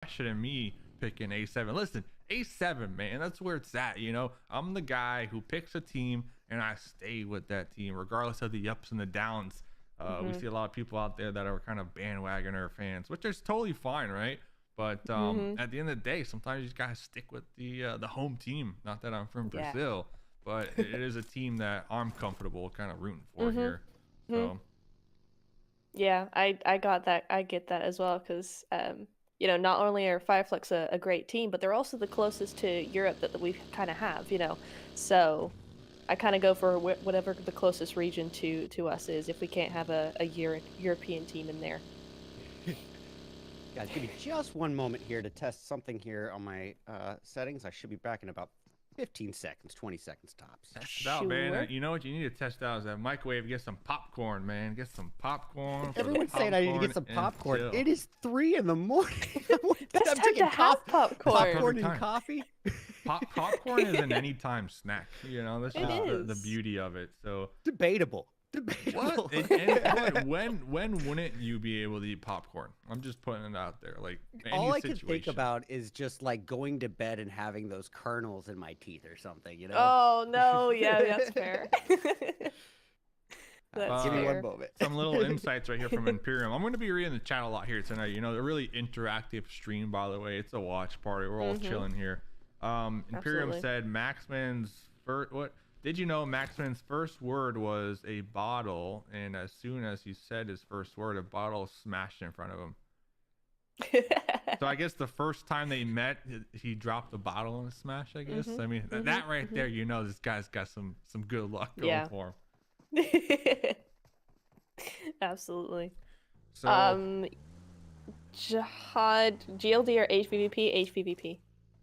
questioning me picking A7. Listen, A7, man, that's where it's at. I'm the guy who picks a team and I stay with that team regardless of the ups and the downs. We see a lot of people out there that are kind of bandwagoner fans, which is totally fine, right? But at the end of the day, sometimes you just gotta stick with the home team. Not that I'm from Yeah. Brazil, but it is a team that I'm comfortable kind of rooting for here. Mhm. So Yeah, I got that. I get that as well because not only are Fireflux a great team, but they're also the closest to Europe that we kind of have. So I kind of go for whatever the closest region to us is if we can't have a European team in there. Guys, give me just one moment here to test something here on my settings. I should be back in about 15 seconds, 20 seconds tops. test it out, man. Sure. You know what you need to test out is that microwave. Get some popcorn, man. Get some popcorn. For the Everyone's saying I need to get some and popcorn. chill. It is 3 in the morning. Best I'm time taking to have popcorn. popcorn Time. and coffee. Popcorn is an anytime snack. This It is the is. beauty of it. So Debatable. Debatable. what? And when wouldn't you be able to eat popcorn? I'm just putting it out there. Like any All I situation. can think about is just like going to bed and having those kernels in my teeth or something, you know? Oh no, yeah, that's fair. That's Give me fair. one moment. Some little insights right here from Imperium. I'm going to be reading the chat a lot here tonight. A really interactive stream, by the way. It's a watch party. We're all chilling here. Imperium Absolutely. said Maxman's first. What did you know? Maxman's first word was a bottle, and as soon as he said his first word, a bottle smashed in front of him. So I guess the first time they met, he dropped a bottle in a smash. I guess. I mean, that right there, this guy's got some good luck going for him. Absolutely. So Jihad, GLD or HVVP? HVVP.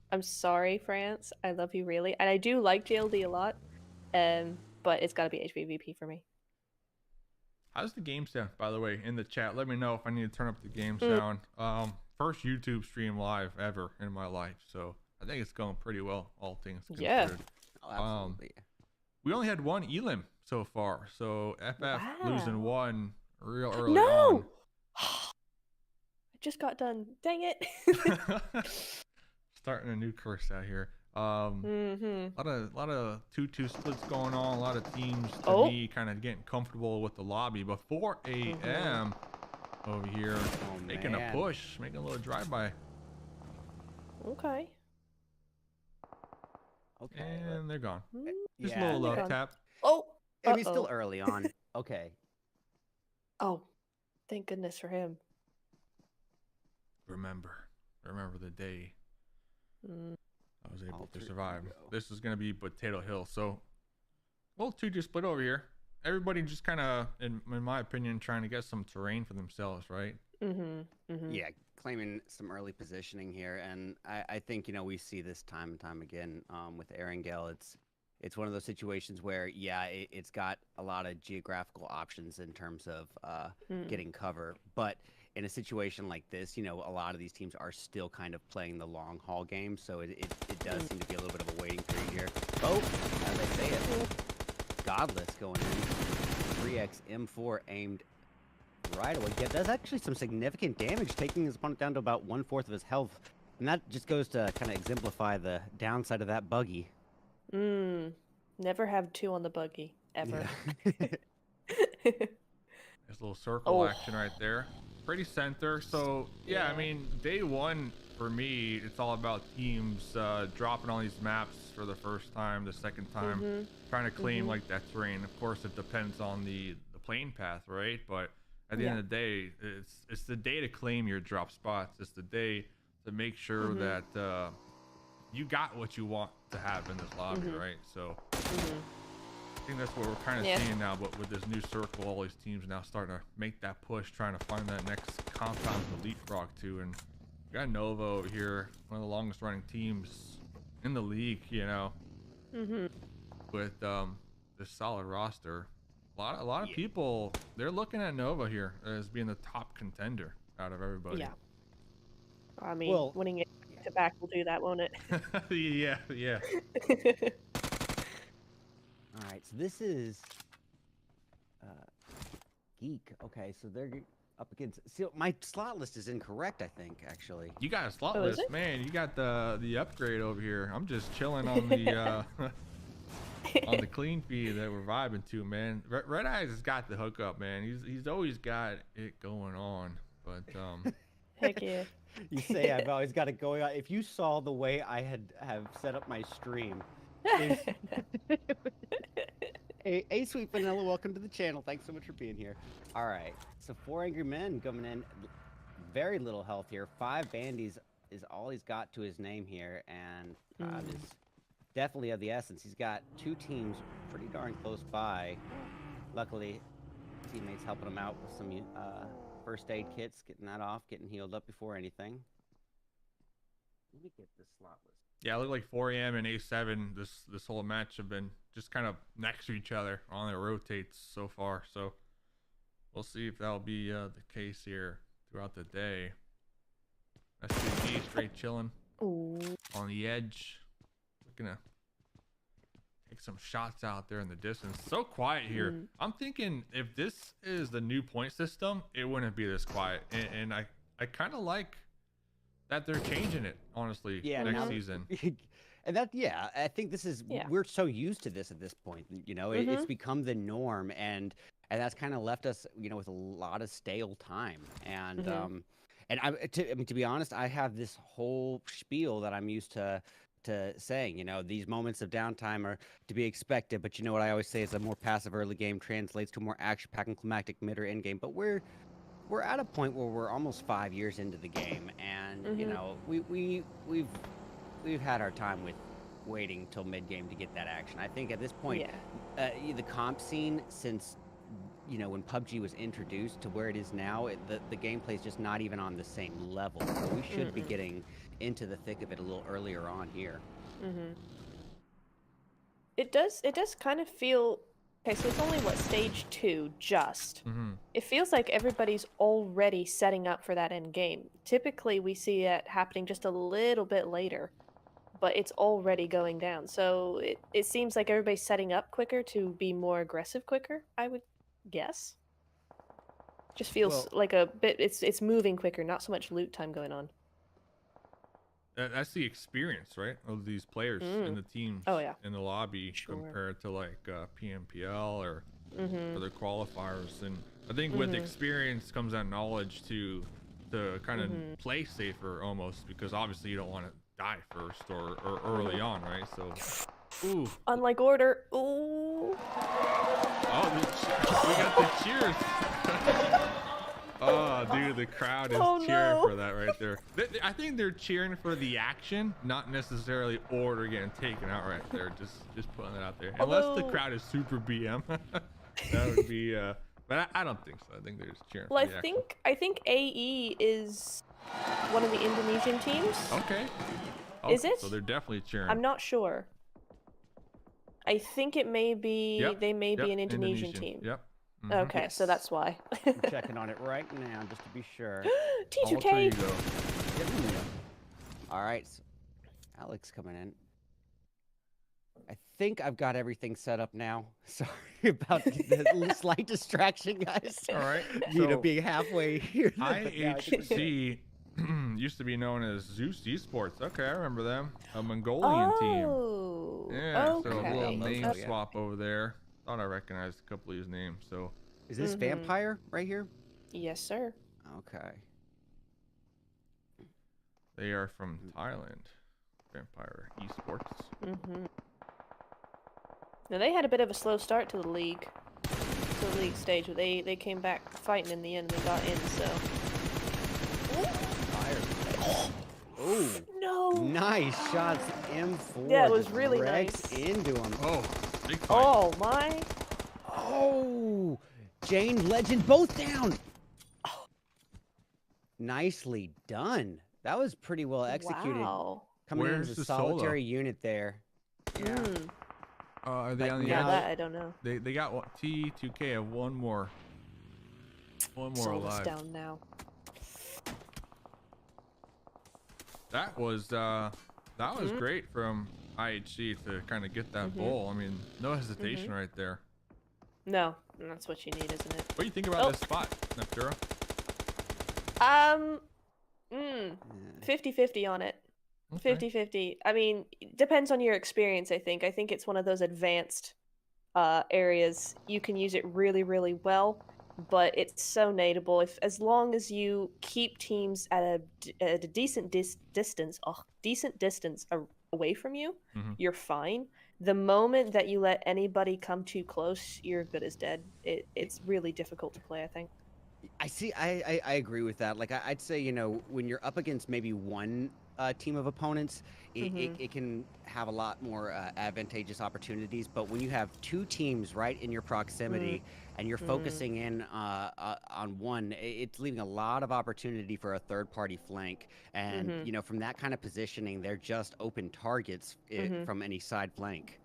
I'm sorry, France. I love you really, and I do like GLD a lot. But it's gotta be HVVP for me. how's the game sound, by the way, in the chat? Let me know if I need to turn up the game sound. First YouTube stream live ever in my life, so I think it's going pretty well, all things considered. Yeah. Oh, absolutely. We only had one elim so far, so FF losing Wow. one real early No! I just got done. Dang it. on. Starting a new curse out here. A lot of 2-2 splits going on. A lot of teams to me kind of getting comfortable with the lobby. But 4 a.m. over here, making a push, making a little drive-by. Okay. Okay. And they're gone. Just Yeah, a little they're love gone. tap. Oh. I mean, still early on. Okay. Oh, thank goodness for him. Remember the day I was able to Alter survive. ego. This is gonna be Potato Hill. So, well, 2 split over here. Everybody just kind of, in my opinion, trying to get some terrain for themselves, right? Yeah, claiming some early positioning here, and I think we see this time and time again with Erangel. It's one of those situations where it's got a lot of geographical options in terms of getting cover, but in a situation like this, a lot of these teams are still kind of playing the long haul game, so it does seem to be a little bit of a waiting period here. Oh, as I say it, Godless going in, 3x M4 aimed right away. Yeah, that's actually some significant damage, taking his opponent down to about 1/4 of his health. And that just goes to kind of exemplify the downside of that buggy. Never have 2 on the buggy, ever. There's a little circle action right there. Pretty center. So, yeah, I mean, day one, for me, it's all about teams dropping on these maps for the first time, the second time, trying to claim like that terrain. Of course, it depends on the plane path, right? But at the end of the day, it's the day to claim your drop spots. It's the day to make sure that you got what you want to have in this lobby, right? So I think that's what we're kind of seeing now, but with this new circle, all these teams now starting to make that push, trying to find that next compound to leapfrog to. And we got Nova over here, one of the longest running teams in the league, with this solid roster. A lot of people, they're looking at Nova here as being the top contender out of everybody. Yeah. I mean, winning it to back will do that, won't it? yeah. All right, so this is Geek. Okay, so they're up against. See, my slot list is incorrect. I think actually. You got a slot Oh, is list, it? man. You got the upgrade over here. I'm just chilling on the on the clean feed that we're vibing to, man. Red Eyes has got the hookup, man. He's always got it going on. But Heck yeah. You say I've always got it going on. If you saw the way I have set up my stream, Hey, Sweet Vanilla, welcome to the channel. Thanks so much for being here. All right, so 4 Angry Men coming in. Very little health here. 5 bandies is all he's got to his name here, and time is definitely of the essence. He's got 2 teams pretty darn close by. Luckily, teammates helping him out with some first aid kits, getting that off, getting healed up before anything. Let me get this slot list. yeah, it looked like 4am and A7 this whole match have been just kind of next to each other on their rotates so far. So we'll see if that'll be the case here throughout the day. SCG straight chilling on the edge, looking to take some shots out there in the distance. So quiet here. I'm thinking if this is the new point system, it wouldn't be this quiet. And I kind of like that they're changing it, honestly, next season. And that, yeah, I think this is, we're so used to this at this point, you know, it's become the norm, and that's kind of left us, you know, with a lot of stale time. And to be honest, I have this whole spiel that I'm used to saying, you know, these moments of downtime are to be expected, but you know what I always say is a more passive early game translates to a more action-packed and climactic mid or end game. But we're at a point where we're almost 5 years into the game, and you know, we've had our time with waiting till mid game to get that action. I think at this point, the comp scene, since, you know, when PUBG was introduced to where it is now, the gameplay is just not even on the same level. So we should be getting into the thick of it a little earlier on here. It does kind of feel. Okay, so it's only, what, stage 2, just. It feels like everybody's already setting up for that end game. Typically, we see it happening just a little bit later, but it's already going down. So it seems like everybody's setting up quicker to be more aggressive quicker, I would guess. Just feels like a bit, it's moving quicker, not so much loot time going on. That's the experience, right, of these players in the teams in the lobby compared to like PMPL or other qualifiers. And I think with experience comes that knowledge to kind of play safer almost, because obviously you don't want to die first or early on, right? So, unlike Order. Ooh. Oh, we got the cheers. Oh, dude, the crowd is cheering for that right there. I think they're cheering for the action, not necessarily Order getting taken out right there. Just putting that out there. Unless the crowd is super BM, that would be. But I don't think so. I think they're just cheering. Well, for the action. I think AE is one of the Indonesian teams. Okay. Is it? So they're definitely cheering. I'm not sure. I think it may be. They may be an Indonesian team. Yep. Okay, so that's why. I'm checking on it right now just to be sure. T2K. There you go. All right, so Alex coming in. I think I've got everything set up now. Sorry about the slight distraction, guys. All right. You know, being halfway here. IHC used to be known as Zeus Esports. Okay, I remember them. A Mongolian team. Yeah, so a little name swap over there. Thought I recognized a couple of his names. So is this Vampire right here? Yes, sir. Okay. They are from Thailand. Vampire Esports. Now they had a bit of a slow start to the league stage, but they came back fighting in the end. They got in, so. Oh no! Nice shots, M4. Yeah, it was really nice. Into him. Oh, big fight. Oh my! Oh, Jane, Legend, both down. Oh. Nicely done. That was pretty well executed. Wow. Coming in as a solitary unit there. Yeah. Are they on the edge? That I don't know. They got one, T2K have one more alive. Down now. That was great from IHC to kind of get that bull. I mean, no hesitation right there. No, that's what you need, isn't it? What do you think about this spot, Neptura? Um, Yeah. 50-50 on it. Okay. 50-50. I mean, it depends on your experience, I think. I think it's one of those advanced areas. You can use it really, really well, but it's so nadeable. If as long as you keep teams at a decent distance away from you, you're fine. The moment that you let anybody come too close, you're good as dead. It's really difficult to play, I think. I see. I agree with that. Like I'd say, when you're up against maybe one team of opponents, it can have a lot more advantageous opportunities. But when you have two teams right in your proximity and you're focusing in on one, it's leaving a lot of opportunity for a third-party flank. And from that kind of positioning, they're just open targets from any side flank.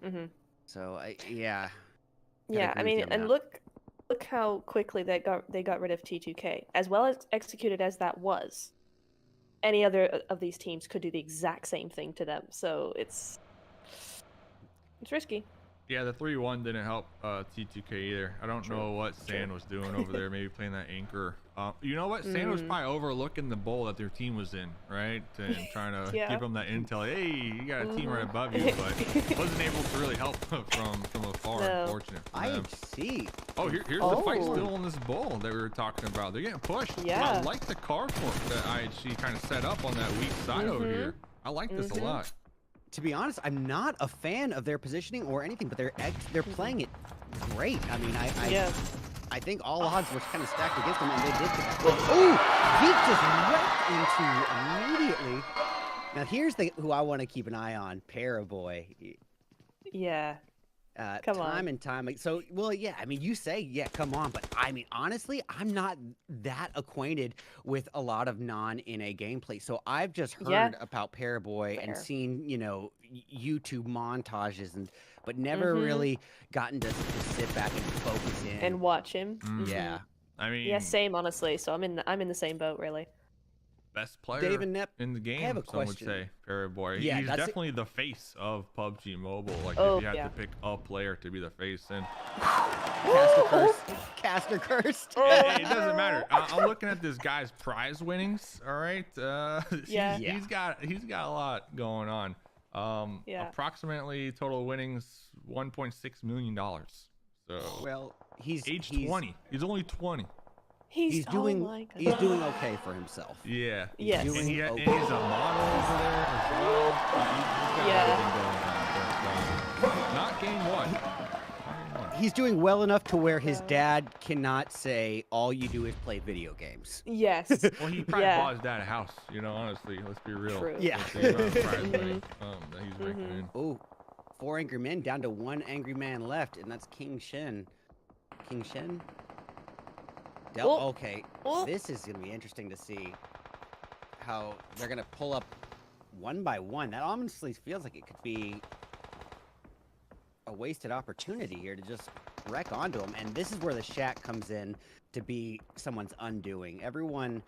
So yeah. Yeah, I mean, and look how quickly they got rid of T2K. As well as executed as that was, any other of these teams could do the exact same thing to them. So it's risky. Yeah, the 3-1 didn't help T2K either. I don't know what Sand was doing over there, maybe playing that anchor. You know what? Sand was probably overlooking the bowl that their team was in, right? And trying to give them that intel. Hey, you got a team right above you, but wasn't able to really help from afar, unfortunate. IHC. Oh, here's the fight still on this bowl that we were talking about. They're getting pushed. Yeah. I like the car fork that IHC kind of set up on that weak side over here. I like this a lot. To be honest, I'm not a fan of their positioning or anything, but they're playing it great. I mean, I think all odds were kind of stacked against them, and they did get that. Oh, Zeke just wrecked into immediately. Now here's who I want to keep an eye on, Paraboy. Yeah. Come on. And time. So, well, yeah, I mean, you say, yeah, come on. But I mean, honestly, I'm not that acquainted with a lot of non-NA gameplay. So I've just heard about Paraboy and seen, YouTube montages, but never really gotten to sit back and focus in. And watch him. Yeah. I mean, yeah, same, honestly. So I'm in the same boat, really. Best player in the game, some would say. Paraboy. Yeah, he's definitely the face of PUBG Mobile. Like, if you had to pick a player to be the face, and Caster cursed. Yeah, it doesn't matter. I'm looking at this guy's prize winnings. All right, he's got a lot going on. Approximately total winnings $1.6 million. So well, he's age 20. He's only 20. He's doing okay for himself. Yeah. Yes. And he's a model over there as well. Not game one. He's doing well enough to where his dad cannot say all you do is play video games. Yes. Well, he probably bought his dad a house. Honestly, let's be real. True. Yeah. That he's making in. Oh, 4 angry men down to 1 angry man left, and that's King Shen. King Shen. Okay, this is going to be interesting to see how they're going to pull up one by one. That honestly feels like it could be a wasted opportunity here to just wreck onto them. And this is where the shack comes in to be someone's undoing. Everyone,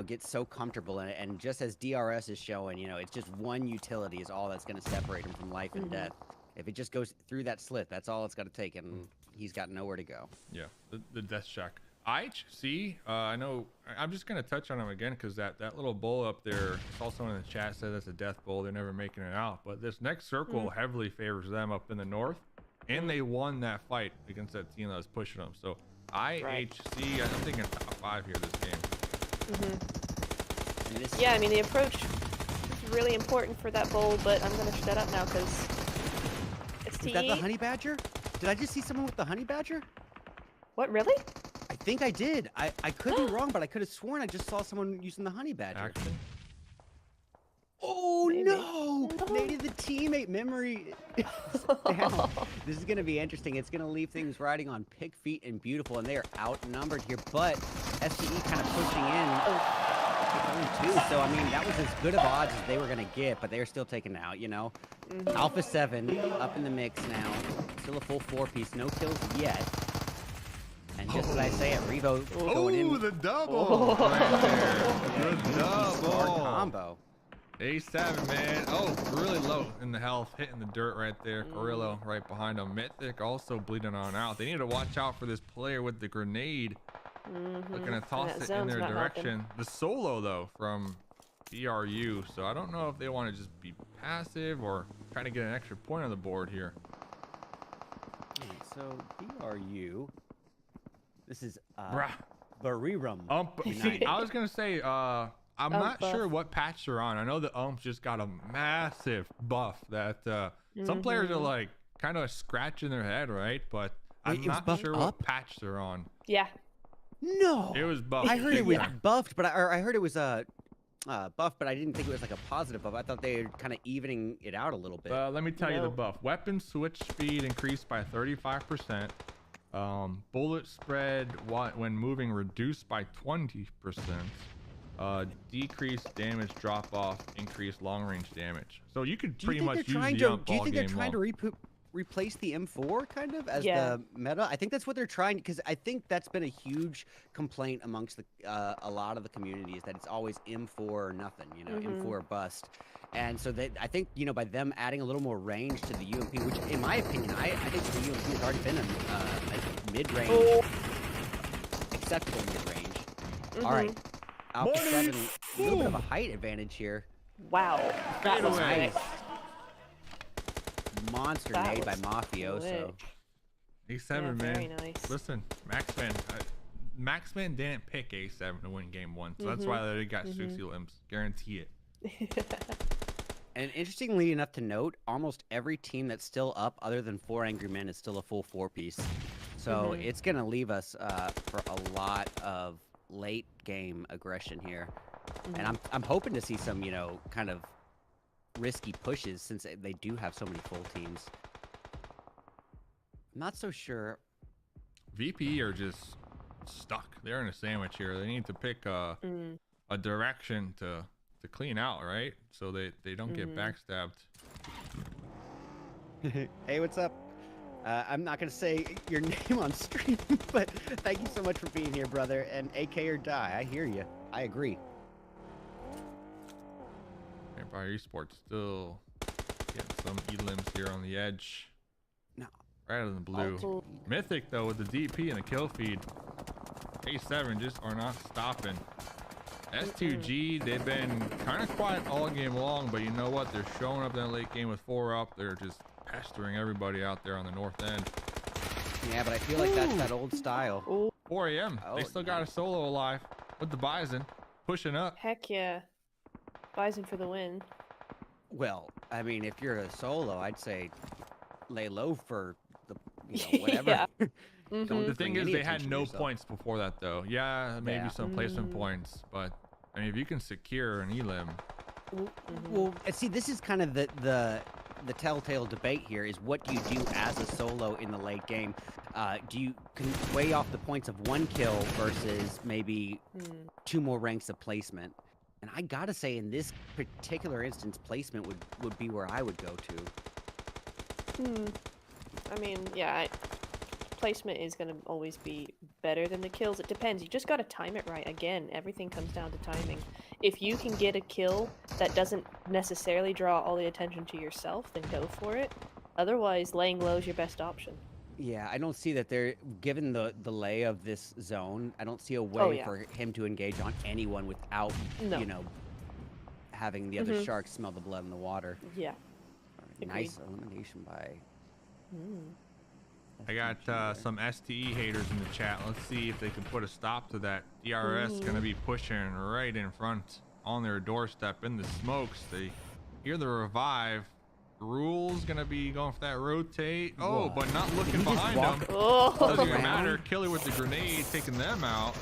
gets so comfortable in it. And just as DRS is showing, it's just one utility is all that's going to separate him from life and death. If it just goes through that slit, that's all it's got to take. And he's got nowhere to go. Yeah, the death shack. IHC, I know, I'm just going to touch on him again because that little bowl up there, I saw someone in the chat said that's a death bowl. They're never making it out. But this next circle heavily favors them up in the north. And they won that fight against that team that was pushing them. So IHC, I'm thinking top 5 here this game. Yeah, I mean, the approach is really important for that bowl, but I'm going to shut up now because it's TE. Is that the honey badger? Did I just see someone with the honey badger? What, really? I think I did. I could be wrong, but I could have sworn I just saw someone using the honey badger. Actually. Oh, no! Maybe the teammate memory. Damn. This is going to be interesting. It's going to leave things riding on pig feet and beautiful, and they are outnumbered here, but SCE kind of pushing in. So, I mean, that was as good of odds as they were going to get, but they're still taken out, Alpha 7 up in the mix now. Still a full 4-piece. No kills yet. And just as I say it, Revo going in. The double! Right there. The double! Combo. A7, man. Oh, really low in the health, hitting the dirt right there. Carrillo right behind him. Mythic also bleeding on out. They need to watch out for this player with the grenade. Looking to And toss that it in zone's their not helping. direction. The solo though from BRU, so I don't know if they want to just be passive or try to get an extra point on the board here. Alright, so BRU. This is Bruh. Barirum. See, I was gonna say, I'm not buff. sure what patch they're on. I know the ump just got a massive buff that some players are like kind of scratching their head, right? But Wait, I'm it was not buffed sure what up? patch they're on. Yeah. No. It was buffed. I heard it big was time. buffed, but I heard it was buff, but I didn't think it was like a positive buff. I thought they were kind of evening it out a little bit. Let me tell you the No. buff. Weapon switch speed increased by 35%. Bullet spread when moving reduced by 20%. Decreased damage drop off, increased long range damage. So you could pretty much use the ump Do you all think they're game trying long. to replace the M4 kind of as Yeah. the meta? I think that's what they're trying, because I think that's been a huge complaint amongst the a lot of the community, is that it's always M4 or nothing, you know, M4 or bust. And so I think, you know, by them adding a little more range to the UMP, which in my opinion, I think the UMP has already been a mid-range, acceptable mid-range. All right, Alpha 7, a little bit of a height advantage here. Wow. That Fade was away. nice. Monster That made by was Mafioso. quick. A7, Yeah, man. very nice. Listen, Maxman didn't pick A7 to win game 1, so that's why they got 60 limbs. Guarantee it. And interestingly enough to note, almost every team that's still up, other than 4 Angry Men, is still a full 4-piece. So it's gonna leave us for a lot of late game aggression here, and I'm hoping to see some, you know, kind of risky pushes, since they do have so many full teams. I'm not so sure. VP are just stuck. They're in a sandwich here. They need to pick a direction to clean out, right? So they don't get backstabbed. Hey, what's up? I'm not gonna say your name on stream, but thank you so much for being here, brother. And AK or die, I hear you. I agree. Empire Esports still getting some elims here on the edge. No. Right out of the blue. Alto. Mythic though with the DP and the kill feed. A7 just are not stopping. S2G, they've been kind of quiet all game long, but you know what? They're showing up in the late game with 4 up. They're just pestering everybody out there on the north end. Yeah, but I feel like that's that old style. 4 a.m. They Oh, still got a solo alive with the Bison pushing up. Heck yeah. Bison for the win. Well, I mean, if you're a solo, I'd say lay low for the, you know, whatever. Yeah. Don't The thing bring is, any they had attention to no yourself. points before that, though. Yeah, maybe Yeah. some placement points, but I mean, if you can secure an elim, Well, and see, this is kind of the telltale debate here, is what do you do as a solo in the late game? Do you can weigh off the points of 1 kill versus maybe 2 more ranks of placement? And I gotta say, in this particular instance, placement would be where I would go to. I mean, yeah, placement is going to always be better than the kills. It depends. You just got to time it right. Again, everything comes down to timing. If you can get a kill that doesn't necessarily draw all the attention to yourself, then go for it. Otherwise, laying low is your best option. Yeah, I don't see that they're, given the lay of this zone, I don't see a way for him to engage on anyone without, you know, having the other sharks smell the blood in the water. Yeah. Nice elimination by... I got some STE haters in the chat. Let's see if they can put a stop to that. DRS gonna be pushing right in front on their doorstep in the smokes. They hear the revive. Rule's gonna be going for that rotate. Oh, but not looking behind them. Oh, Doesn't even around? matter. Killer with the grenade, taking them out.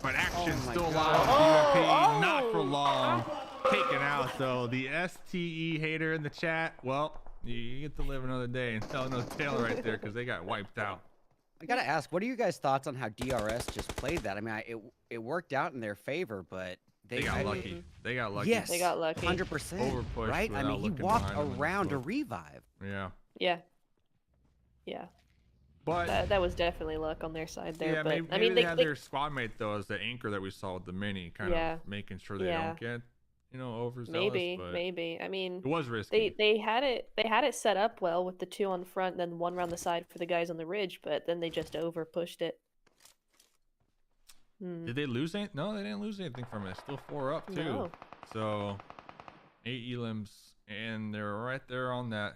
But action my still God. alive with UMP. Not for long. Taken out though. The STE hater in the chat. Well, you get to live another day and tell no tale right there, because they got wiped out. I gotta ask, what are you guys' thoughts on how DRS just played that? I mean, it worked out in their favor, but They got lucky. They got lucky. Yes, They got lucky. 100%. Overpushed Right? I without mean, he looking walked behind him in the around a smoke. revive. Yeah. yeah. Yeah. But That was definitely luck on their side there. yeah, but maybe, I mean, they had their squad mate though as the anchor that we saw with the mini, kind of making sure they don't get, you know, overzealous. But maybe. I mean, it was risky. they had it set up well with the 2 on the front, then 1 around the side for the guys on the ridge, but then they just over pushed it. Did they lose anything? No, they didn't lose anything from it. Still 4 up too. No. So 8 elims, and they're right there on that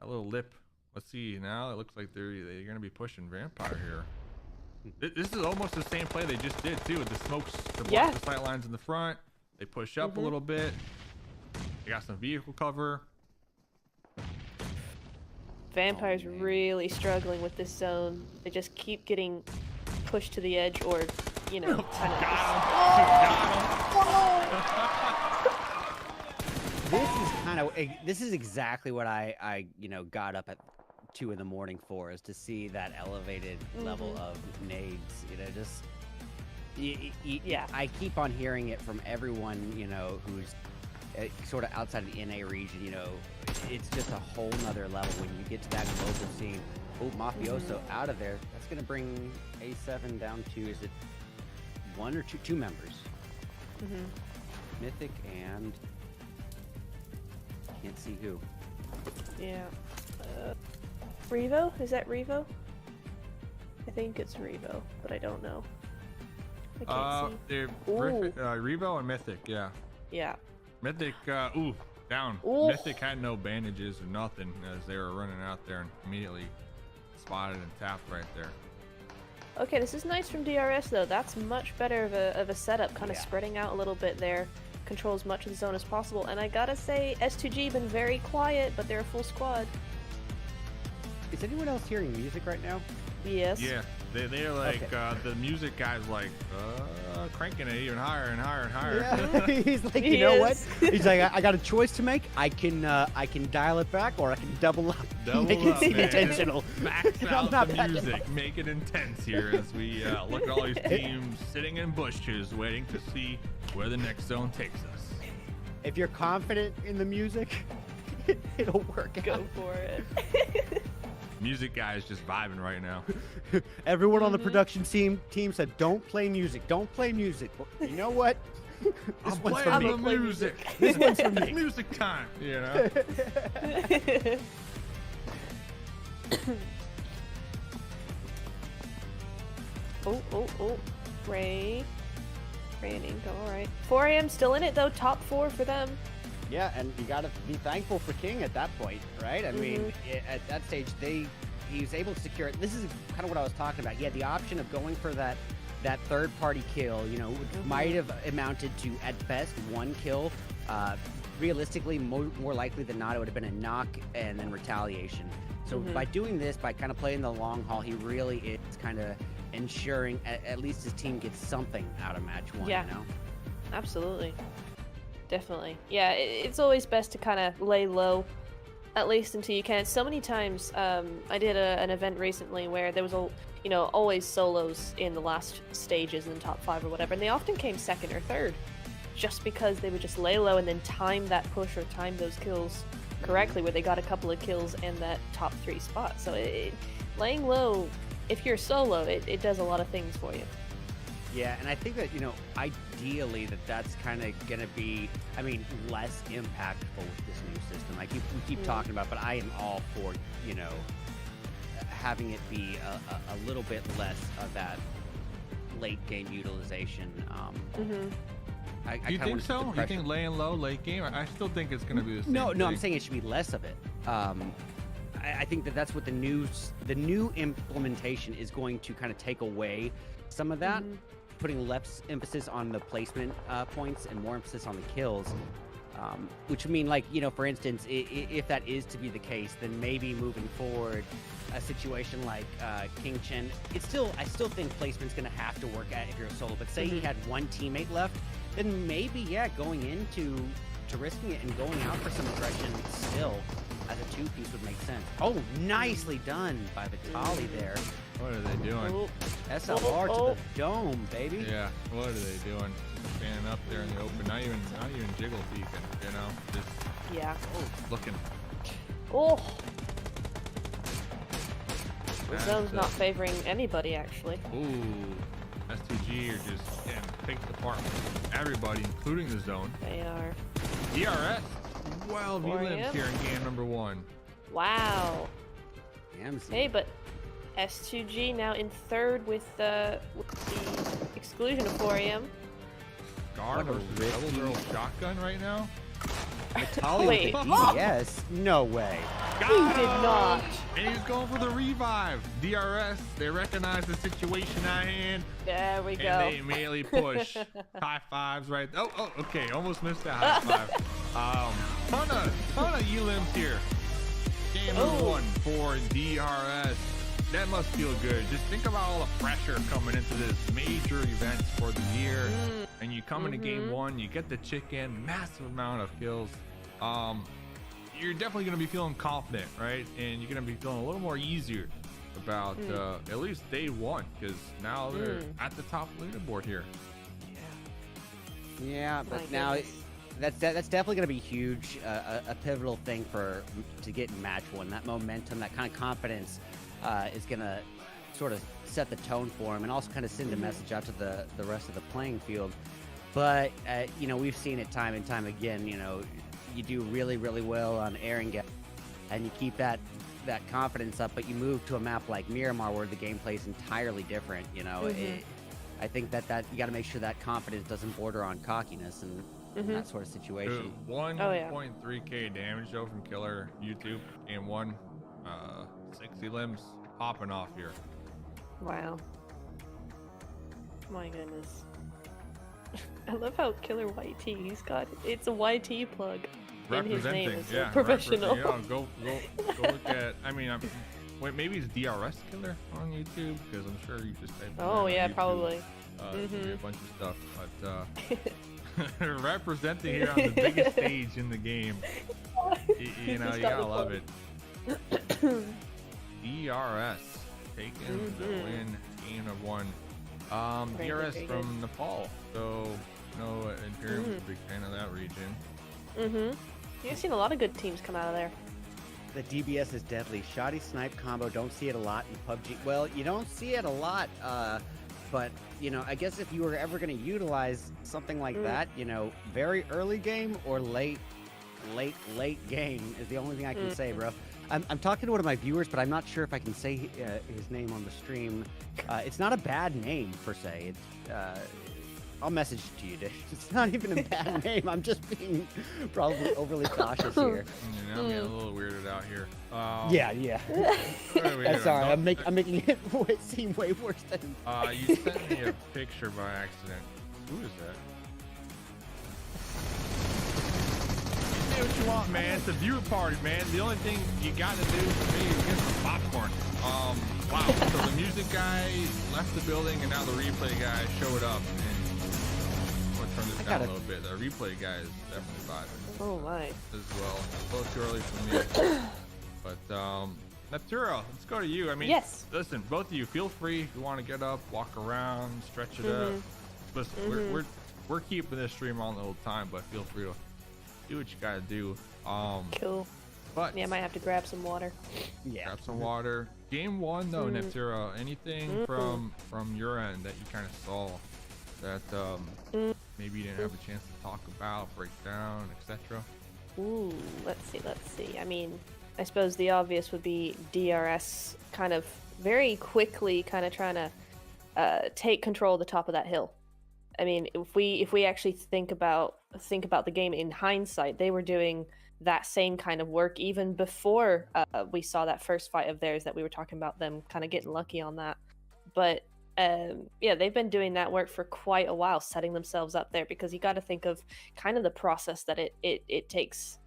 little lip. Let's see. Now it looks like they're gonna be pushing Vampire here. This is almost the same play they just did too, with the smokes to block the sight lines in the front. They push up a little bit. They got some vehicle cover. Vampire's really struggling with this zone. They just keep getting pushed to the edge, or you know, kind of. This is exactly what I got up at 2 in the morning for, is to see that elevated level of nades. I keep on hearing it from everyone, who's sort of outside of the NA region. It's just a whole nother level when you get to that global scene. Oh, Mafioso out of there. That's gonna bring A7 down to, is it 1 or 2 members? Mythic and can't see who. Yeah. Revo? Is that Revo? I think it's Revo, but I don't know. I can't see. They're Revo and Mythic, yeah. Yeah. Mythic, down. Ooh. Mythic had no bandages or nothing as they were running out there and immediately spotted and tapped right there. Okay, this is nice from DRS though. That's much better of a setup, kind of spreading out a little bit there. Control as much of the zone as possible. And I gotta say, S2G been very quiet, but they're a full squad. Is anyone else hearing music right now? Yes. Yeah, they're like, the music guy's like, cranking it even higher and higher and higher. Yeah. He's like, you know what? He's like, I got a choice to make. I can dial it back, or I can double up. Make it seem intentional. Max out the music, make it intense here as we look at all these teams sitting in bushes waiting to see where the next zone takes us. If you're confident in the music, it'll work. Go for it. Music guy is just vibing right now. Everyone on the production team said, "Don't play music. Don't play music." Well, you know what? This one's for me. Music. This one's for me. Music time. You know. Oh. Raining. All right. 4 AM still in it though. Top 4 for them. Yeah, and you gotta be thankful for King at that point, right? I mean, at that stage, he was able to secure it. This is kind of what I was talking about. He had the option of going for that third-party kill, which might have amounted to, at best, 1 kill. Realistically, more likely than not, it would have been a knock and then retaliation. So by doing this, by kind of playing the long haul, he really is kind of ensuring at least his team gets something out of match 1, Absolutely. Definitely. Yeah, it's always best to kind of lay low, at least until you can. So many times, I did an event recently where there was always solos in the last stages in the top 5 or whatever, and they often came 2nd or 3rd, just because they would just lay low and then time that push or time those kills correctly, where they got a couple of kills in that top 3 spot. So laying low, if you're solo, it does a lot of things for you. Yeah, and I think that, ideally that's kind of going to be, less impactful with this new system. We keep talking about, but I am all for, having it be a little bit less of that late game utilization. Do you think so? You think laying low late game? I still think it's going to be the same thing. No, I'm saying it should be less of it. I think that's what the new implementation is going to kind of take away some of that. Putting less emphasis on the placement points and more emphasis on the kills, which would mean, for instance, if that is to be the case, then maybe moving forward, a situation like King Chen, I still think placement's going to have to work at if you're a solo. But say he had 1 teammate left, then maybe going into risking it and going out for some aggression still as a 2-piece would make sense. Oh, nicely done by Vitaly there. What are they doing? SLR to the dome, baby. Yeah, what are they doing? Just standing up there in the open, not even jiggle peeking, just looking. Oh, the zone's not favoring anybody actually. Ooh, S2G are just getting picked apart with everybody, including the zone. They are. DRS, 12 elims here in game number 1. Wow. Damn. Hey, but S2G now in 3rd with the Exclusionatorium. Gar What a versus risky- double barrel shotgun right now. Vitaly Wait. with the DBS? No way. He did not. And he's going for the revive. DRS, they recognize the situation at hand. There we go. And they immediately push. High fives right. Oh, okay. Almost missed that high five. Ton of elims here. Game one for DRS. That must feel good. Just think about all the pressure coming into this major event for the year. And you come into game one, you get the chicken, massive amount of kills. You're definitely going to be feeling confident, right? And you're going to be feeling a little more easier about at least day one, because now they're at the top of the leaderboard here. Yeah, but My now goodness. that's definitely going to be huge, a pivotal thing to get in match one. That momentum, that kind of confidence is going to sort of set the tone for him, and also kind of send a message out to the rest of the playing field. But you know, we've seen it time and time again. You know, you do really, really well on Erangel, and you keep that confidence up, but you move to a map like Miramar where the gameplay is entirely different. You know, I think that you got to make sure that confidence doesn't border on cockiness and that sort of situation. 1.3k damage though from Killer YouTube and 60 limbs popping off here. Wow. My goodness. I love how Killer YT, it's a YT plug in his name as a professional. Yeah, go look at, I mean, wait, maybe it's DRS Killer on YouTube, because I'm sure you just typed Oh yeah, YouTube. probably. There'll be a bunch of stuff, but representing here on the biggest stage in the game, you know, you gotta love it. DRS taking the win, game of one. DRS from Nepal, so no, Imperium's a big fan of that region. You've seen a lot of good teams come out of there. The DBS is deadly. Shoddy snipe combo, don't see it a lot in PUBG. Well, you don't see it a lot, but you know, I guess if you were ever going to utilize something like that, you know, very early game or late game is the only thing I can say, bro. I'm talking to one of my viewers, but I'm not sure if I can say his name on the stream. It's not a bad name per se. It's I'll message it to you, Dish. It's not even a bad name. I'm just being probably overly cautious here. You know, I'm getting a little weirded out here. Yeah. Sorry, I'm making it seem way worse than. You sent me a picture by accident. Who is that? You do what you want, man. It's a viewer party, man. The only thing you got to do for me is get some popcorn. Wow. So the music guy left the building, and now the replay guy showed up. I'm gonna turn this down a little bit. The replay guy is definitely vibing. Oh my. As well. A little too early for me. But Natura, let's go to you. I mean, listen, both of you, feel free if you want to get up, walk around, stretch it up. Listen, we're keeping this stream on the whole time, but feel free to do what you gotta do. Cool. But yeah, I might have to grab some water. Yeah. Grab some water. Game one though, Natura, anything from your end that you kind of saw that maybe you didn't have a chance to talk about, break down, etc. Ooh, let's see. I mean, I suppose the obvious would be DRS kind of very quickly kind of trying to take control of the top of that hill. I mean, if we actually think about the game in hindsight, they were doing that same kind of work even before we saw that first fight of theirs that we were talking about, them kind of getting lucky on that. But yeah, they've been doing that work for quite a while, setting themselves up there, because you got to think of kind of the process that it takes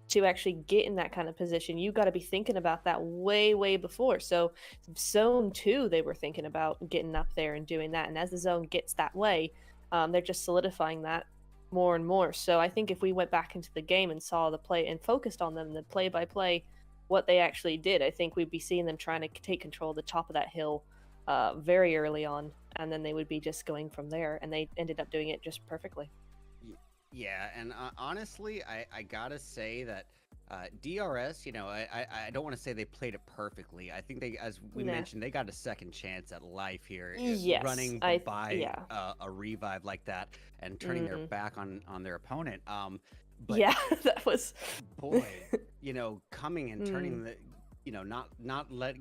to actually get in that kind of position. You got to be thinking about that way before. So zone 2, they were thinking about getting up there and doing that, and as the zone gets that way, they're just solidifying that more and more. So I think if we went back into the game and saw the play and focused on them, the play by play, what they actually did, I think we'd be seeing them trying to take control of the top of that hill very early on, and then they would be just going from there, and they ended up doing it just perfectly. Yeah, and honestly, I gotta say that DRS, you know, I don't want to say they played it perfectly. I think they, as we mentioned, they got a second chance at life here. Yes, running by a revive like that and turning their back on their opponent. But yeah, that was. Boy, you know, coming and turning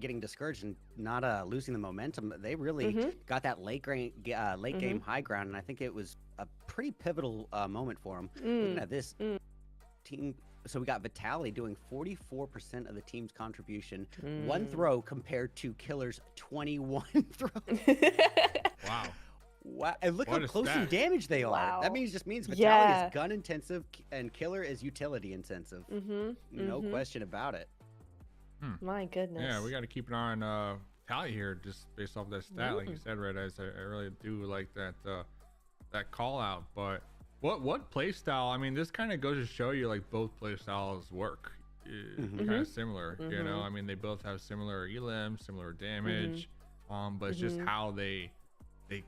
getting discouraged and not losing the momentum. They really got that late game high ground, and I think it was a pretty pivotal moment for them. Looking at this team, so we got Vitaly doing 44% of the team's contribution, one throw compared to Killer's 21 throws. Wow. Wow! And look how close in damage they are. Wow. That just means Vitaly is gun intensive and Killer is utility intensive. No question about it. My goodness. Yeah, we got to keep an eye on Vitaly here, just based off that stat, like you said, Red Eyes. I really do like that call out. But what play style? I mean, this kind of goes to show you like both play styles work. Kind of similar, you know. I mean, they both have similar elim, similar damage, but it's just how they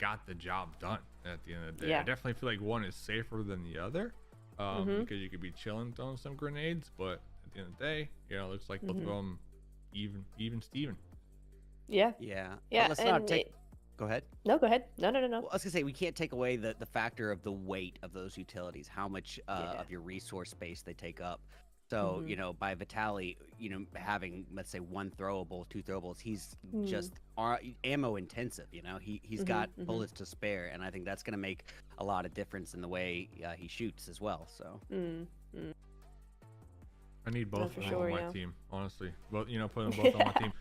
got the job done at the end of the day. I definitely feel like one is safer than the other, because you could be chilling throwing some grenades, but at the end of the day, you know, it looks like both of them even Steven. Yeah. Let's not take. Go ahead. No, go ahead. No. Well, I was gonna say we can't take away the factor of the weight of those utilities, how much of your resource space they take up. So, you know, by Vitaly, you know, having, let's say, one throwable, two throwables, he's just ammo intensive, you know, he's got bullets to spare. And I think that's going to make a lot of difference in the way he shoots as well. So I need both of them on my team, honestly. But, you know, put them both on my team.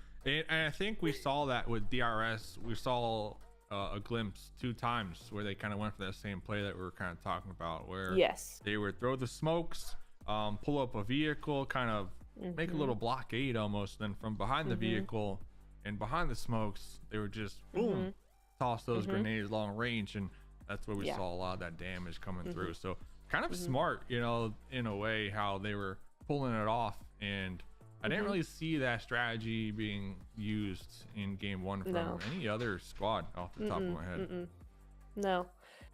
And I think we saw that with DRS. We saw a glimpse 2 times where they kind of went for that same play that we were kind of talking about, where they would throw the smokes, pull up a vehicle, kind of make a little blockade almost, then from behind the vehicle and behind the smokes, they would just boom, toss those grenades long range, and that's where we saw a lot of that damage coming through. So kind of smart, you know, in a way, how they were pulling it off. And I didn't really see that strategy being used in game 1 from any other squad off the top of my head. No.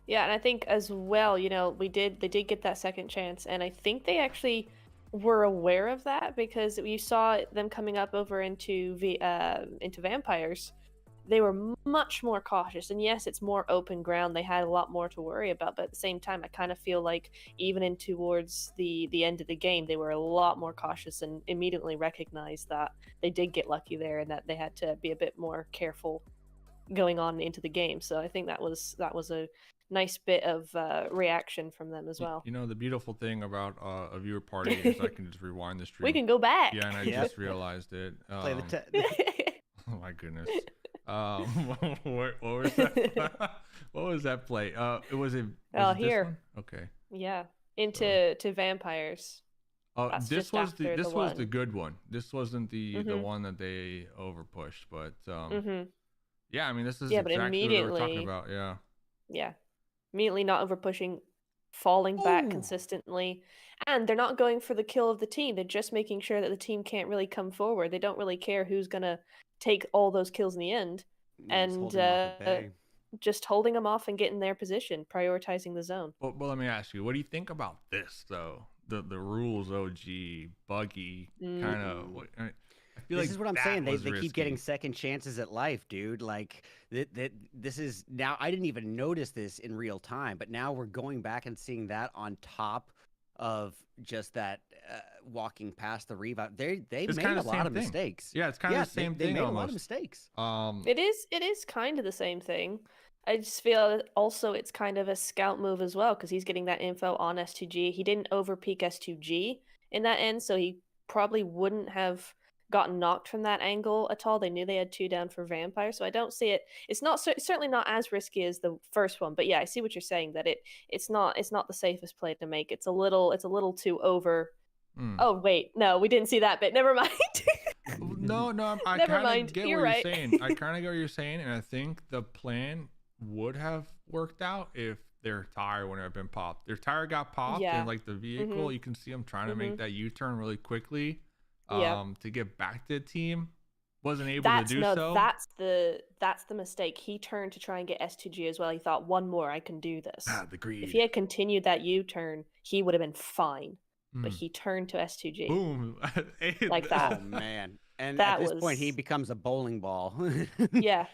Yeah, and I think as well, you know, they did get that second chance, and I think they actually were aware of that, because you saw them coming up over into vampires. They were much more cautious, and yes, it's more open ground. They had a lot more to worry about, but at the same time, I kind of feel like even in towards the end of the game, they were a lot more cautious and immediately recognized that they did get lucky there, and that they had to be a bit more careful going on into the game. So I think that was a nice bit of reaction from them as well. You know, the beautiful thing about a viewer party is I can just rewind the stream. We can go back. Yeah, and I just realized it. Play the oh my goodness. What was that? What was that play? It was it. Was it here. This one? Okay. Yeah, into vampires. Oh, this was the good one. This wasn't the one that they overpushed, but yeah, I mean, this is exactly what we were talking about. Yeah. Immediately not over pushing, falling back consistently, and they're not going for the kill of the team. They're just making sure that the team can't really come forward. They don't really care who's gonna take all those kills in the end, and just holding them off and getting their position, prioritizing the zone. Well, let me ask you, what do you think about this though? The rules OG buggy kind of. I feel this like is what I'm saying. They keep getting second chances at life, dude. Like this is now. I didn't even notice this in real time, but now we're going back and seeing that on top of just that walking past the revive. They made a lot of mistakes. Yeah, it's kind of the same thing. They made almost. a lot of mistakes. It is kind of the same thing. I just feel also it's kind of a scout move as well, because he's getting that info on S2G. He didn't overpeak S2G in that end, so he probably wouldn't have gotten knocked from that angle at all. They knew they had 2 down for vampire, so I don't see it. It's not certainly not as risky as the first one, but yeah, I see what you're saying, that it's not the safest play to make. It's a little too over. Oh wait, no, we didn't see that bit. Never mind. No, I kind of get what you're saying. I kind of get what you're saying, and I think the plan would have worked out if their tire wouldn't have been popped. Their tire got popped, and like the vehicle, you can see them trying to make that U-turn really quickly. To get back to the team, wasn't able to do so. That's the mistake. He turned to try and get S2G as well. He thought, one more, I can do this. The greed. If he had continued that U-turn, he would have been fine. But he turned to S2G. Boom. Like that. Oh man. And at this point he becomes a bowling ball. Yeah.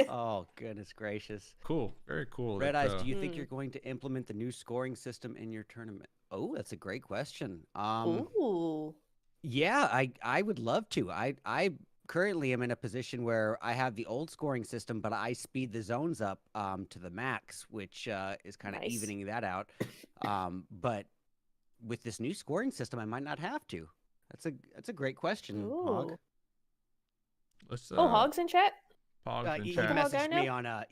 Oh goodness gracious. Cool. Very cool. Red Eyes, do you think you're going to implement the new scoring system in your tournament? Oh, that's a great question. Ooh. Yeah, I would love to. I currently am in a position where I have the old scoring system, but I speed the zones up to the max, which is kind of Nice. evening that out. But with this new scoring system, I might not have to. That's a great question, Hog. Ooh. Let's Oh, Hog's in chat? Pogs in He Like the chat. Hog guy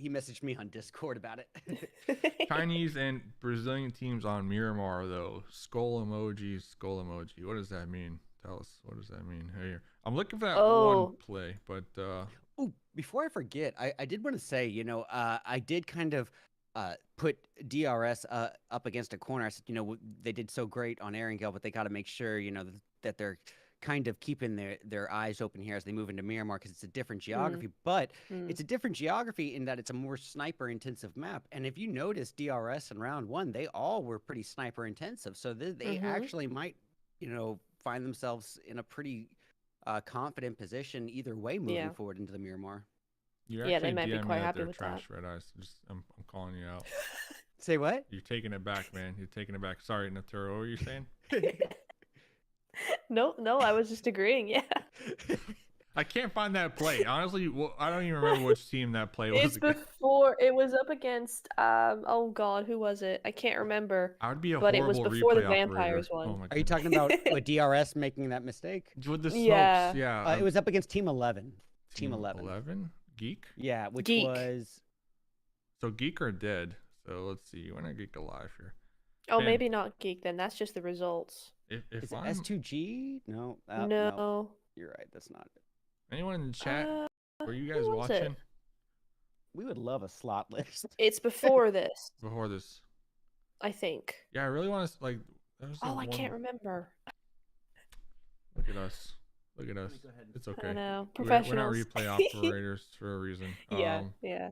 messaged me now? on Discord about it. Chinese and Brazilian teams on Miramar though. Skull emoji, skull emoji. What does that mean? Tell us. What does that mean? Here, I'm looking for that one Oh. play, but Oh, before I forget, I did want to say, I did kind of put DRS up against a corner. I said, they did so great on Erangel, but they got to make sure, that they're kind of keeping their eyes open here as they move into Miramar because it's a different geography. But it's a different geography in that it's a more sniper intensive map. And if you notice DRS in round one, they all were pretty sniper intensive. So they actually might, find themselves in a pretty confident position either way moving forward into the Miramar. you Yeah, actually they might be DM me quite that happy they're with trash, Red Eyes. I'm calling you out. Say what? You're taking it back, man. You're taking it back. Sorry, Naturo. What were you saying? No, I was just agreeing. Yeah. I can't find that play. Honestly, I don't even remember which team that play was. It's before it was up against oh god, who was it? I can't remember. I would be a But it was horrible before the replay vampires operator. one. Oh my Are you God. talking about with DRS making that mistake? With the smokes, Yeah. yeah. It was up against Team 11. Team 11. 11? Geek? Yeah, which Geek. was... So Geek are dead. So let's see. When are Geek alive here? Oh, Man. maybe not Geek then. That's just the results. If Is it I'm S2G? No. No. You're right. That's not it. anyone in the chat, were you who guys was it? watching We would love a slot list. It's before this, before this? I think. Yeah, I really want to like. There's Oh, I one... can't remember. Look at us. Look at us. Go ahead. It's I okay. know. We're not Professionals. replay operators for a reason. Yeah, yeah.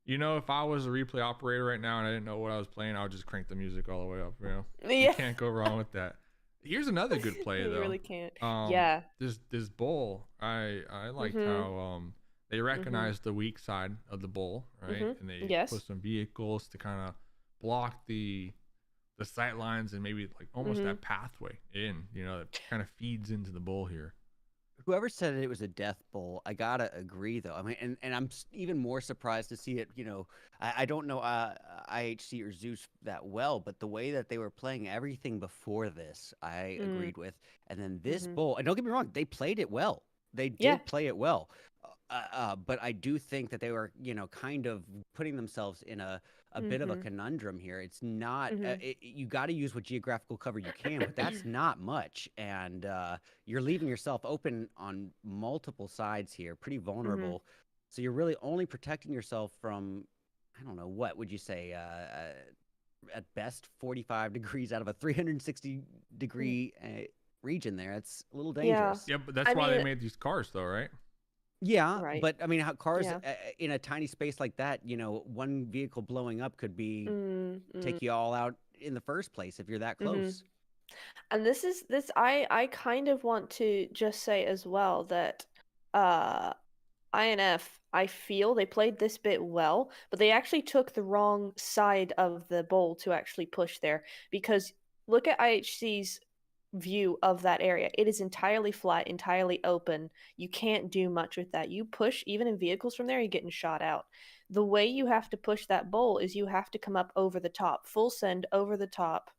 You know, if I was a replay operator right now and I didn't know what I was playing, I would just crank the music all the way up. You Yeah. can't go wrong with that. Here's another good play You though. really can't. Yeah. This bull, I liked how they recognized the weak side of the bull, right? And they put some vehicles to kind of block the sight lines and maybe like almost that pathway in, that kind of feeds into the bull here. Whoever said it was a death bowl, I gotta agree though. I mean, and I'm even more surprised to see it. I don't know IHC or Zeus that well, but the way that they were playing everything before this, I agreed with. And then this bowl, and don't get me wrong, they played it well. They did play it well. But I do think that they were, kind of putting themselves in a bit of a conundrum here. It's not, you got to use what geographical cover you can, but that's not much. And you're leaving yourself open on multiple sides here, pretty vulnerable. So you're really only protecting yourself from, I don't know, what would you say, at best 45 degrees out of a 360 degree region there. It's a little dangerous. Yeah, but that's why they made these cars though, right? Yeah, but I mean, how cars in a tiny space like that, one vehicle blowing up could be take you all out in the first place if you're that close. And this I kind of want to just say as well that INF, I feel they played this bit well, but they actually took the wrong side of the bowl to actually push there, because look at IHC's view of that area. It is entirely flat, entirely open. You can't do much with that. You push even in vehicles from there, you're getting shot out. The way you have to push that bowl is you have to come up over the top, full send over the top,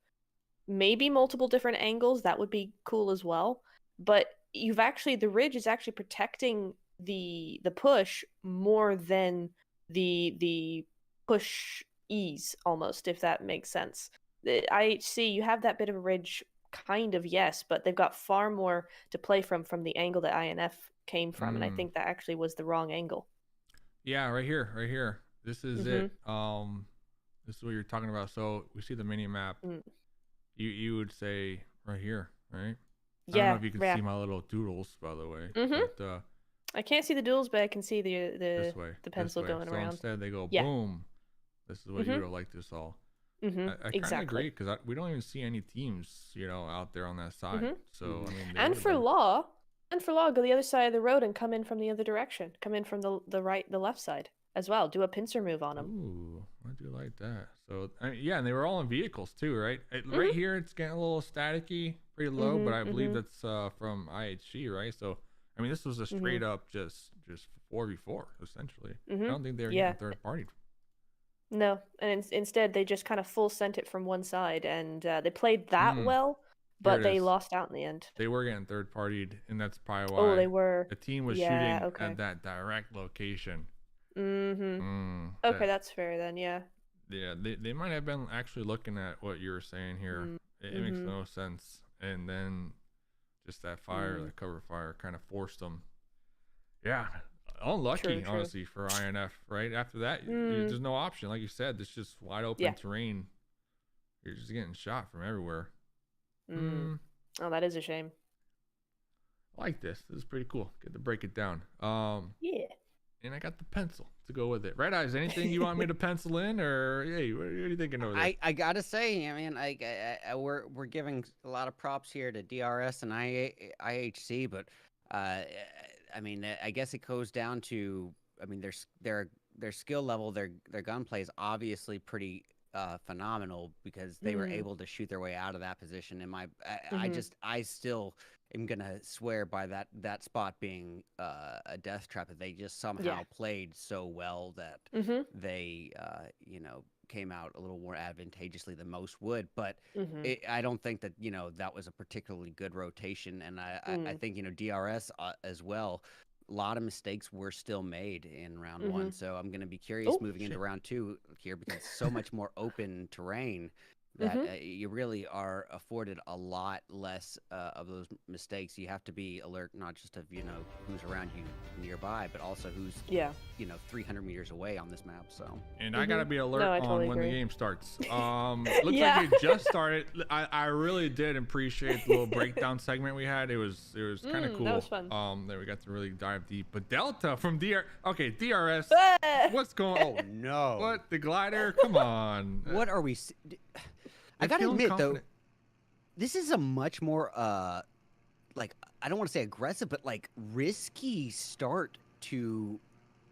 maybe multiple different angles. That would be cool as well. But the ridge is actually protecting the push more than the push ease, almost, if that makes sense. The IHC, you have that bit of a ridge, kind of, yes, but they've got far more to play from the angle that INF came from, and I think that actually was the wrong angle. Yeah, right here. This is it. This is what you're talking about. So we see the mini map. You would say right here, right? I don't know if you can see my little doodles, by the way. But, I can't see the duels, but I can see the pencil going so around. Instead, they go boom. This is what you would have liked this all. I kind of agree, because we don't even see any teams, out there on that side. So I mean, and for law, go the other side of the road and come in from the other direction. Come in from the left side as well. Do a pincer move on them. Ooh, I do like that. So yeah, and they were all in vehicles too, right? Right here, it's getting a little staticky. pretty low, but I believe that's from IHG, right? So I mean, this was a straight up just 4v4 essentially. I don't think they were getting third partied. No, and instead they just kind of full sent it from one side, and they played that well, but they lost out in the end. They were getting third partied, and that's probably Oh, why they were. the team was shooting at that direct location. Okay, that's fair then. Yeah. Yeah, they might have been actually looking at what you were saying here. It makes no sense, and then just that fire, that cover fire, kind of forced them. Yeah, unlucky, honestly, for INF. Right after that, there's no option, like you said. It's just wide open terrain. You're just getting shot from everywhere. Oh, that is a shame. I like this. This is pretty cool. Get to break it down. Yeah. And I got the pencil to go with it. Red Eyes, anything you want me to pencil in, or hey, what are you thinking over there? I gotta say, I mean, we're giving a lot of props here to DRS and IHC, but I mean, I guess it goes down to, I mean, their skill level, their gunplay is obviously pretty phenomenal, because they were able to shoot their way out of that position. And I still am gonna swear by that spot being a death trap, that they just somehow played so well that they came out a little more advantageously than most would. But I don't think that that was a particularly good rotation. And I think DRS as well. A lot of mistakes were still made in round one, so I'm going to be curious moving into round two here, because it's so much more open terrain that you really are afforded a lot less of those mistakes. You have to be alert, not just of who's around you nearby, but also who's 300 meters away on this map. So and I gotta be alert on when the game starts. Looks like it just started. I really did appreciate the little breakdown segment we had. It was kind of cool. That was fun. That we got to really dive deep. But Delta from DRS. What's going? Oh no! What, the glider? Come on. What are we? I gotta admit though, this is a much more like, I don't want to say aggressive, but like risky start to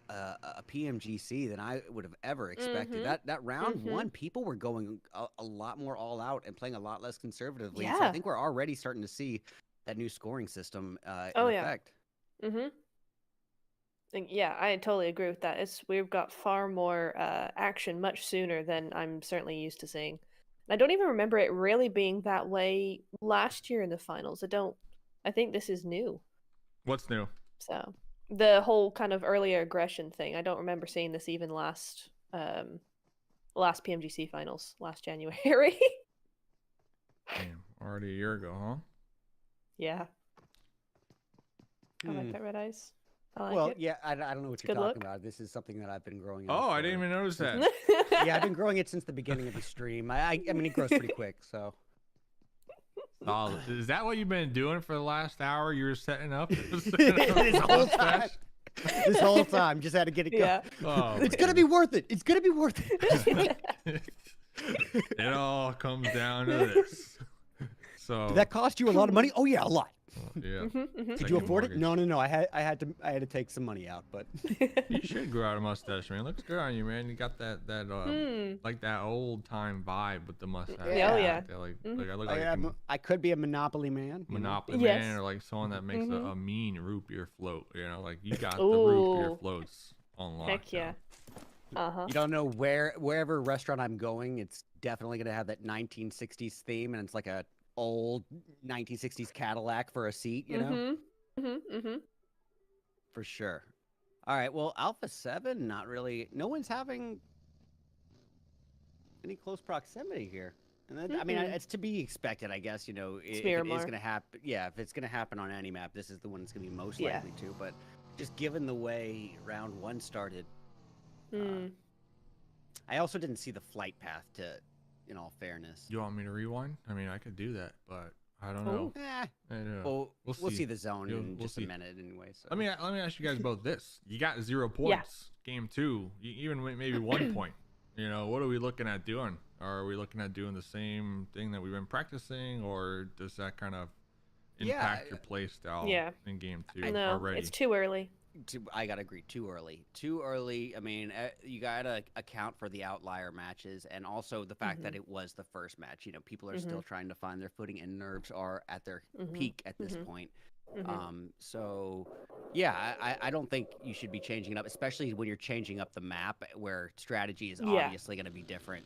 a PMGC than I would have ever expected. That round one, people were going a lot more all out and playing a lot less conservatively. So I think we're already starting to see that new scoring system in effect. Yeah, I totally agree with that. We've got far more action much sooner than I'm certainly used to seeing. I don't even remember it really being that way last year in the finals. I think this is new. What's new? So the whole kind of earlier aggression thing. I don't remember seeing this even last PMGC finals last January. Damn, already a year ago, huh? Yeah. I like that, Red Eyes. Yeah, I don't know what you're talking about. This is something that I've been growing. Oh, I didn't even notice that. Yeah, I've been growing it since the beginning of the stream. I mean, it grows pretty quick, so. Oh, is that what you've been doing for the last hour? You were setting up this whole time. Just had to get it going. Oh, it's gonna be worth it. It's gonna be worth it. It all comes down to this. So did that cost you a lot of money? Oh yeah, a lot. Yeah. Did you afford it? No. I had to take some money out, but you should grow out a mustache, man. Looks good on you, man. You got that like that old time vibe with the mustache. Yeah. I could be a Monopoly man. Monopoly man, or like someone that makes a mean root beer float. Like you got the root beer floats on lock. Heck yeah. You don't know wherever restaurant I'm going, it's definitely gonna have that 1960s theme, and it's like a old 1960s Cadillac for a seat, for sure. All right, well, Alpha 7, not really. No one's having any close proximity here, and then, I mean, it's to be expected, I guess. If it is gonna happen, if it's gonna happen on any map, this is the one that's gonna be most likely to. But just given the way round one started, I also didn't see the flight path to. In all fairness, you want me to rewind? I mean, I could do that, but I don't know. Well, we'll see the zone in just a minute anyway. So let me ask you guys about this. You got 0 points. Game 2, even maybe 1 point. What are we looking at doing? Are we looking at doing the same thing that we've been practicing, or does that kind of impact your play style in game 2 no, already? It's too early. I gotta agree. Too early. Too early. I mean, you gotta account for the outlier matches, and also the fact that it was the first match. You know, people are still trying to find their footing, and nerves are at their peak at this point. So, yeah, I don't think you should be changing it up, especially when you're changing up the map where strategy is obviously going to be different.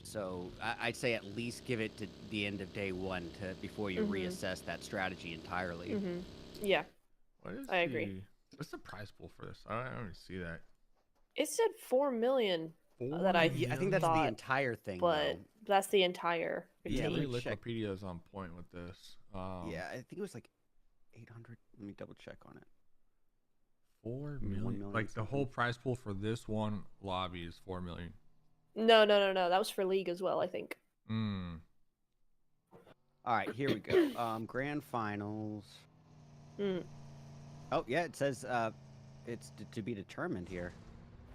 So I'd say at least give it to the end of day one before you reassess that strategy entirely. Yeah, What is I agree. What's the prize pool for this? I don't even see that. It said 4 million that I I think that's the entire thing, but though. that's the entire. Yeah, every let me check. Wikipedia is on point with this. Yeah, I think it was like 800. Let me double check on it. 4 1 million. million Like the something. whole prize pool for this one lobby is 4 million. No. That was for League as well, I think. All right, here we go. Grand finals. Oh yeah, it says it's to be determined here.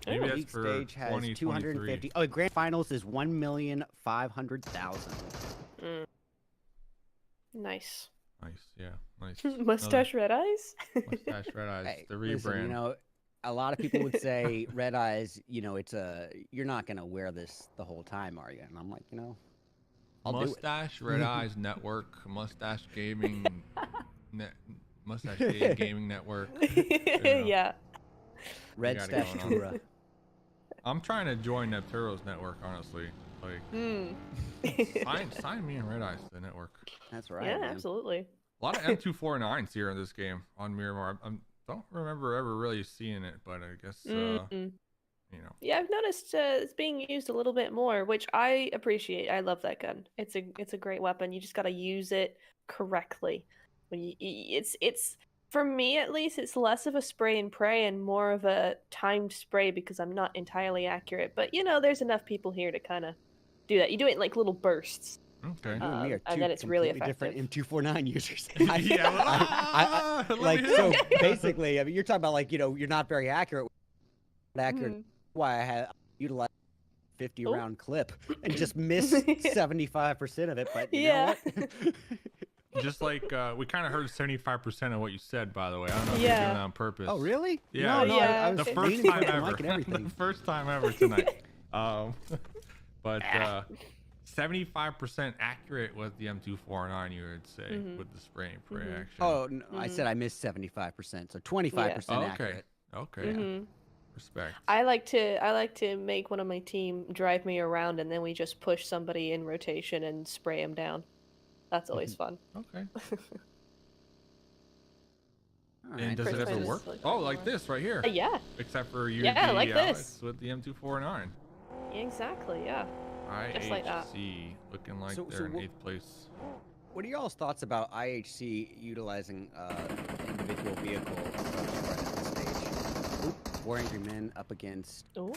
Maybe The that's league for stage has 2023. 250. Oh, grand finals is 1,500,000. Nice. Nice, yeah, nice. Mustache Red Eyes? Mustache Red Eyes, Hey, the rebrand. listen, you know, a lot of people would say Red Eyes. You know, you're not gonna wear this the whole time, are you? And I'm like, you know, I'll Mustache do it. Red Eyes Network, Mustache Gaming, Mustache Gaming Network. Yeah. Red Stash Tura. I'm trying to join Nepturo's network, honestly. Like, sign me and Red Eyes to the network. That's right. Yeah, man. absolutely. A lot of M249s here in this game on Miramar. I don't remember ever really seeing it, but I guess you know. Yeah, I've noticed it's being used a little bit more, which I appreciate. I love that gun. It's a great weapon. You just got to use it correctly. When it's for me at least, it's less of a spray and pray and more of a timed spray because I'm not entirely accurate. But you know, there's enough people here to kind of do that. You do it in like little bursts. Okay. You and me are two and then it's really completely effective. different M249 users. Like so basically, I mean, you're talking about like, you know, you're not very accurate. Why I had utilized 50 round clip and just missed 75% of it. But you know what? Just like we kind of heard 75% of what you said, by the way. I don't know if you're doing that on purpose. Oh, really? Yeah. No, I was the first time ever. The first time ever tonight. But 75% accurate with the M249, you would say, with the spray and pray action. Oh, no, I said I missed 75%, so 25% accurate. Okay. Yeah. Respect. I like to make one of my team drive me around, and then we just push somebody in rotation and spray them down. That's always fun. Okay. And does it ever work? Like this right here. Yeah. Except for you, like this with the M249. Exactly. Yeah. Just like that. IHC looking like they're in 8th place. What are y'all's thoughts about IHC utilizing individual vehicle approach at this stage? Oop, 4 Angry Men up against. Oh.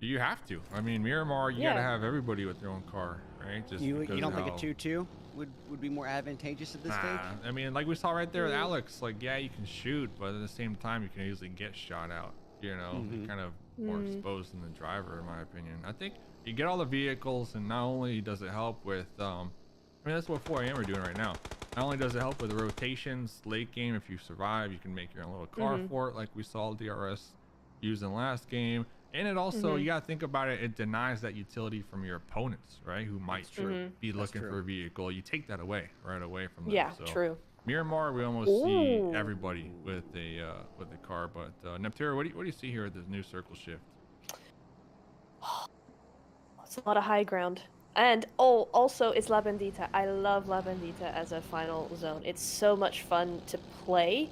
You have to. I mean, Miramar, you gotta have everybody with their own car, right? Just you don't think a 2-2 would be more advantageous at this stage? I mean, like we saw right there with Alex, like yeah, you can shoot, but at the same time, you can easily get shot out. You know, kind of more exposed than the driver, in my opinion. I think you get all the vehicles, and not only does it help with, I mean, that's what 4AM are doing right now. Not only does it help with the rotations, late game, if you survive, you can make your own little car for it, like we saw DRS using last game. And it also, you gotta think about it, it denies that utility from your opponents, right? Who might be looking for a vehicle. You take that right away from them. Yeah, so. true. Miramar, we almost see everybody with a car, but Neptera, what do you see here at this new circle shift? It's a lot of high ground. And also it's La Bendita. I love La Bendita as a final zone. It's so much fun to play.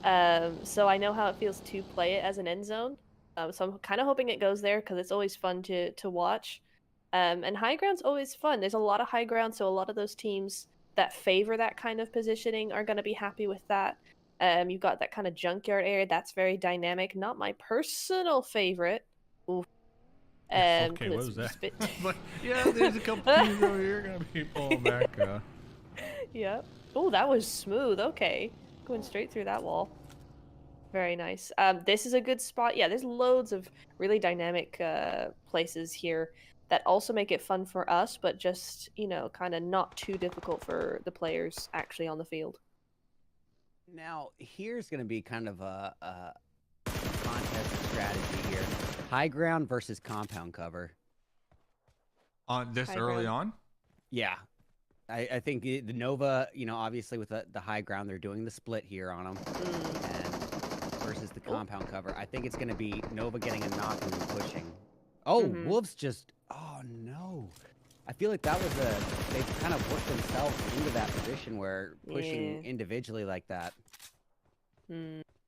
So I know how it feels to play it as an end zone. So I'm kind of hoping it goes there because it's always fun to watch. And high ground's always fun. There's a lot of high ground, so a lot of those teams that favor that kind of positioning are going to be happy with that. You've got that kind of junkyard area. That's very dynamic. Not my personal favorite. Oof. Okay, what was that? But yeah, there's a couple teams over here going to be pulling back. Yep. Oh, that was smooth. Okay. Going straight through that wall. Very nice. This is a good spot. Yeah, there's loads of really dynamic places here that also make it fun for us, but just, you know, kind of not too difficult for the players actually on the field. Now, here's going to be kind of a contest strategy here. High ground versus compound cover. On this High early ground. on? Yeah. I think the Nova, you know, obviously with the high ground, they're doing the split here on them. And versus the compound cover. I think it's going to be Nova getting a knock and pushing. Oh, Wolves just... Oh, no. I feel like that was they've kind of worked themselves into that position where pushing individually like that.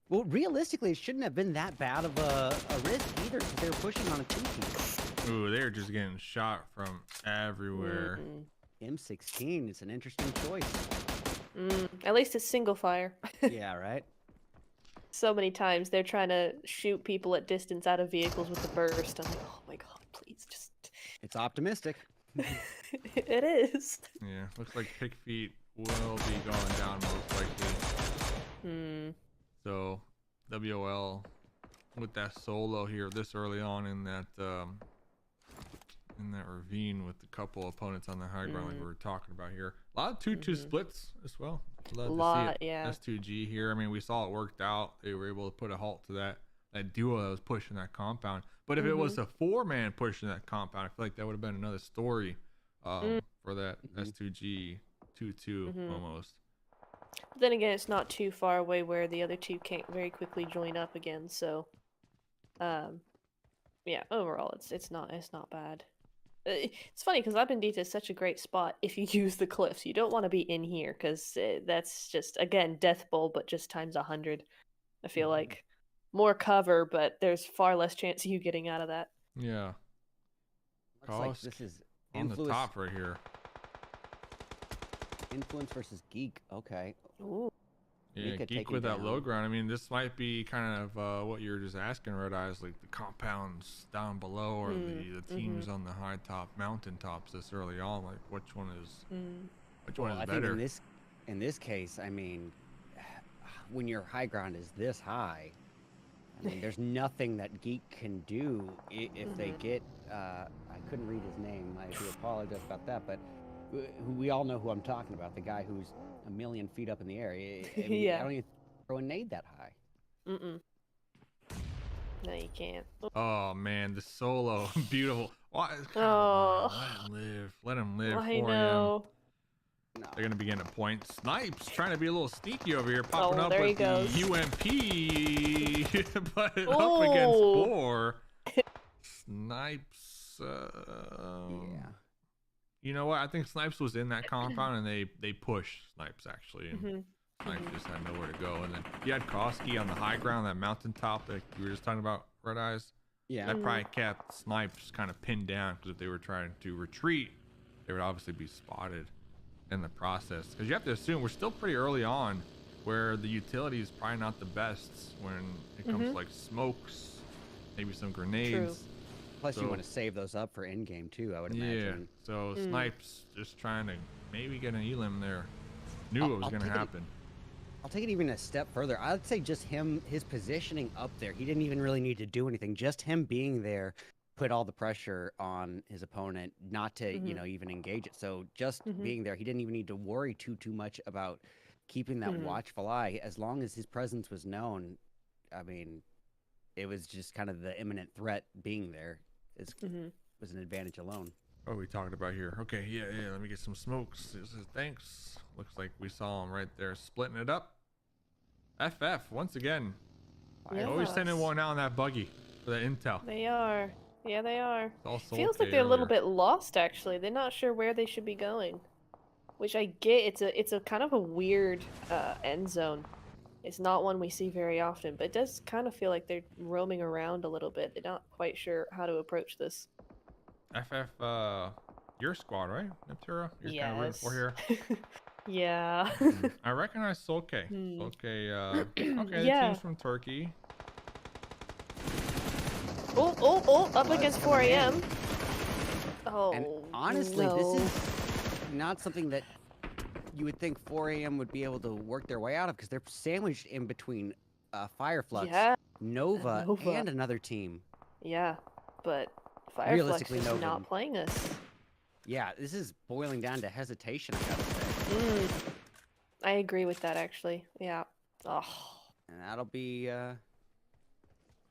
Well, realistically, it shouldn't have been that bad of a risk either, because they were pushing on a 2-team. Ooh, they're just getting shot from everywhere. M16 is an interesting choice. At least it's single fire. Yeah, right? So many times they're trying to shoot people at distance out of vehicles with the burst. I'm like, oh my god, please just... It's optimistic. It is. Yeah, looks like Pick Feet will be going down most likely. So, WOL with that solo here this early on in that ravine with a couple opponents on the high ground like we were talking about here. A lot of 2-2 splits as well. Love to see it. yeah. S2G here. I mean, we saw it worked out. They were able to put a halt to that duo that was pushing that compound. But if it was a 4-man pushing that compound, I feel like that would have been another story for that S2G 2-2 almost. But then again, it's not too far away where the other two can't very quickly join up again. So, yeah, overall, it's not bad. It's funny because Abendita is such a great spot if you use the cliffs. You don't want to be in here because that's just, again, Death Bowl, but just times 100. I feel like more cover, but there's far less chance of you getting out of that. Yeah. Looks like this is on the top right here. Influence versus Geek. Okay. Ooh. Yeah, Geek with that low ground. I mean, this might be kind of what you're just asking, Red Eyes, like the compounds down below or the teams on the high top mountain tops this early on. Like, which one is I better? think in this case, I mean, when your high ground is this high, I mean, there's nothing that Geek can do if they get. I couldn't read his name. I do apologize about that, but we all know who I'm talking about. The guy who's a million feet up in the air. I mean, I don't even throw a nade that high. No, you can't. Oh man, the solo, beautiful. Let him live. Let him live. I know. No. They're gonna be getting a point. Snipes trying to be a little sneaky over here, popping up there with he goes. the UMP, but up against 4. Snipes. Yeah. You know what? I think Snipes was in that compound, and they pushed Snipes actually, and Snipes just had nowhere to go. And then you had Koski on the high ground, that mountaintop that you were just talking about, Red Eyes. Yeah. That probably kept Snipes kind of pinned down, because if they were trying to retreat, they would obviously be spotted in the process. Because you have to assume we're still pretty early on, where the utility is probably not the best when it comes to like smokes, maybe some grenades. True. Plus, you want to save those up for end game too, I would imagine. Yeah. So Snipes just trying to maybe get an elim there. Knew it was going to happen. I'll take it even a step further. I'd say just his positioning up there. He didn't even really need to do anything. Just him being there put all the pressure on his opponent not to, you know, even engage it. So just being there, he didn't even need to worry too much about keeping that watchful eye. As long as his presence was known, I mean, it was just kind of the imminent threat being there. Was an advantage alone. What are we talking about here? Okay, yeah, let me get some smokes. Thanks. Looks like we saw him right there splitting it up. FF, once again. Yes. Always sending one out on that buggy for the intel. They are. Yeah, they are. Feels like they're a little bit lost, actually. They're not sure where they should be going. Which I get. It's a kind of a weird end zone. It's not one we see very often, but it does kind of feel like they're roaming around a little bit. They're not quite sure how to approach this. FF, your squad, right? Neptura? You're kind of rooting for here? Yeah. I recognize Solke. Solke, okay, Yeah. the team's from Turkey. Oh, up against 4 a.m. Oh, And honestly, this is not something that you would think 4 a.m. would be able to work their way out of, because they're sandwiched in between Fireflux, Nova, and another team. Yeah, but Fireflux Realistically, is Nova. not playing us. Yeah, this is boiling down to hesitation, I gotta say. I agree with that, actually. Yeah. Oh. And that'll be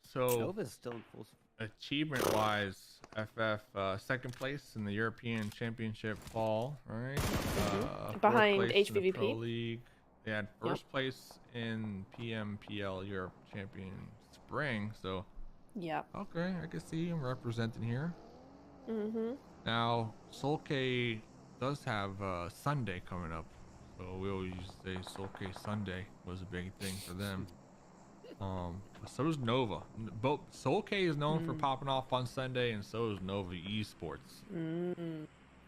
So Nova's still in full. achievement-wise, FF second place in the European Championship fall, right? Fourth Behind place in the Pro HVVP. League. They had first place in PMPL Europe Champion Spring. So Yeah. okay, I can see him representing here. Mhm. Now Soul K does have Sunday coming up, so we always say Soul K Sunday was a big thing for them. But so is Nova. Both Soul K is known for popping off on Sunday, and so is Nova Esports,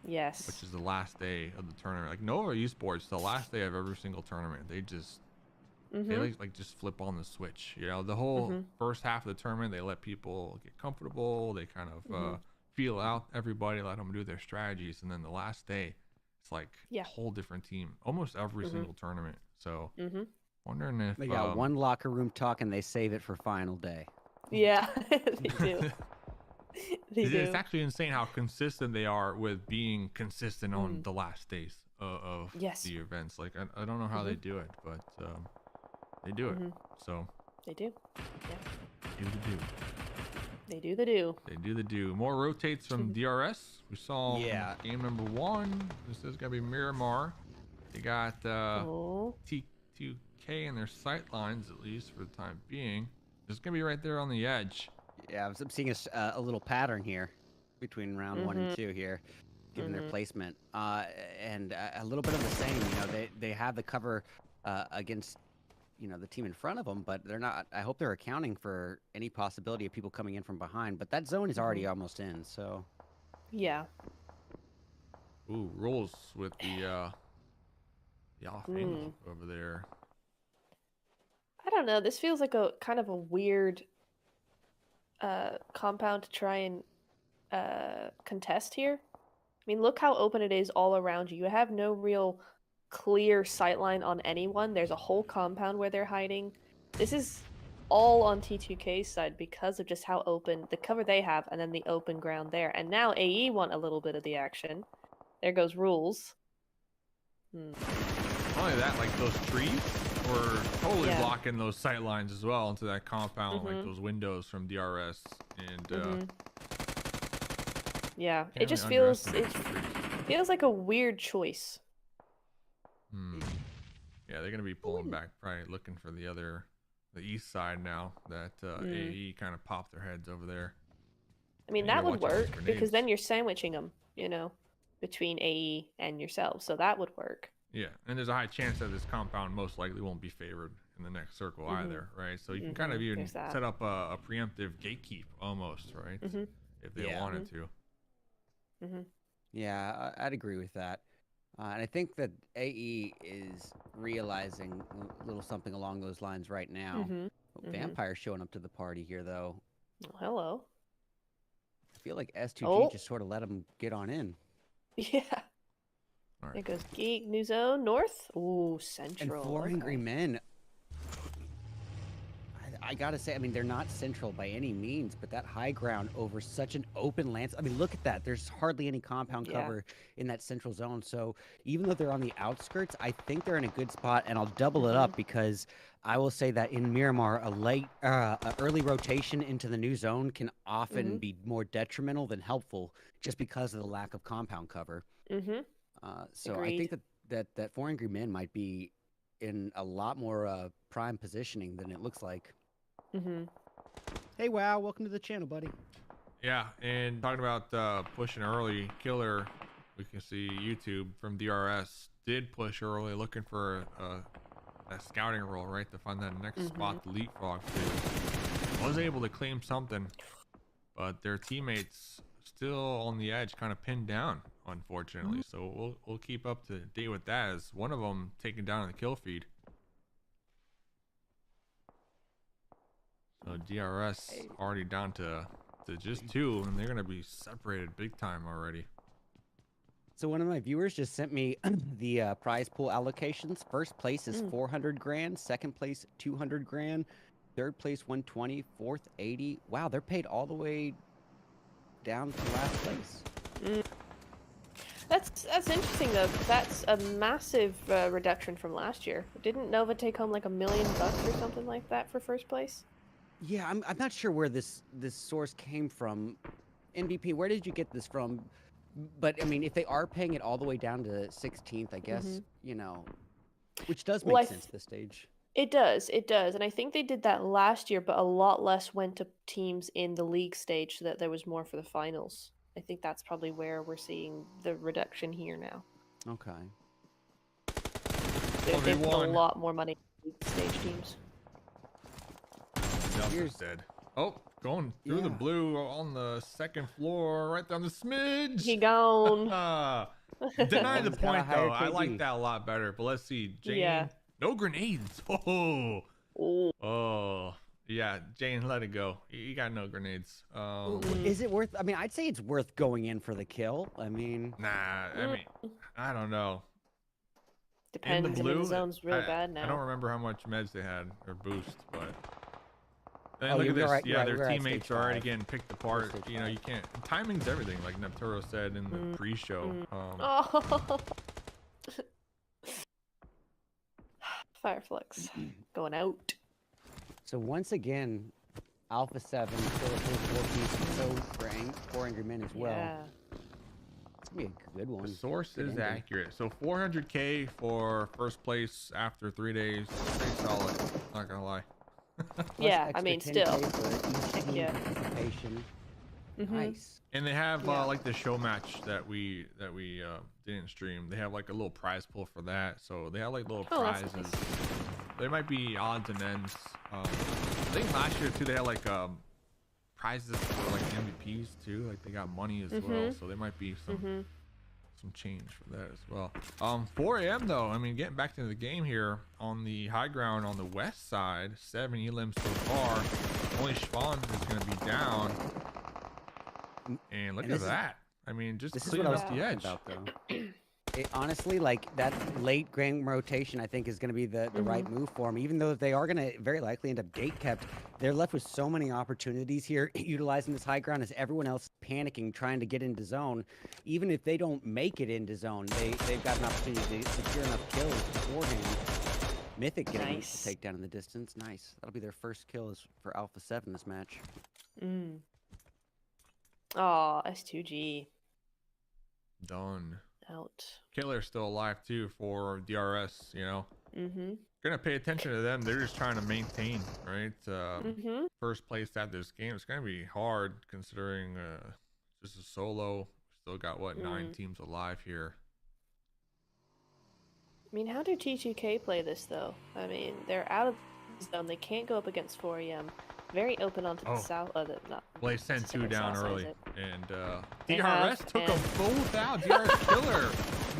Yes. which is the last day of the tournament. Like Nova Esports, the last day of every single tournament, they just they like just flip on the switch. You know, the whole first half of the tournament, they let people get comfortable. They kind of feel out everybody, let them do their strategies, and then the last day, it's like a whole different team. Almost every single tournament. So. Wondering if They got one locker room talk and they save it for final day. Yeah, they do. It's actually insane how consistent they are with being consistent on the last days of the events. Like I don't know how they do it, but they do it. So they do. Yeah. Do the do. They do the do. They do the do. More rotates from DRS. We saw game number 1. This is gonna be Miramar. They got T2K in their sight lines, at least for the time being. It's gonna be right there on the edge. Yeah, I'm seeing a little pattern here between round 1 and 2 here, given their placement, and a little bit of the same. You know, they have the cover against the team in front of them, but they're not. I hope they're accounting for any possibility of people coming in from behind. But that zone is already almost in, so. Yeah. Ooh, rolls with the off over there. I don't know. This feels like a kind of a weird compound to try and contest here. I mean, look how open it is all around you. You have no real clear sightline on anyone. There's a whole compound where they're hiding. This is all on T2K's side because of just how open the cover they have and then the open ground there. And now AE want a little bit of the action. There goes rules. Not only that, like those trees were totally blocking those sight lines as well into that compound, like those windows from DRS. And yeah, it just feels like a weird choice. Yeah, they're gonna be pulling back, probably looking for the east side now that AE kind of popped their heads over there. I mean, that would work because then you're sandwiching them, between AE and yourself, so that would work. Yeah, and there's a high chance that this compound most likely won't be favored in the next circle either, right? So you can kind of even set up a preemptive gatekeep almost, right? If they wanted to. Yeah, I'd agree with that. And I think that AE is realizing a little something along those lines right now. Vampire's showing up to the party here, though. Oh, hello. I feel like S2G just sort of let him get on in. Yeah. All right. There goes Geek, New Zone, North. Ooh, Central. And 4 Angry Men. I gotta say, I mean, they're not central by any means, but that high ground over such an open landscape. I mean, look at that. There's hardly any compound cover in that central zone. So even though they're on the outskirts, I think they're in a good spot. And I'll double it up because I will say that in Miramar, a early rotation into the new zone can often be more detrimental than helpful, just because of the lack of compound cover. So Agreed. I think that 4 Angry Men might be in a lot more prime positioning than it looks like. Hey, wow, welcome to the channel, buddy. Yeah, and talking about pushing early, Killer, we can see YouTube from DRS did push early, looking for a scouting role, right, to find that next spot to leapfrog to. Was able to claim something, but their teammates still on the edge, kind of pinned down, unfortunately. So we'll keep up to date with that, as one of them taken down in the kill feed. So DRS already down to just 2, and they're gonna be separated big time already. So one of my viewers just sent me the prize pool allocations. First place is 400 grand, second place 200 grand, third place 120, fourth 80. Wow, they're paid all the way down to last place. That's interesting though. 'Cause that's a massive reduction from last year. Didn't Nova take home like $1 million or something like that for first place? Yeah, I'm not sure where this source came from. MVP, where did you get this from? But I mean, if they are paying it all the way down to 16th, I guess, you know, which does Well, make sense at this stage. It does, and I think they did that last year, but a lot less went to teams in the league stage so that there was more for the finals. I think that's probably where we're seeing the reduction here now. Okay. They've put a lot more money in league stage teams. Here's dead. Oh, going through the blue on the second floor, right down the smidge. He gone. Deny the point though. I like that a lot better. But let's see, Jane. Yeah. No grenades. Oh, yeah, Jane, let it go. You got no grenades. Is it worth? I mean, I'd say it's worth going in for the kill. I mean, nah. I mean, I don't know. Depends. In the blue, the zone's real bad now. I don't remember how much meds they had or boost, but. Oh, look at this. Right, yeah, right, their teammates are already getting picked apart. You know, you can't. Timing's everything, like Nepturo said in the pre-show. Oh. Fireflux going out. So once again, Alpha 7 still a full 4 piece, so for Angry Men as well. Yeah. It's gonna be a good one. The source Good is ending. accurate. So 400K for first place after 3 days. Pretty solid. Not gonna lie. Yeah, I mean, extra still. 10K for each Heck team yeah. participation. Nice. And they have Yeah. like the show match that we didn't stream. They have like a little prize pool for that. So they have like little That's prizes. nice. There might be odds and ends. I think last year too they had like prizes for like MVPs too. Like they got money as well. So there might be some change for that as well. 4 a.m. though. I mean, getting back into the game here on the high ground on the west side. 7 elims so far. Only Schwan is going to be down. And look at that. I mean, just This is cleaning what I was up the talking edge. about, though. Honestly, like that late game rotation, I think is going to be the right move for them. Even though they are going to very likely end up gate kept, they're left with so many opportunities here, utilizing this high ground as everyone else panicking, trying to get into zone. Even if they don't make it into zone, they've got an opportunity to secure enough kills beforehand. Mythic getting the takedown in the distance. Nice. That'll be their first kill for Alpha 7 this match. Oh, S2G. Done. Out. Killer's still alive too for DRS, you know. Gonna pay attention to them. They're just trying to maintain, right? First place at this game. It's gonna be hard considering just a solo. Still got what 9 teams alive here. I mean, how do T2K play this though? I mean, they're out of the zone. They can't go up against 4EM. Very open onto the south. Well, they sent 2 down early, and They DRS have, took them both out. DRS killer.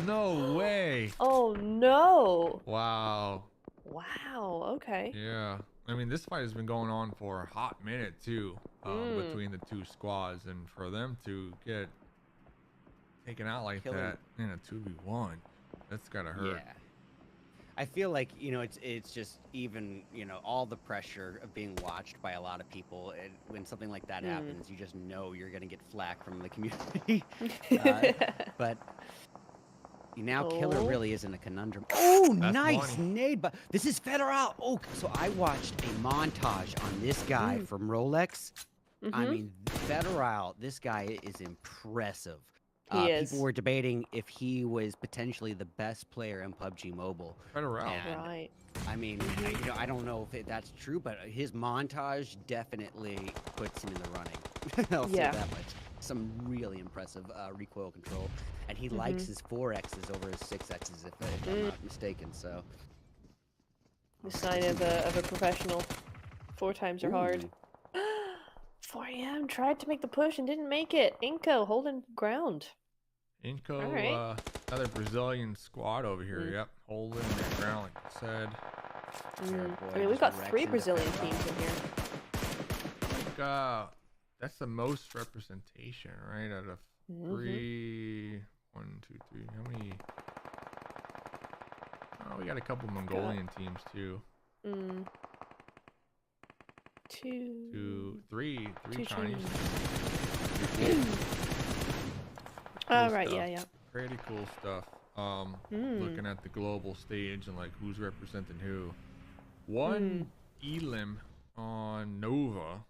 No way. Oh no! Wow. Wow. Okay. Yeah. I mean, this fight has been going on for a hot minute too, between the 2 squads, and for them to get taken out like that in a 2v1, that's gotta hurt. Yeah. I feel like, you know, it's just even, you know, all the pressure of being watched by a lot of people. And when something like that happens, you just know you're going to get flack from the community. But now Killer really isn't a conundrum. Oh, That's nice money. nade. But this is Federal. Oh, so I watched a montage on this guy from Rolex. I mean, Federal, this guy is impressive. He is. People were debating if he was potentially the best player in PUBG Mobile. Right. I mean, you know, I don't know if that's true, but his montage definitely puts him in the running. I'll say that much. Some really impressive recoil control, and he likes his 4Xs over his 6Xs, if I'm not mistaken. So, The sign of a professional. 4 times are hard. 4AM tried to make the push and didn't make it. Inco holding ground. Inco, Alright. another Brazilian squad over here. Yep, holding the ground, like I said. I mean, we've got 3 Brazilian teams in here. Like, that's the most representation, right? Out of 3, 1, 2, 3. How many? Oh, we got a couple Mongolian teams too. 2, 3 2 Chinese. Oh, Cool right, stuff. yeah. pretty cool stuff. Looking at the global stage and like who's representing who. One elim on Nova.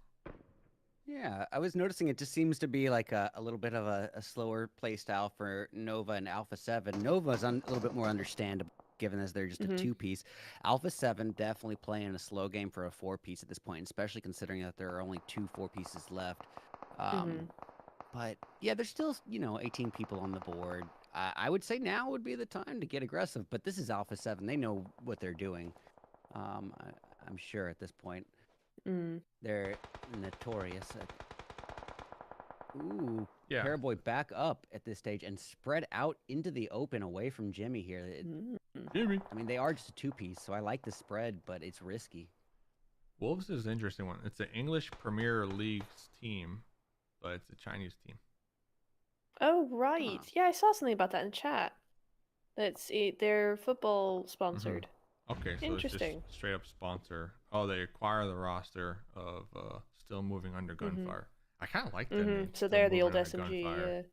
Yeah, I was noticing it just seems to be like a little bit of a slower play style for Nova and Alpha 7. Nova's a little bit more understandable, given as they're just a two-piece. Alpha 7 definitely playing a slow game for a four-piece at this point, especially considering that there are only 2 4-pieces left. But yeah, there's still, 18 people on the board. I would say now would be the time to get aggressive, but this is Alpha 7. They know what they're doing. I'm sure at this point. They're notorious. Ooh, Yeah. Paraboy back up at this stage and spread out into the open away from Jimmy here. Jimmy. I mean, they are just a two-piece, so I like the spread, but it's risky. Wolves is an interesting one. It's an English Premier League's team, but it's a Chinese team. Oh, right. Yeah, I saw something about that in chat. They're football sponsored. Okay, so Interesting. it's just straight up sponsor. Oh, they acquire the roster of Still Moving Under Gunfire. I kind of like that name. So Still they're the Moving old Under SMG. Gunfire.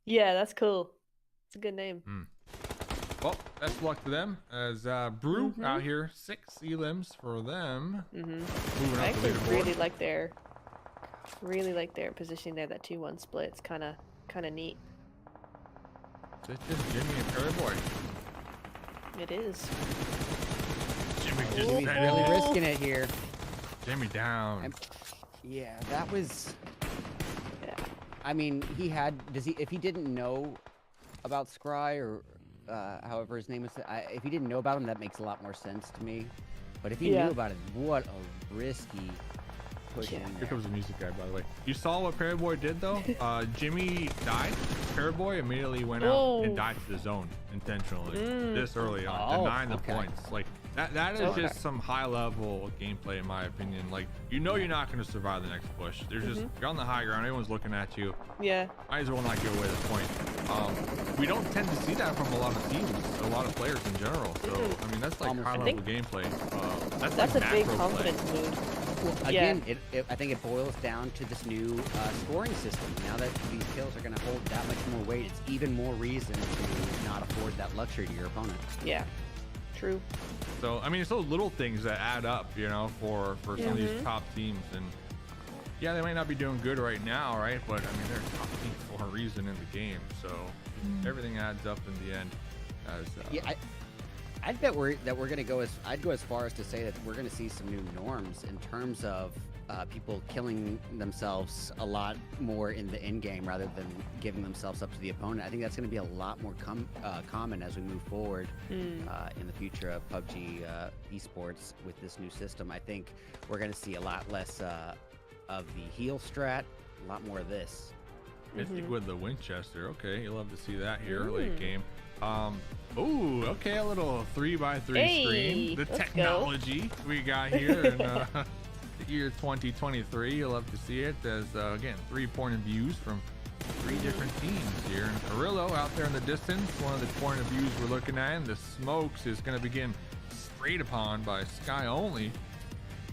Yeah, that's cool. It's a good name. Well, best of luck to them as Brew out here. 6 elims for them. Moving I up the actually leaderboard. really like their positioning there. That 2-1 split. It's kind of neat. It's just Jimmy and Paraboy. It is. Jimmy just Jimmy's really risking it here. Jimmy down. Yeah, that was... Yeah. I mean, if he didn't know about Scry or however his name is, if he didn't know about him, that makes a lot more sense to me. But if he knew about it, what a risky push in Here there. comes the music guy, by the way. You saw what Paraboy did, though? Jimmy died. Paraboy immediately went out and died to the zone intentionally this early on, denying the points. Like, that is just some high-level gameplay, in my opinion. Like, you're not going to survive the next push. There's just, you're on the high ground. Everyone's looking at you. Yeah. Might as well not give away the point. We don't tend to see that from a lot of teams, a lot of players in general. So, I mean, that's like high-level gameplay. That's like a big macro confidence play. mood. Well, again, I think it boils down to this new scoring system. Now that these kills are going to hold that much more weight, it's even more reason to not afford that luxury to your opponent. Yeah, true. So, I mean, it's those little things that add up, for some of these top teams. And yeah, they might not be doing good right now, right? But I mean, they're top teams for a reason in the game. So everything adds up in the end. I'd bet I'd go as far as to say that we're going to see some new norms in terms of people killing themselves a lot more in the end game rather than giving themselves up to the opponent. I think that's going to be a lot more common as we move forward in the future of PUBG esports with this new system. I think we're going to see a lot less of the heal strat, a lot more of this. Mystic with the Winchester. Okay, you'll love to see that here late game. Ooh, okay, a little 3x3 screen. The technology we got here in the year 2023. You'll love to see it as, again, 3 point of views from 3 different teams here. And Carrillo out there in the distance, one of the point of views we're looking at. And the smokes is going to begin sprayed upon by Sky Only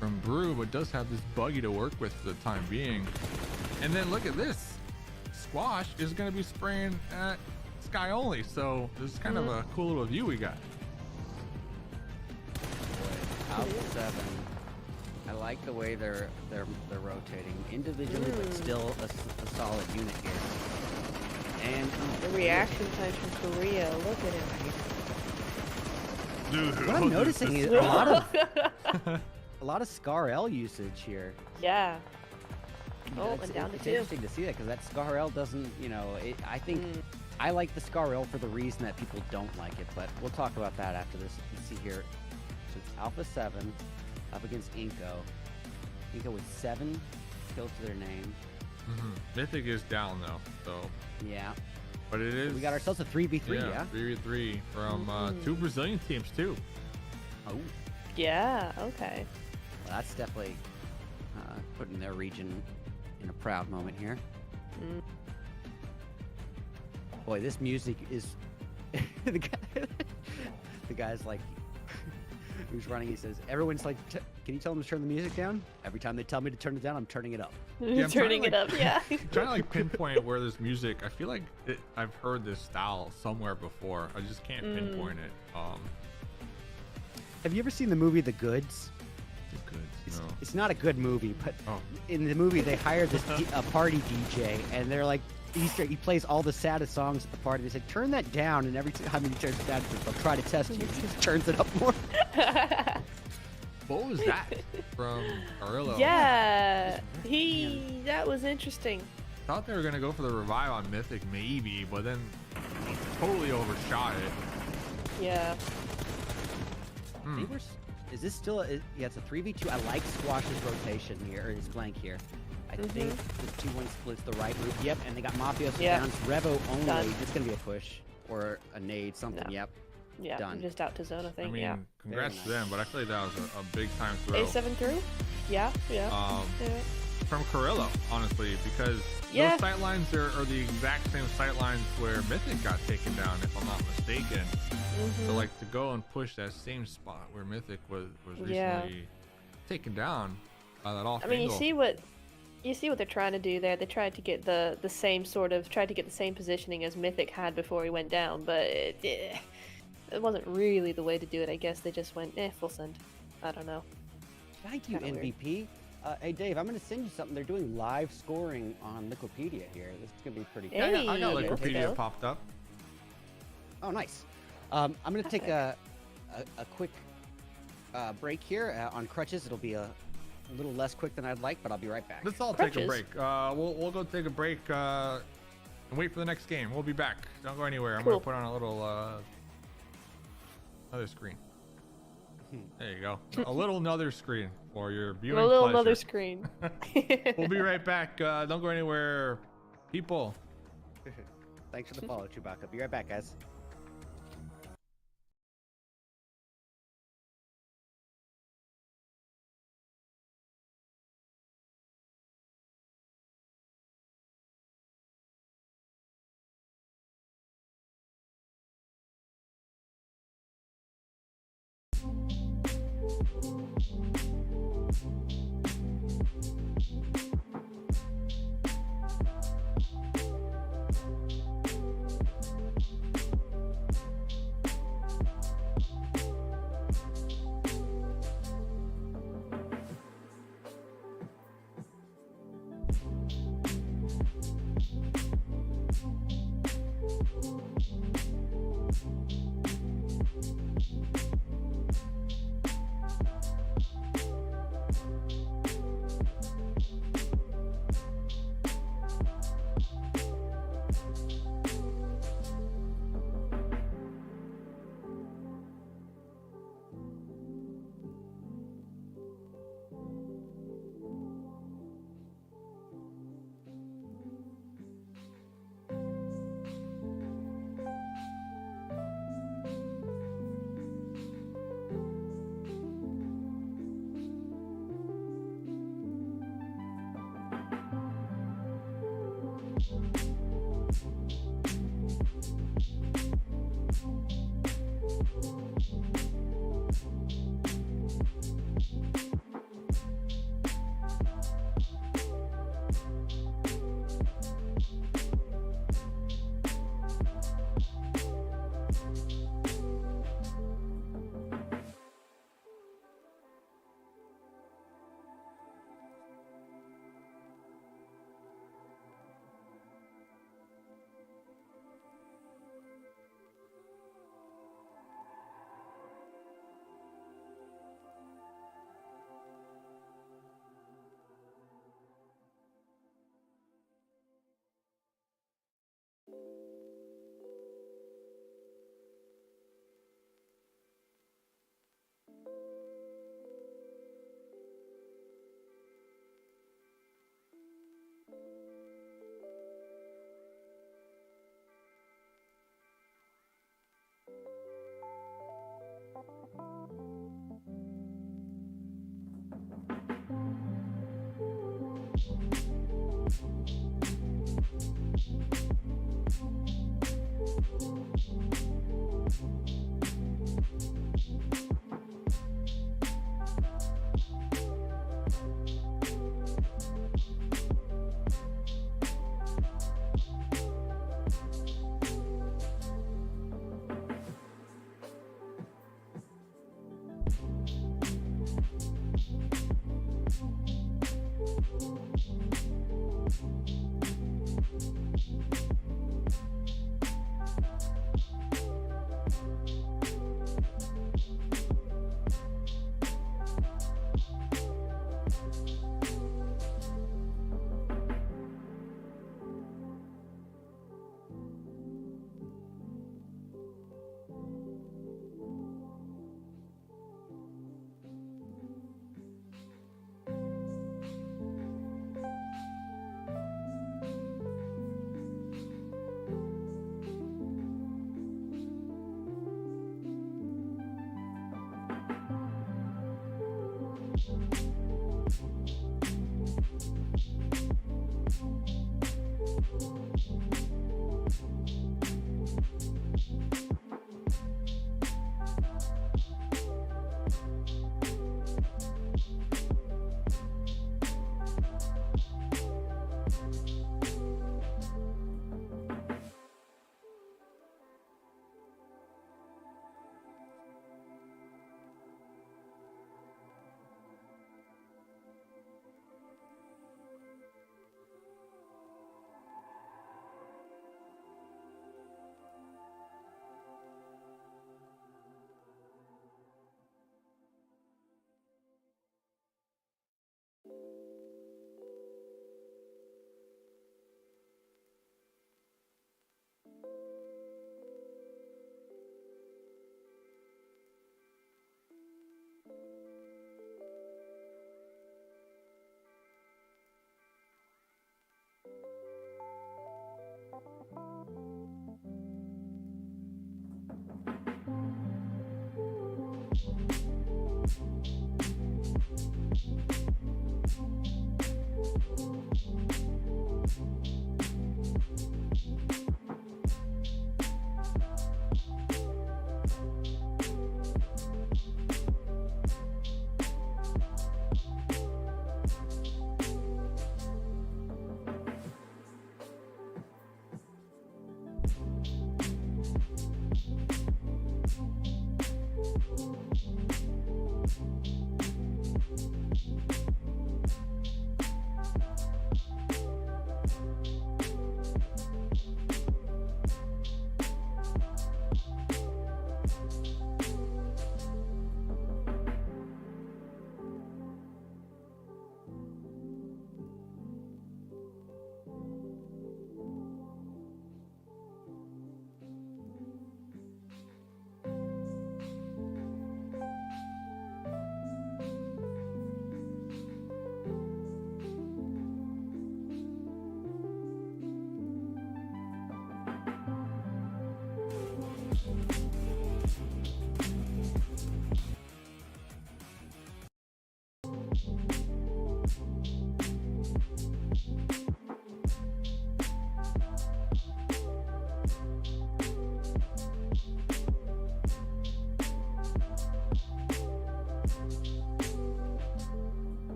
from Brew, but does have this buggy to work with for the time being. And then look at this. Squash is going to be spraying at Sky Only, so this is kind of a cool little view we got. Alpha 7. I like the way they're rotating individually, but still a solid unit here. And the reaction times from Korea. Look at him. Dude, what I'm noticing is a lot of Scar L usage here. Yeah. And down to 2. It's interesting to see that because that Scar L doesn't, I think I like the Scar L for the reason that people don't like it, but we'll talk about that after this. Let's see here. So it's Alpha 7 up against Inko. Inko with 7 kills to their name. Mythic is down though, so yeah. But it is. We got ourselves a 3v3, yeah. 3v3 from 2 Brazilian teams too. Oh. Yeah. Okay. Well, that's definitely putting their region in a proud moment here. Boy, this music is the guy's like who's running. He says, everyone's like, can you tell them to turn the music down? Every time they tell me to turn it down, I'm turning it up. Yeah, Turning it up, yeah. I'm trying to like pinpoint where this music. I feel like I've heard this style somewhere before. I just can't pinpoint it. Have you ever seen the movie The Goods? The Goods. No. It's not a good movie, but in the movie they hired this a party DJ, and they're like, he plays all the saddest songs at the party. They said, turn that down, and every time he turns it down, they'll try to test you. He just turns it up more. What was that from Arillo? Yeah, that was interesting. Thought they were gonna go for the revive on Mythic maybe, but then totally overshot it. Yeah. Is this still yeah, it's a 3v2. I like Squash's rotation here, or his flank here. I think the 2-1 splits the right move. Yep, and they got Mafioso down. Revo only. Done. It's gonna be a push or a nade, something. No. Yep. Yeah, Done. Just out to zone, I think. I mean, yeah. congrats Very to them, nice. but I feel like that was a big time throw. A7 through? Yeah. Yeah. From Carillo, honestly, because those sightlines are the exact same sightlines where Mythic got taken down, if I'm not mistaken. So like to go and push that same spot where Mythic was recently taken down by that off I mean, angle. you see what they're trying to do there. They tried to get the same positioning as Mythic had before he went down, but it wasn't really the way to do it. I guess they just went full send. I don't know. Thank you, MVP. Hey Dave, I'm gonna send you something. They're doing live scoring on Liquipedia here. This is gonna be pretty cool. Hey, I got okay. Wikipedia popped up. Oh, nice. I'm gonna take a quick break here on crutches. It'll be a little less quick than I'd like, but I'll be right back. Let's all take a break. We'll go take a break and wait for the next game. We'll be back. Don't go anywhere. I'm gonna put on a little other screen. There you go. A little another screen for your viewing A little pleasure. another screen. We'll be right back. Don't go anywhere, people. Thanks for the follow, Chewbacca. Be right back, guys.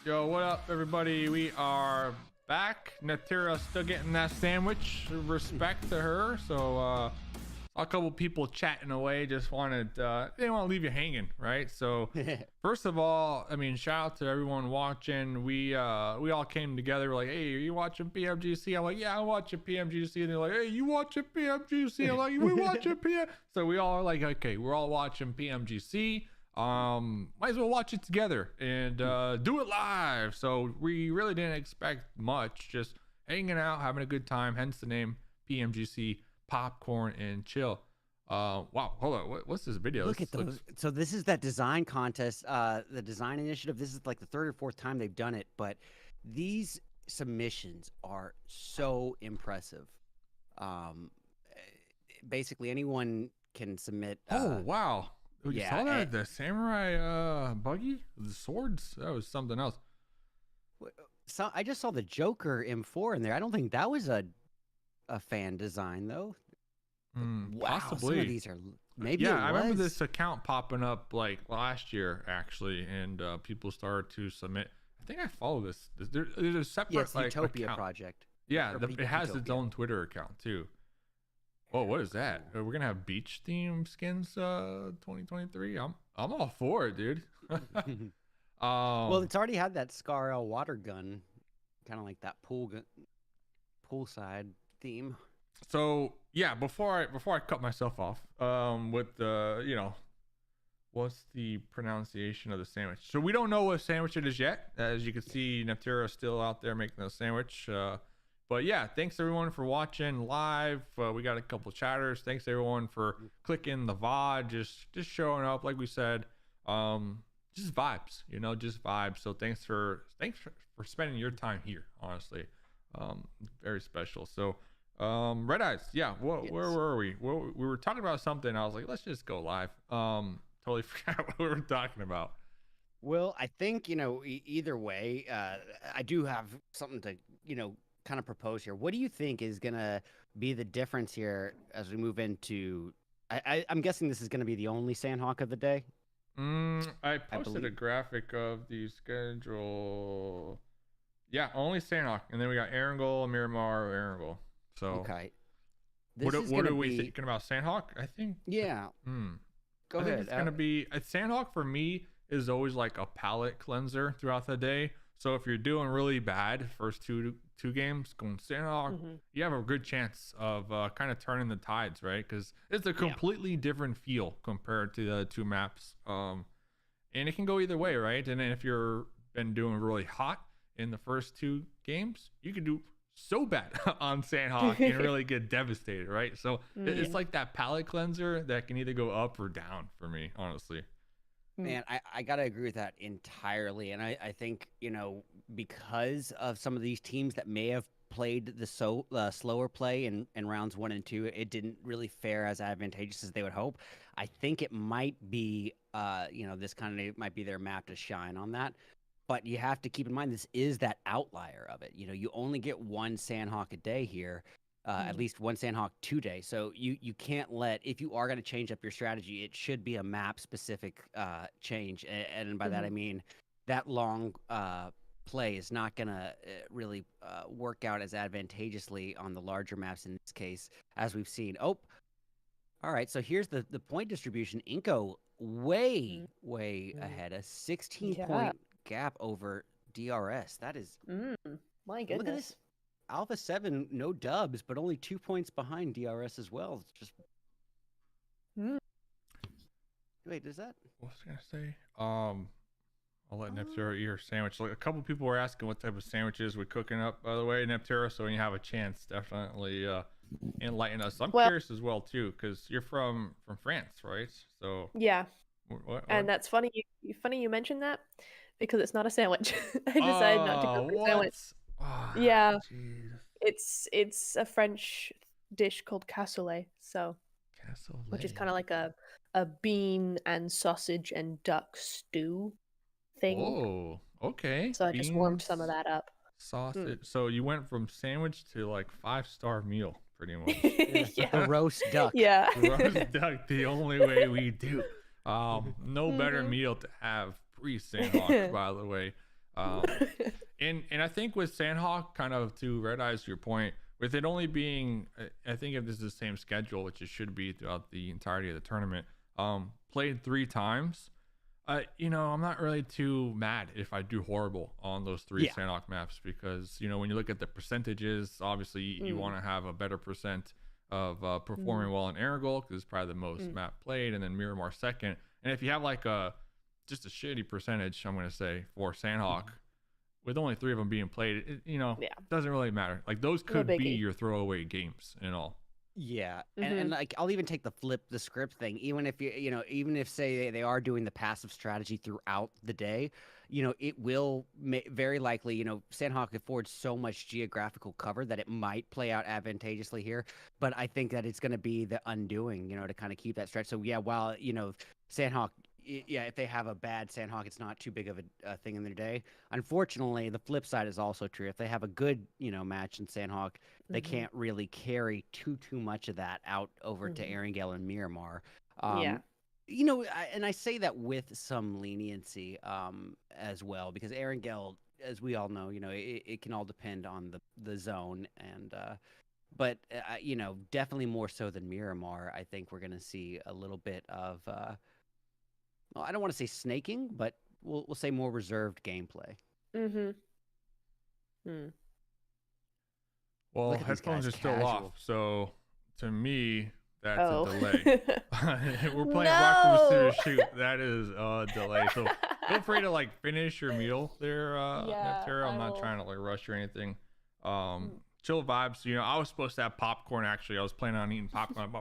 Yo, what up, everybody? We are back. Natira still getting that sandwich. Respect to her. So, a couple people chatting away, just wanted they didn't want to leave you hanging, right? So first of all, I mean, shout out to everyone watching. We all came together. We're like, hey, are you watching PMGC? I'm like, yeah, I'm watching PMGC. And they're like, hey, you watching PMGC? I'm like, we watching PM. So we all are like, okay, we're all watching PMGC. Might as well watch it together and do it live. So we really didn't expect much, just hanging out, having a good time, hence the name PMGC, popcorn and chill. Wow, hold on, what's this video? Look at those. So this is that design contest, the design initiative. This is like the third or fourth time they've done it, but these submissions are so impressive. Basically anyone can submit. Oh wow. You yeah, saw that? The samurai buggy, the swords, that was something else. So I just saw the Joker M4 in there. I don't think that was a fan design though. Wow, Possibly. some of these are maybe. Yeah, I remember this account popping up like last year actually, and people started to submit. I think I follow this. There's a separate like Utopia account. Project. Yeah, it has its own Twitter account too. Oh, what is that? We're gonna have beach theme skins 2023. I'm all for it, dude. Well, it's already had that Scar-L water gun, kind of like that poolside theme. So yeah, before I cut myself off, with the what's the pronunciation of the sandwich? So we don't know what sandwich it is yet. As you can see, Neptera is still out there making the sandwich. But yeah, thanks everyone for watching live. We got a couple chatters. Thanks everyone for clicking the VOD, just showing up. Like we said, just vibes, just vibes. So thanks for spending your time here. Honestly, very special. So Red Eyes, yeah. Where were we? We were talking about something. I was like, let's just go live. Totally forgot what we were talking about. Well, I think either way, I do have something to kind of propose here. What do you think is gonna be the difference here as we move into? I'm guessing this is gonna be the only Sandhawk of the day. I posted a graphic of the schedule. Yeah, only Sandhawk, and then we got Erangel, Miramar, Erangel. So okay. What are we thinking about Sandhawk? I think. Yeah. Go ahead. It's gonna be Sandhawk for me is always like a palate cleanser throughout the day. So if you're doing really bad first two games, going Sandhawk, you have a good chance of kind of turning the tides, right? Because it's a completely different feel compared to the two maps, and it can go either way, right? And then if you're been doing really hot in the first two games, you can do so bad on Sandhawk and really get devastated, right? So it's like that palate cleanser that can either go up or down for me, honestly. Man, I gotta agree with that entirely, and I think because of some of these teams that may have played the slower play in rounds 1 and 2, it didn't really fare as advantageous as they would hope. I think it might be this kind of might be their map to shine on that, but you have to keep in mind this is that outlier of it. You only get one Sandhawk a day here. At least one Sandhawk 2 day. So you can't if you are going to change up your strategy, it should be a map specific change. And by that, I mean that long play is not going to really work out as advantageously on the larger maps in this case, as we've seen. Oh, all right. So here's the point distribution. Inko way ahead, a 16-point gap over DRS. That is, my goodness. Look at this. Alpha 7, no dubs, but only 2 points behind DRS as well. It's just. Wait, does that? What was I gonna say? I'll let Neptera eat her sandwich. Like, a couple people were asking what type of sandwiches we're cooking up, by the way, Neptera. So when you have a chance, definitely enlighten us. I'm curious as well too, because you're from France, right? So yeah. What? And that's funny. You mentioned that because it's not a sandwich. I decided not to go for a sandwich. Oh, yeah, geez. it's a French dish called cassoulet, which is kind of like a bean and sausage and duck stew thing. Oh, okay. So I just warmed some of that up. Sausage. So you went from sandwich to like 5-star meal, pretty much. Yeah. The roast duck. Yeah. Roast duck, the only way we do. No better meal to have pre-Sandhawk, by the way. And I think with Sandhawk, kind of to Red Eyes, your point, with it only being, I think if this is the same schedule, which it should be throughout the entirety of the tournament, played 3 times. I'm not really too mad if I do horrible on those 3 Sandhawk maps, because when you look at the percentages, obviously you want to have a better percent of performing well in Erangel, because it's probably the most map played, and then Miramar second. And if you have like just a shitty percentage, I'm going to say, for Sandhawk, with only 3 of them being played, it doesn't really matter. Like, those could be your throwaway games and all. Yeah, and like, I'll even take the script thing. Even if even if say they are doing the passive strategy throughout the day, it will very likely, Sandhawk affords so much geographical cover that it might play out advantageously here. But I think that it's going to be the undoing, to kind of keep that stretch. So yeah, while Sandhawk, if they have a bad Sandhawk, it's not too big of a thing in their day. Unfortunately, the flip side is also true. If they have a good, match in Sandhawk, they can't really carry too much of that out over to Erangel and Miramar. And I say that with some leniency as well, because Erangel, as we all know, it can all depend on the zone, and but definitely more so than Miramar. I think we're going to see a little bit of well, I don't want to say snaking, but we'll say more reserved gameplay. Well, headphones are still off, so to me, that's a delay. We're playing Rock, Paper, Scissors, Shoot. That is a delay. So feel free to finish your meal there, Neptera. I'm not trying to rush or anything. Chill vibes. I was supposed to have popcorn. Actually, I was planning on eating popcorn,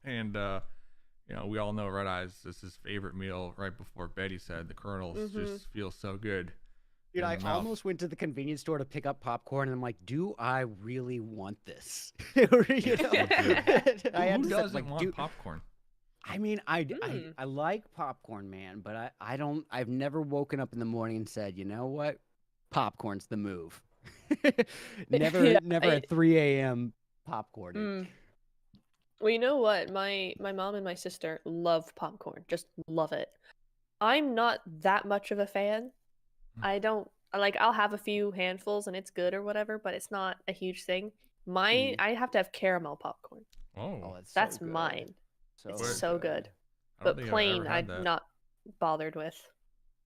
and we all know Red Eyes is his favorite meal right before bed. He said the kernels just feel so good. Dude, I almost went to the convenience store to pick up popcorn, and I'm like, do I really want this? Who doesn't want popcorn? I mean, I like popcorn, man, but I've never woken up in the morning and said, you know what? Popcorn's the move. never at 3 a.m. popcorn. Well, you know what? My mom and my sister love popcorn. Just love it. I'm not that much of a fan. I'll have a few handfuls and it's good or whatever, but it's not a huge thing. I have to have caramel popcorn. Oh, that's mine. It's so good. But plain, I'm not bothered with.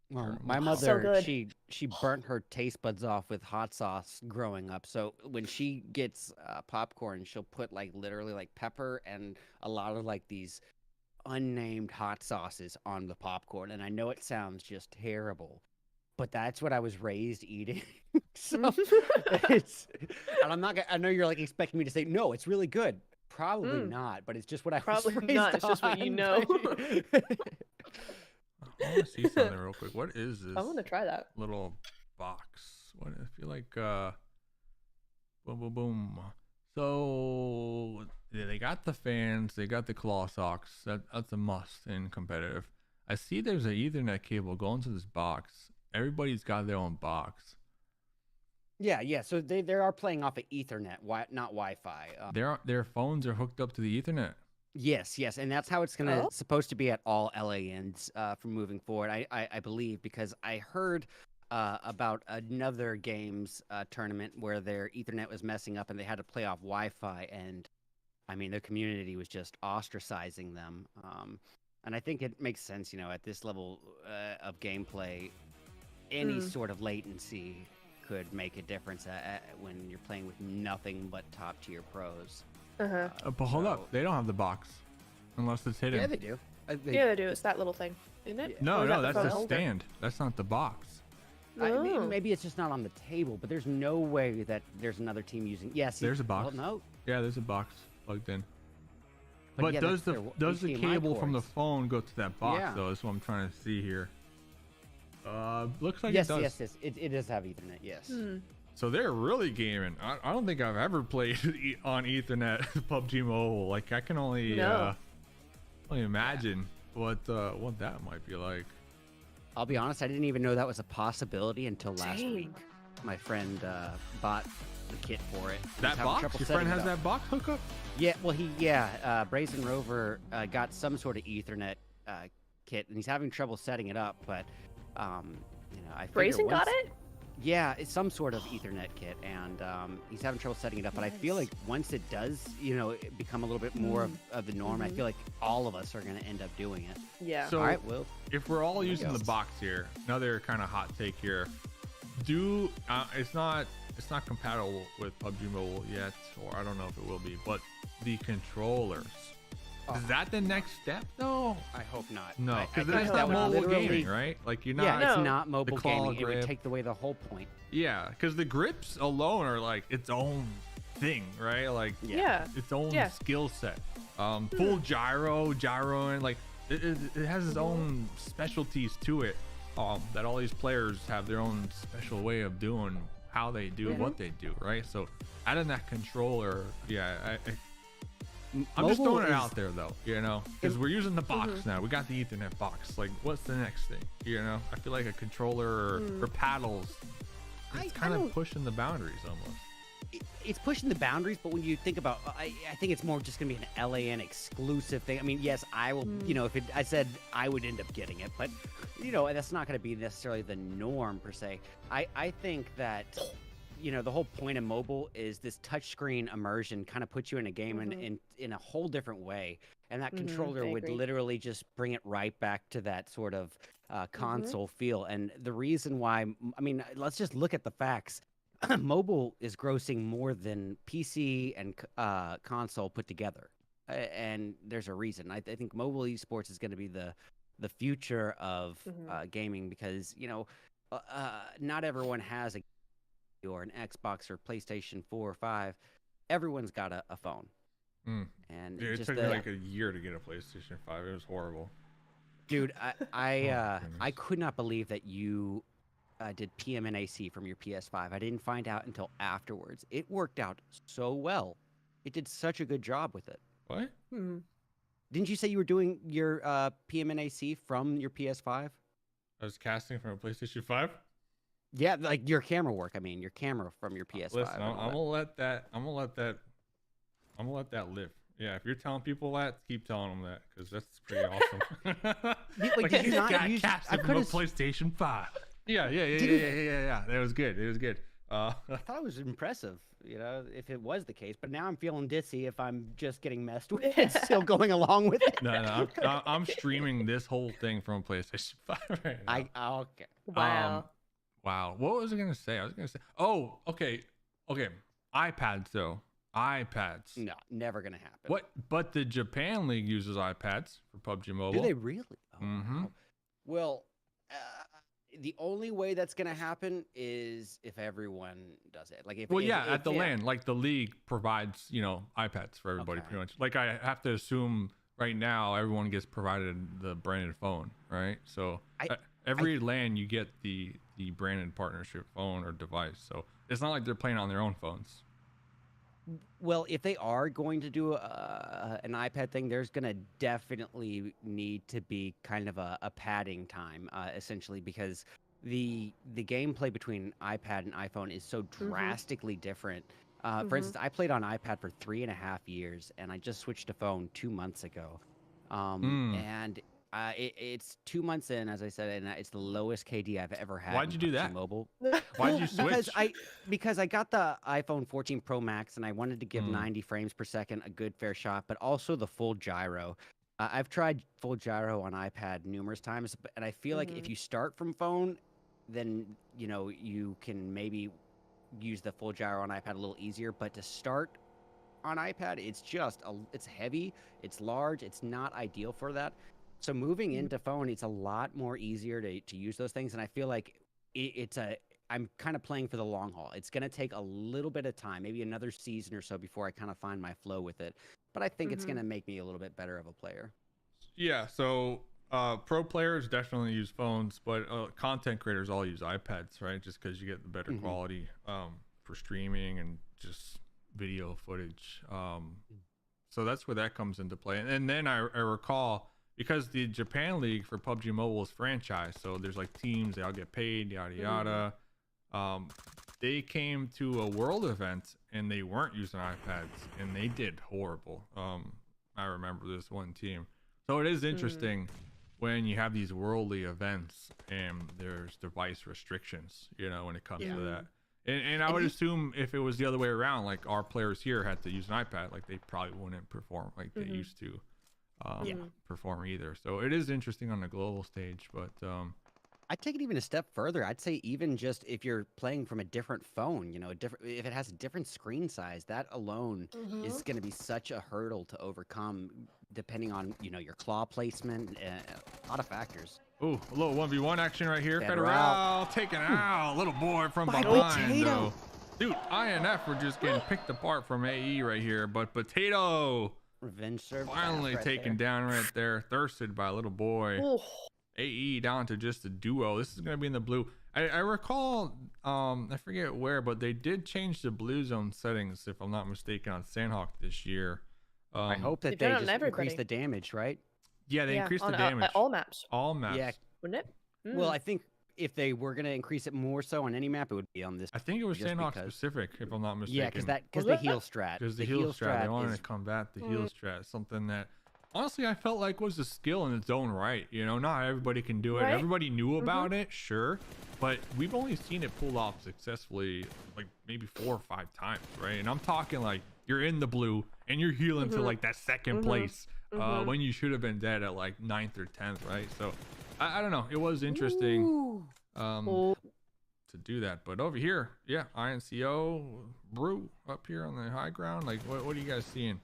Well, my mother, she burnt her taste buds off with hot sauce growing up. So when she gets popcorn, she'll put literally pepper and a lot of these unnamed hot sauces on the popcorn. And I know it sounds just terrible, but that's what I was raised eating. So and I know you're expecting me to say, no, it's really good. Probably not, but it's just what I was raised on. It's just what you know. I want to see something real quick. What is this? I want to try that little box. What I feel like boom boom boom. So they got the fans, they got the claw socks. That's a must in competitive. I see there's an Ethernet cable going to this box. Everybody's got their own box. Yeah. So they are playing off of Ethernet, not Wi-Fi. Their phones are hooked up to the Ethernet. Yes, and that's how it's supposed to be at all LANs from moving forward. I believe, because I heard about another games tournament where their Ethernet was messing up and they had to play off Wi-Fi, and I mean their community was just ostracizing them. And I think it makes sense, at this level of gameplay, any sort of latency could make a difference when you're playing with nothing but top tier pros. But hold up, they don't have the box unless it's hidden. Yeah, they do. They do. It's that little thing, isn't it? No, that's the stand. That's not the box. Maybe it's just not on the table, but there's no way that there's another team using. Yes, there's a box. Well, no. Yeah, there's a box plugged in. But does the cable from the phone go to that box though? That's what I'm trying to see here. Looks like it does. Yes. It does have Ethernet. Yes. So they're really gaming. I don't think I've ever played on Ethernet PUBG Mobile. I can only imagine what that might be like. I'll be honest, I didn't even know that was a possibility until last week. My friend bought the kit for it. That box? Your friend has that box hookup? Yeah, well, Brazen Rover got some sort of Ethernet kit, and he's having trouble setting it up. But I Brazen got it. Yeah, it's some sort of Ethernet kit, and he's having trouble setting it up. But I feel like once it does, become a little bit more of the norm, I feel like all of us are going to end up doing it. Yeah. So All right, well, if we're all using the box here, another kind of hot take here, it's not compatible with PUBG Mobile yet, or I don't know if it will be, but the controllers. Is that the next step though? I hope not. No, because I it's think not that would mobile literally- gaming, right? Like you're not. Yeah, No. it's not mobile The claw gaming. It would grip. take away the whole point. Yeah, because the grips alone are like its own thing, right? Like Yeah. its own Yeah. skill set. Full gyroing, like it has its own specialties to it. That all these players have their own special way of doing how they do what they do, right? So adding that controller, yeah, I'm just Mobile throwing it is- out there though, because we're using the box now. We got the Ethernet box. Like, what's the next thing? I feel like a controller or paddles. It's kind of don't- pushing the boundaries almost. It's pushing the boundaries, but when you think about, I think it's more just gonna be an LAN exclusive thing. I mean, yes, I will. I said I would end up getting it, but that's not gonna be necessarily the norm per se. I think that the whole point of mobile is this touchscreen immersion kind of puts you in a game in a whole different way, and that controller I would agree. literally just bring it right back to that sort of console feel. And the reason why, I mean, let's just look at the facts. Mobile is grossing more than PC and console put together, and there's a reason. I think mobile esports is going to be the future of gaming, because not everyone has a or an Xbox or PlayStation 4 or 5. Everyone's got a phone. And Dude, it just took me like a year to get a PlayStation 5. It was horrible. dude, I goodness. could not believe that you did PMNAC from your PS5. I didn't find out until afterwards. It worked out so well. It did such a good job with it. What? Didn't you say you were doing your PMNAC from your PS5? I was casting from a PlayStation 5. Yeah, like your camera work. I mean, your camera from your PS5. Listen, and all I'm that. gonna let that live. Yeah, if you're telling people that, keep telling them that, because that's pretty awesome. Did you not use? casting I from a could have. PlayStation 5. Yeah. That was good. It was good. I thought it was impressive, if it was the case. But now I'm feeling dizzy if I'm just getting messed with and still going along with it. No, I'm streaming this whole thing from PlayStation 5 right now. Okay. Wow. Wow. What was I gonna say? Oh, okay. iPads though. iPads. No, never gonna happen. What? But the Japan League uses iPads for PUBG Mobile. Do they really? Oh, Mhm. wow. Well, the only way that's gonna happen is if everyone does it. Like if. Well, if, yeah, if, at the LAN, like the league provides, iPads for everybody Okay. pretty much. Like I have to assume right now everyone gets provided the branded phone, right? So every LAN you get the branded partnership phone or device. So it's not like they're playing on their own phones. Well, if they are going to do an iPad thing, there's going to definitely need to be kind of a padding time, essentially, because the gameplay between iPad and iPhone is so drastically different. For instance, I played on iPad for 3.5 years, and I just switched to phone 2 months ago. And it's 2 months in, as I said, and it's the lowest KD I've ever had. Why'd you do PUBG that? Mobile. Why'd you switch? Because I got the iPhone 14 Pro Max, and I wanted to give 90 frames per second a good fair shot, but also the full gyro. I've tried full gyro on iPad numerous times, and I feel like if you start from phone, then you can maybe use the full gyro on iPad a little easier. But to start on iPad, it's heavy, it's large, it's not ideal for that. So moving into phone, it's a lot more easier to use those things, and I feel like I'm kind of playing for the long haul. It's going to take a little bit of time, maybe another season or so before I kind of find my flow with it. But I think it's going to make me a little bit better of a player. Yeah, so pro players definitely use phones, but content creators all use iPads, right? Just because you get the better quality for streaming and just video footage. So that's where that comes into play. And then I recall, because the Japan League for PUBG Mobile is franchise, so there's like teams, they all get paid, yada yada. They came to a world event and they weren't using iPads and they did horrible. I remember this one team. So it is interesting when you have these worldly events and there's device restrictions, when it comes to that. And I would assume if it was the other way around, like our players here had to use an iPad, like they probably wouldn't perform like they used to perform either. So it is interesting on the global stage, but I'd take it even a step further. I'd say even just if you're playing from a different phone, if it has a different screen size, that alone is going to be such a hurdle to overcome, depending on your claw placement, a lot of factors. Ooh, a little 1v1 action right here. Federal taken out. Little boy from behind, though. Dude, INF were just getting picked apart from AE right here, but Potato revenge serve finally taken down right there. Thirsted by a little boy. Ooh. AE down to just a duo. This is going to be in the blue. I recall, I forget where, but they did change the blue zone settings, if I'm not mistaken, on Sandhawk this year. I hope that they just increase the damage, right? Yeah, they increased the damage. All maps. All maps. Yeah. Wouldn't it? Well, I think if they were going to increase it more so on any map, it would be on this. I think it was Sandhawk specific, if I'm not mistaken. Yeah, because the heal strat. Because the heal strat, they wanted to combat the heal strat, something that honestly I felt like was a skill in its own right. Not everybody can do it. Right? Everybody knew about it, sure, but we've only seen it pulled off successfully like maybe 4 or 5 times, right? And I'm talking like you're in the blue and you're healing to like that second place when you should have been dead at like 9th or 10th, right? So I don't know, it was interesting to do that. But over here, yeah, INCO Brew up here on the high ground, like what are you guys seeing?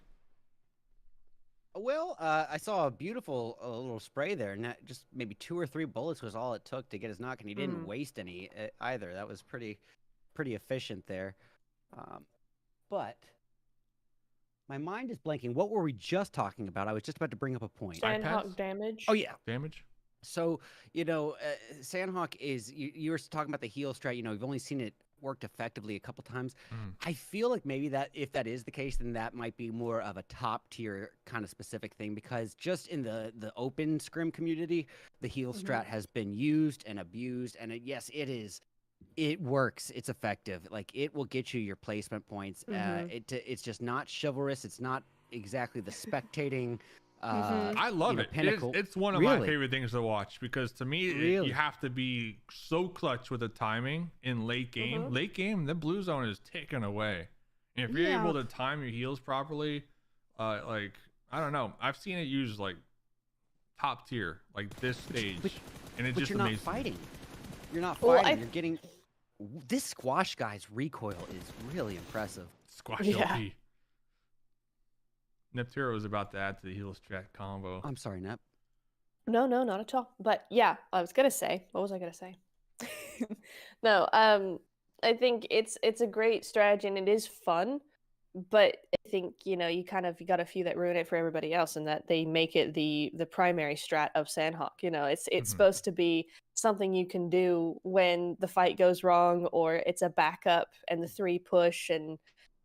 Well, I saw a beautiful little spray there, and that just maybe 2 or 3 bullets was all it took to get his knock, and he didn't waste any either. That was pretty efficient there. But my mind is blanking. What were we just talking about? I was just about to bring up a point. Sandhawk damage. Oh yeah, damage. So Sandhawk is you were talking about the heal strat. We've only seen it worked effectively a couple times. I feel like maybe that if that is the case, then that might be more of a top tier kind of specific thing, because just in the open scrim community, the heal strat has been used and abused, and it works. It's effective. Like it will get you your placement points. It's just not chivalrous. It's not exactly the spectating. I love it. It's one of my favorite things to watch, because to me you have to be so clutch with the timing in late game. Late game, the blue zone is taken away, and if you're able to time your heals properly, like I don't know, I've seen it used like top tier, like this stage, and it's just amazing. You're not fighting. You're getting this squash guy's recoil is really impressive. Squash LP. Nepturo was about to add to the heal strat combo. I'm sorry, Nep. No, not at all. But yeah, I was gonna say. What was I gonna say? No, I think it's a great strategy and it is fun, but I think you got a few that ruin it for everybody else, and that they make it the primary strat of Sandhawk. It's supposed to be something you can do when the fight goes wrong, or it's a backup and the 3 push and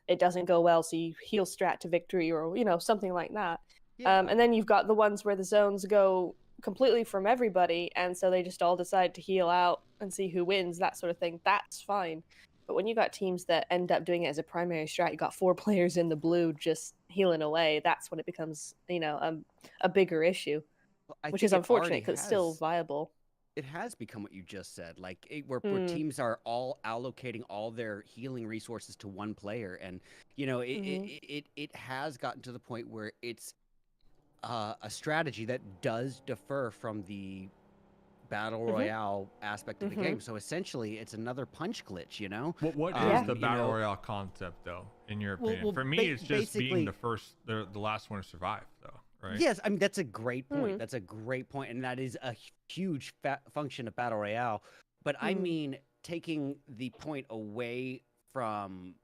it doesn't go well, so you heal strat to victory, or something like that. And then you've got the ones where the zones go completely from everybody, and so they just all decide to heal out and see who wins, that sort of thing. That's fine. But when you got teams that end up doing it as a primary strat, you got 4 players in the blue just healing away, that's when it becomes a bigger issue, which is unfortunate because it's still viable. It has become what you just said, like where teams are all allocating all their healing resources to one player, and it has gotten to the point where it's a strategy that does differ from the battle royale aspect of the game. So essentially, it's another punch glitch. What is the battle royale concept, though, in your opinion? For me, it's just being the last one to survive, though. Right. Yes, I mean that's a great point. That's a great point, and that is a huge function of battle royale. But I mean, taking the point away from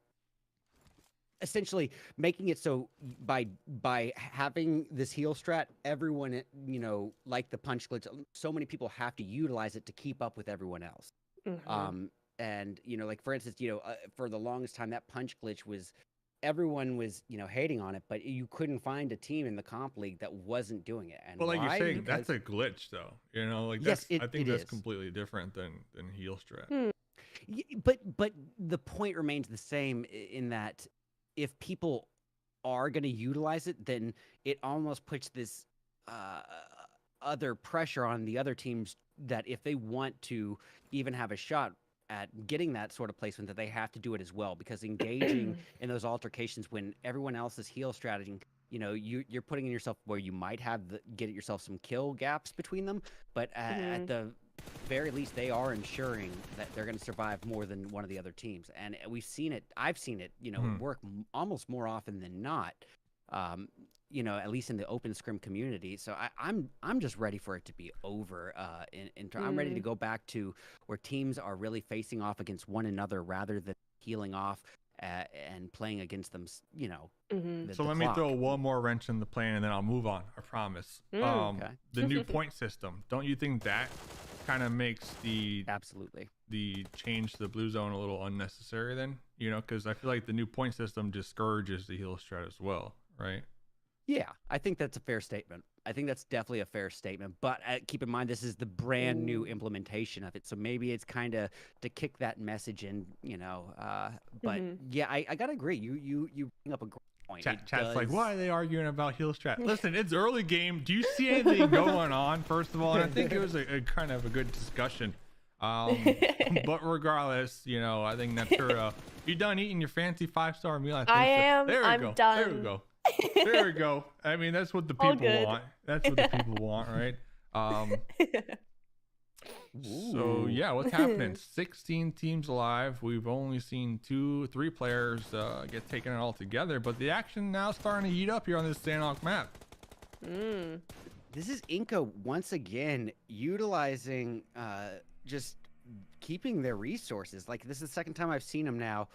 essentially making it so by having this heal strat, everyone like the punch glitch, so many people have to utilize it to keep up with everyone else. And like for instance, for the longest time that punch glitch was. Everyone was, hating on it, but you couldn't find a team in the comp league that wasn't doing it. And well, like you're saying, that's a glitch, though. Yes, I think that's completely different than heal strat. But the point remains the same in that if people are going to utilize it, then it almost puts this other pressure on the other teams that if they want to even have a shot at getting that sort of placement, that they have to do it as well, because engaging in those altercations when everyone else's heal strategy, you know, you're putting in yourself where you might have get yourself some kill gaps between them, but at the very least they are ensuring that they're going to survive more than one of the other teams. And we've seen it, I've seen it, you know, work almost more often than not, you know, at least in the open scrim community. So I'm just ready for it to be over. I'm ready to go back to where teams are really facing off against one another rather than healing off and playing against them, you know. So let me throw one more wrench in the plan and then I'll move on. I promise. Okay. The new point system. Don't you think that kind of makes the change to the blue zone a little unnecessary then? You know, because I feel like the new point system discourages the heal strat as well, right? Yeah, I think that's a fair statement. I think that's definitely a fair statement. But keep in mind, this is the brand new implementation of it. So maybe it's kind of to kick that message in, you know. But yeah, I got to agree. You bring up a great point. Chat's like, why are they arguing about heal strat? Listen, it's early game. Do you see anything going on, first of all? And I think it was a kind of a good discussion. But regardless, you know, I think Natura, you done eating your fancy 5-star meal? I am. There we go. Done. There we go. There we go. I mean, that's what the people want. That's what the people want, right? So yeah, what's happening? 16 teams alive. We've only seen 2-3 players get taken all together, but the action now starting to heat up here on this Sandhawk map. This is Inca once again utilizing just keeping their resources. Like, this is the second time I've seen them now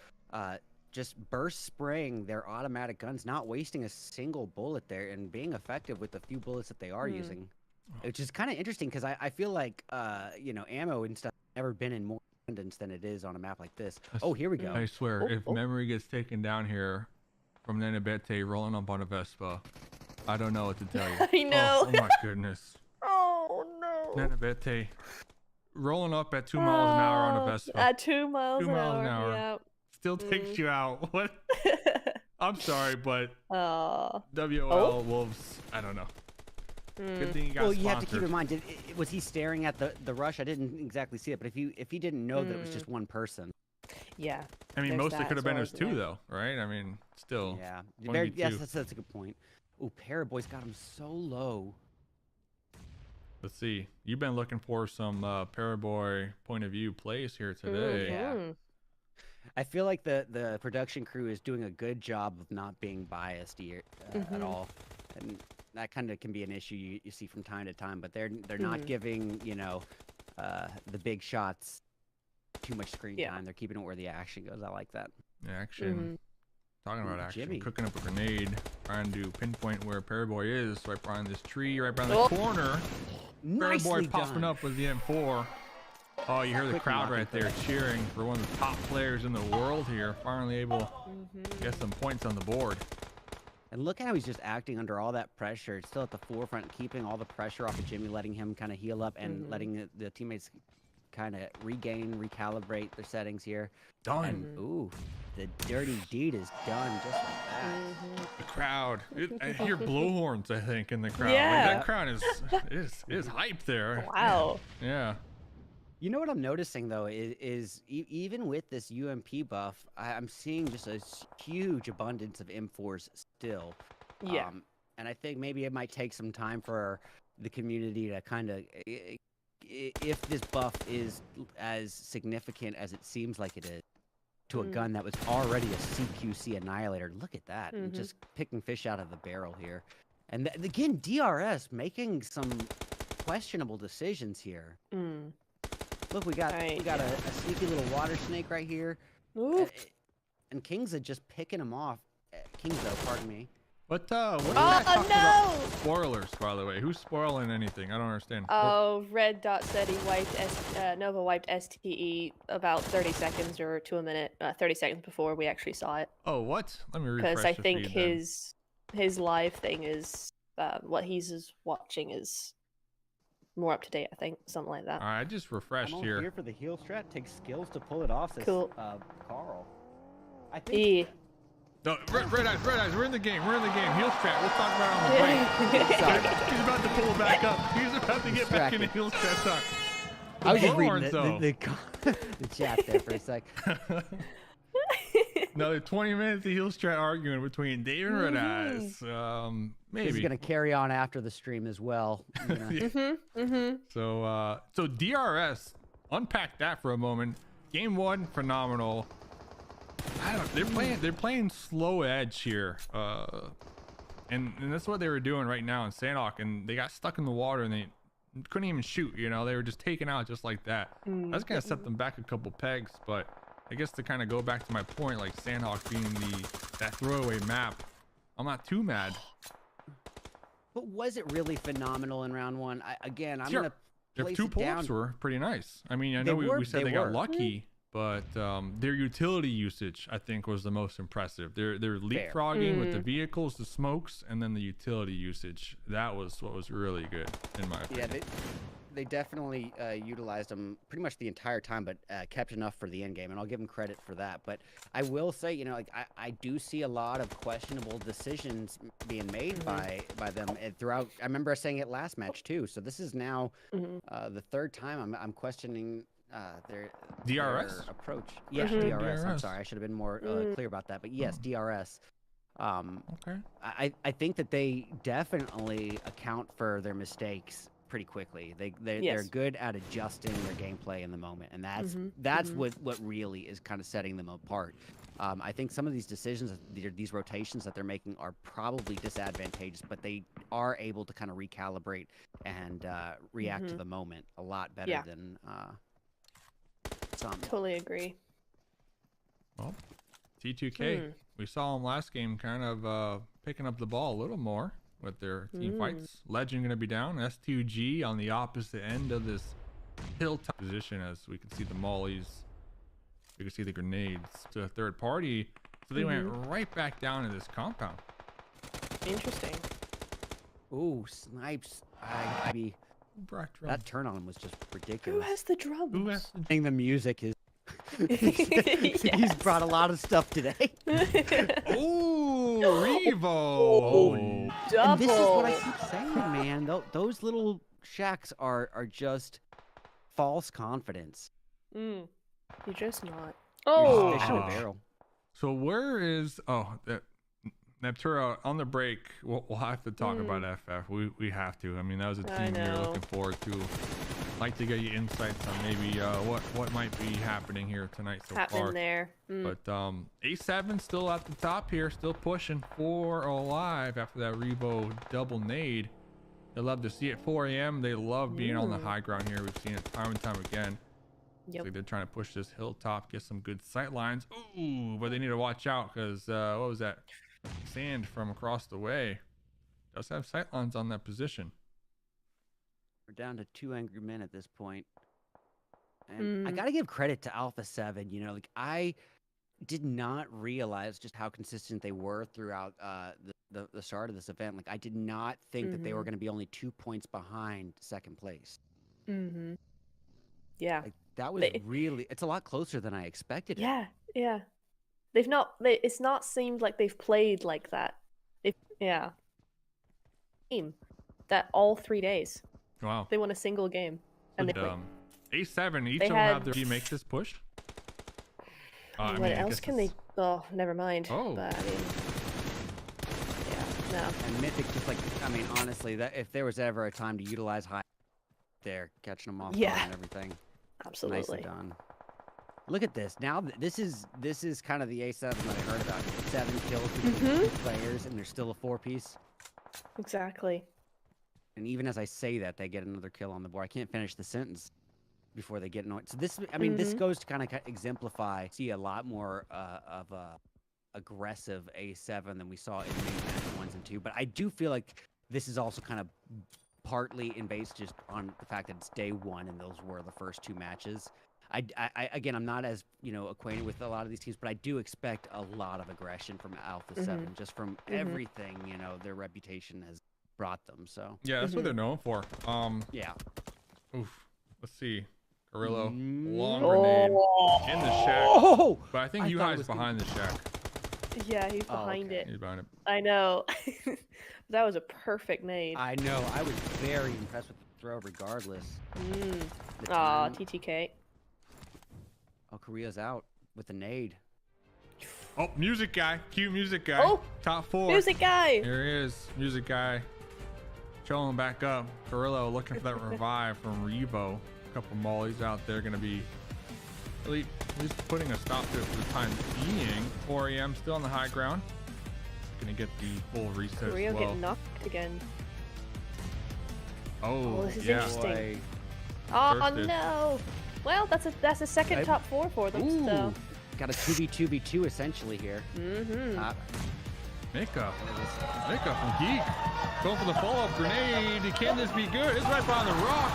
just burst spraying their automatic guns, not wasting a single bullet there and being effective with the few bullets that they are using, which is kind of interesting because I feel like you know, ammo and stuff never been in more abundance than it is on a map like this. Oh, here we go. I swear, if memory gets taken down here from Nenabete rolling up on a Vespa, I don't know what to tell you. I know. Oh my goodness. Oh no. Nenabete rolling up at 2 miles an hour on a Vespa. At 2 miles, 2 miles an hour. Yep. Still takes you out. What? I'm sorry, but WOL Wolves, I don't know. Good thing you got Well, sponsored. you have to keep in mind, was he staring at the rush? I didn't exactly see it, but if he didn't know that it was just one person. Yeah. I mean, most it could have been us two, though, right? I mean, still. Yeah. Yes, that's a good point. Oh, Paraboy's got him so low. Let's see. You've been looking for some Paraboy point of view plays here today. Yeah. I feel like the production crew is doing a good job of not being biased here, at all, and that kind of can be an issue you see from time to time. But they're not giving, you know, the big shots too much screen time. They're keeping it where the action goes. I like that. Action. Talking about action. Jimmy. Cooking up a grenade, trying to pinpoint where Paraboy is, right behind this tree, right behind the corner. Paraboy popping up with the M4. Oh, you hear the crowd right there cheering for one of the top players in the world here. Finally able to get some points on the board. And look at how he's just acting under all that pressure. It's still at the forefront, keeping all the pressure off of Jimmy, letting him kind of heal up and letting the teammates kind of recalibrate their settings here. Done. And, ooh, the dirty deed is done just like that. The crowd. I hear blowhorns, I think, in the crowd. Yeah. Like, that crowd is hyped there. Wow. Yeah. You know what I'm noticing, though, is even with this UMP buff, I'm seeing just a huge abundance of M4s still. Yeah. And I think maybe it might take some time for the community to kind of, if this buff is as significant as it seems like it is, to a gun that was already a CQC annihilator. Look at that. And just picking fish out of the barrel here. And again, DRS making some questionable decisions here. Look, we got a sneaky little water snake right here. And Kingza just picking him off. Kingza, pardon me. What do you guys talk about spoilers, by the way? Who's spoiling anything? I don't understand. Oh, Red Dot said he wiped Nova wiped STE about 30 seconds or to a minute, 30 seconds before we actually saw it. Oh, what? Let me refresh Because I the think feed his live thing is what he's watching is more up to date. I think something like that. All right, I just refreshed I'm here. here for the heal strat. Takes skills to pull it off. Says, Cool. Carl. I think. No, red eyes, we're in the game. We're in the game. Heel strat. We'll talk about it on the break. He's about to pull back up. He's have to get back in the heel chat talk. I was just reading Bullhorns, the chat there for a sec. Another 20 minutes of heel strat arguing between Dave and Red Eyes. Maybe. This is gonna carry on after the stream as well. So DRS, unpack that for a moment. Game 1, phenomenal. I don't. They're playing slow edge here. And that's what they were doing right now in Sandhawk, and they got stuck in the water and they couldn't even shoot. You know, they were just taken out just like that. That's gonna set them back a couple pegs, but I guess to kind of go back to my point, like Sandhawk being that throwaway map, I'm not too mad. But was it really phenomenal in round 1? I'm gonna Their place 2 it pull-ups down. were pretty nice. I mean, I know we said they got lucky, but their utility usage, I think, was the most impressive. They're leapfrogging with the vehicles, the smokes, and then the utility usage. That was what was really good, in my opinion. Yeah, they definitely utilized them pretty much the entire time, but kept enough for the end game, and I'll give them credit for that. But I will say, you know, like I do see a lot of questionable decisions being made by them throughout. I remember saying it last match too. So this is now the 3rd time I'm questioning their approach. Yeah, DRS. I'm sorry, I should have been more clear about that. But yes, DRS. Okay. I think that they definitely account for their mistakes pretty quickly. They're good at adjusting their gameplay in the moment, and that's what really is kind of setting them apart. I think some of these decisions, these rotations that they're making, are probably disadvantageous, but they are able to kind of recalibrate and react to the moment a lot better than some. Totally agree. Well, T2K, we saw them last game kind of picking up the ball a little more with their team fights. Legend going to be down. S2G on the opposite end of this hilltop position, as we can see the mollies. You can see the grenades to a third party. So they went right back down to this compound. Interesting. Ooh, snipes. That turn on him was just ridiculous. Who has the drums? Who has I think the music is... He's brought a lot of stuff today. Ooh, Revo. Double. And this is what I keep saying, man. Those little shacks are just false confidence. You're just not. You're just fishing a barrel. So where is Neptura on the break? We'll have to talk about FF. We have to. I mean, that was a team we were looking forward to. Like to get you insights on maybe what might be happening here tonight so far. There. But A7 still at the top here, still pushing 4 alive after that Revo double nade. They love to see it. 4 a.m. They love being on the high ground here. We've seen it time and time again. Yep. So they're trying to push this hilltop, get some good sight lines. Ooh, but they need to watch out because what was that? Sand from across the way does have sight lines on that position. We're down to 2 angry men at this point. And I got to give credit to Alpha 7. You know, like I did not realize just how consistent they were throughout the start of this event. Like I did not think that they were going to be only 2 points behind second place. Yeah. Like that was really, it's a lot closer than I expected. Yeah. Yeah. It's not seemed like they've played like that. Team that all 3 days. Wow. They won a single game. And A7, each of them have their make this push. What else can they? Oh, never mind. Oh. But I mean, yeah, no. And Mythic just like, I mean, honestly, that if there was ever a time to utilize high, they're catching them off guard and everything. Absolutely. Nicely done. Look at this. Now this is kind of the A7 that I heard about. 7 kills between 2 players, and there's still a 4-piece. Exactly. And even as I say that, they get another kill on the board. I can't finish the sentence before they get annoyed. So this, I mean, this goes to kind of exemplify. See a lot more of a aggressive A7 than we saw in main match 1s and 2. But I do feel like this is also kind of partly based just on the fact that it's day 1 and those were the first 2 matches. Again, I'm not as acquainted with a lot of these teams, but I do expect a lot of aggression from Alpha 7, just from everything their reputation has brought them. So yeah, that's what they're known for. Yeah. Oof. Let's see. Carrillo, long grenade in the shack. But I think UI's behind the shack. Yeah, he's behind it. He's behind it. I know. That was a perfect nade. I know. I was very impressed with throw regardless. Aw, TTK. Oh, Korea's out with a nade. Oh, music guy. Cue music guy. Oh, top 4. Music guy. Here he is. Music guy. Showing back up. Gorillo looking for that revive from Revo. A couple mollies out there going to be at least putting a stop to it for the time being. 4 a.m. still on the high ground. Going to get the full reset Korea as well. getting knocked again. Oh, this is yeah. interesting. Oh Thirsted. no! Well, that's a second top 4 for them. Ooh, So. got a 2v2v2 essentially here. Mika from Geek. Going for the follow-up grenade. Can this be good? It's right behind the rock.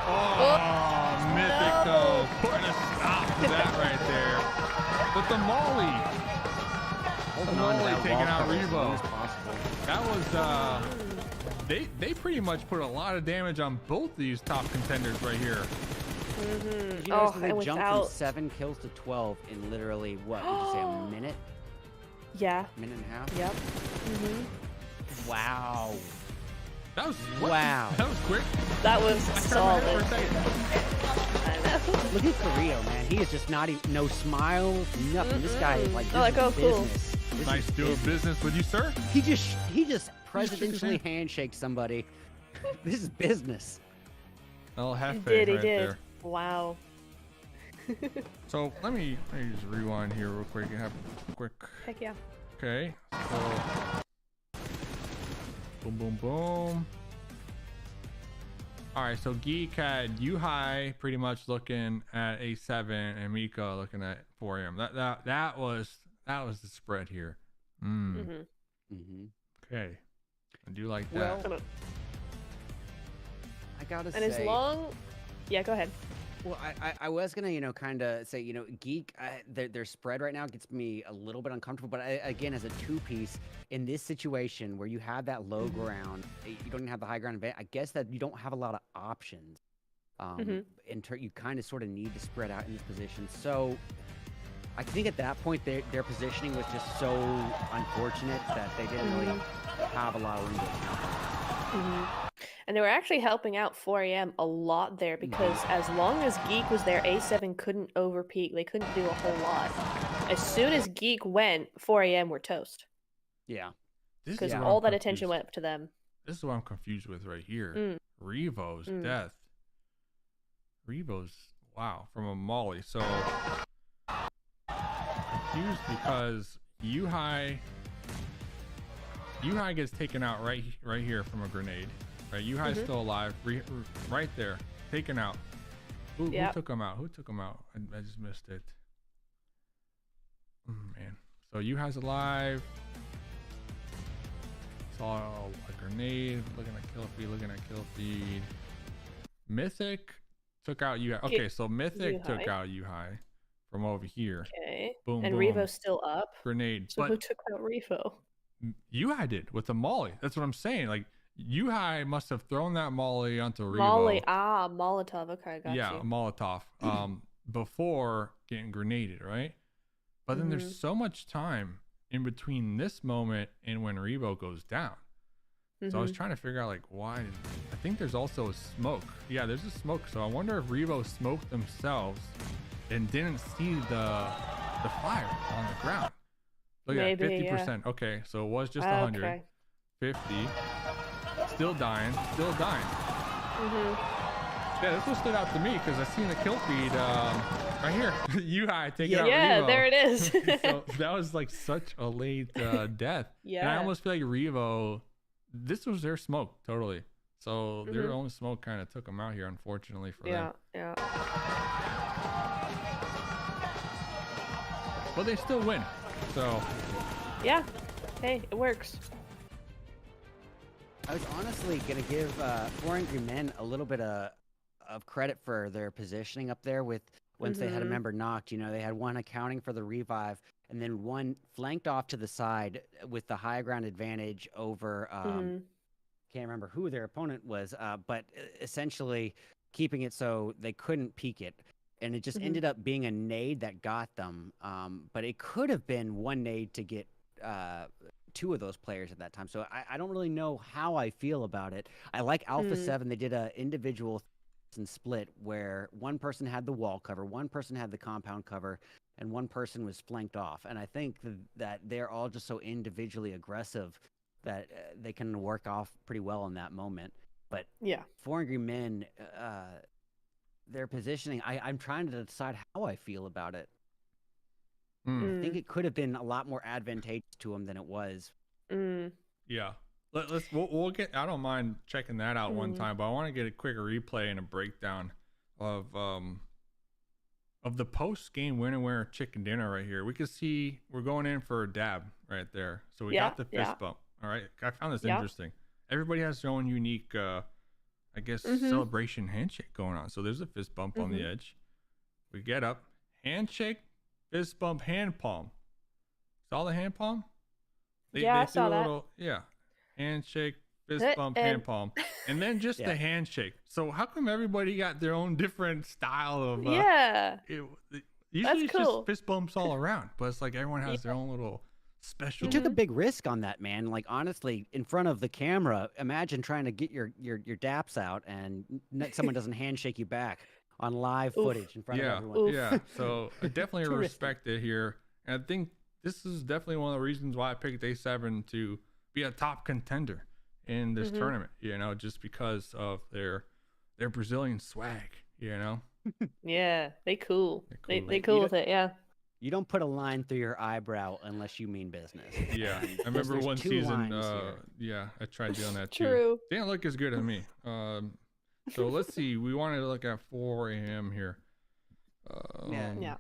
Oh, Mythic though. Putting a stop to that right there. But the molly. Holding on to that taking wall out cover as long Revo. as possible. That was they pretty much put a lot of damage on both these top contenders right here. Did you notice that they jumped from 7 kills to 12 in literally, what, would you say, a minute? Yeah. Minute and a half? Yep. Wow. That was Wow. That was quick. That was solid. For a second. I know. Look at Carrillo, man. He is just not even, no smiles, nothing. This guy is like, this like, is oh, cool. business. This Nice is doing business with you, sir. He just presidentially hand. handshaked somebody. This is business. El Jefe He did. He right did. there. Wow. So let me just rewind here real quick and have a quick. Heck yeah. Okay. So boom, boom, boom. All right. So Geek had Yuhai pretty much looking at A7 and Mika looking at 4 a.m. That was the spread here. Okay. I do like that. Well, I gotta say. And as long, yeah, go ahead. Well, I was gonna, kind of say, Geek, their spread right now gets me a little bit uncomfortable. But again, as a 2-piece in this situation where you have that low ground, you don't even have the high ground event. I guess that you don't have a lot of options. You kind of sort of need to spread out in this position. So I think at that point their positioning was just so unfortunate that they didn't really have a lot of room to account. And they were actually helping out 4 a.m. a lot there because as long as Geek was there, A7 couldn't overpeak. They couldn't do a whole lot. As soon as Geek went, 4 a.m. were toast. Yeah. Because all that attention went up to them. This is what I'm confused with right here. Revo's death. Revo's, wow, from a molly. So confused because Yuhai gets taken out right here from a grenade. Right, Yuhai's still alive. Right there, taken out. Who took him out? Who took him out? I just missed it. Man. So Yuhai's alive. Saw a grenade. Looking at kill feed. Mythic took out Yuhai. Okay, so Mythic took out Yuhai from over here. Okay. Boom, and boom. Revo's still up. Grenade. So who took out Revo? Yuhai did with the molly. That's what I'm saying. Like, Yuhai must have thrown that molly onto Revo. Molly, Molotov. Okay, I got you. Yeah, a Molotov. Before getting grenaded, right? But then there's so much time in between this moment and when Revo goes down. So I was trying to figure out like why. I think there's also a smoke. Yeah, there's a smoke. So I wonder if Revo smoked themselves and didn't see the fire on the ground. Look at 50%. Okay, so it was just 100. Okay. 50. Still dying. Yeah, this one stood out to me because I seen the kill feed right here. Yuhai taking out Revo. Yeah, there it is. So that was like such a late death. Yeah. And I almost feel like Revo, this was their smoke, totally. So their own smoke kind of took them out here, unfortunately for them. Yeah. But they still win. So. Yeah. Hey, it works. I was honestly going to give 4 Angry Men a little bit of credit for their positioning up there with once they had a member knocked. They had one accounting for the revive and then one flanked off to the side with the high ground advantage over, can't remember who their opponent was, but essentially keeping it so they couldn't peek it. And it just ended up being a nade that got them. But it could have been one nade to get two of those players at that time. So I don't really know how I feel about it. I like Alpha 7. They did a individual and split where one person had the wall cover, one person had the compound cover, and one person was flanked off. And I think that they're all just so individually aggressive that they can work off pretty well in that moment. But yeah, 4 Angry Men, their positioning, I'm trying to decide how I feel about it. I think it could have been a lot more advantageous to them than it was. Yeah. We'll get. I don't mind checking that out one time, but I want to get a quick replay and a breakdown of the post game winner chicken dinner right here. We can see we're going in for a dab right there. So we got the fist bump. All right, I found this interesting. Everybody has their own unique, I guess, celebration handshake going on. So there's a fist bump on the edge. We get up, handshake, fist bump, hand palm. Saw the hand palm? They I saw that. Handshake, fist bump, hand palm, and then just the handshake. So how come everybody got their own different style of? Usually it's cool. just fist bumps all around, but it's like everyone has their own little special. You took a big risk on that, man. Like honestly, in front of the camera, imagine trying to get your daps out and someone doesn't handshake you back on live footage in front of everyone. Yeah. So I definitely respect it here, and I think this is definitely one of the reasons why I picked A7 to be a top contender in this tournament, just because of their Brazilian swag, Yeah, they cool. They cool with it, You don't put a line through your eyebrow unless you mean business. Yeah, I remember one season, I tried doing that too. True. Didn't look as good as me. So let's see, we wanted to look at 4 a.m. here. Yeah.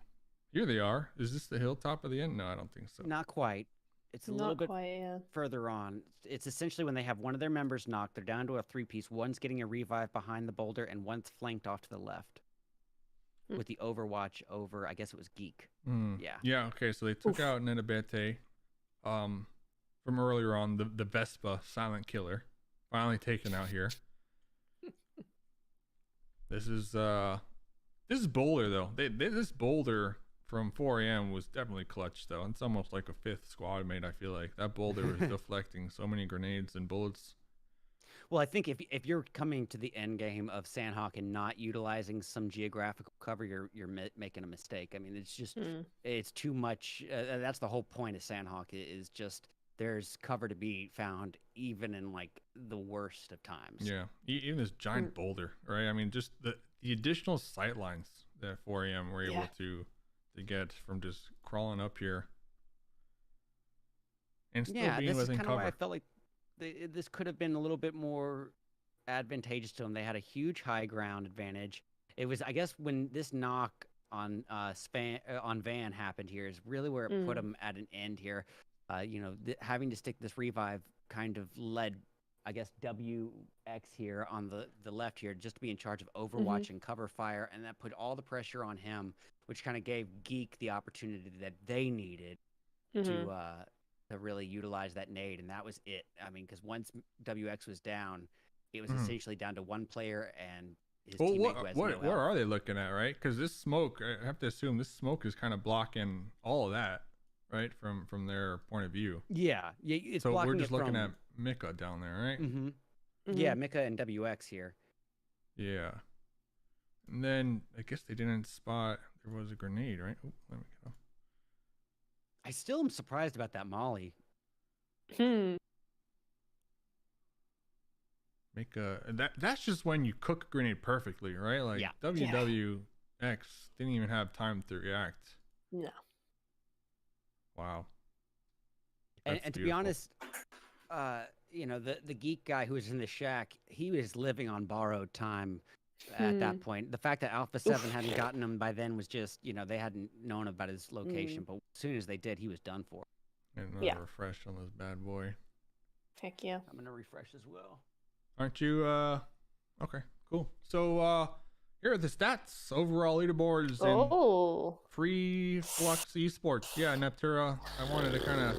Here they are. Is this the hilltop of the end? No, I don't think so. Not quite. It's a little bit quite, further on. It's essentially when they have one of their members knocked, they're down to a 3-piece. One's getting a revive behind the boulder, and one's flanked off to the left with the Overwatch over, I guess it was Geek. Yeah. Yeah, okay, so they took out Nenabete from earlier on, the Vespa silent killer. Finally taken out here. This is Boulder, though. This Boulder from 4 a.m. was definitely clutch, though. It's almost like a 5th squad mate, I feel like. That Boulder was deflecting so many grenades and bullets. Well, I think if you're coming to the end game of Sandhawk and not utilizing some geographical cover, you're making a mistake. I mean, it's just it's too much. That's the whole point of Sandhawk is just there's cover to be found even in like the worst of times. Yeah, even this giant boulder, right? I mean, just the additional sight lines that 4 a.m. were able to get from just crawling up here and still being within cover. Why I felt like this could have been a little bit more advantageous to them. They had a huge high ground advantage. It was, I guess, when this knock on Van happened here is really where it put them at an end here. Having to stick this revive kind of led, I guess, WX here on the left here just to be in charge of Overwatch and cover fire, and that put all the pressure on him, which kind of gave Geek the opportunity that they needed to really utilize that nade, and that was it. I mean, because once WX was down, it was essentially down to one player and his teammate who has no health. What are they looking at, right? Because this smoke, I have to assume this smoke is kind of blocking all of that, right? From their point of view. Yeah, it's so blocking we're just it looking from... at Mika down there, right? Yeah, Mika and WX here. Yeah. And then I guess they didn't spot there was a grenade, right? Oh, let me go. I still am surprised about that Molly. That's just when you cook a grenade perfectly, right? Like WWX didn't even have time to react. No. Wow. And to be honest, the Geek guy who was in the shack, he was living on borrowed time at that point. The fact that Alpha 7 hadn't gotten him by then was just, they hadn't known about his location. But as soon as they did, he was done for. And another refresh on this bad boy. Heck yeah. I'm going to refresh as well. Aren't you? Okay, cool. So here are the stats. Overall leaderboards and Free Flux Esports. Yeah, Neptura, I wanted to kind of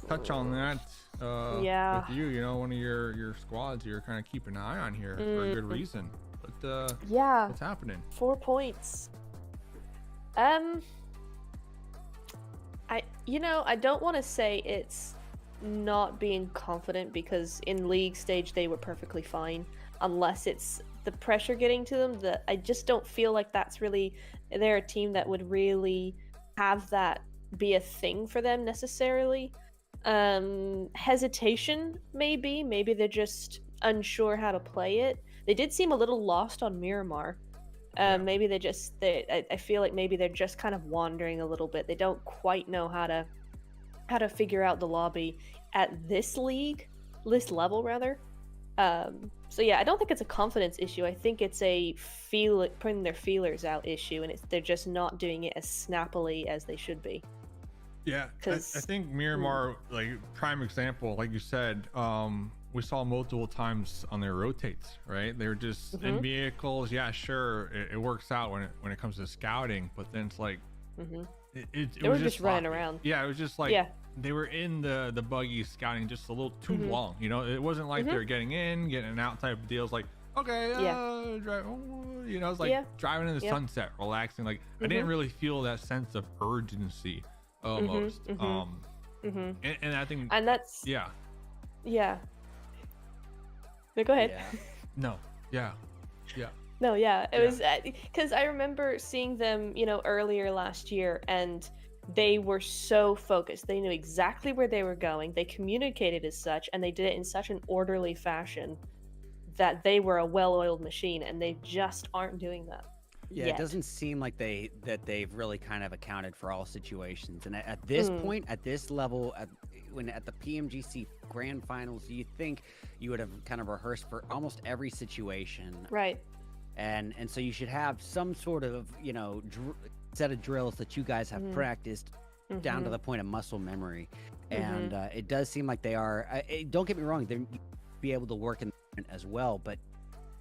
touch on that with you. One of your squads you're kind of keeping an eye on here for a good reason. But what's happening? 4 points. I don't want to say it's not being confident because in league stage they were perfectly fine, unless it's the pressure getting to them. That I just don't feel like that's really they're a team that would really have that be a thing for them necessarily. Hesitation, maybe they're just unsure how to play it. They did seem a little lost on Miramar. Maybe I feel like maybe they're just kind of wandering a little bit. They don't quite know how to figure out the lobby at this level rather. So yeah, I don't think it's a confidence issue. I think it's a putting their feelers out issue, and they're just not doing it as snappily as they should be. Yeah, I think Miramar, like prime example, like you said, we saw multiple times on their rotates, right? They were just in vehicles. Yeah, sure, it works out when it comes to scouting, but then it's like they were just running around. Yeah, it was just like they were in the buggy scouting just a little too long. You know, it wasn't like they were getting in, getting out type of deals. Like, okay, drive, you know, it's like driving in the sunset, relaxing. Like I didn't really feel that sense of urgency almost. And I think, and that's yeah. No, go ahead. No, yeah. No, it was because I remember seeing them, you know, earlier last year, and they were so focused. They knew exactly where they were going. They communicated as such, and they did it in such an orderly fashion that they were a well-oiled machine, and they just aren't doing that. Yeah, it doesn't seem like they've really kind of accounted for all situations. And at this point, at this level, at the PMGC Grand Finals, you think you would have kind of rehearsed for almost every situation, right? And so you should have some sort of, you know, set of drills that you guys have practiced down to the point of muscle memory. And it does seem like they are. Don't get me wrong; they'll be able to work in as well, but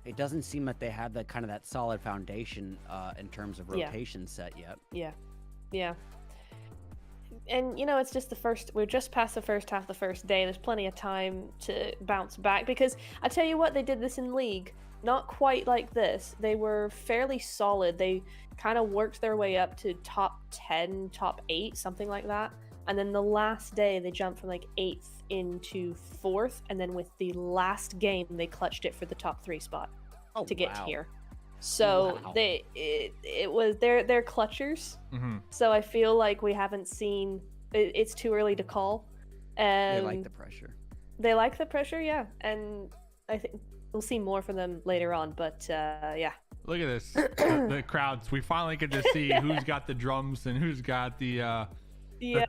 it doesn't seem like they have that kind of that solid foundation in terms of rotation set yet. Yeah. And you know, it's just we're just past the first half of the first day. There's plenty of time to bounce back, because I tell you what, they did this in league. Not quite like this. They were fairly solid. They kind of worked their way up to top 10, top 8, something like that. And then the last day they jumped from like 8th into 4th, and then with the last game they clutched it for the top 3 spot to get here. So it was they're clutchers. So I feel like we haven't seen it's too early to call. And they like the pressure. They like the pressure, yeah. And I think we'll see more from them later on, but yeah. Look at this. The crowds. We finally get to see who's got the drums and who's got the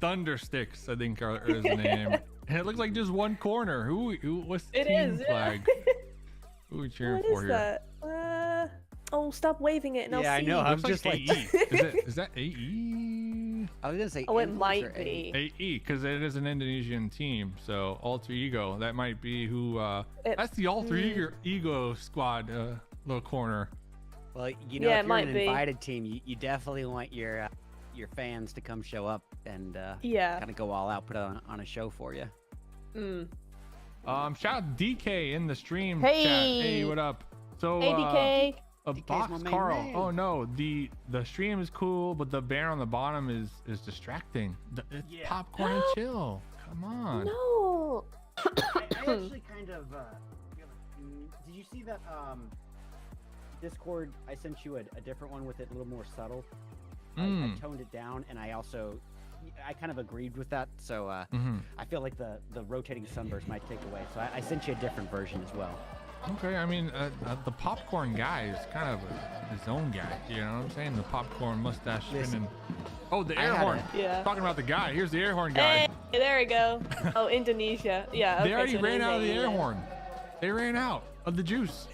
thunder sticks, I think is the name. And it looks like just one corner. What's the team flag? Who are we cheering for here? What is that? Oh, stop waving it and I'll see. I know. I'm just like AE. Is that AE? I was gonna say. Oh, it might be AE, because it is an Indonesian team. So Alter Ego, that might be who. That's the Alter Ego squad, little corner. Well, you know, if you're an invited team, you definitely want your fans to come show up and kind of go all out, put on a show for you. Shout out DK in the stream chat. Hey, what up? So hey, DK. Box Carl. Oh no, the stream is cool, but the banner on the bottom is distracting. It's popcorn and chill. Come on. No. I actually kind of did you see that Discord? I sent you a different one with it a little more subtle. I toned it down, and I kind of agreed with that. So I feel like the rotating sunburst might take away. So I sent you a different version as well. Okay, I mean, the popcorn guy is kind of his own guy. You know what I'm saying? The popcorn mustache spinning. Oh, the air horn. Talking about the guy. Here's the air horn guy. Hey, there we go. Oh, Indonesia. Yeah. Okay, they already ran out of the air horn. They ran out of the juice.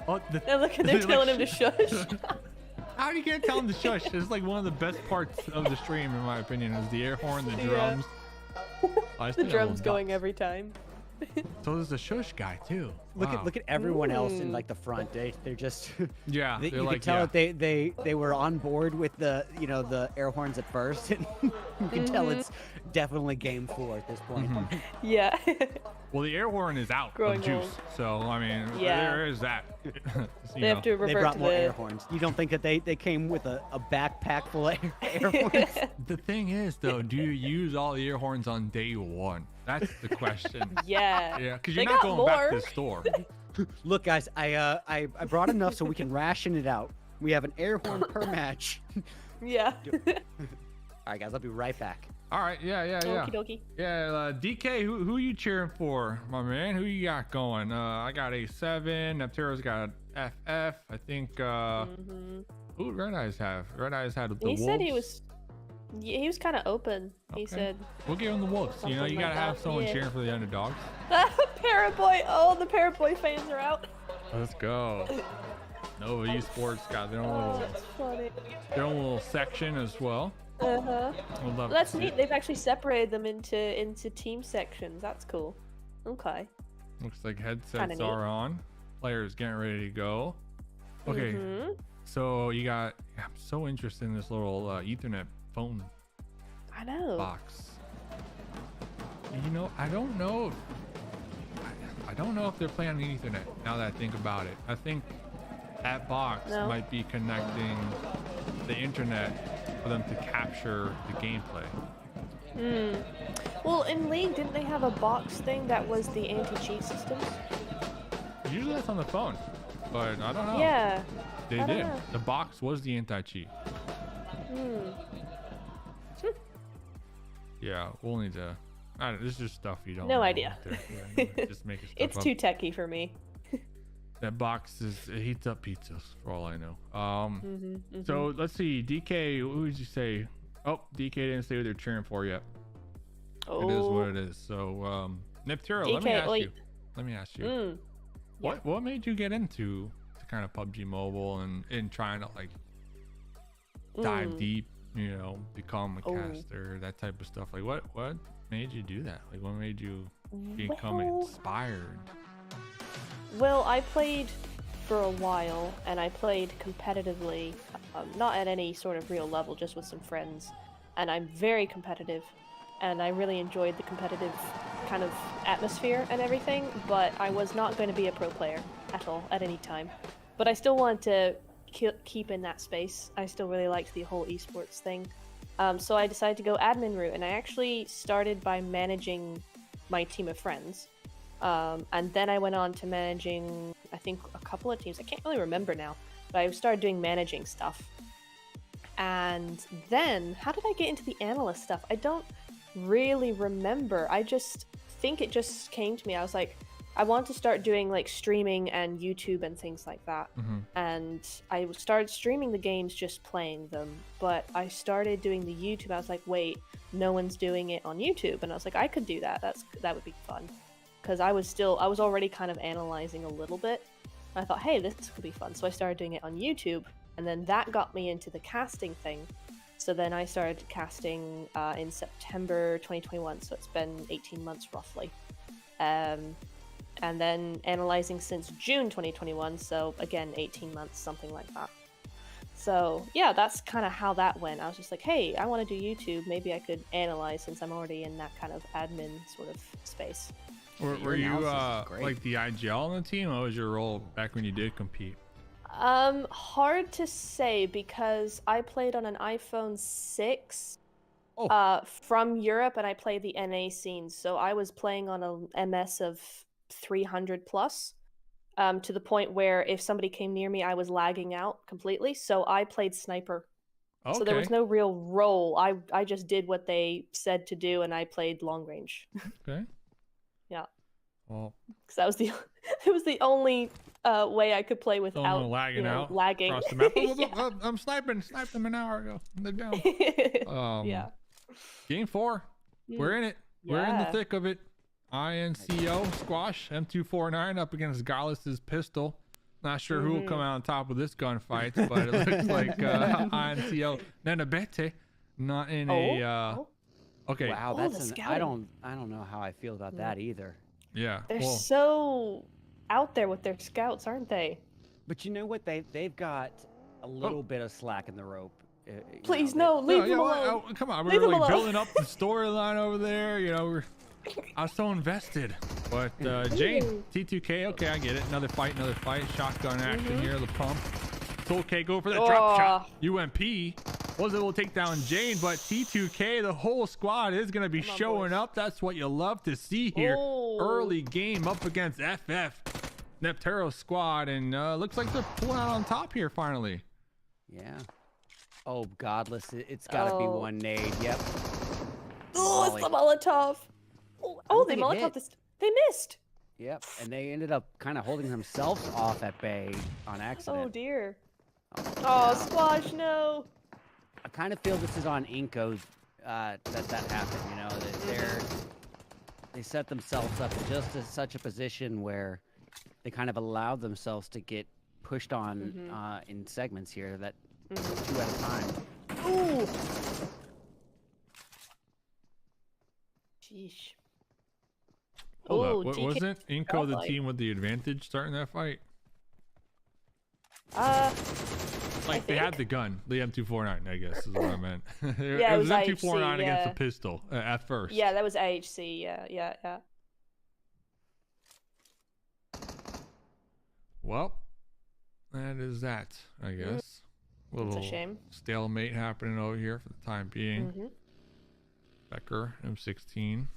Now look, they're telling him to shush. How do you can't tell him to shush? It's like one of the best parts of the stream, in my opinion, is the air horn, the drums. The drums going every time. So there's a shush guy too. Look Wow. at everyone else in like the front. They're just Yeah, you they're can like, tell yeah. that they were on board with the the air horns at first, and you can tell it's definitely game 4 at this point. Yeah. Well, the air horn is out Growing of juice, old. so I mean, Yeah. there is that. You They have know. to revert They brought to more the air horns. You don't think that they came with a backpack full of air horns? The thing is, though, do you use all the air horns on day 1? That's the question. Yeah. Yeah, because They you're not got going back more. to the store. Look, guys, I brought enough so we can ration it out. We have an air horn per match. Yeah. All right, guys, I'll be right back. All right, yeah. Okie dokie. Yeah, DK, who you cheering for, my man? Who you got going? I got a 7. Neptero's got an FF. I think. Who did Red Eyes have? Red Eyes had the He Wolves. said he was. Yeah, he was kind of open. He Okay. said. We'll give him the Wolves. You know, Something you like gotta have that, someone yeah. cheering for the underdogs. Paraboy. Oh, the Paraboy fans are out. Let's go. Nova Esports got their own Oh, little, that's funny. section as well. Uh-huh. We'd love That's to see neat. it. They've actually separated them into team sections. That's cool. Okay. Looks like Kinda headsets neat. are on. Players getting ready to go. Okay, Mhm. so you got. I'm so interested in this little Ethernet phone I know. box. You know, I don't know. I don't know if they're playing on Ethernet. Now that I think about it, I think that box No. might be connecting the internet for them to capture the gameplay. Well, in League, didn't they have a box thing that was the anti-cheat systems? Usually that's on the phone, but I don't know. Yeah. They I don't did. know. The box was the anti-cheat. Yeah, we'll need to. I don't, this is just stuff you don't. No know idea. out there. Yeah, just making stuff It's up. too techy for me. That box it heats up pizzas for all I know. Mm-hmm. So let's see. DK, who did you say? Oh, DK didn't say who they're cheering for yet. Oh. It is what it is. So, Neptero, let me DK, ask oi. you. Let me ask you. What made you get into kind of PUBG Mobile and trying to like dive deep, you know, become a caster, that type of stuff? Like what made you do that? Like what made you become inspired? Well, I played for a while, and I played competitively, not at any sort of real level, just with some friends. And I'm very competitive, and I really enjoyed the competitive kind of atmosphere and everything, but I was not going to be a pro player at all, at any time. But I still wanted to keep in that space. I still really liked the whole esports thing. So I decided to go admin route, and I actually started by managing my team of friends. And then I went on to managing, I think, a couple of teams. I can't really remember now, but I started doing managing stuff. And then, how did I get into the analyst stuff? I don't really remember. I just think it just came to me. I was like, I want to start doing like streaming and YouTube and things like that. And I started streaming the games, just playing them. But I started doing the YouTube. I was like, wait, no one's doing it on YouTube. And I was like, I could do that. That would be fun. Because I was already kind of analyzing a little bit. I thought, hey, this could be fun. So I started doing it on YouTube, and then that got me into the casting thing. So then I started casting in September 2021, so it's been 18 months roughly. And then analyzing since June 2021, so again, 18 months, something like that. So yeah, that's kind of how that went. I was just like, hey, I want to do YouTube. Maybe I could analyze since I'm already in that kind of admin sort of space. Were you analysis is great. like the IGL on the team? What was your role back when you did compete? Hard to say because I played on an iPhone 6 from Europe, and I played the NA scene, so I was playing on a MS of 300 plus, to the point where if somebody came near me, I was lagging out completely, so I played sniper. Okay. So there was no real role. I just did what they said to do, and I played long range. Okay. Yeah. Well, Because that was it was the only way I could play without lagging out lagging. across the map. Yeah. I'm sniped them an hour ago. They're down. Yeah. Game 4. We're in it. We're in the Yeah. thick of it. INCO Squash M249 up against Gallus' pistol. Not sure who will come out on top of this gunfight, but it looks like INCO Nenabete not in a. Okay. Wow, Oh, that's the an. scouting. I don't know how I feel about that either. Yeah. They're well, so out there with their scouts, aren't they? But you know what? They've got a little bit of slack in the rope. You Please, know, no, leave them well, alone. come on, we Leave were them like alone. building up the storyline over there. You know, I was so invested. But Jane, T2K, okay, I get it. Another fight. Shotgun action here, the pump. It's okay, go for the drop shot. UMP was able to take down Jane, but T2K, the whole squad is going to be showing up. That's what you love to see here. Early game up against FF, Neptero squad, and looks like they're pulling out on top here finally. Yeah. Oh, godless. It's got to be one nade. Yep. Oh, it's the Molotov. Oh, they Molotov this. They missed. Yep. And they ended up kind of holding themselves off at bay on accident. Oh, dear. Oh, Squash, no. I kind of feel this is on Inco that happened, you know, that they set themselves up just as such a position where they kind of allowed themselves to get pushed on in segments here that 2 at a time. Ooh. Sheesh. Hold up. Wasn't Inco the team with the advantage starting that fight? Like they had the gun, the M249, I guess is what I meant. Yeah, it was M249 AHC, against the pistol at first. Yeah, that was AHC. Yeah. Well, that is that, I guess. It's a shame. Stalemate happening over here for the time being. Becker, M16.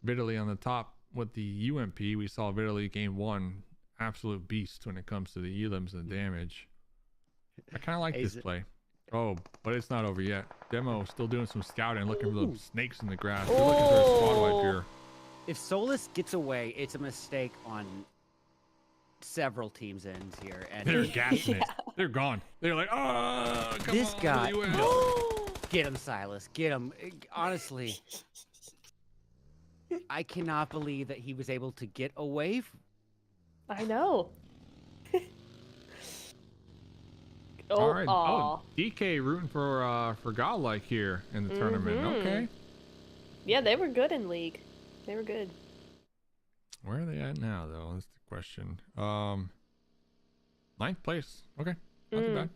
Vitaly on the top with the UMP. We saw Vitaly game 1. Absolute beast when it comes to the elims and the damage. I kind of like this play. Oh, but it's not over yet. Demo still doing some scouting, looking for those snakes in the grass. They're looking for a squad wipe here. If Solus gets away, it's a mistake on several teams' ends here. And they're gassing it. They're gone. They're like, oh, come this on, guy. Get him, Silas. Get him. Honestly, I cannot believe that he was able to get away. I know. All right. Oh, DK rooting for Godlike here in the tournament. Okay. Yeah, they were good in League. They were good. Where are they at now, though? That's the question. 9th place. Okay. Not too bad.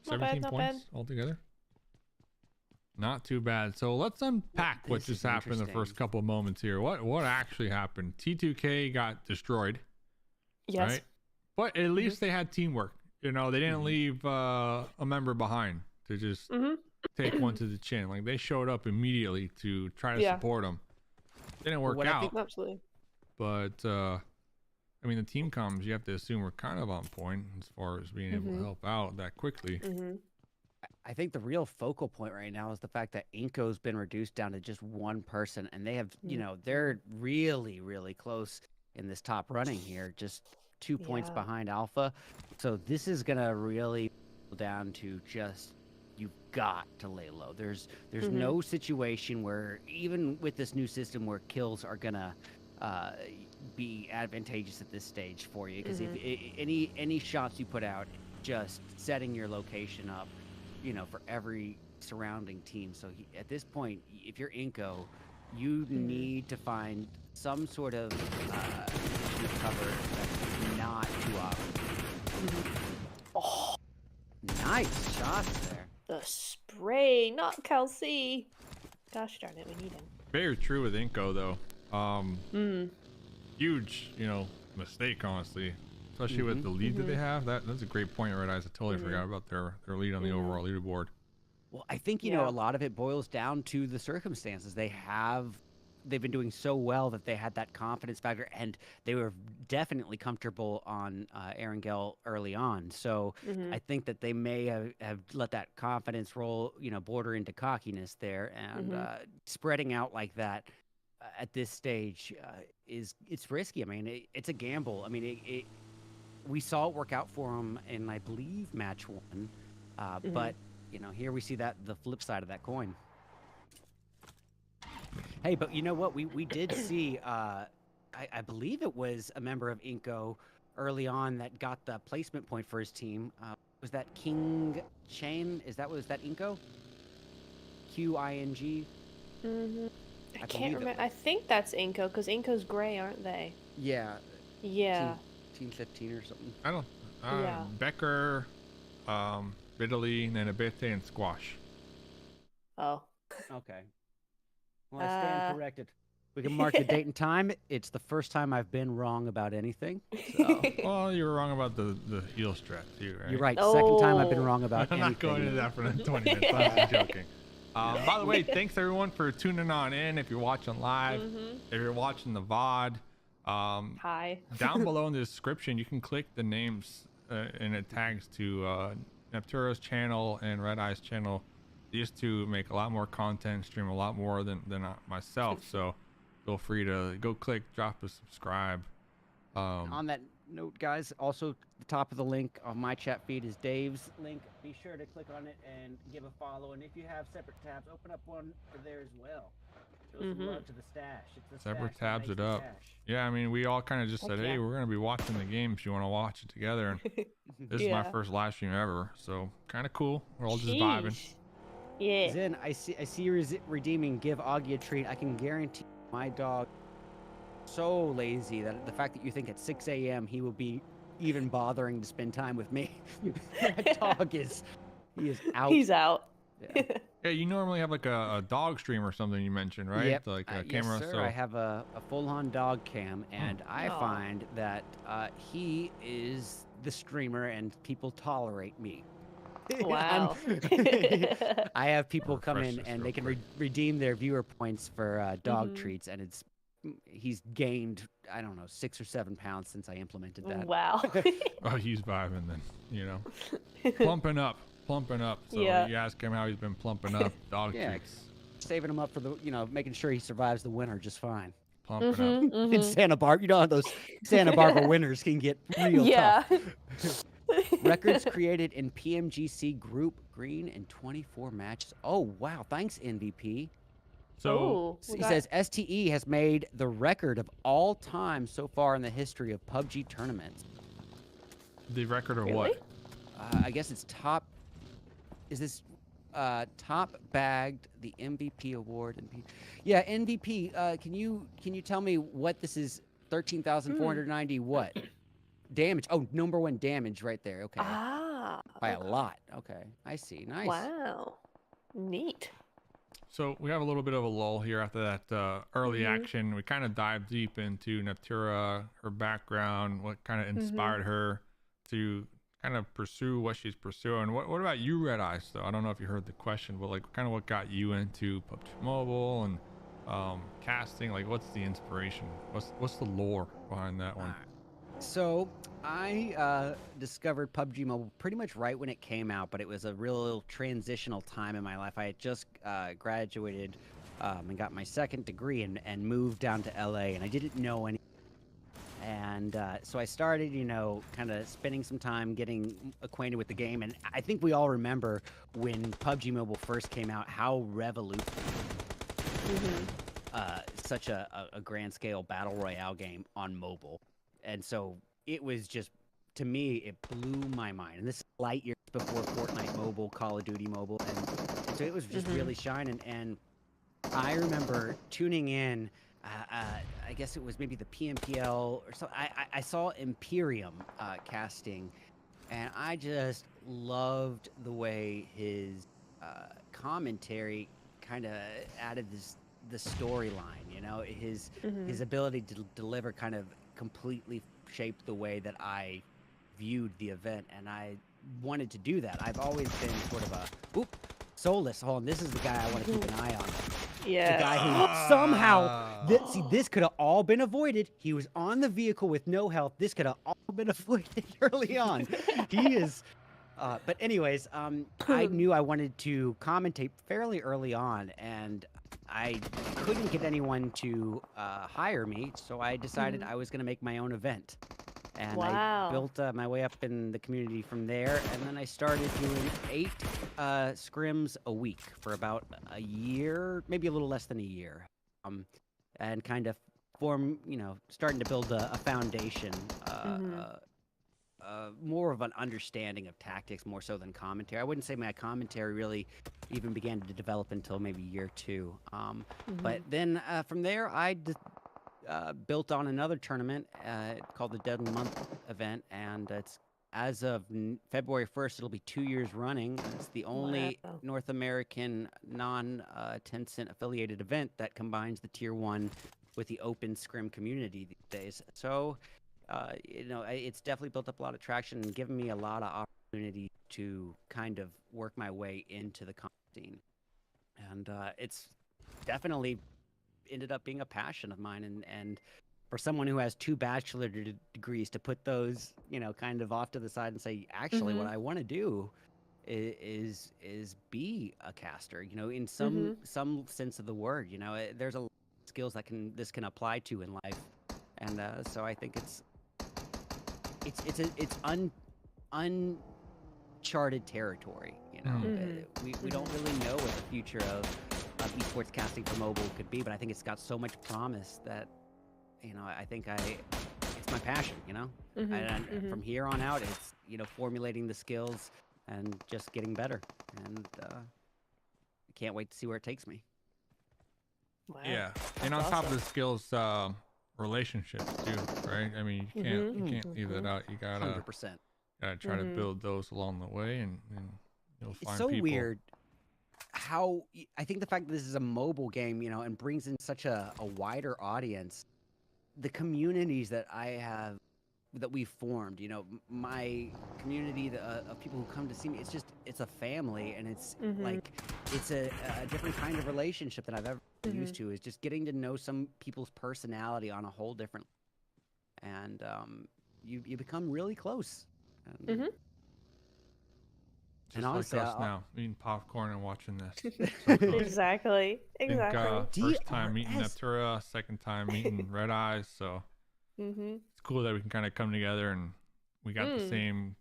17 points altogether. Not too bad. So let's unpack what just happened in the first couple of moments here. What actually happened? T2K got destroyed. Yes. Right? But at least they had teamwork. You know, they didn't leave a member behind to just take one to the chin. Like they showed up immediately to try to support them. Didn't work out. Absolutely. But I mean, the team comms, you have to assume we're kind of on point as far as being able to help out that quickly. I think the real focal point right now is the fact that Inco's been reduced down to just one person, and they have, you know, they're really, really close in this top running here, just 2 points behind Alpha. So this is gonna really go down to just you've got to lay low. There's no situation where, even with this new system, where kills are gonna be advantageous at this stage for you, because if any shots you put out, just setting your location up, you know, for every surrounding team. So at this point, if you're Inco, you need to find some sort of cover that's not too obvious. Oh, nice shots there. The spray, not Kelsey. Gosh darn it, we need him. Very true with Inco, though. Huge, you know, mistake, honestly. Especially with the lead that they have. That's a great point, Red Eyes. I totally forgot about their lead on the overall leaderboard. Well, I think, you know, a lot of it boils down to the circumstances. They've been doing so well that they had that confidence factor, and they were definitely comfortable on Erangel early on. So I think that they may have let that confidence roll, you know, border into cockiness there, and spreading out like that at this stage it's risky. I mean, it's a gamble. I mean, we saw it work out for them in, I believe, match 1, but you know, here we see that the flip side of that coin. Hey, but you know what? We did see, I believe it was a member of Inco early on that got the placement point for his team. Was that King Chain? Was that Inco? QING? I can't remember. I think that's Inco, because Inco's gray, aren't they? Yeah. Yeah. Team 15 or something. I don't. Yeah. Becker, Italy, Nenabete, and Squash. Oh. Okay. Well, I stand corrected. We can mark the date and time. It's the first time I've been wrong about anything. So. Well, you were wrong about the heel strat too, right? You're right. Second time I've been wrong about I'm anything. not going into that for the 20 minutes. I'm just joking. By the way, thanks everyone for tuning on in. If you're watching live, if you're watching the VOD, Hi. down below in the description, you can click the names and it tags to Nepturo's channel and Red Eye's channel. These two make a lot more content, stream a lot more than myself. So feel free to go click, drop a subscribe. On that note, guys, also the top of the link on my chat feed is Dave's link. Be sure to click on it and give a follow. And if you have separate tabs, open up one for there as well. Show some love to the stash. It's the Separate stash that tabs makes it the up. stash. Yeah, I mean, we all kind of just said, hey, yeah. we're going to be watching the games. You want to watch it together? And this is my first live stream ever. So kind of cool. We're all just vibing. Yeah. Zen, I see you redeeming give Augie a treat. I can guarantee my dog so lazy that the fact that you think at 6 a.m. he will be even bothering to spend time with me. That dog he is out. He's out. Yeah. Yeah, you normally have like a dog stream or something you mentioned, right? Yep. Like a camera. Yes, sir. So I have a full-on dog cam, and I Aw. find that he is the streamer, and people tolerate me. Wow. I have people come in Refresh this and real they can quick. redeem their viewer points for dog treats, and he's gained, I don't know, 6 or 7 pounds since I implemented that. Wow. oh, he's vibing then, you know, plumping up. So Yeah. you ask him how he's been plumping up. Dog Yeah. treats, Saving him up for the, making sure he survives the winter just fine. plumping up. In Santa Barbara, you know how those Santa Barbara winters can get real Yeah. tough. Records created in PMGC Group Green in 24 matches. Oh, wow. Thanks, MVP. So Ooh, He says STE has made the record of all time so far in the history of PUBG tournaments. the record of Really? what? I guess it's top. Is this top bagged the MVP award? Yeah, MVP. Can you tell me what this is? 13,490 what? Damage. Oh, number 1 damage right there. Okay. By a lot. Okay. I see. Nice. Wow. Neat. So we have a little bit of a lull here after that early action. We kind of dived deep into Neptura, her background, what kind of inspired her to kind of pursue what she's pursuing. What about you, Red Eyes, though? I don't know if you heard the question, but like kind of what got you into PUBG Mobile and casting? Like what's the inspiration? What's the lore behind that one? So I discovered PUBG Mobile pretty much right when it came out, but it was a real transitional time in my life. I had just graduated and got my second degree and moved down to LA, and I didn't know any. And so I started, kind of spending some time getting acquainted with the game. And I think we all remember when PUBG Mobile first came out, how revolutionary such a grand scale battle royale game on mobile. And so it was just, to me, it blew my mind. And this is light years before Fortnite Mobile, Call of Duty Mobile. And so it was just really shining. And I remember tuning in. I guess it was maybe the PMPL or something. I saw Imperium casting, and I just loved the way his commentary kind of added the storyline. His ability to deliver kind of completely shaped the way that I viewed the event, and I wanted to do that. I've always been sort of Soulless. Hold on, this is the guy I want to keep an eye on. Yeah. The guy who somehow, this could have all been avoided. He was on the vehicle with no health. This could have all been avoided early on. He is, but anyways, I knew I wanted to commentate fairly early on, and I couldn't get anyone to hire me, so I decided I was going to make my own event. And I built my way up in the community from there, and then I started doing 8 scrims a week for about a year, maybe a little less than a year, and kind of starting to build a foundation more of an understanding of tactics more so than commentary. I wouldn't say my commentary really even began to develop until maybe year 2. But then from there, I built on another tournament called the Deadly Month event, and it's as of February 1st, it'll be 2 years running. It's the only North American non-Tencent affiliated event that combines the Tier 1 with the open scrim community these days. So, you know, it's definitely built up a lot of traction and given me a lot of opportunity to kind of work my way into the comp scene. And it's definitely ended up being a passion of mine. And for someone who has 2 bachelor degrees to put those, you know, kind of off to the side and say, actually, what I want to do is be a caster, you know, in some sense of the word. You know, there's a lot of skills that this can apply to in life, and so I think it's uncharted territory. You know, we don't really know what the future of esports casting for mobile could be, but I think it's got so much promise that, you know, I think it's my passion, you know, and from here on out, it's, you know, formulating the skills and just getting better, and I can't wait to see where it takes me. Wow. Yeah, and on top of the skills, relationships too, right? I mean, you can't leave that out. You gotta 100%. Gotta try to build those along the way, and you'll find It's so people. weird how I think the fact that this is a mobile game, you know, and brings in such a wider audience, the communities that we've formed, you know, my community of people who come to see me, it's a family, and it's like, it's a different kind of relationship than I've ever been used to, is just getting to know some people's personality on a whole different, and you become really close. And, Just honestly, like us now, eating popcorn and watching this. Exactly. I think, first time meeting Natura, second time meeting Red Eyes, so it's cool that we can kind of come together and we got the same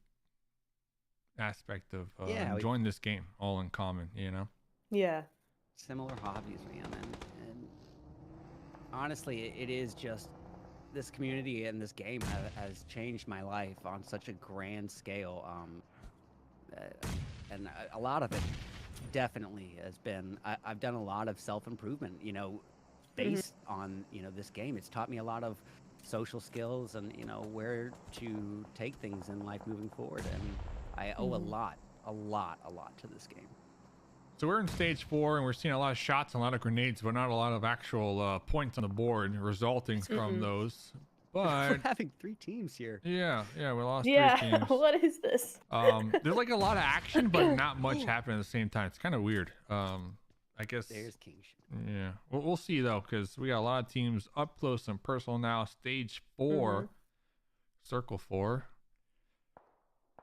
aspect of enjoying this game all in common, you know? Yeah. Similar hobbies, man, and honestly, it is just, this community and this game has changed my life on such a grand scale. And a lot of it definitely has been, I've done a lot of self-improvement, you know, based on, you know, this game. It's taught me a lot of social skills and, you know, where to take things in life moving forward. And I owe a lot to this game. So we're in stage 4, and we're seeing a lot of shots and a lot of grenades, but not a lot of actual points on the board resulting from those. But we're having 3 teams here. Yeah, we lost 3 teams. What is this? There's like a lot of action, but not much happening at the same time. It's kind of weird. I guess there's kingship. Yeah, we'll see though, because we got a lot of teams up close and personal now. Stage 4, circle 4.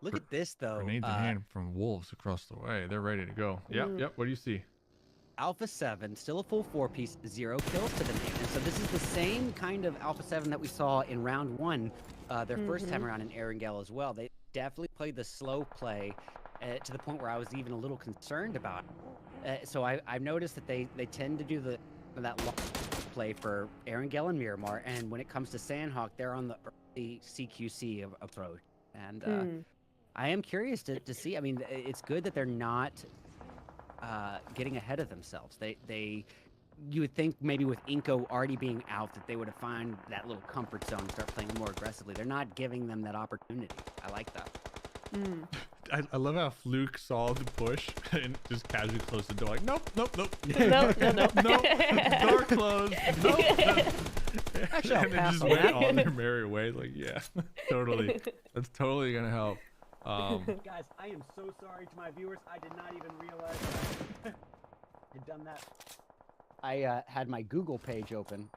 Look at this though. Grenades in hand from Wolves across the way. They're ready to go. Yep. What do you see? Alpha 7, still a full 4-piece, 0 kills to the name. And so this is the same kind of Alpha 7 that we saw in round 1, their first time around in Erangel as well. They definitely played the slow play to the point where I was even a little concerned about it. So I've noticed that they tend to do that long play for Erangel and Miramar, and when it comes to Sandhawk, they're on the early CQC approach. And I am curious to see. I mean, it's good that they're not getting ahead of themselves. You would think maybe with Inko already being out that they would have found that little comfort zone and start playing more aggressively. They're not giving them that opportunity. I like that. I love how Fluke saw the push and just casually closed the door. Like, nope. No. Door closed. Nope. Actually, and then just went on their merry way. Like, yeah, totally. That's totally gonna help. Guys, I am so sorry to my viewers. I did not even realize I had done that. I had my Google page open.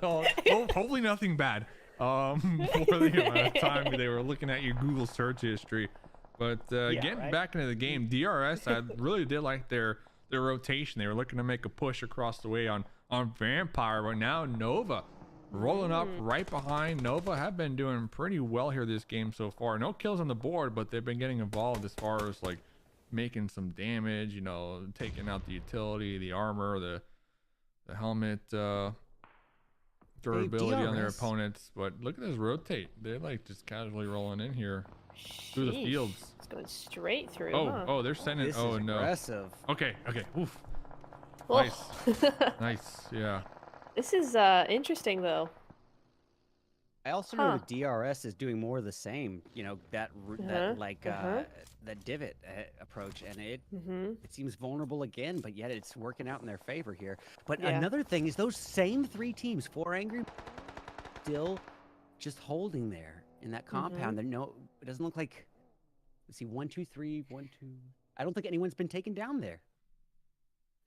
Hopefully nothing bad. For the amount of time they were looking at your Google search history. But getting back into the game, DRS, I really did like their rotation. They were looking to make a push across the way on Vampire, but now Nova rolling up right behind. Nova have been doing pretty well here this game so far. No kills on the board, but they've been getting involved as far as like making some damage, you know, taking out the utility, the armor, the helmet. durability on their DRS. opponents. But look at this rotate. They're like just casually rolling in here through the Sheesh. fields. It's going straight through. Oh, huh? oh, they're sending. This Oh is no. aggressive. Okay, okay. Oof. Oh. Nice. Nice. Yeah. This is interesting though. I also know the DRS is doing more of the same. You know, that that divot approach, and it seems vulnerable again, but yet it's working out in their favor here. But another thing is those same 3 teams, 4 angry, still just holding there in that compound. There it doesn't look like. Let's see, 1, 2, 3, 1, 2. I don't think anyone's been taken down there.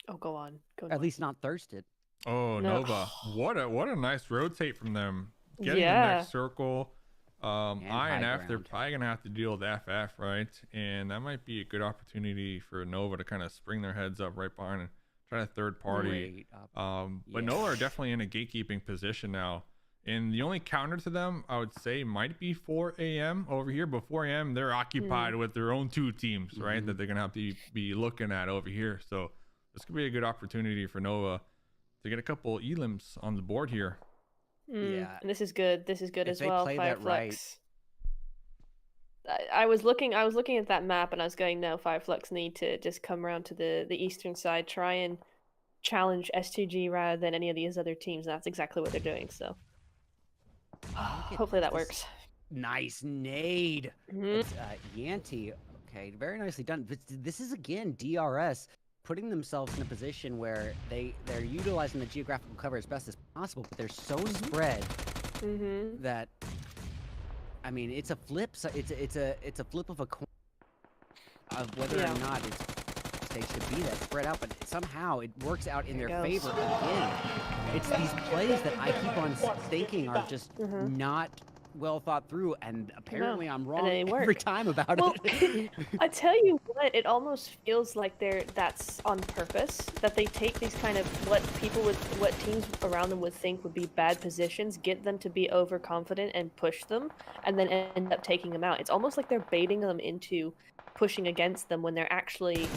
Oh, go on. At least not thirsted. Oh, No. Nova. What a nice rotate from them. Getting the Yeah. next circle. I and high F, they're ground. probably gonna have to deal with FF, right? And that might be a good opportunity for Nova to kind of spring their heads up right behind and try to third party. But Nova are definitely in a gatekeeping position now. And the only counter to them, I would say, might be 4 a.m. over here. But 4 a.m. they're occupied with their own 2 teams, right? That they're gonna have to be looking at over here. So this could be a good opportunity for Nova to get a couple elims on the board here. Yeah. And this is good. This is good If as they well. play that Fireflex. I was looking at that map and I was going, no, Fireflex need to just come around to the eastern side, try and challenge S2G rather than any of these other teams. And that's exactly what they're doing. So hopefully that works. Nice nade. It's Yanti. Okay, very nicely done. This is again DRS putting themselves in a position where they're utilizing the geographical cover as best as possible, but they're so spread that, I mean, it's a flip. So it's a flip of a coin of whether or not they should be that spread out, but somehow it works out in their favor again. It's these plays that I keep on thinking are just not well thought through, and apparently I'm wrong every time about it. I tell you what, it almost feels like that's on purpose, that they take these kind of what teams around them would think would be bad positions, get them to be overconfident and push them, and then end up taking them out. It's almost like they're baiting them into pushing against them when they're actually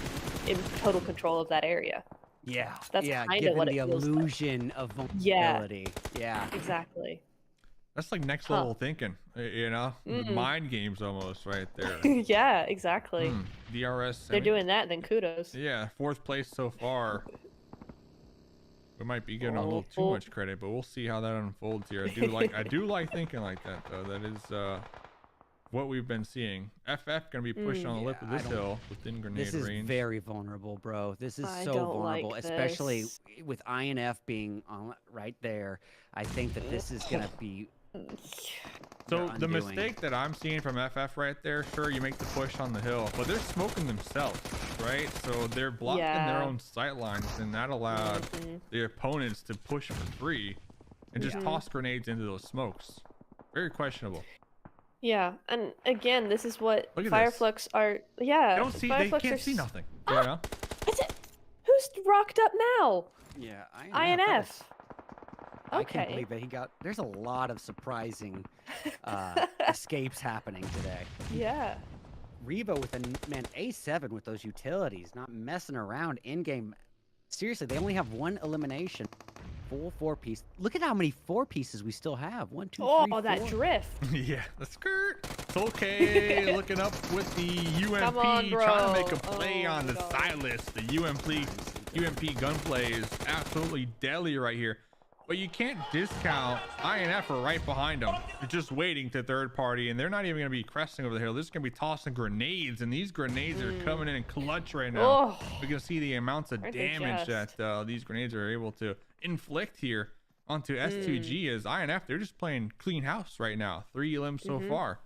in total control of that area. Yeah, that's kind of what it feels like. the illusion of vulnerability. Yeah, exactly. That's like next level thinking, you know, mind games almost right there. Yeah, exactly. DRS. They're doing that, then kudos. Yeah, 4th place so far. We might be giving a little too much credit, but we'll see how that unfolds here. I do like thinking like that though. That is what we've been seeing. FF gonna be pushed on the lip of this hill within grenade range. This is very vulnerable, bro. This is so vulnerable, especially with INF being on right there. I think that this is gonna be. So the mistake that I'm seeing from FF right there, sure, you make the push on the hill, but they're smoking themselves, right? So they're blocking their own sight lines, and that allowed the opponents to push for free and just toss grenades into those smokes. Very questionable. Yeah, and again, this is what Look at Fireflex are. Yeah, they can't see nothing. You know? Is it? Who's rocked up now? Yeah, INF. I can't believe that there's a lot of surprising escapes happening today. Yeah. Reva with A7 with those utilities, not messing around in game. Seriously, they only have 1 elimination. Full 4-piece. Look at how many 4-pieces we still have. 1, 2, 3, 4. Oh, that drift. Yeah, the skirt. It's okay. Looking up with the UMP, Come on, bro. trying to make a play on the Silas. The UMP gunplay is absolutely deadly right here. But you can't discount INF are right behind them. They're just waiting to third party, and they're not even going to be cresting over the hill. They're just going to be tossing grenades, and these grenades are coming in clutch right now. We can see the amounts of damage that these grenades are able to inflict here onto S2G as INF. They're just playing clean house right now. 3 elims so far.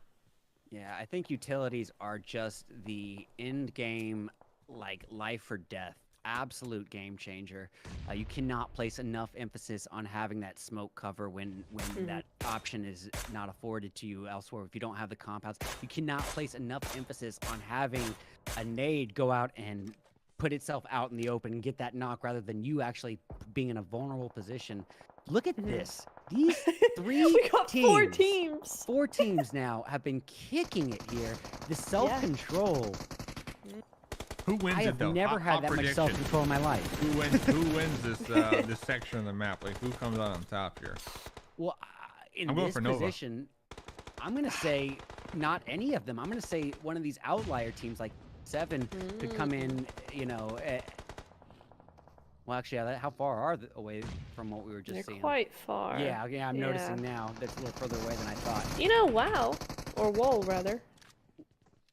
Yeah, I think utilities are just the end game, like life or death. Absolute game changer. You cannot place enough emphasis on having that smoke cover when that option is not afforded to you elsewhere. If you don't have the compounds, you cannot place enough emphasis on having a nade go out and put itself out in the open and get that knock rather than you actually being in a vulnerable position. Look at this. These 3 we got teams, 4 teams. 4 teams now have been kicking it here. The self-control. Who wins I it have though? never had that much self-control in my life. Who wins this this section of the map? Like who comes out on top here? Well, in I'm going this for Nova. position, I'm going to say not any of them. I'm going to say one of these outlier teams like 7 could come in, you know. Well, actually, how far are they away from what we were just They're seeing? quite far. Yeah, I'm noticing now. That's a little further away than I thought. You know, WoW, or WoW rather.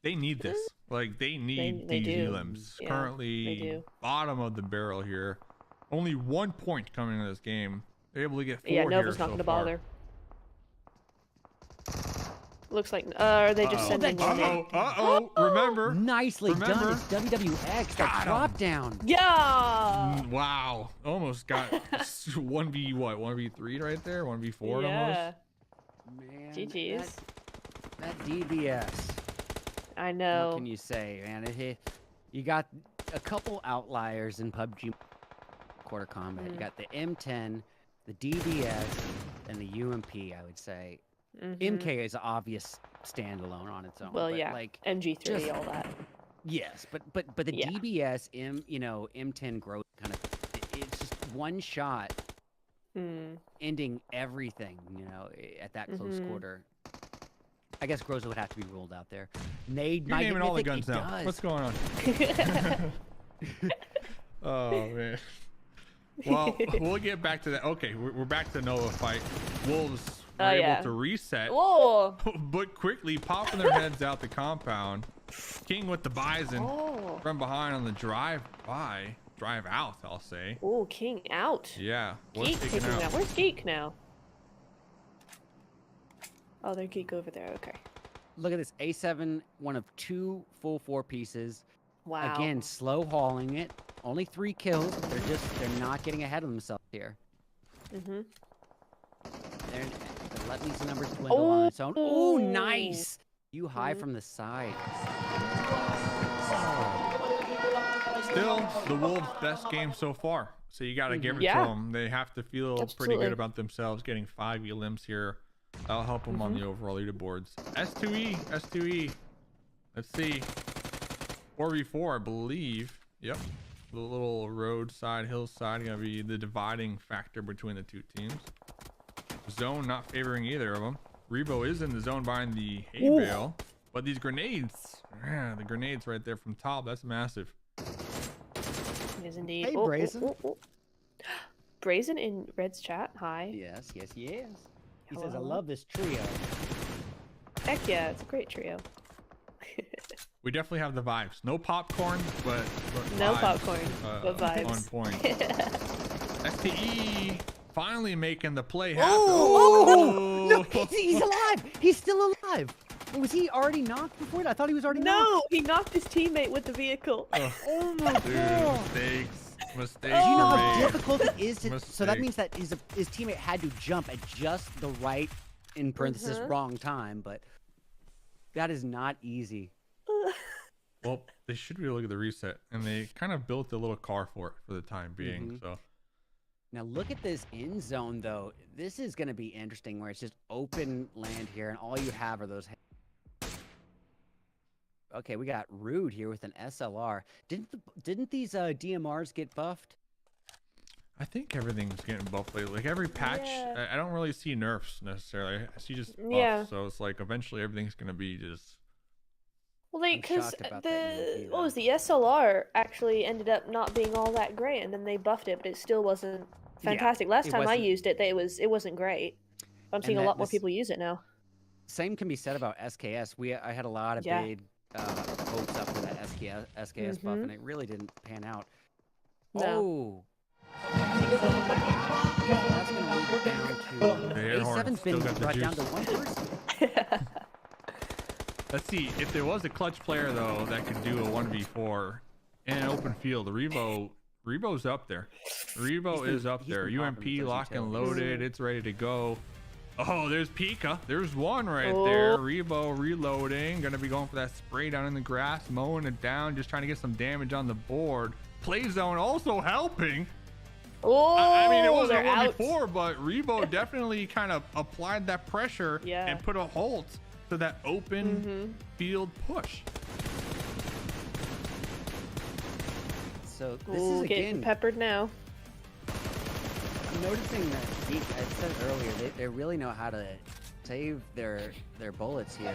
They need this. Like, they need they these do. elims. Yeah, Currently, they do. bottom of the barrel here. Only 1 point coming into this game. They're able to get 4 Yeah, here Nova's not so going to far. bother. Looks like, are they just sending one in? Remember? Nicely done. Remember? It's WWX. That drop down. Yeah! Wow. Almost got 1v what? 1v3 right there? 1v4 Yeah. almost? Man, GG's. that DBS. I know. What can you say, man? You got a couple outliers in PUBG quarter combat. You got the M10, the DBS, and the UMP, I would say. MK is an obvious standalone on its own. Well, but yeah, like MG3, just- all that. yes, but the Yeah. DBS M10 growth kind of it's just one shot ending everything, you know, at that close quarter. I guess Groza would have to be ruled out there. Nade, You're naming all the guns now. What's going on? Oh man. Well, we'll get back to that. Okay, we're back to Nova fight. Wolves were able to reset, Whoa! but quickly popping their heads out the compound. King with the Bison from behind on the drive out, I'll say. Oh, King out. Yeah. Geek taking out. Where's Geek now? Oh, they're Geek over there. Okay. Look at this. A7, one of 2 full 4 pieces. Wow. Again, slow hauling it. Only 3 kills. They're not getting ahead of themselves here. They're letting these numbers dwindle on its own. Oh, nice! You high from the side. Still, the Wolves' best game so far. So you got to give it to them. They have to feel pretty good about themselves. Getting 5 elims here. That'll help them on the overall leaderboards. S2E. Let's see. 4v4, I believe. Yep. The little roadside, hillside, gonna be the dividing factor between the two teams. Zone not favoring either of them. Rebo is in the zone behind the hay bale, but these grenades, the grenades right there from top, that's massive. It is indeed. Hey, Brazen. Brazen in Red's chat. Hi. Yes. He Hello. says, I love this trio. Heck yeah, it's a great trio. We definitely have the vibes. No popcorn, but no vibes, popcorn, but vibes. On point. STE finally making the play happen. No, he's alive. He's still alive. Was he already knocked before that? I thought he was already knocked. No, he knocked his teammate with the vehicle. Oh my god. Mistakes. Do you know how difficult it is to? Mistake. So that means that his teammate had to jump at just the right, in parenthesis, wrong time. But that is not easy. Well, they should be able to look at the reset, and they kind of built a little car for it for the time being. So now look at this end zone, though. This is going to be interesting, where it's just open land here, and all you have are those. Okay, we got Rude here with an SLR. Didn't these DMRs get buffed? I think everything's getting buffed lately. Like every patch, I don't really see nerfs necessarily. I see just buffs. Yeah. So it's like eventually everything's gonna be just. Well, because shocked about the that what was the SLR actually ended up not being all that great, and then they buffed it, but it still wasn't fantastic. Last time I used it, it wasn't great. I'm seeing a lot more people use it now. Same can be said about SKS. I had a lot of big hopes up for that SKS buff, and it really didn't pan out. No. Oh. That's going to move it down to A7's been brought down to 1 person. Let's see if there was a clutch player though that could do a 1v4 in an open field. Rebo's up there. Rebo is up there. UMP locked and loaded. It's ready to go. Oh, there's Pika. There's one right there. Rebo reloading. Gonna be going for that spray down in the grass, mowing it down, just trying to get some damage on the board. Play zone also helping. I mean, it wasn't a 1v4, but Rebo definitely kind of applied that pressure and put a halt to that open field push. So this is again getting peppered now. noticing that I said earlier, they really know how to save their bullets here,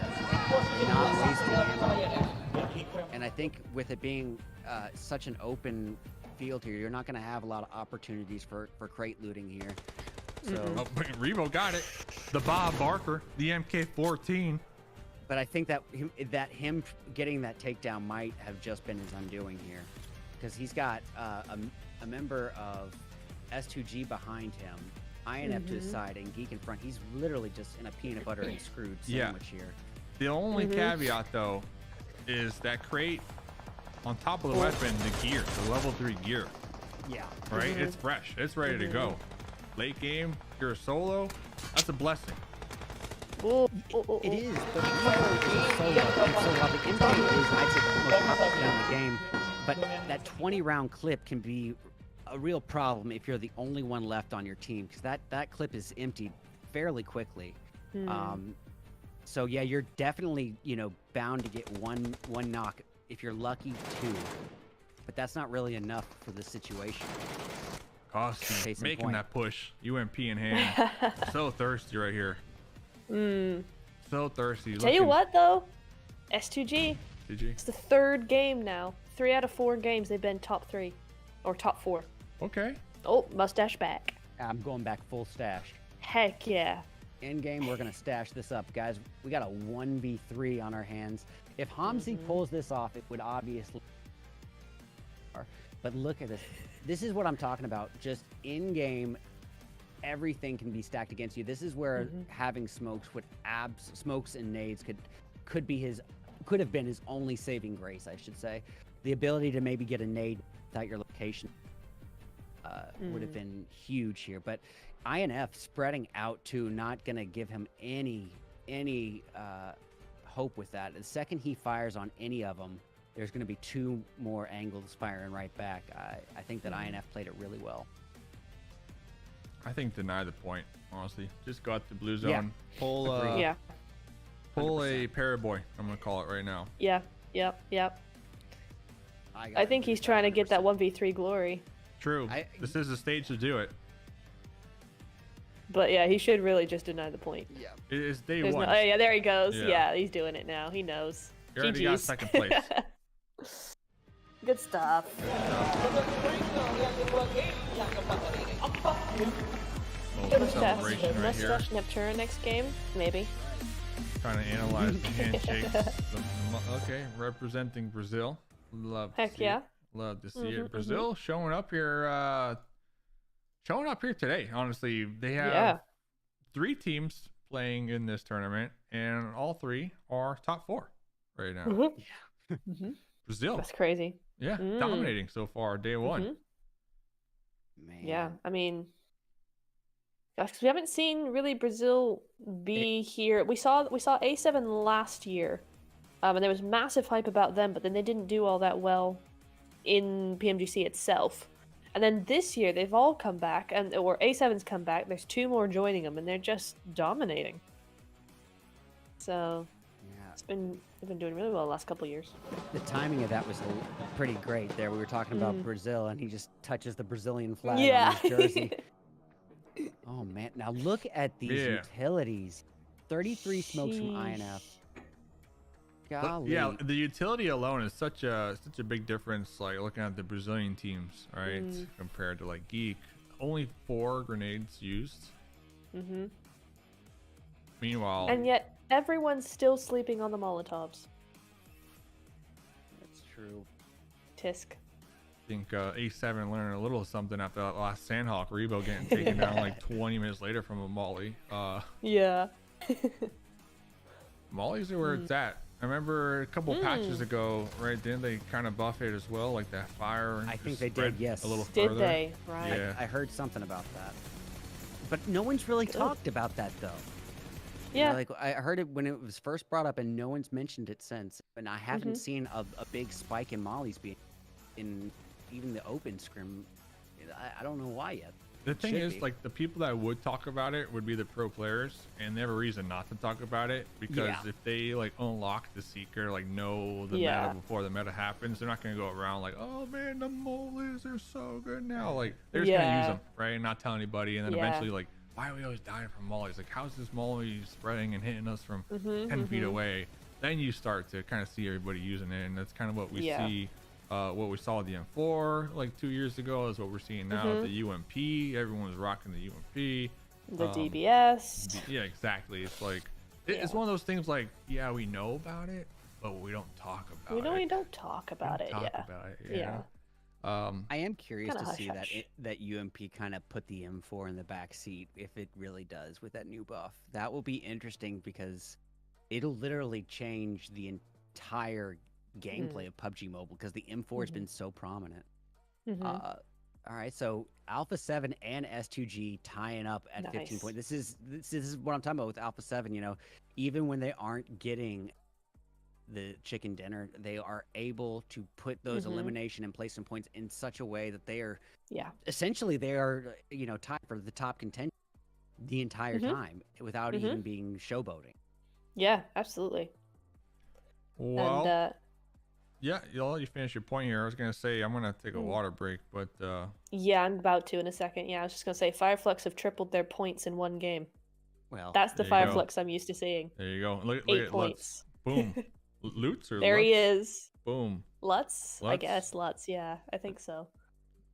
not wasting ammo. And I think with it being such an open field here, you're not going to have a lot of opportunities for crate looting here. So, Rebo got it. The Bob Barker, the MK14. but I think that him getting that takedown might have just been his undoing here, because he's got a member of S2G behind him, INF to his side, and Geek in front. He's literally just in a peanut butter and screwed sandwich here. The only caveat though is that crate on top of the weapon, the gear, the level 3 gear. Yeah. Right? It's fresh. It's ready to go. Late game, you're a solo, that's a blessing. It is, but it's so while the impact is, I'd say, the most powerful in the game, but that 20-round clip can be a real problem if you're the only one left on your team, because that clip is emptied fairly quickly. So yeah, you're definitely, bound to get one knock, if you're lucky, 2, but that's not really enough for the situation. Costi making that push, UMP in hand. So thirsty right here. So thirsty. Tell you what though, S2G. GG. It's the 3rd game now. 3 out of 4 games they've been top 3 or top 4. Okay. Oh, mustache back. I'm going back full stash. Heck yeah. In game, we're gonna stash this up, guys. We got a 1v3 on our hands. If Hamzi pulls this off, it would obviously. But look at this. This is what I'm talking about. Just in game, everything can be stacked against you. This is where having smokes and nades could have been his only saving grace, I should say. The ability to maybe get a nade without your location would have been huge here. But INF spreading out too, not gonna give him any hope with that. The second he fires on any of them, there's going to be 2 more angles firing right back. I think that INF played it really well. I think deny the point, honestly. Just go out the blue zone. Pull pull a paraboy, I'm going to call it right now. Yep. I think he's trying to get that 1v3 glory. True. This is the stage to do it. But yeah, he should really just deny the point. Yeah. It is day There's 1. oh yeah, there he goes. Yeah. Yeah, he's doing it now. He knows. You already got GG's. 2nd place. Good stuff. Little celebration right here. Mustache Neptune next game, maybe. Trying to analyze the handshakes. Okay, representing Brazil. Love to Heck see yeah. it. Love to see it. Brazil showing up here today. Honestly, they have 3 teams playing in this tournament, and all 3 are top 4 right now. Brazil. That's crazy. Yeah, dominating so far, day 1. Man. Yeah, I mean, gosh, 'cause we haven't seen really Brazil be here. We saw A7 last year, and there was massive hype about them, but then they didn't do all that well in PMGC itself. And then this year they've all come back, or A7's come back. There's 2 more joining them, and they're just dominating. So they've been doing really well the last couple years. The timing of that was pretty great there. We were talking about Brazil, and he just touches the Brazilian flag on his jersey. Oh, man. Now look at these utilities. 33 smokes from INF. Golly. Yeah, the utility alone is such a big difference, like looking at the Brazilian teams, right? Compared to like Geek. Only 4 grenades used. Meanwhile... And yet, everyone's still sleeping on the Molotovs. That's true. Tisk. I think A7 learned a little something after that last Sandhawk Rebo getting taken down like 20 minutes later from a molly. Yeah. Mollies are where it's at. I remember a couple patches ago, right? Didn't they kind of buff it as well, like that fire? I think they did, yes. A little Did further. they? Right. Yeah. I heard something about that. But no one's really talked about that, though. Yeah. You know, like I heard it when it was first brought up, and no one's mentioned it since. And I haven't seen a big spike in mollies being in even the open scrim. I don't know why yet. The thing Should is, be. like, the people that would talk about it would be the pro players, and they have a reason not to talk about it, because Yeah. if they like unlock the secret, like know the Yeah. meta before the meta happens, they're not gonna go around like, oh man, the moles are so good now. Like, they're just gonna use Yeah. them, right, and not tell anybody, and then Yeah. eventually, like, why are we always dying from moles? Like, how's this mole spreading and hitting us from Mhm, 10 feet mhm. away? Then you start to kind of see everybody using it, and that's kind of what we Yeah. see. What we saw at the M4 like 2 years ago is what we're seeing now at the UMP. Everyone was rocking the UMP. The DBS. Yeah, exactly. It's like it's Yeah. one of those things like, yeah, we know about it, but we don't talk about it. We don't talk about We it. don't talk Yeah. about it, Yeah. I am curious Kinda to see hush-hush. that UMP kind of put the M4 in the back seat, if it really does with that new buff. That will be interesting because it'll literally change the entire gameplay of PUBG Mobile, because the M4 has been so prominent. Mhm. All right, so Alpha 7 and S2G tying up at 15 Nice. points. This is what I'm talking about with Alpha 7. You know, even when they aren't getting the chicken dinner, they are able to put those elimination and placement points in such a way that they are Yeah. essentially tied for the top contention the entire time without even being showboating. Yeah. Absolutely. well, And yeah, you'll let you finish your point here. I was gonna say I'm gonna take a water break, but yeah, I'm about to in a second. Yeah, I was just gonna say Fireflux have tripled their points in one game. Well, That's the there you go. Fireflux I'm used to seeing. there you go. Look 8 at Lutz. points. Boom. Lutz or There Lutz? he is. Boom. Lutz? I Lutz? guess Lutz. Yeah, I think so.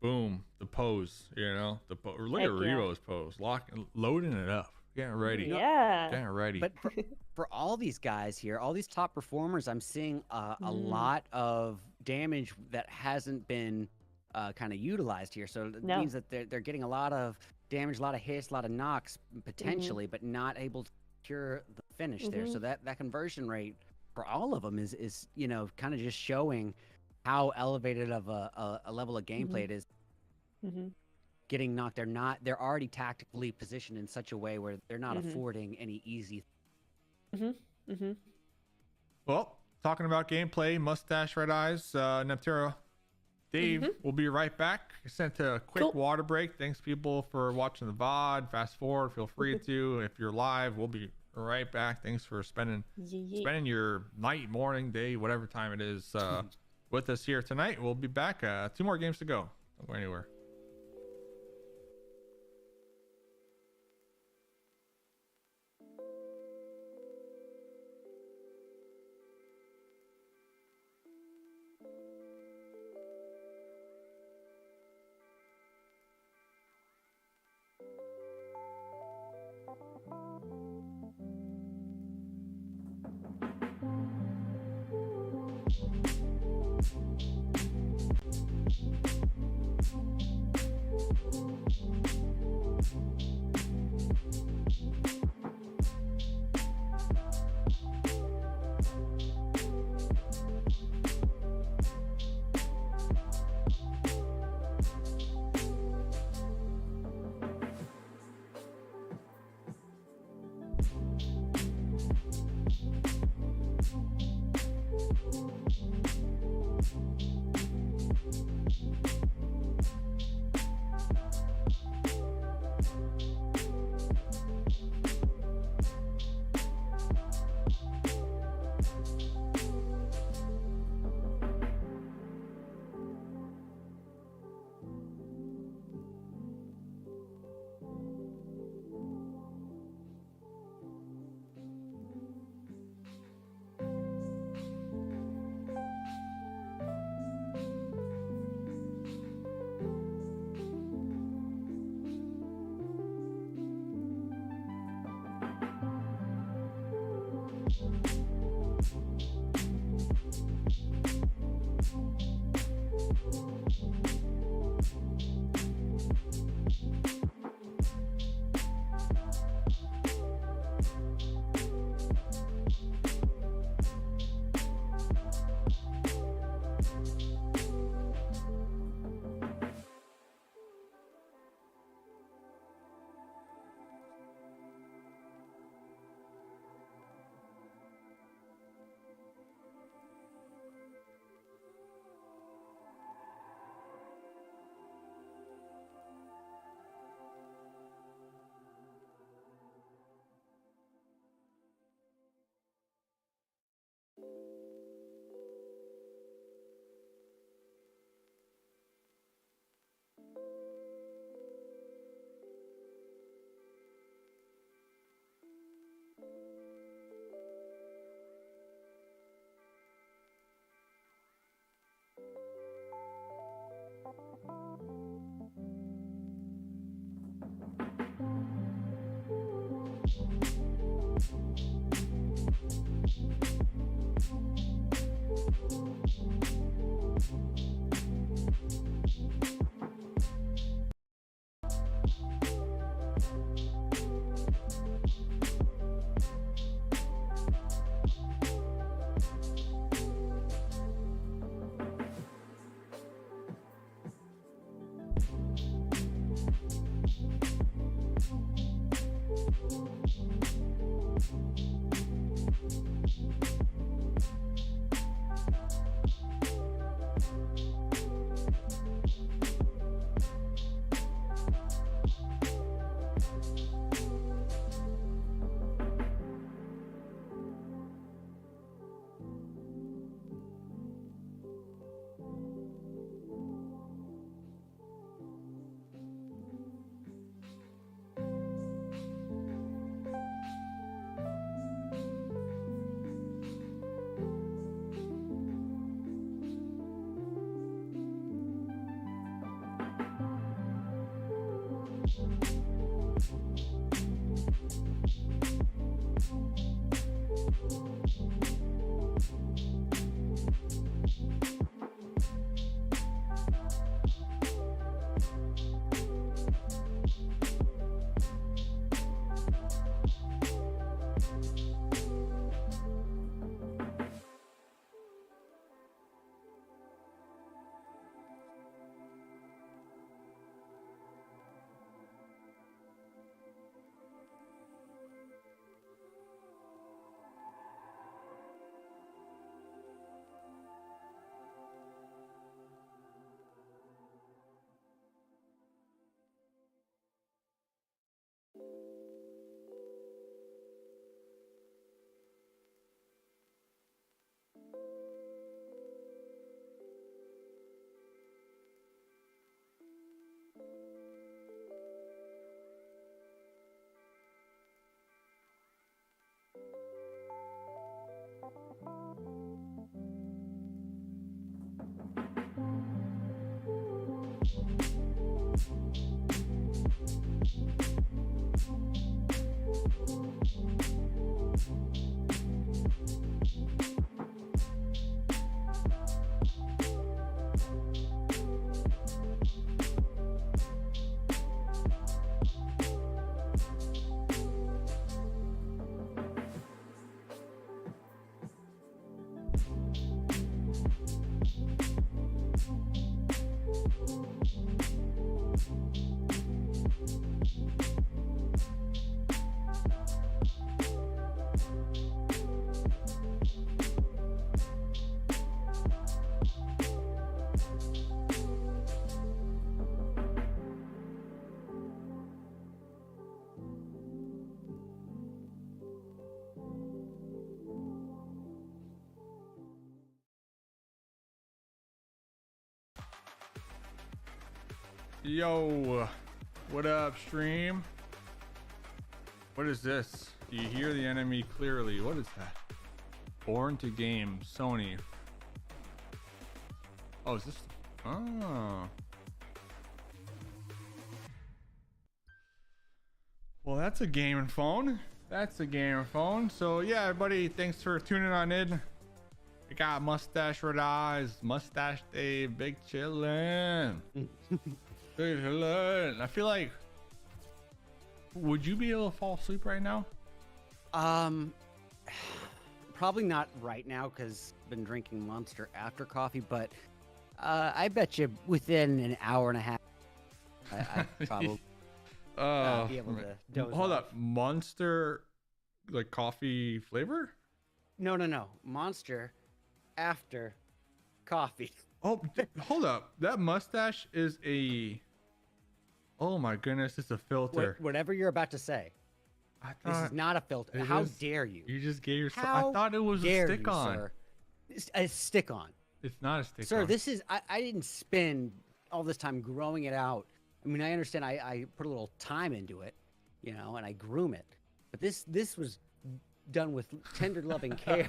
Boom. The pose, you know, look Heck at yeah. Revo's pose, loading it up, getting ready, Yeah. getting ready. but for all these guys here, all these top performers, I'm seeing a lot of damage that hasn't been kind of utilized here. So it No. means that they're getting a lot of damage, a lot of hits, a lot of knocks potentially, but not able to cure the finish there. So that conversion rate for all of them is kind of just showing how elevated of a level of gameplay it is. Mhm. Getting knocked, they're already tactically positioned in such a way where they're not affording any easy. Well, talking about gameplay, mustache, red eyes, Neptera, Dave will be right back. I sent a quick Cool. water break. Thanks, people, for watching the VOD. Fast forward, feel free to. If you're live, we'll be right back. Thanks for spending your night, morning, day, whatever time it is with us here tonight. We'll be back. 2 more games to go. Don't go anywhere. Yo, what up, stream? What is this? Do you hear the enemy clearly? What is that? Born to game, Sony. Oh, is this? Oh. Well, that's a gaming phone. That's a gaming phone. So yeah, everybody, thanks for tuning on in. We got Mustache Red Eyes, Mustache Dave, Big Chillin'. Big Chillin'. I feel like, would you be able to fall asleep right now? Probably not right now because I've been drinking Monster after coffee, but I bet you within an hour and a half, I probably be able to doze hold off. up, Monster, like coffee flavor? No, Monster after coffee. Oh, hold up, that mustache is a. Oh my goodness, it's a filter. Whatever you're about to say. I This thought is not a filter. it How is. dare you? You just gave yourself. How I thought it was a dare stick you, on. Sir? It's a stick on. It's not a stick Sir, on. this is, I didn't spend all this time growing it out. I mean, I understand I put a little time into it, you know, and I groom it. But this was done with tender loving care.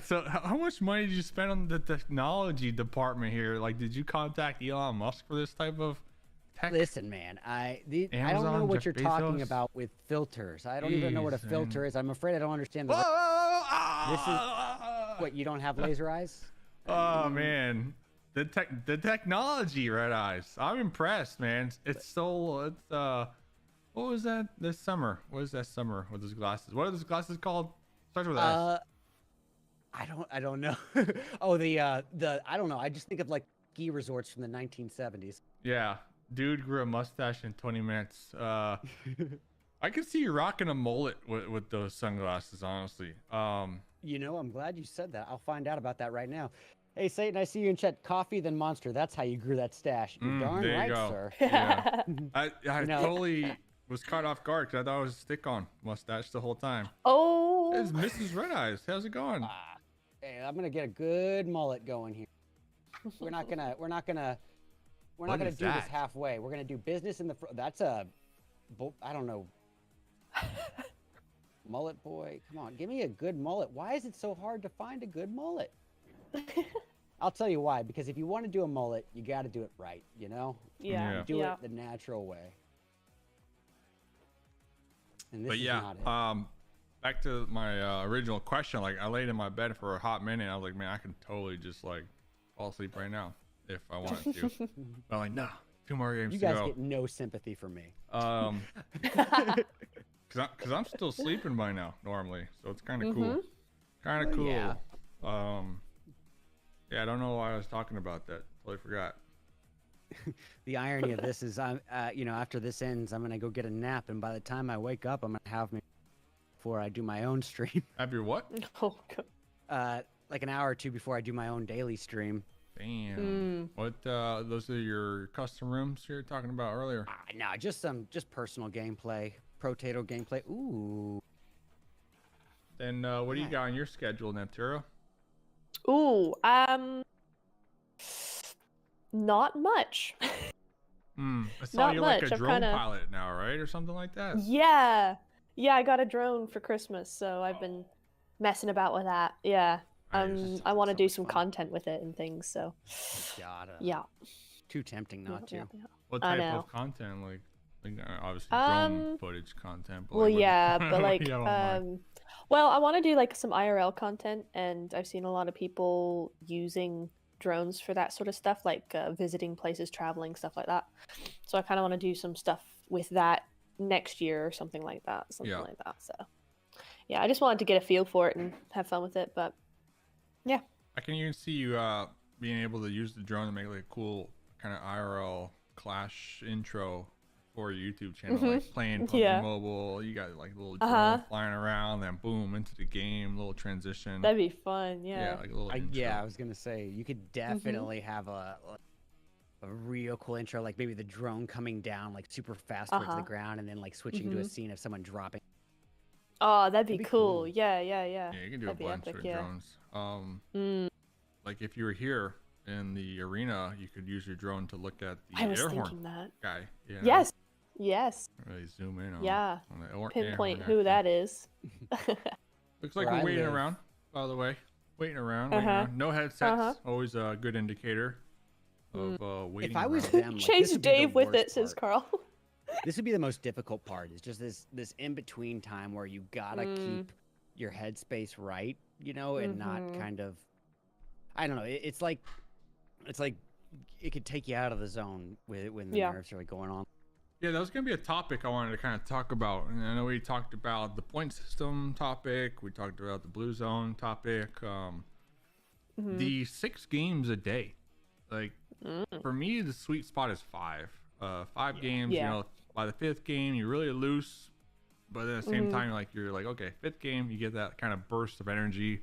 So how much money did you spend on the technology department here? Like, did you contact Elon Musk for this type of tech. Listen, man, I don't know Amazon, what Jeff you're talking Bezos? about with filters. I don't even know what a Jeez, filter man. is. I'm afraid I don't understand the. What, you don't have laser eyes? Oh man, the technology, Red Eyes. I'm impressed, man. It's what was that this summer? What is that summer with those glasses? What are those glasses called? Starts with S. I don't know. Oh, I don't know. I just think of like ski resorts from the 1970s. Yeah, dude grew a mustache in 20 minutes. I could see you rocking a mullet with those sunglasses, honestly. You know, I'm glad you said that. I'll find out about that right now. Hey, Satan, I see you in chat. Coffee, then Monster. That's how you grew that stash. You're darn there you right, go. sir. Yeah. I know- totally was caught off guard because I thought it was a stick-on mustache the whole time. Oh. It's Mrs. Red Eyes. How's it going? Hey, I'm gonna get a good mullet going here. We're not gonna What do is this that? halfway. We're gonna do business in the that's a I don't know. Mullet boy, come on, give me a good mullet. Why is it so hard to find a good mullet? I'll tell you why. Because if you want to do a mullet, you got to do it right. You know, Yeah. Yeah. do it the natural way. And this But is yeah, not it. back to my original question. Like, I laid in my bed for a hot minute. I was like, man, I can totally just like fall asleep right now if I wanted to. But I'm like, no, 2 more games You to guys go. get no sympathy from me. Cause I'm still sleeping by now normally, so it's kind of cool. Kind of Well, cool. yeah. Yeah, I don't know why I was talking about that. Totally forgot. The irony of this is, you know, after this ends, I'm gonna go get a nap, and by the time I wake up, I'm gonna have me before I do my own stream. Have your what? Oh, God. Like an hour or two before I do my own daily stream. Damn. What? Those are your custom rooms you were talking about earlier. No, just personal gameplay, potato gameplay. Ooh. Then what do you got on your schedule, Nepturo? Ooh, not much. I saw Not you're like much, a I've drone kinda- pilot now, right, or something like that. Yeah, I got a drone for Christmas, so I've been messing about with that. Yeah, Nice. I want to so do much some fun. content with it and things. So, Gotta. yeah. Too tempting not to. Yeah. What I type know. of content? Like obviously drone footage content. But Well, like, what- yeah, but like, Yeah, I don't mind. well, I want to do like some IRL content, and I've seen a lot of people using drones for that sort of stuff, like visiting places, traveling, stuff like that. So I kind of want to do some stuff with that next year or something like that. Yeah. Like that. So, yeah, I just wanted to get a feel for it and have fun with it. But yeah, I can even see you being able to use the drone to make like a cool kind of IRL Clash intro for your YouTube channel, like playing PUBG Yeah. Mobile. You got like a little drone flying around, then boom into the game, little transition. that'd be fun. Yeah, like a little intro. Yeah, I was gonna say you could definitely have a real cool intro, like maybe the drone coming down like super fast towards the ground, and then like switching to a scene of someone dropping. Oh, that'd be be cool. cool. Yeah. Yeah, you can do That'd be a bunch epic, with yeah. drones. Like if you were here in the arena, you could use your drone to look at the I was air thinking horn that. guy. Yeah. Yes. Really zoom in on. Yeah. On the air Pinpoint horn who action. that is. Looks like Where we're I waiting live. around. By the way, waiting around. No headsets. Always a good indicator of waiting. If I was around. them, like, this Chase would be the Dave with worst it, says part. Carl. This would be the most difficult part. Is just this in between time where you gotta keep your headspace right, you know, and not kind of. I don't know. It's like it could take you out of the zone when the nerves are like going on. Yeah, that was gonna be a topic I wanted to kind of talk about. And I know we talked about the point system topic. We talked about the blue zone topic. The 6 games a day. Like for me, the sweet spot is 5. 5 games. Yeah. You know, by the 5th game, you're really loose. But at the same time, you're like, okay, 5th game, you get that kind of burst of energy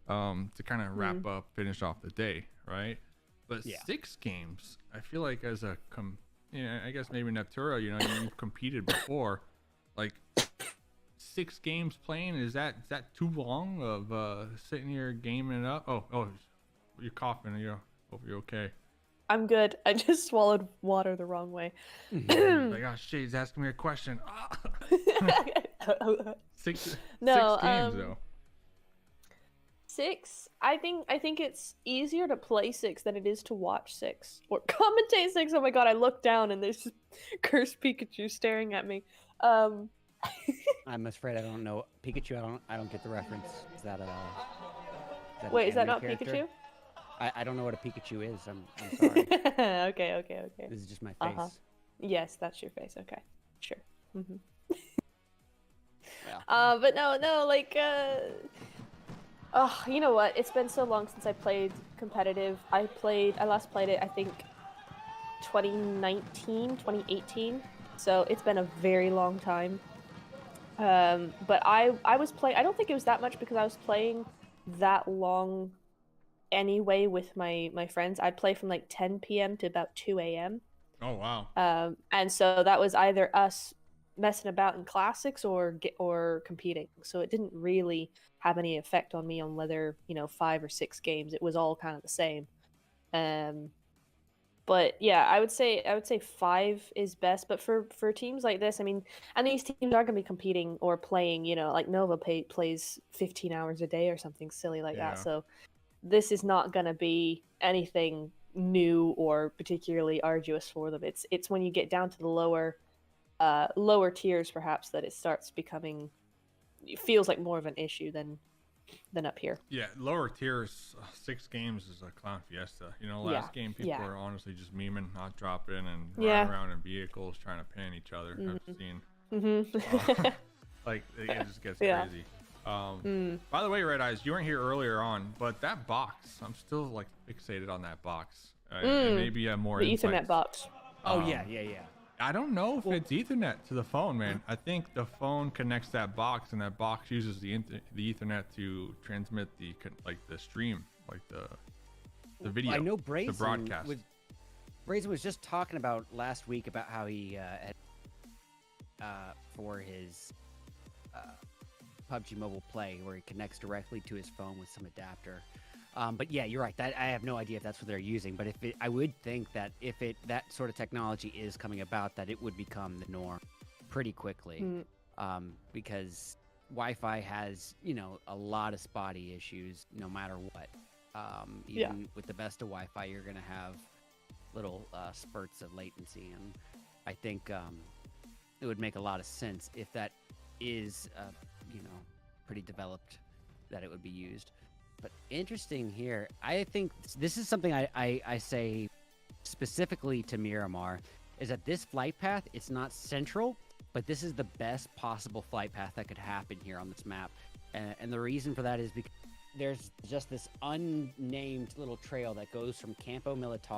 to kind of wrap up, finish off the day, right? But 6 games, I feel like as a I guess maybe Neptura, you know, you've competed before, like 6 games playing, is that too long of sitting here gaming it up? Oh, you're coughing. Hope you're okay. I'm good. I just swallowed water the wrong way. Like, oh shit, he's asking me a question. Six No, games though. 6, I think it's easier to play 6 than it is to watch 6 or commentate 6. Oh my god, I look down and there's just cursed Pikachu staring at me. I'm afraid I don't know Pikachu. I don't get the reference. Is that an Wait, is that anime not character? Pikachu? I don't know what a Pikachu is. I'm sorry. Okay. This is just my face. Yes, that's your face. Okay, sure. Yeah. But no, like, oh, you know what? It's been so long since I played competitive. I last played it, I think, 2019, 2018. So it's been a very long time. But I was playing. I don't think it was that much because I was playing that long anyway with my friends. I'd play from like 10 p.m. to about 2 a.m. Oh wow. And so that was either us messing about in classics or competing. So it didn't really have any effect on me on whether, 5 or 6 games. It was all kind of the same. But yeah, I would say 5 is best. But for teams like this, I mean, and these teams are gonna be competing or playing, like Nova plays 15 hours a day or something silly like that. So this is not gonna be anything new or particularly arduous for them. It's when you get down to the lower tiers perhaps that it starts becoming, it feels like more of an issue than up here. Yeah, lower tiers, 6 games is a clown fiesta. Last game people are honestly just memeing, not dropping, and riding around in vehicles trying to pan each other. I've seen. Like it just gets crazy. By the way, Red Eyes, you weren't here earlier on, but that box, I'm still like fixated on that box. And maybe you have more the insights. Ethernet box. Oh yeah. I don't know if it's Ethernet to the phone, man. I think the phone connects that box, and that box uses the Ethernet to transmit the stream, like the video. I know Brazen, the broadcast. Brazen was just talking about last week about how he for his PUBG Mobile Play, where he connects directly to his phone with some adapter. But yeah, you're right. I have no idea if that's what they're using. But I would think that if that sort of technology is coming about, that it would become the norm pretty quickly. Because Wi-Fi has, a lot of spotty issues no matter what. Even with the best of Wi-Fi, you're going to have little spurts of latency. And I think it would make a lot of sense if that is, pretty developed, that it would be used. But interesting here, I think this is something I say specifically to Miramar, is that this flight path, it's not central, but this is the best possible flight path that could happen here on this map. And the reason for that is because there's just this unnamed little trail that goes from Campo Militar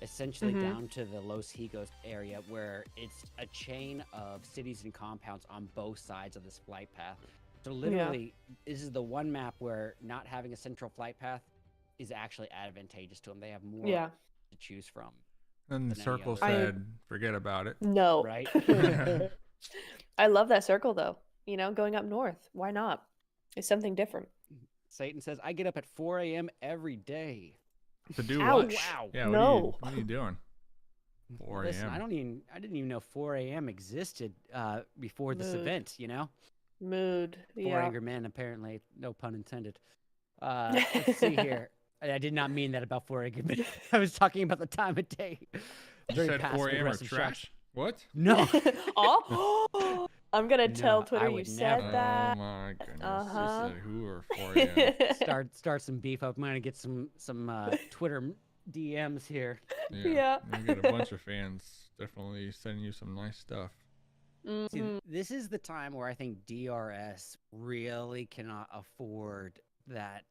essentially down to the Los Higos area, where it's a chain of cities and compounds on both sides of this flight path. So literally, this is the one map where not having a central flight path is actually advantageous to them. They have more to choose from. And the circle said, forget about it. No. Right? I love that circle, though. Going up north. Why not? It's something different. Satan says, I get up at 4 a.m. every day. To do Ouch. what? Wow. Yeah, No. What are you doing? 4 a.m. Listen, I didn't even know 4 a.m. existed before this event, Mood. 4 angry men, apparently. No pun intended. Let's see here. I did not mean that about 4 angry men. I was talking about the time of day. You said 4 a.m. or trash? What? No. Oh, I'm gonna tell No, Twitter I you would said never. that. Oh my goodness. Uh-huh. This is who or 4 a.m. Start some beef up. I'm gonna get some Twitter DMs here. Yeah. You get a bunch of fans definitely sending you some nice stuff. See, this is the time where I think DRS really cannot afford that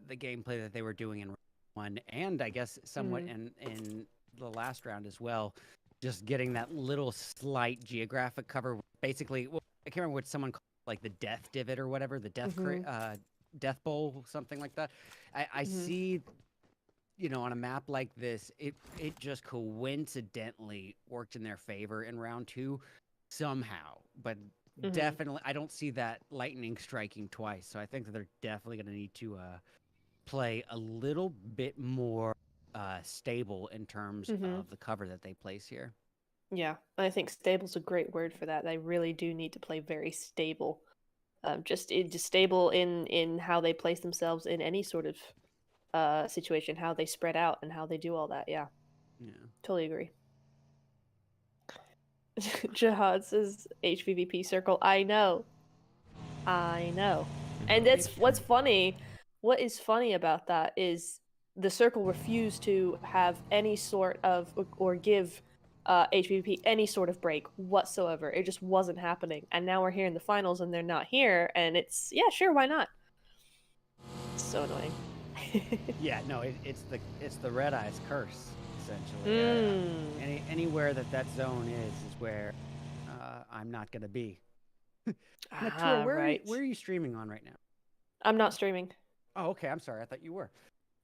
the gameplay that they were doing in round 1, and I guess somewhat in the last round as well. Just getting that little slight geographic cover. Basically, well, I can't remember what someone called, like the death divot or whatever, the death death bowl, something like that. I see, on a map like this, it just coincidentally worked in their favor in round 2 somehow. But definitely, I don't see that lightning striking twice. So I think that they're definitely going to need to play a little bit more stable in terms of the cover that they place here. Yeah, I think stable's a great word for that. They really do need to play very stable. just stable in how they place themselves in any sort of situation, how they spread out and how they do all that. Yeah, totally agree. Jihad says HVVP circle. I know. And that's what's funny. What is funny about that is the circle refused to have any sort of or give HVP any sort of break whatsoever. It just wasn't happening. And now we're here in the finals and they're not here, and it's sure, why not? It's so annoying. Yeah, no, it's the Red Eyes curse, essentially. Anywhere that zone is where I'm not gonna be. Now, where are you streaming on right now? I'm not streaming. Oh, okay. I'm sorry. I thought you were.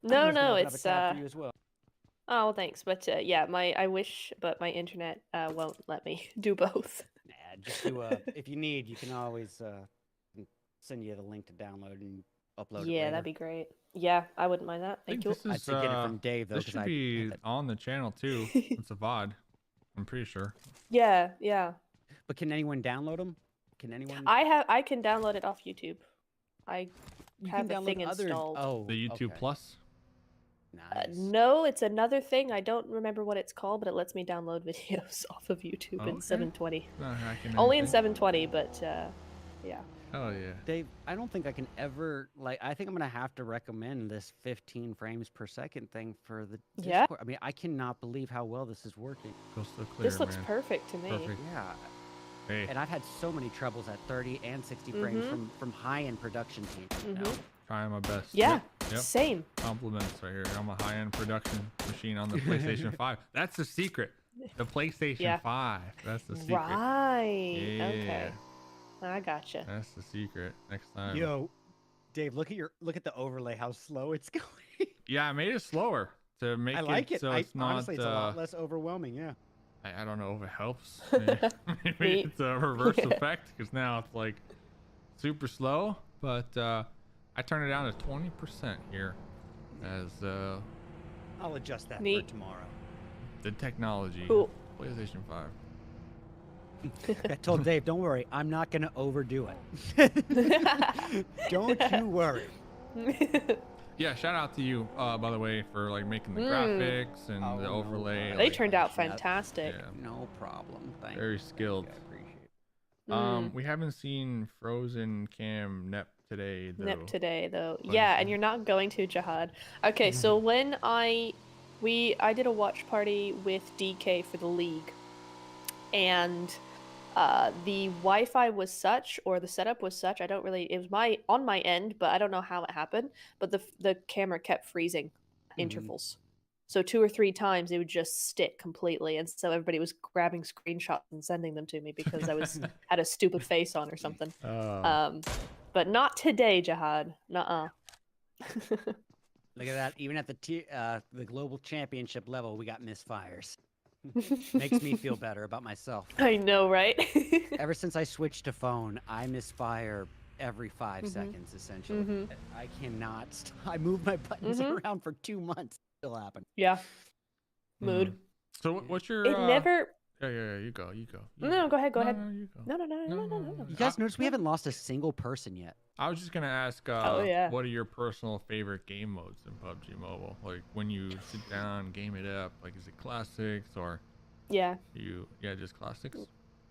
No, it's for you as well. Oh, well, thanks. But yeah, I wish, but my internet won't let me do both. Nah, just do if you need, you can always send you the link to download and upload it Yeah, later. that'd be great. Yeah, I wouldn't mind that. Thank you. I'd say get it from Dave though. This should be on the channel too. It's a VOD. I'm pretty sure. Yeah. But can anyone download them? Can anyone? I can download it off YouTube. I You have can a thing download other. installed. Oh, The YouTube okay. Plus. Nice. No, it's another thing. I don't remember what it's called, but it lets me download videos off of YouTube in Okay. 720. Not hacking Only in anything. 720, but yeah. Oh yeah. Dave, I don't think I can ever I think I'm gonna have to recommend this 15 frames per second thing for the Yeah? Discord. I mean, I cannot believe how well this is working. Feels so clear, This looks man. perfect to me. Perfect. Yeah, Hey, and I've had so many troubles at 30 and 60 frames from high-end production teams. You know? trying my best. Yeah, Yep. same. Compliments right here. I'm a high-end production machine on the PlayStation 5. That's the secret. The PlayStation Yeah. 5. That's the secret. Right. Yeah. Okay. I gotcha. That's the secret. Next time. Yo, Dave, look at the overlay. How slow it's going. Yeah, I made it slower to make I like it. so it's not. Honestly, it's a lot less overwhelming. Yeah. I don't know if it helps. Maybe it's a reverse effect because now it's like super slow. But I turned it down to 20% here, as I'll adjust that Neat. for tomorrow. the technology. Cool. PlayStation 5. I told Dave, don't worry, I'm not gonna overdo it. Don't you worry. Yeah, shout out to you, by the way, for like making the graphics and Oh, the no overlay. problem. They like, turned out Yeah. fantastic. yeah, No problem. Thank very you. skilled. I appreciate it. We haven't seen Frozen Cam Nep today though. Nip today though. Fun Yeah, thing. and you're not going to, Jihad. Okay, so when I did a watch party with DK for the league, and the Wi-Fi was such, or the setup was such, it was on my end, but I don't know how it happened, but the camera kept freezing intervals. So 2 or 3 times it would just stick completely, and so everybody was grabbing screenshots and sending them to me because I had a stupid face on or something. Oh. But not today, Jihad. Nuh-uh. Look at that. Even at the global championship level, we got misfires. Makes me feel better about myself. I know, right? Ever since I switched to phone, I misfire every 5 seconds, essentially. I cannot. I moved my buttons around for 2 months. Still happen. Yeah. Mood. So what's your? It never. Yeah. You go. No, go ahead. Go ahead. No, you go. No. You guys notice we haven't lost a single person yet. I was just gonna ask, yeah. what are your personal favorite game modes in PUBG Mobile? Like when you sit down, game it up. Like, is it classics or Yeah, just classics?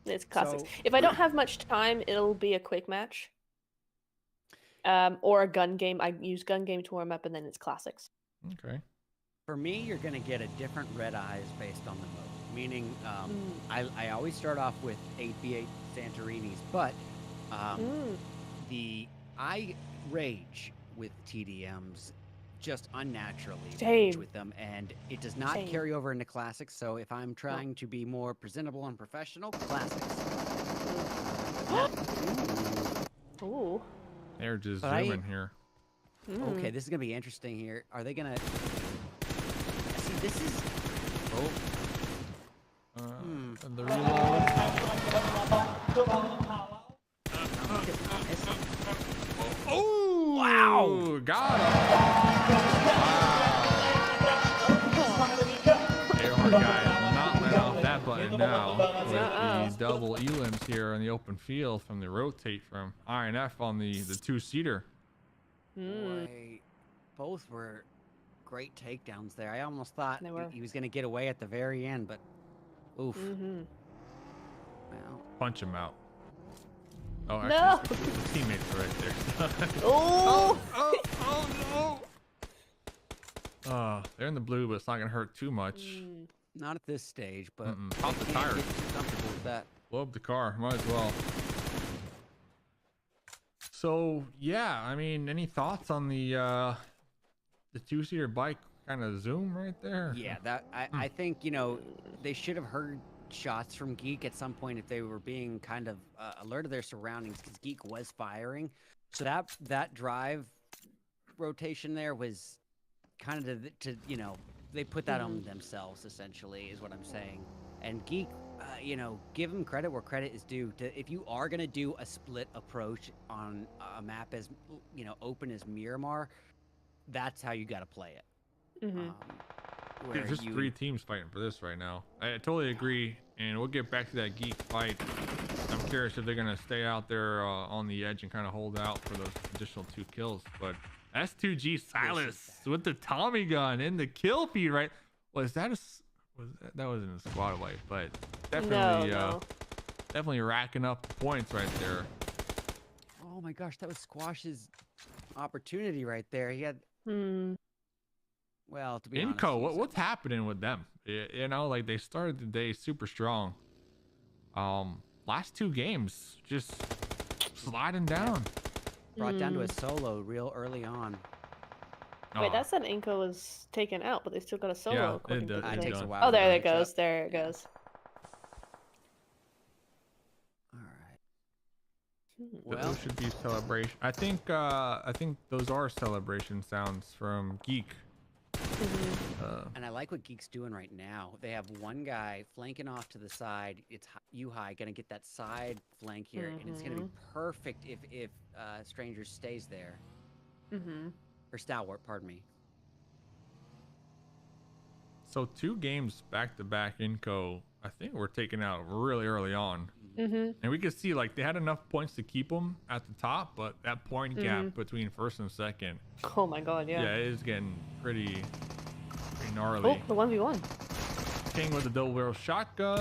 it's classics. So- If I don't have much time, it'll be a quick match. Or a gun game. I use gun game to warm up, and then it's classics. Okay. For me, you're going to get a different red eyes based on the mode. Meaning, I always start off with 8v8 Santorinis, but I rage with TDMs just unnaturally rage Same. with them, and it does not Same. carry over into classics. So if I'm trying to be more presentable and professional, classics. Ooh. They're just But zooming here. Okay, this is gonna be interesting here. Are they gonna see? This is The reload. Oh! Wow! Got him! Wow. AR guy is not letting off that button. now with the double elims here in the open field from the rotate from INF on the two-seater. Boy, both were great takedowns there. I almost thought They were. he was going to get away at the very end, but oof. Well, Punch him out. Oh, No. actually, the teammates are right there. Oh! no! They're in the blue, but it's not gonna hurt too much. not at this stage, but Pop the can't tires. get too comfortable with that. Blow up the car. Might as well. So yeah, I mean, any thoughts on the two-seater bike kind of zoom right there? Yeah, that I think, you know, they should have heard shots from Geek at some point if they were being kind of alert of their surroundings, because Geek was firing. So that drive rotation there was kind of to you know, they put that on themselves essentially, is what I'm saying. And Geek, you know, give them credit where credit is due. If you are gonna do a split approach on a map as, you know, open as Miramar, that's how you got to play it. There's just 3 teams fighting for this right now. I totally agree, and we'll get back to that Geek fight. I'm curious if they're gonna stay out there on the edge and kind of hold out for those additional 2 kills. But S2G Silas with the Tommy gun in the kill feed, right? That wasn't a squad wipe, but definitely definitely racking up points right there. Oh my gosh, that was Squash's opportunity right there. He had well, to be honest, what's happening with them? You know, like they started the day super strong. Last 2 games just sliding down. Brought down to a solo real early on. Wait, that said Inco was taken out, but they still got a solo. Yeah, according to the it takes a thing. while. Oh, there to it catch goes. up. There it goes. All right. Those Well, should be celebration. I think those are celebration sounds from Geek. and I like what Geek's doing right now. They have one guy flanking off to the side. It's Yuhai gonna get that side flank here, and it's gonna be perfect if Stranger stays there. Or Stalwart, pardon me. So 2 games back to back Inco, I think we're taken out really early on. And we could see like they had enough points to keep them at the top, but that point gap between first and second, Oh my god, yeah. it is getting pretty gnarly. Oh, the 1v1. King with the double barrel shotgun.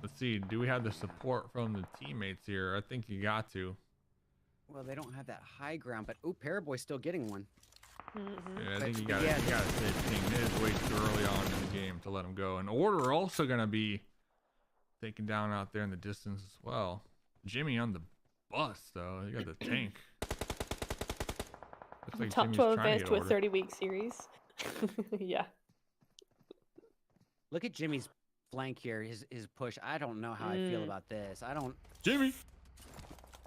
Let's see, do we have the support from the teammates here? I think you got to. Well, they don't have that high ground, but Paraboy's still getting one. Yeah, I think you gotta save King. It is way too early on in the game to let him go. And Order also gonna be taken down out there in the distance as well. Jimmy on the bus though. You got the tank. Looks like Top Jimmy's 12 trying to advanced get to a Order. 30-week series. Yeah. Look at Jimmy's flank here, his push. I don't know how I feel about this. I don't. Jimmy!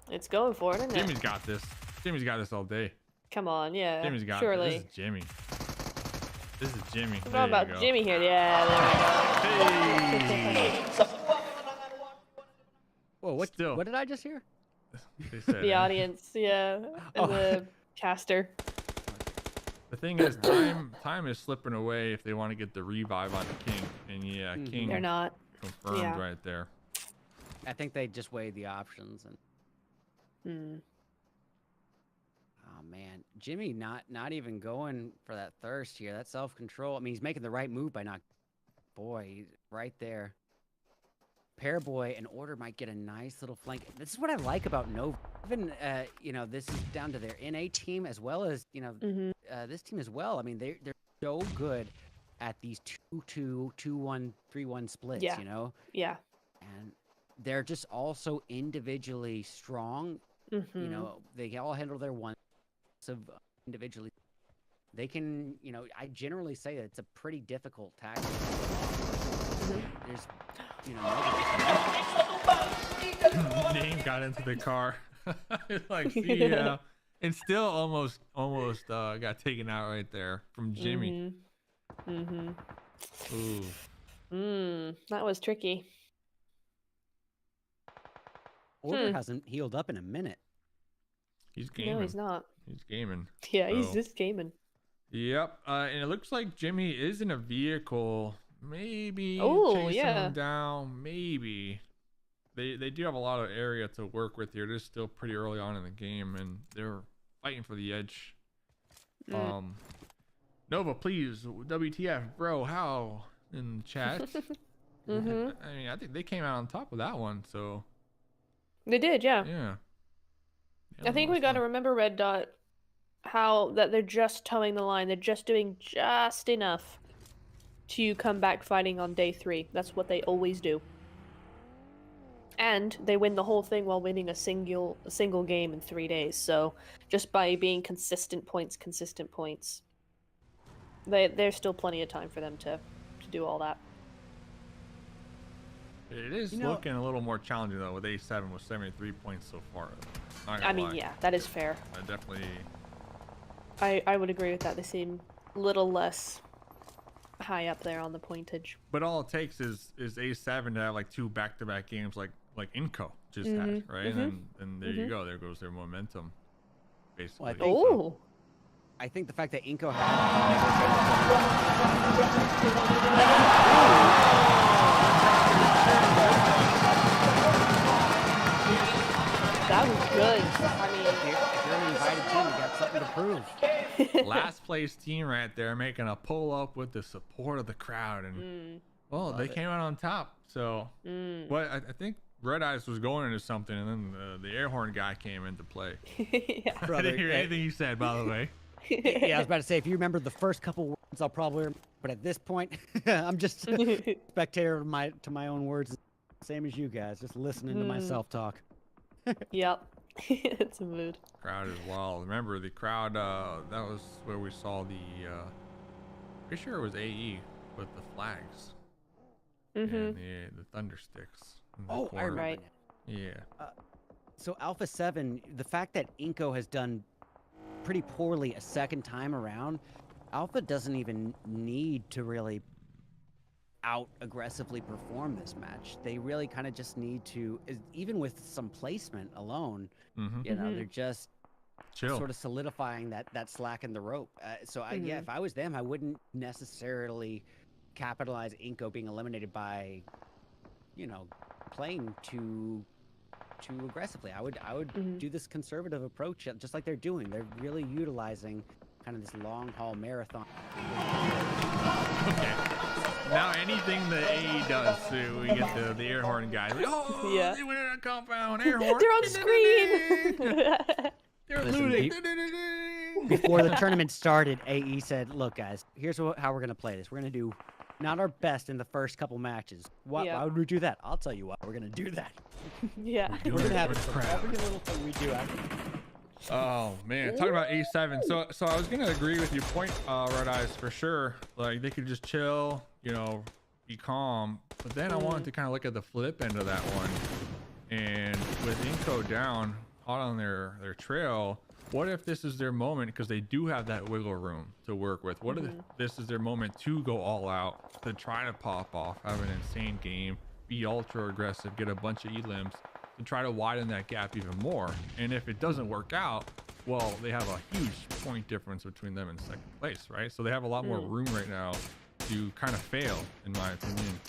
It's going for it, isn't it? Jimmy's got this. Jimmy's got this all day. Come on, yeah. Jimmy's got surely. this. This is Jimmy. This is Jimmy. What There you about go. Jimmy here? Yeah, there we go. Whoa, what? Still. What did I just hear? They said, The audience, yeah. And the caster. The thing is, time is slipping away if they want to get the revive on King. And yeah, King They're not. confirmed Yeah. right there. I think they just weighed the options and. Oh man, Jimmy not even going for that thirst here. That self-control. I mean, he's making the right move by not. Boy, he's right there. Pairboy and Order might get a nice little flank. This is what I like about Nova. Even you know, this is down to their NA team as well as, you know, this team as well. I mean, they're so good at these 2-2, 2-1, 3-1 splits. Yeah. You know. Yeah. And they're just also individually strong. You know, they all handle their ones of individually. They can, you know, I generally say that it's a pretty difficult tactic. There's, you know, Name got into the car. It's like, see ya. And still almost got taken out right there from Jimmy. Ooh. That was tricky. Order hasn't healed up in a minute. He's gaming. No, he's not. He's gaming. Yeah, he's So, just gaming. Yep. And it looks like Jimmy is in a vehicle. Maybe Oh, chasing yeah. him down. Maybe. They do have a lot of area to work with here. It is still pretty early on in the game, and they're fighting for the edge. Nova, please, WTF, bro, how? In the chat. I mean, I think they came out on top of that one, so. They did, yeah. Yeah. I think we got to remember, Red Dot, how that they're just towing the line. They're just doing just enough to come back fighting on day 3. That's what they always do. And they win the whole thing while winning a single game in 3 days. So just by being consistent points, there's still plenty of time for them to do all that. It is looking a little more challenging though, with A7 with 73 points so far. I mean, yeah, that is fair. I definitely. I would agree with that. They seem a little less high up there on the pointage. But all it takes is A7 to have like 2 back-to-back games like Inco just had, right? And there you go. There goes their momentum, basically. Well, I think the fact that Inco had that was good. I mean, if you're an invited team, you got something to prove. Last place team right there, making a pull up with the support of the crowd, and they came out on top. So, but I think Red Eyes was going into something, and then the air horn guy came into play. Yeah. I didn't hear anything you said, by the way. Yeah, I was about to say, if you remember the first couple words, I'll probably remember, but at this point, I'm just a spectator to my own words, same as you guys, just listening to myself talk. Yep. It's a mood. Crowd is wild. Remember the crowd, that was where we saw the pretty sure it was AE with the flags and the thunder sticks in the corner. I remember. Right. Yeah. So Alpha 7, the fact that Inco has done pretty poorly a second time around, Alpha doesn't even need to really out aggressively perform this match. They really kind of just need to, even with some placement alone, you know, they're just sort of solidifying that slack in the rope. Yeah, if I was them, I wouldn't necessarily capitalize Inco being eliminated by, you know, playing too aggressively. I would do this conservative approach, just like they're doing. They're really utilizing kind of this long haul marathon. Okay. Now anything the AE does, we get the air horn guy. Like, they went in a compound, air horn. They're on screen. They're looting. Before the tournament started, AE said, "Look, guys, here's how we're gonna play this. We're gonna do not our best in the first couple matches. Why would we do that? I'll tell you why. We're gonna do that. Yeah. We're gonna have every little thing we do after." Oh man, talking about A7. So I was gonna agree with your point, Red Eyes, for sure. Like they could just chill, you know, be calm. But then I wanted to kind of look at the flip end of that one. And with Inco down, hot on their trail, what if this is their moment, because they do have that wiggle room to work with? What if this is their moment to go all out, to try to pop off, have an insane game, be ultra aggressive, get a bunch of elims, to try to widen that gap even more? And if it doesn't work out, well, they have a huge point difference between them and second place, right? So they have a lot more room right now to kind of fail, in my opinion,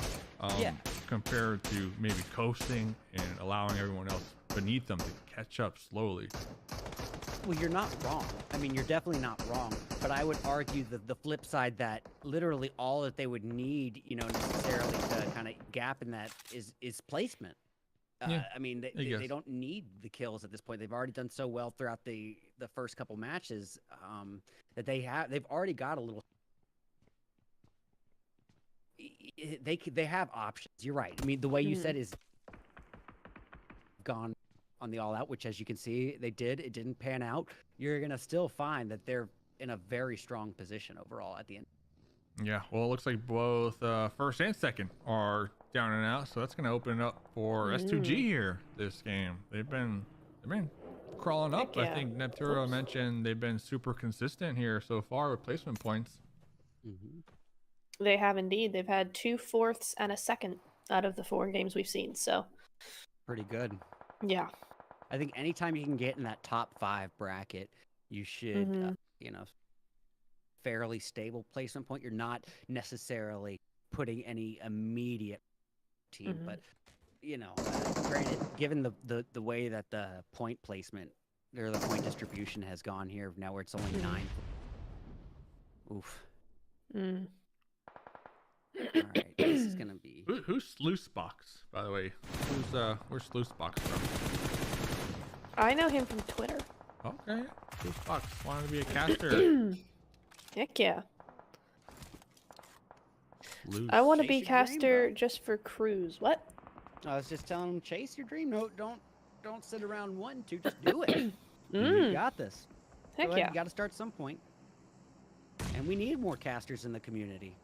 compared to maybe coasting and allowing everyone else beneath them to catch up slowly. Well, you're not wrong. I mean, you're definitely not wrong. But I would argue that the flip side, that literally all that they would need, you know, necessarily to kind of gap in that is placement. I mean, they don't need the kills at this point. They've already done so well throughout the first couple matches that they've already got a little. They have options. You're right. I mean, the way you said is gone on the all out, which, as you can see, it didn't pan out. You're gonna still find that they're in a very strong position overall at the end. Yeah, well, it looks like both first and second are down and out, so that's going to open it up for S2G here this game. They've been crawling up. Heck yeah. I think Nepturo mentioned they've been super consistent here so far with placement points. They have indeed. They've had 2 fourths and a second out of the 4 games we've seen, so pretty good. Yeah. I think anytime you can get in that top 5 bracket, you should you know, fairly stable placement point. You're not necessarily putting any immediate team, but you know, granted, given the way that the point placement or the point distribution has gone here, now where it's only 9. Oof. All right, this is gonna be. Who's Sluicebox, by the way? Where's Sluicebox from? I know him from Twitter. Okay, Sluicebox wanted to be a caster. Heck yeah. Sluice. I want to Chase be your dream, caster bro. just for cruise. What? I was just telling him, chase your dream. No, don't sit around wanting to. Just do it. You got this. Heck Go ahead, yeah. you got to start at some point. And we need more casters in the community.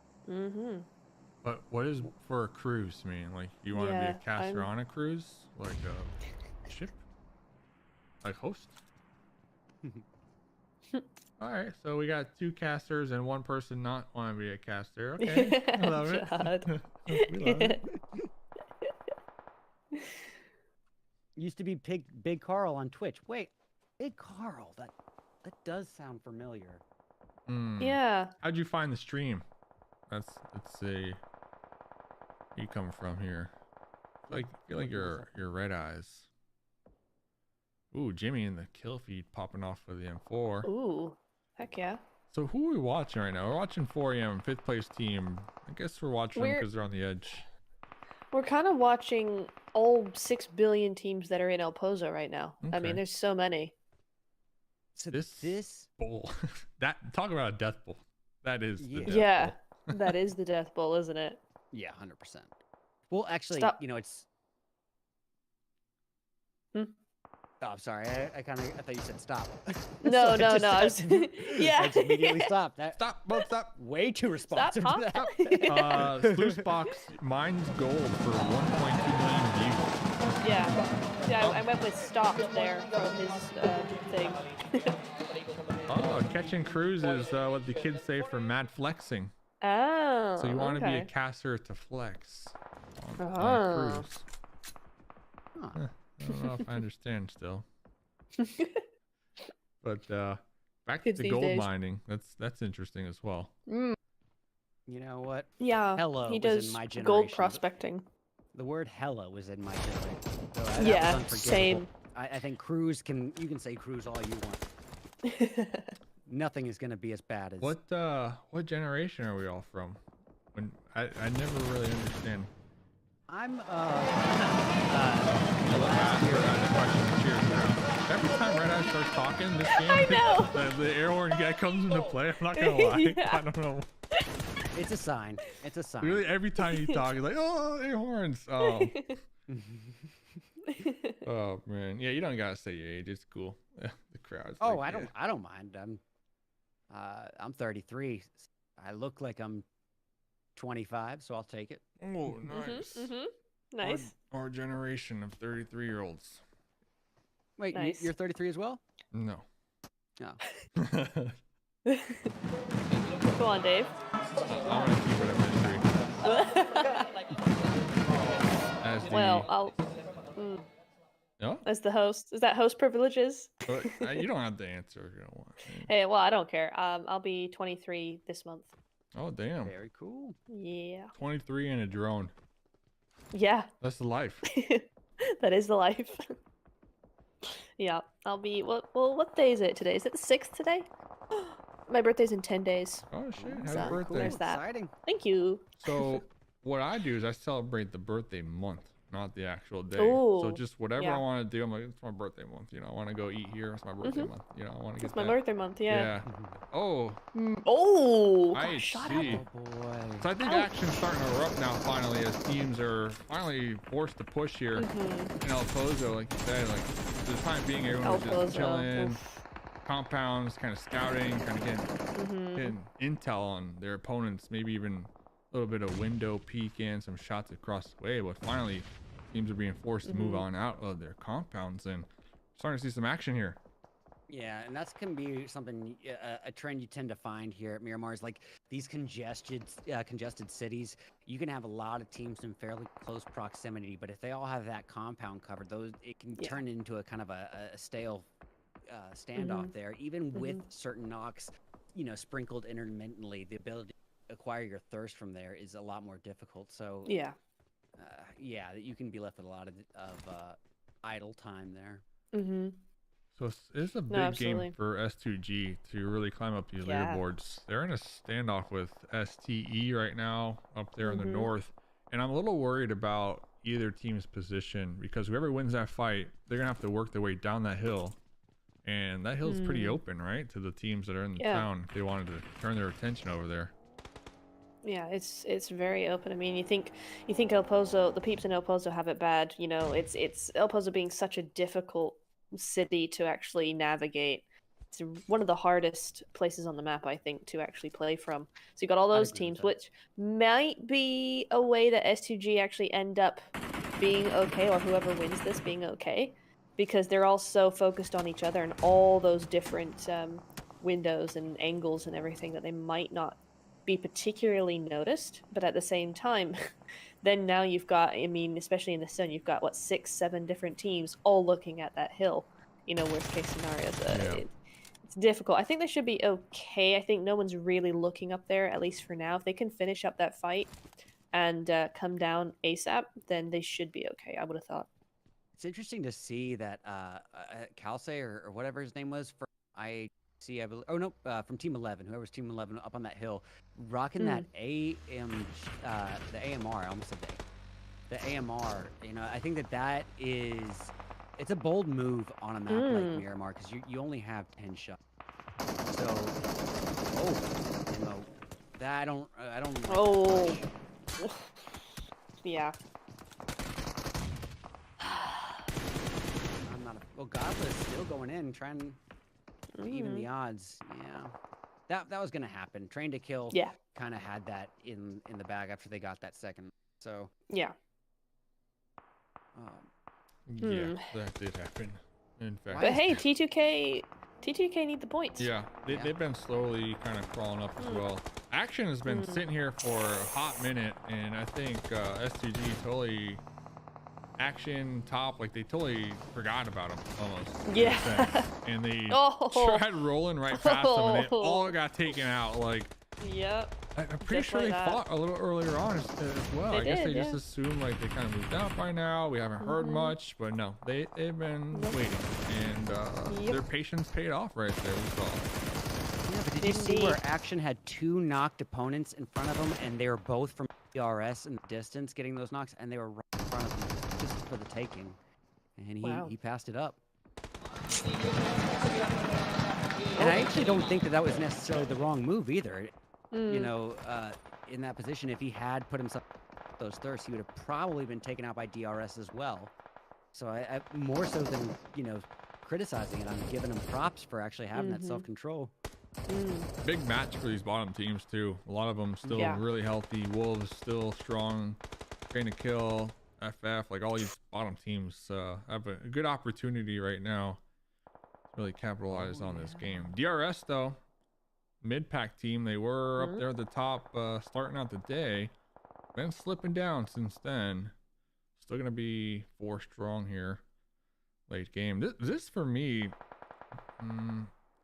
But what is for a cruise mean? Like, you want to be Yeah, a caster I'm- on a cruise, like a ship, like host? All right, so we got 2 casters and 1 person not want to be a caster. Okay, I love it. Chad. We love it. Used to be Big Carl on Twitch. Wait, Big Carl. That does sound familiar. Yeah. How'd you find the stream? Let's see. You come from here. I feel like you're Red Eyes. Ooh, Jimmy in the kill feed popping off for the M4. Ooh. Heck yeah. So who are we watching right now? We're watching 4am, 5th place team. I guess we're watching them because they're on the edge. We're kind of watching all 6 billion teams that are in El Pozo right now. I Okay. mean, there's so many. So This bowl, talk about a death bowl. That is the death Yeah. bowl. That is the Death Bowl, isn't it? Yeah, 100%. Well, actually, Stop. you know, it's. Hmm? Oh, I'm sorry. I thought you said stop. No, So I no, just no. I said- was, yeah. I just immediately stopped. Stop, both stop. Way too Stop, responsive huh? to that. Sluicebox mines gold for 1.2 million views. Yeah. Yeah, I went with stop there from his thing. Oh, catching crews is what the kids say for mad flexing. Oh. So you want to be a okay. caster to flex on a Oh. cruise. Huh. I don't know if I understand still. But back Kids to these gold days. mining. That's interesting as well. You know what? Yeah. Hello He was in does my gold generation. prospecting. The word "hella" was in my generation. So that was Yeah, unforgivable. same. I think cruise you can say cruise all you want. Nothing is gonna be as bad as What generation are we all from? When I never really understand. I'm Every time Red Eye starts talking this game, I know. the air horn guy comes into play. I'm not gonna lie. Yeah. I don't know. It's a sign. It's a sign. Really, every time you talk, he's like, "Oh, air horns." Oh, oh man. Yeah, you don't gotta say your age. It's cool. The crowd's. Oh, like, I don't mind. I'm 33. I look like I'm 25, so I'll take it. Oh, nice. Nice. Our generation of 33-year-olds. Wait, Nice. you're 33 as well? No. No. Go on, Dave. I'm gonna keep it at mystery. As the, Well, I'll. no? As the host, is that host privileges? But, you don't have to answer if you don't want. Hey, well, I don't care. I'll be 23 this month. Oh damn. Very cool. Yeah. 23 and a drone. Yeah. That's the life. That is the life. Yeah, I'll be. What day is it today? Is it the 6th today? My birthday's in 10 days. Oh shit! Happy So, birthday. there's that. Exciting. Thank you. So what I do is I celebrate the birthday month, not the actual day. So Ooh, just whatever yeah. I want to do, I'm like, it's my birthday month. You know, I want to go eat here. It's my birthday month. You know, I want to get It's my that. birthday month. Yeah. Oh, Oh. I gosh, shut see. up. Oh boy. so I think Ouch. action's starting to erupt now. Finally, as teams are finally forced to push here in El Pozo, like you said. Like for the time being, everyone El was just Pozo, chilling, oof. compounds, kind of scouting, kind of getting intel on their opponents. Maybe even a little bit of window peek in, some shots across the way. But finally, teams are being forced to move on out of their compounds and starting to see some action here. Yeah, and that's can be something a trend you tend to find here at Miramar is like these congested cities. You can have a lot of teams in fairly close proximity, but if they all have that compound covered, it can turn into a kind of a stale standoff there. Even with certain knocks, sprinkled intermittently, the ability to acquire your thirst from there is a lot more difficult. So Yeah. yeah, you can be left with a lot of idle time there. Mm-hmm. So it's a No, big absolutely. game for S2G to really climb up these Yeah. leaderboards. They're in a standoff with STE right now up there in the Mhm. north. And I'm a little worried about either team's position because whoever wins that fight, they're going to have to work their way down that hill. And that hill's pretty open, right? To the teams that are in the Yeah. town if they wanted to turn their attention over there. Yeah, it's very open. I mean, you think El Pozo, the peeps in El Pozo have it bad. You know, it's El Pozo being such a difficult city to actually navigate. It's one of the hardest places on the map, I think, to actually play from. So you got all I'd those agree with teams, that. which might be a way that S2G actually end up being okay, or whoever wins this being okay, because they're all so focused on each other and all those different windows and angles and everything that they might not be particularly noticed, but at the same time, then now you've got, I mean, especially in the sun, you've got what 6, 7 different teams all looking at that hill. You know, worst case scenarios. It's difficult. I think they should be okay. I think no one's really looking up there, at least for now. If they can finish up that fight and come down ASAP, then they should be okay. I would have thought. It's interesting to see that Kalse or whatever his name was from IHC, I believe. Oh no, from Team 11, whoever's Team 11 up on that hill, rocking that the AMR. I almost said the AMR. You know, I think that it's a bold move on a map like Miramar because you only have 10 shots. So, that I don't. Oh, yeah. I'm not. Godless still going in, trying to even the odds. Yeah, that was gonna happen. Train to Kill. Yeah. Kind of had that in the bag after they got that second. So. Yeah. Yeah, that did happen. In fact. But hey, T2K need the points. Yeah, they've been slowly kind of crawling up as well. Action has been sitting here for a hot minute, and I think STG totally Action top, like they totally forgot about him almost. Yeah. And they tried rolling right past them, and it all got taken out. Like. Yep. I'm pretty sure they fought a little earlier on as well. I guess they just just assumed like they kind of moved out by now. We haven't heard much, but no, they've been waiting, and their patience paid off right there. We saw. Yeah, but did you see where Action had 2 knocked opponents in front of them, and they were both from DRS in the distance getting those knocks, and they were right in front of him just for the taking, and he passed it up. And I actually don't think that was necessarily the wrong move either. You know, in that position, if he had put himself those thirsts, he would have probably been taken out by DRS as well. So I more so than, criticizing it, I'm giving him props for actually having that self-control. Big match for these bottom teams too. A lot of them still really healthy. Wolves still strong. Train to Kill, FF, like all these bottom teams have a good opportunity right now to really capitalize on this game. DRS though, mid-pack team, they were up there at the top starting out the day, been slipping down since then. Still gonna be 4 strong here late game. This for me,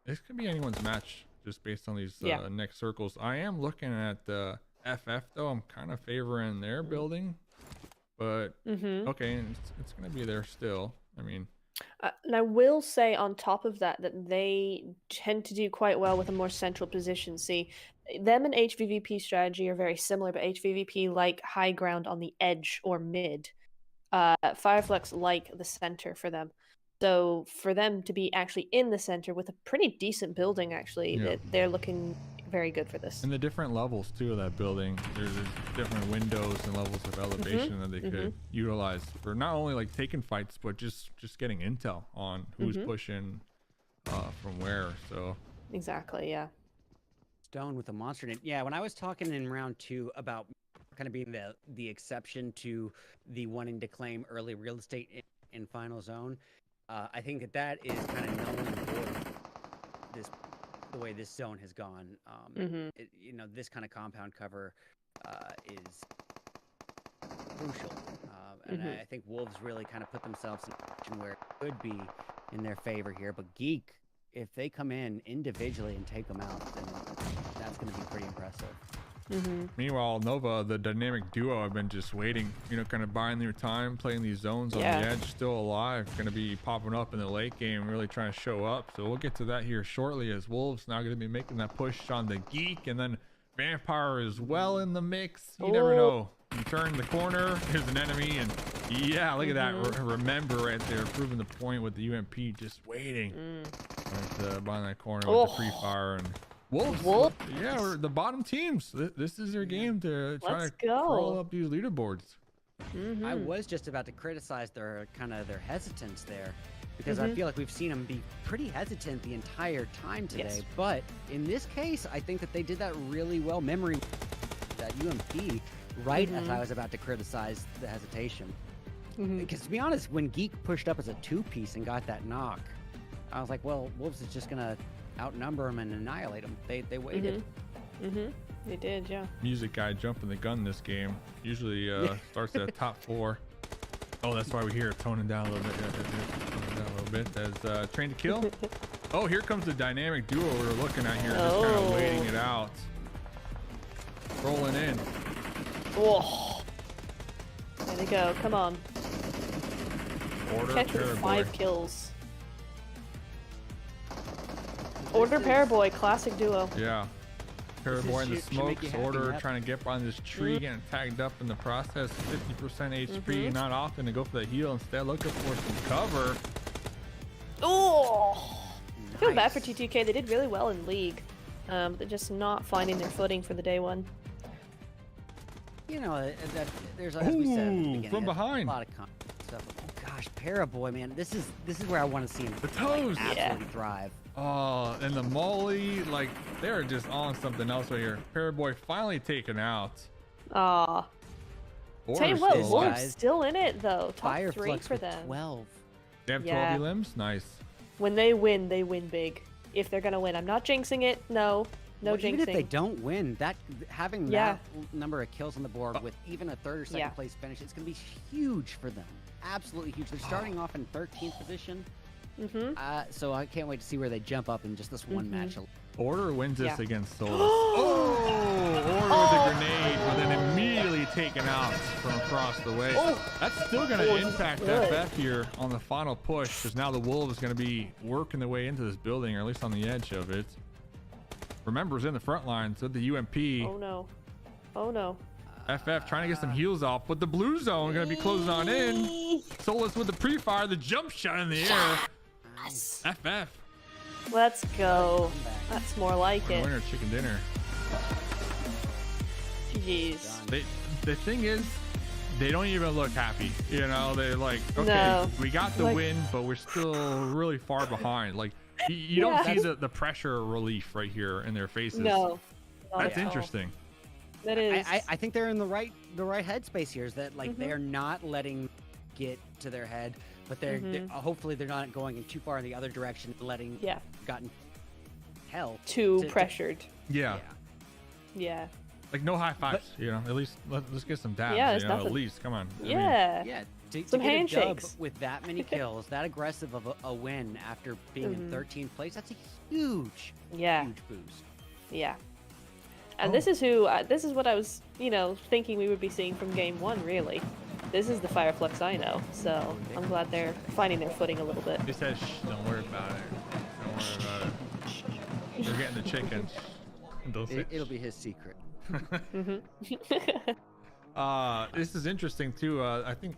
this could be anyone's match just based on these next circles. I am looking at FF though. I'm kind of favoring their building, but okay, it's gonna be there still. I mean, and I will say on top of that they tend to do quite well with a more central position. See, them and HVVP strategy are very similar, but HVVP like high ground on the edge or mid. Fireflux like the center for them. So for them to be actually in the center with a pretty decent building, actually, they're looking very good for this. And the different levels too of that building, there's different windows and levels of elevation that they could utilize for not only like taking fights, but just getting intel on who's pushing from where. So exactly, yeah. Stone with a monster name. Yeah, when I was talking in round 2 about kind of being the exception to the wanting to claim early real estate in final zone, I think that is kind of null and void the way this zone has gone. This kind of compound cover is crucial, and I think Wolves really kind of put themselves in a position where it could be in their favor here. But Geek if they come in individually and take them out, then that's going to be pretty impressive. Meanwhile, Nova, the dynamic duo, have been just waiting, kind of buying their time, playing these zones on the edge, still alive, going to be popping up in the late game, really trying to show up. So we'll get to that here shortly, as Wolves now going to be making that push on the Geek, and then Vampire is well in the mix. You never know. You turn the corner, there's an enemy, and yeah, look at that. Remember right there, proving the point with the UMP, just waiting right behind that corner with the pre-fire. And Wolves, yeah, we're the bottom teams. This is their game to try to crawl up these leaderboards. I was just about to criticize their hesitance there, because I feel like we've seen them be pretty hesitant the entire time today. But in this case, I think that they did that really well. Memory that UMP right as I was about to criticize the hesitation. Because to be honest, when Geek pushed up as a 2-piece and got that knock, I was like, well, Wolves is just gonna outnumber them and annihilate them. They waited. They did, yeah. Music guy jumping the gun this game usually starts at top 4. Oh, that's why we hear it toning down a little bit. Toning down a little bit as Train to Kill. Oh, here comes the dynamic duo we were looking at here, just kind of waiting it out. Rolling in. Oh, there they go. Come on. Order Catch with Paraboy. 5 kills. Order Paraboy, classic duo. Yeah. Paraboy in the should make you smokes. happy, Order yep. trying to get behind this tree, getting tagged up in the process. 50% HP. Not often to go for the heal. Instead, looking for some cover. Oh, I feel bad for T2K. They did really well in League. They're just not finding their footing for the day one. You know, there's, as we said at the beginning, from behind. a lot of stuff. Oh gosh, Paraboy, man, this is where I want to see him. The toes. Absolutely thrive. Oh, and the molly, like, they're just on something else right here. Paraboy finally taken out. Aw. Tell you what, Wolves still in it though. Top 3 for them. 12. They have 12 limbs? Nice. When they win big. If they're gonna win. I'm not jinxing it. No jinxing. Even if they don't win, having that number of kills on the board with even a 3rd or 2nd place finish, it's gonna be huge for them. Absolutely huge. They're starting off in 13th position. So I can't wait to see where they jump up in just this one match. Order wins this against Solus. Order with a grenade, but then immediately taken out from across the way. That's still going to impact FF here on the final push, because now the Wolves is going to be working their way into this building, or at least on the edge of it. Remember's in the front lines with the UMP. Oh no. FF trying to get some heals off, but the blue zone going to be closing on in. Solus with the pre-fire, the jump shot in the air. FF. Let's go. That's more like it. Winner chicken dinner. Jeez. The thing is, they don't even look happy. They're like, okay, we got the win, but we're still really far behind. Like, you don't see the pressure relief right here in their faces. No. That's interesting. That is. I think they're in the right headspace here. Is that like they're not letting get to their head, but they're hopefully they're not going too far in the other direction, letting gotten hell too pressured. Yeah. Like no high fives, at least let's get some dabs. At least come on. Yeah. To some get handshakes. a dub with that many kills, that aggressive of a win after being in 13th place, that's a huge boost. Yeah. And this is what I was, thinking we would be seeing from game 1, really. This is the Fireflux I know, so I'm glad they're finding their footing a little bit. He says, shh, don't worry about it. Don't worry about it. We're getting the chicken. It'll be his secret. This is interesting too. I think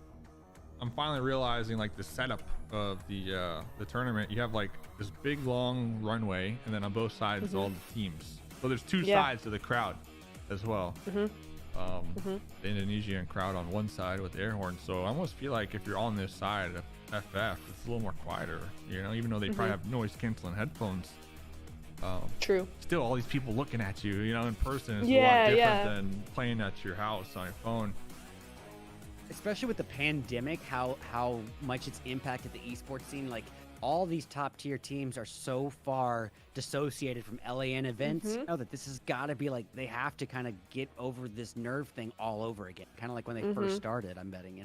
I'm finally realizing like the setup of the tournament. You have like this big long runway, and then on both sides all the teams. So there's 2 sides to the crowd as well. The Indonesian crowd on one side with the air horn. So I almost feel like if you're on this side of FF, it's a little more quieter. Even though they probably have noise canceling headphones. True. Still, all these people looking at you, in person is a lot different than playing at your house on your phone. Especially with the pandemic, how much it's impacted the esports scene. Like all these top tier teams are so far dissociated from LAN events. That this has got to be like they have to kind of get over this nerve thing all over again. Kind of like when they first started. I'm betting,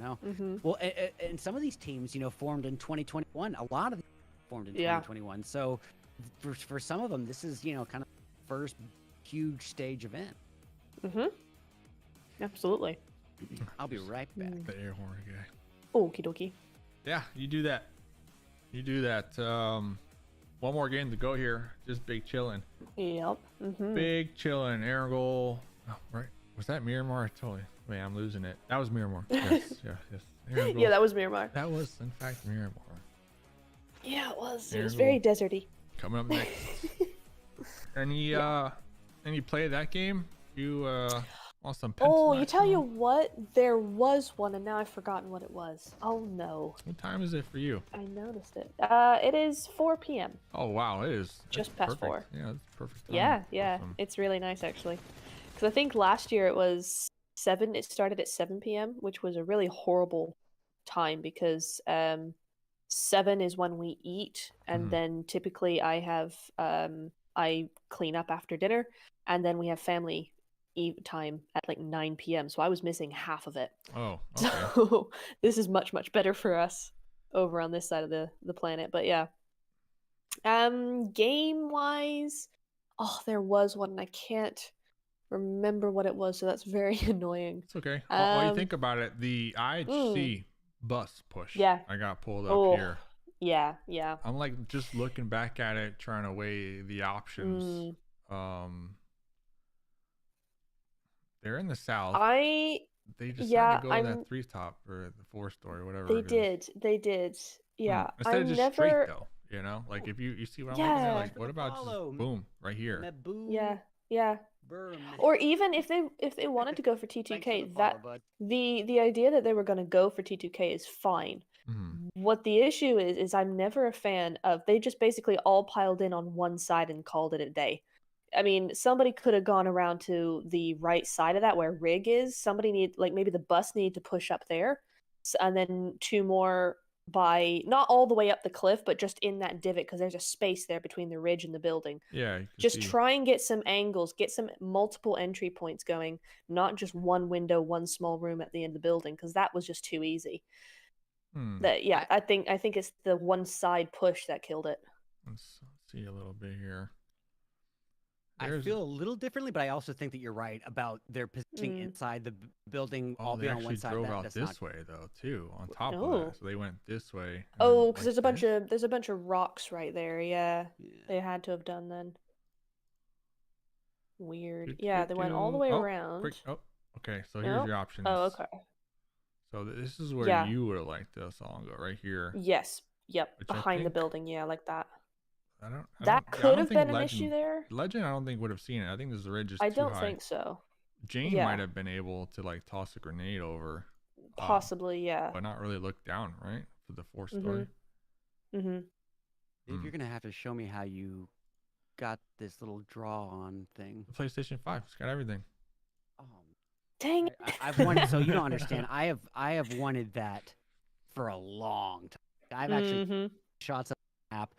Well, and some of these teams, formed in 2021. A lot of them formed in 2021. So for some of them, this is kind of first huge stage event. Absolutely. I'll be right back. The air horn guy. Okie dokie. Yeah, you do that. You do that. One more game to go here. Just big chillin'. Yep. Big chillin'. Aaron goal. Oh, right. Was that Miramar? Totally. Wait, I'm losing it. That was Miramar. Yes. Aaron goal. Yeah, that was Miramar. That was, in fact, Miramar. Yeah, it was. It Aaron was goal. very deserty. Coming up next. Any play of that game? You want some pencil Oh, you action tell you on? what, there was one, and now I've forgotten what it was. Oh no, What time is it for you? I noticed it. It is 4 p.m. Oh wow, it is. Just That's past perfect. 4. Yeah, that's perfect. Time. Yeah, Awesome. it's really nice actually. Because I think last year it was 7. It started at 7 p.m., which was a really horrible time because 7 is when we eat, and then typically I clean up after dinner, and then we have family time at like 9 p.m. So I was missing half of it. Oh, okay. So this is much better for us over on this side of the planet. But yeah. Game wise, oh, there was one and I can't remember what it was, so that's very annoying. It's okay. While you think about it, the IHC bus push. Yeah. I got pulled up here. Yeah. I'm like just looking back at it, trying to weigh the options. They're in the south. They just had to go to that 3-top or the 4-story, whatever. They did. Yeah. Instead of just straight though, like if you see what I'm looking at, like what about just boom right here? Yeah. Or even if they wanted to go for T2K, the idea that they were going to go for T2K is fine. What the issue is I'm never a fan of, they just basically all piled in on one side and called it a day. I mean, somebody could have gone around to the right side of that where rig is. Somebody maybe the bus need to push up there, and then 2 more by not all the way up the cliff, but just in that divot because there's a space there between the ridge and the building. Yeah. Just try and get some angles, get some multiple entry points going, not just one window, one small room at the end of the building, because that was just too easy. I think it's the one side push that killed it. Let's see a little bit here. I feel a little differently, but I also think that you're right about their positioning inside the building. All being on one side. They actually drove out this way though, too. On top of that, so they went this way. Oh, because there's a bunch of rocks right there. Yeah, they had to have done then. Weird. Yeah, they went all the way around. Okay. So here's your options. Oh, okay. So this is where you would have liked this song go right here. Yes. Yep. Behind the building. Yeah, like that. That could have been an issue there. Legend, I don't think would have seen it. I think this ridge is too high. I don't think so. Jane might have been able to toss a grenade over. Possibly, yeah. But not really look down, right? For the 4-story. If you're gonna have to show me how you got this little draw on thing. The PlayStation 5, it's got everything. Oh, dang it! I've wanted. So you don't understand. I have wanted that for a long time. I've actually shots of the app,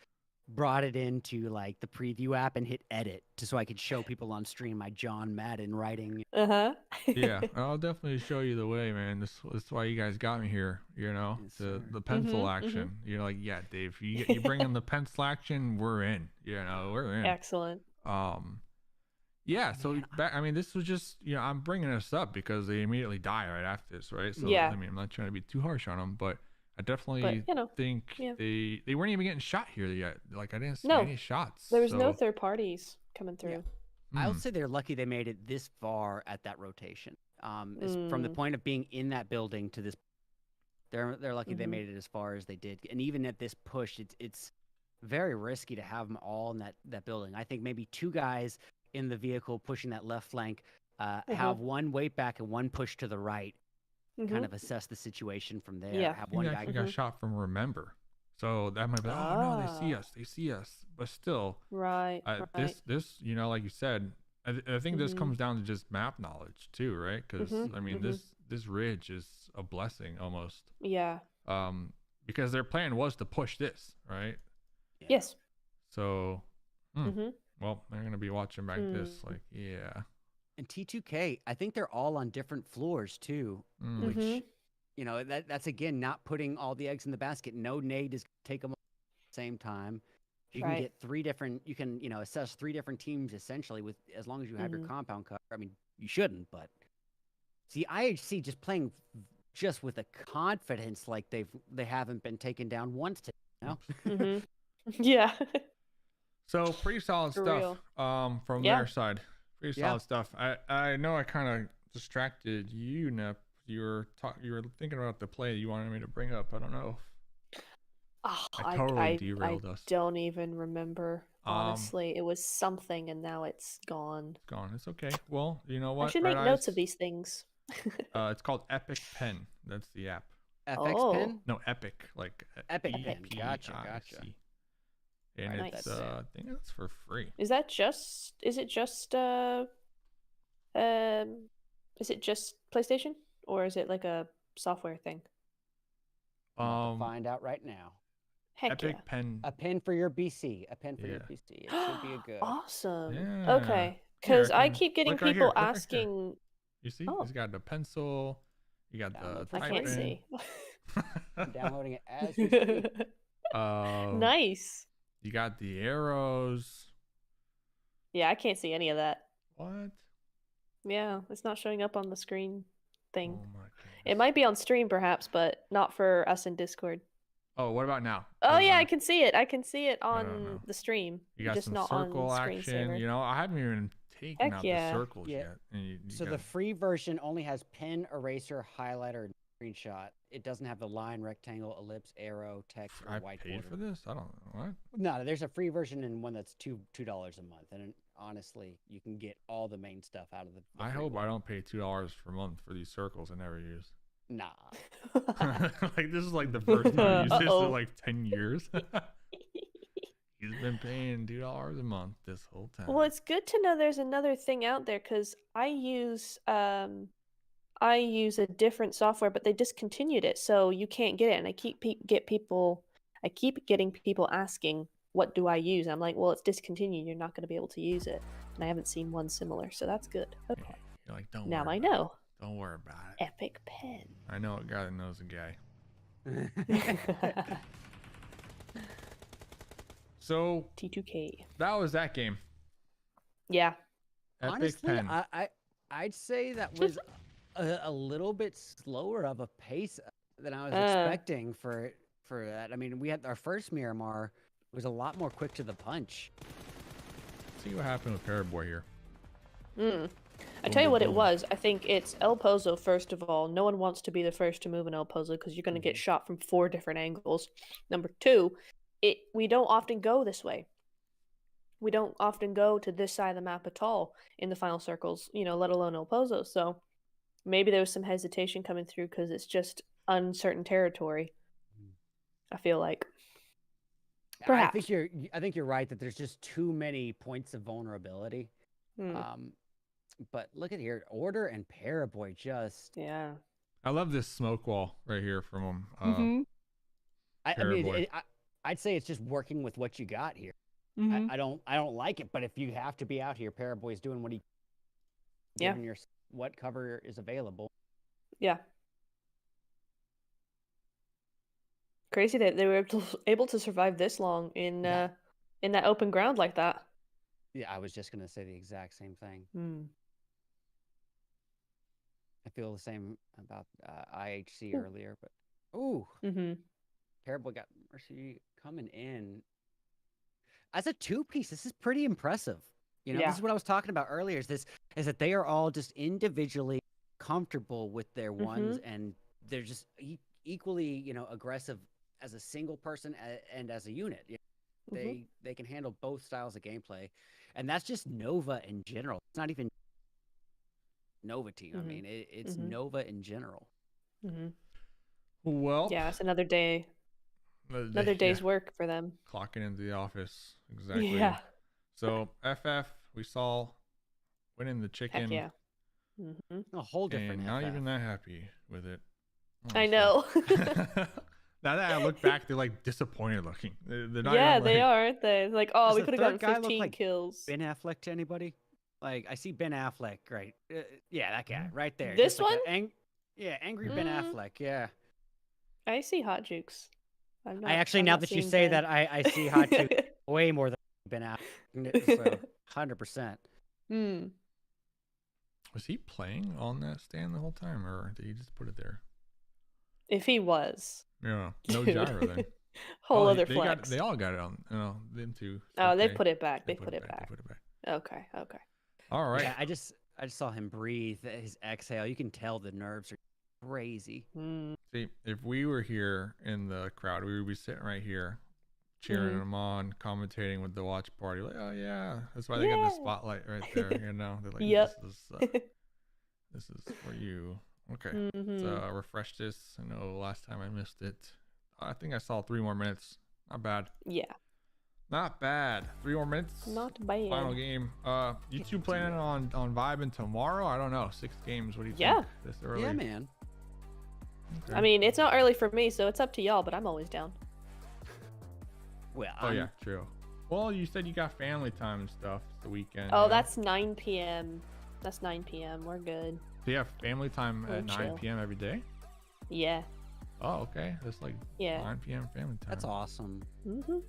brought it into the preview app and hit edit just so I could show people on stream my John Madden writing. Yeah, I'll definitely show you the way, man. This is why you guys got me here, the pencil action. You're like, yeah, Dave, you bring in the pencil action, we're in, we're in. Excellent. Yeah, so this was just, I'm bringing this up because they immediately die right after this, right? So, yeah. I'm not trying to be too harsh on them, but I definitely think they weren't even getting shot here yet. I didn't see any shots. There was no third parties coming through. Yeah. I would say they're lucky they made it this far at that rotation. From the point of being in that building to this, they're lucky they made it as far as they did. And even at this push, it's very risky to have them all in that building. I think maybe 2 guys in the vehicle pushing that left flank, have one weight back and one push to the right. Kind of assess the situation from there. Yeah. Have one guy got shot from Remember, so that might be no, they see us, but still, right. This like you said, I think this comes down to just map knowledge too, right? Because this ridge is a blessing almost. Yeah. Because their plan was to push this, right? Yes. So, well, they're gonna be watching back this, And T2K, I think they're all on different floors too, which, that's again not putting all the eggs in the basket. No nade is take them all at the same time. You can Right. get 3 different. You can assess 3 different teams essentially with as long as you have your compound cover. I mean, you shouldn't, but see, IHC just playing just with a confidence like they haven't been taken down once today. Yeah. So pretty solid For stuff real. from Yeah. their side. Pretty solid stuff. I know I kind of distracted you, Nep. You were thinking about the play you wanted me to bring up. I don't know. Oh, I totally derailed us. Don't even remember. Honestly, it was something, and now it's gone. It's gone. It's okay. Well, you know what? I should make notes of these things. It's called Epic Pen. That's the app. FX Pen? No, Epic. Like Epic Pen. EPIC. Gotcha. And Nice. it's I think it's for free. Is it just PlayStation, or is it like a software thing? Find out right now. Heck Epic yeah. Pen. A pen for your BC. A pen for your PC. It should be a good. Awesome. Yeah. Okay. Because I keep getting look right people here, look right here. asking. You see? Oh. He's got the pencil. You got the I can't see. I'm downloading it as we speak. Nice. You got the arrows. Yeah, I can't see any of that. What? Yeah, it's not showing up on the screen thing. Oh my goodness. It might be on stream perhaps, but not for us in Discord. Oh, what about now? Oh yeah, I can see it. I can see it no. on the stream. You got just some not circle on action. screensaver. You know, I haven't even taken Heck out yeah. the circles Yeah. yet. And you So got- the free version only has pen, eraser, highlighter, and screenshot. It doesn't have the line, rectangle, ellipse, arrow, text, or I whiteboard. paid for this? I don't know. What? No, there's a free version and one that's $2 a month, and honestly, you can get all the main stuff out of the. I free hope one. I don't pay $2 per month for these circles I never use. Nah. Like this is like the first time I used this in Uh-oh. like 10 years. He's been paying $2 a month this whole time. Well, it's good to know there's another thing out there because I use a different software, but they discontinued it, so you can't get it. And I keep getting people asking, "What do I use?" And I'm like, "Well, it's discontinued. You're not going to be able to use it." And I haven't seen one similar, so that's good. Okay, You're like, don't now worry I about know. it. Don't worry about it. Epic Pen. I know a guy that knows a guy. So T2K. that was that game. Yeah. Epic Honestly, Pen. I'd say that was a little bit slower of a pace than I was expecting for that. I mean, we had our first Miramar was a lot more quick to the punch. See what happened with Paraboy here. I tell you what it boom. was. I think it's El Pozo, first of all. No one wants to be the first to move an El Pozo because you're going to get shot from 4 different angles. Number 2, we don't often go this way. We don't often go to this side of the map at all in the final circles, let alone El Pozo. So maybe there was some hesitation coming through because it's just uncertain territory. I feel like. Perhaps. I think you're right that there's just too many points of vulnerability. But look at here, Order and Paraboy just. Yeah. I love this smoke wall right here from him. I mean, I'd say it's just working with what you got here. I don't like it, but if you have to be out here, Paraboy's doing what he. Yeah. Given what cover is available. Yeah. Crazy that they were able to survive this long in that open ground like that. Yeah, I was just gonna say the exact same thing. I feel the same about IHC earlier, but Paraboy got Mercy coming in as a 2-piece. This is pretty impressive. This is what I was talking about earlier. Is that they are all just individually comfortable with their ones, and they're just equally aggressive as a single person and as a unit. They can handle both styles of gameplay, and that's just Nova in general. It's not even Nova team. I mean, it's Nova in general. Well, yeah, it's another day. Another day's work for them. Clocking into the office. Exactly. Yeah. So FF, we saw winning the chicken. Heck yeah. A whole different. And not FF. even that happy with it. I know. Now that I look back, they're like disappointed looking. They're not yeah, even, they like, are, aren't they? Like, oh, Does we the could have third gotten guy look 15 like kills. Ben Affleck to anybody? Like, I see Ben Affleck, right? Yeah, that guy right there. This Just like one? angry Ben Affleck. Yeah. I see Hot Jukes. Now that you say that, I see Hot Juke. way more than I've been out. So 100%. Hmm. Was he playing on that stand the whole time, or did he just put it there? If he was. Yeah, no gyro then. Whole Oh, other they flex. they all got it on. No, them too. It's Oh, they okay. put it back. They They put it back. They put it back. Okay. Okay. All right. Yeah, I just saw him breathe, his exhale. You can tell the nerves are crazy. See, if we were here in the crowd, we would be sitting right here, cheering him on, commentating with the watch party. Like, oh yeah, that's why they got the spotlight right there. You know, they're like, Yep. this is for you. Okay, so refresh this. I know last time I missed it. I think I saw 3 more minutes. Not bad. Yeah. Not bad. 3 more minutes. Not bad. Final game. You two planning on vibing tomorrow? I don't know. 6 games. What do you Yeah. think? This early? Yeah, man. Okay. I mean, it's not early for me, so it's up to y'all, but I'm always down. Well, Oh yeah, true. Well, you said you got family time and stuff. It's the weekend. Oh, you know? that's 9 p.m. That's 9 p.m. We're good. So you have family time We're at 9 chill. p.m. every day? Yeah. Oh, okay. That's like Yeah. 9 p.m. family time. that's awesome. Mhm.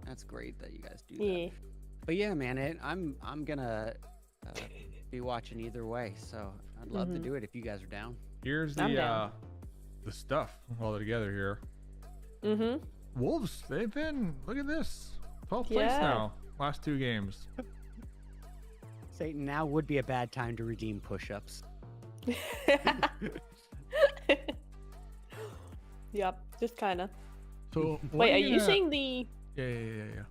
That's great that you guys do that. Yeah. But yeah, man, I'm gonna be watching either way. So I'd love to do it if you guys are down. Here's I'm down. the stuff all together here. Mhm. Wolves, they've been, look at this, 12th place Yeah. now. Last 2 games. Satan, now would be a bad time to redeem push-ups. Yep. Just kind of. So Wait, are you seeing the? Yeah.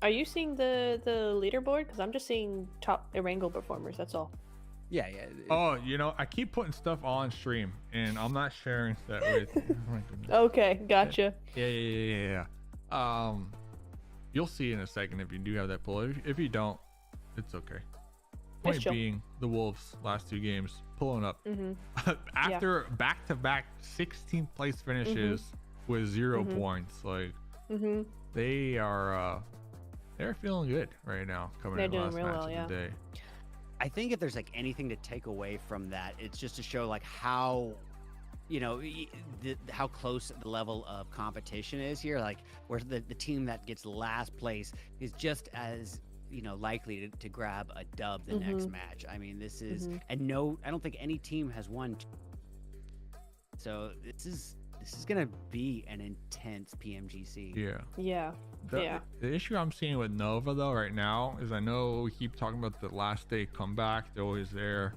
Are you seeing the leaderboard? Because I'm just seeing top Erangel performers. That's all. Yeah. Oh, you know, I keep putting stuff on stream, and I'm not sharing that with. Oh my goodness. Okay, gotcha. Yeah. You'll see in a second if you do have that pull. If you don't, it's okay. Point chill. being, the Wolves last 2 games pulling up Mhm. after back-to-back 16th place finishes with 0 points. Like Mhm. they are, they're feeling good right now. Coming They're in doing last real match well, of yeah. the day. I think if there's like anything to take away from that, it's just to show like how, you know, how close the level of competition is here. Like where the team that gets last place is just as, you know, likely to grab a dub the next match. I mean, this is, and no, I don't think any team has won. So this is gonna be an intense PMGC. Yeah. Yeah. Yeah. The issue I'm seeing with Nova though right now is I know we keep talking about the last day comeback. They're always there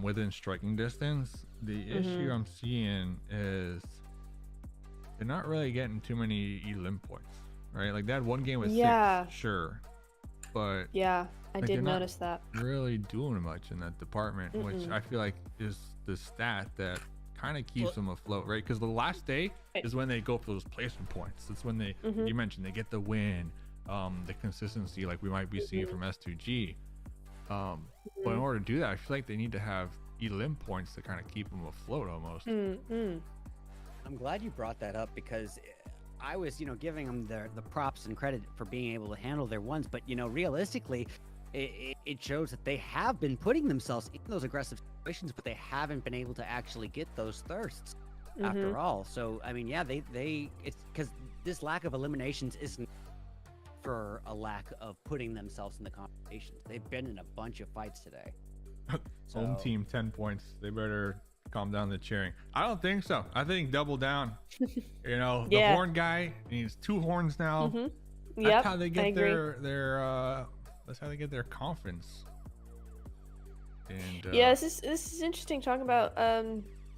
within striking distance. The issue I'm seeing is they're not really getting too many elim points, right? Like they had 1 game with 6, sure, but Yeah, I Like, did they're not notice that. really doing much in that department, which I feel like is the stat that kind of keeps them afloat, right? Because the last day is when they go for those placement points. It's when they, you mentioned, they get the win, the consistency like we might be seeing from S2G. But in order to do that, I feel like they need to have elim points to kind of keep them afloat almost. I'm glad you brought that up because I was, you know, giving them the props and credit for being able to handle their ones, but you know, realistically, it shows that they have been putting themselves in those aggressive situations, but they haven't been able to actually get those thirsts after all. So I mean, yeah, it's because this lack of eliminations isn't for a lack of putting themselves in the conversations. They've been in a bunch of fights today. Home team 10 points. They better calm down the cheering. I don't think so. I think double down. You know, the horn guy needs 2 horns now. That's how they get their that's how they get their confidence. And yeah, this is interesting talking about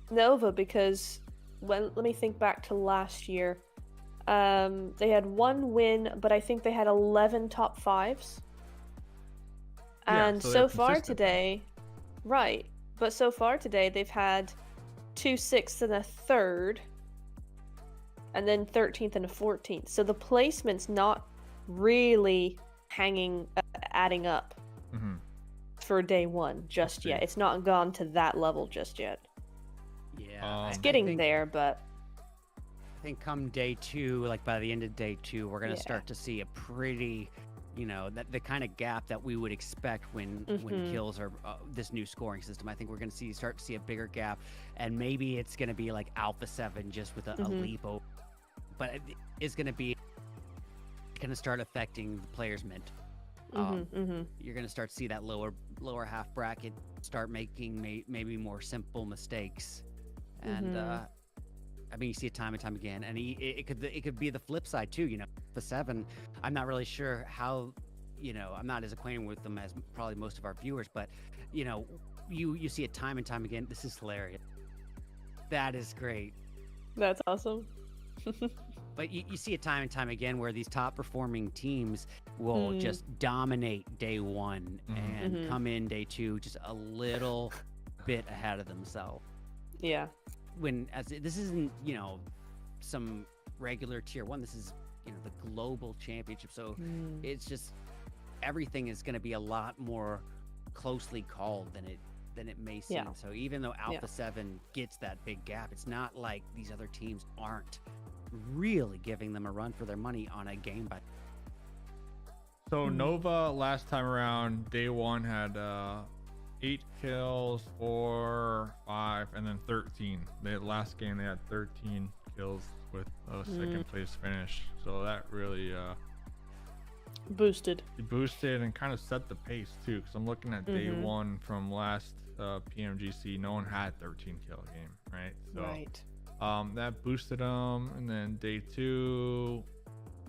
Nova because let me think back to last year. They had 1 win, but I think they had 11 top 5s. And so far today, right? But so far today, they've had 2 6ths and a 3rd, and then 13th and a 14th. So the placement's not really adding up for day 1 just yet. It's not gone to that level just yet. Yeah, it's getting there, but I think come day 2, like by the end of day 2, we're gonna start to see a pretty, you know, the kind of gap that we would expect when kills are this new scoring system. I think we're gonna start to see a bigger gap, and maybe it's gonna be like Alpha 7 just with a leap over, but it's gonna be gonna start affecting the players' mint. You're gonna start to see that lower half bracket start making maybe more simple mistakes, and I mean, you see it time and time again. And it could be the flip side too. You know, the 7. I'm not really sure how. You know, I'm not as acquainted with them as probably most of our viewers, but you know, you see it time and time again. This is hilarious. That is great. That's awesome. But you see it time and time again where these top performing teams will just dominate day 1 and come in day 2 just a little bit ahead of themselves. Yeah. This isn't, you know, some regular tier 1. This is, you know, the global championship. So it's just everything is going to be a lot more closely called than it may seem. Yeah. So even though Alpha 7 gets that big gap, it's not like these other teams aren't really giving them a run for their money on a game by. So Nova last time around, day 1 had 8 kills, 4, 5, and then 13. The last game they had 13 kills with a second place finish. So that really boosted and kind of set the pace too. Because I'm looking at day 1 from last PMGC. No one had 13 kill game, right? So right. That boosted them, and then day 2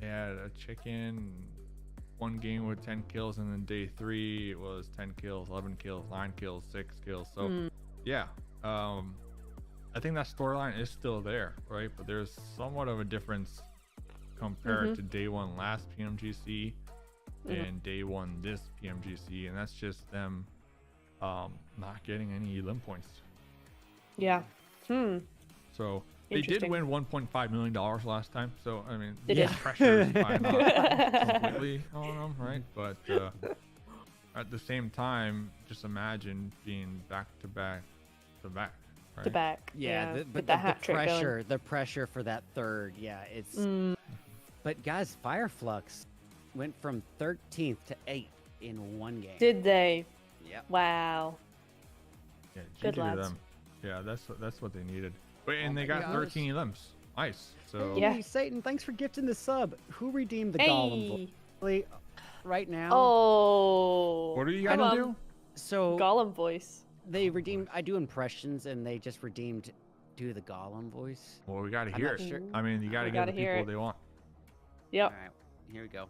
they had a chicken, 1 game with 10 kills, and then day 3 it was 10 kills, 11 kills, 9 kills, 6 kills. So yeah, I think that storyline is still there, right? But there's somewhat of a difference compared to day 1 last PMGC and day 1 this PMGC, and that's just them not getting any elim points. Yeah. So they did win $1.5 million last time. So I mean, They did. pressure is probably not completely on them, right? But at the same time, just imagine being back to back, right? To back. Yeah, but the pressure, the pressure for that third, it's. But guys, Fireflux went from 13th to 8th in 1 game. Did they? Yep. Wow. Yeah, Good GG to lads. them. Yeah, that's what they needed. But and they got 13 elims. Nice. So Yeah. Hey, Satan, thanks for gifting the sub. Who redeemed the Golem voice? Really, right now? Oh. what are you come gonna on. do? So Golem voice. they redeemed. I do impressions, and they just redeemed. Do the Golem voice. Well, we gotta I'm hear not it. sure. I mean, you gotta We give the gotta hear people it. what they want. Yep. All right, here we go.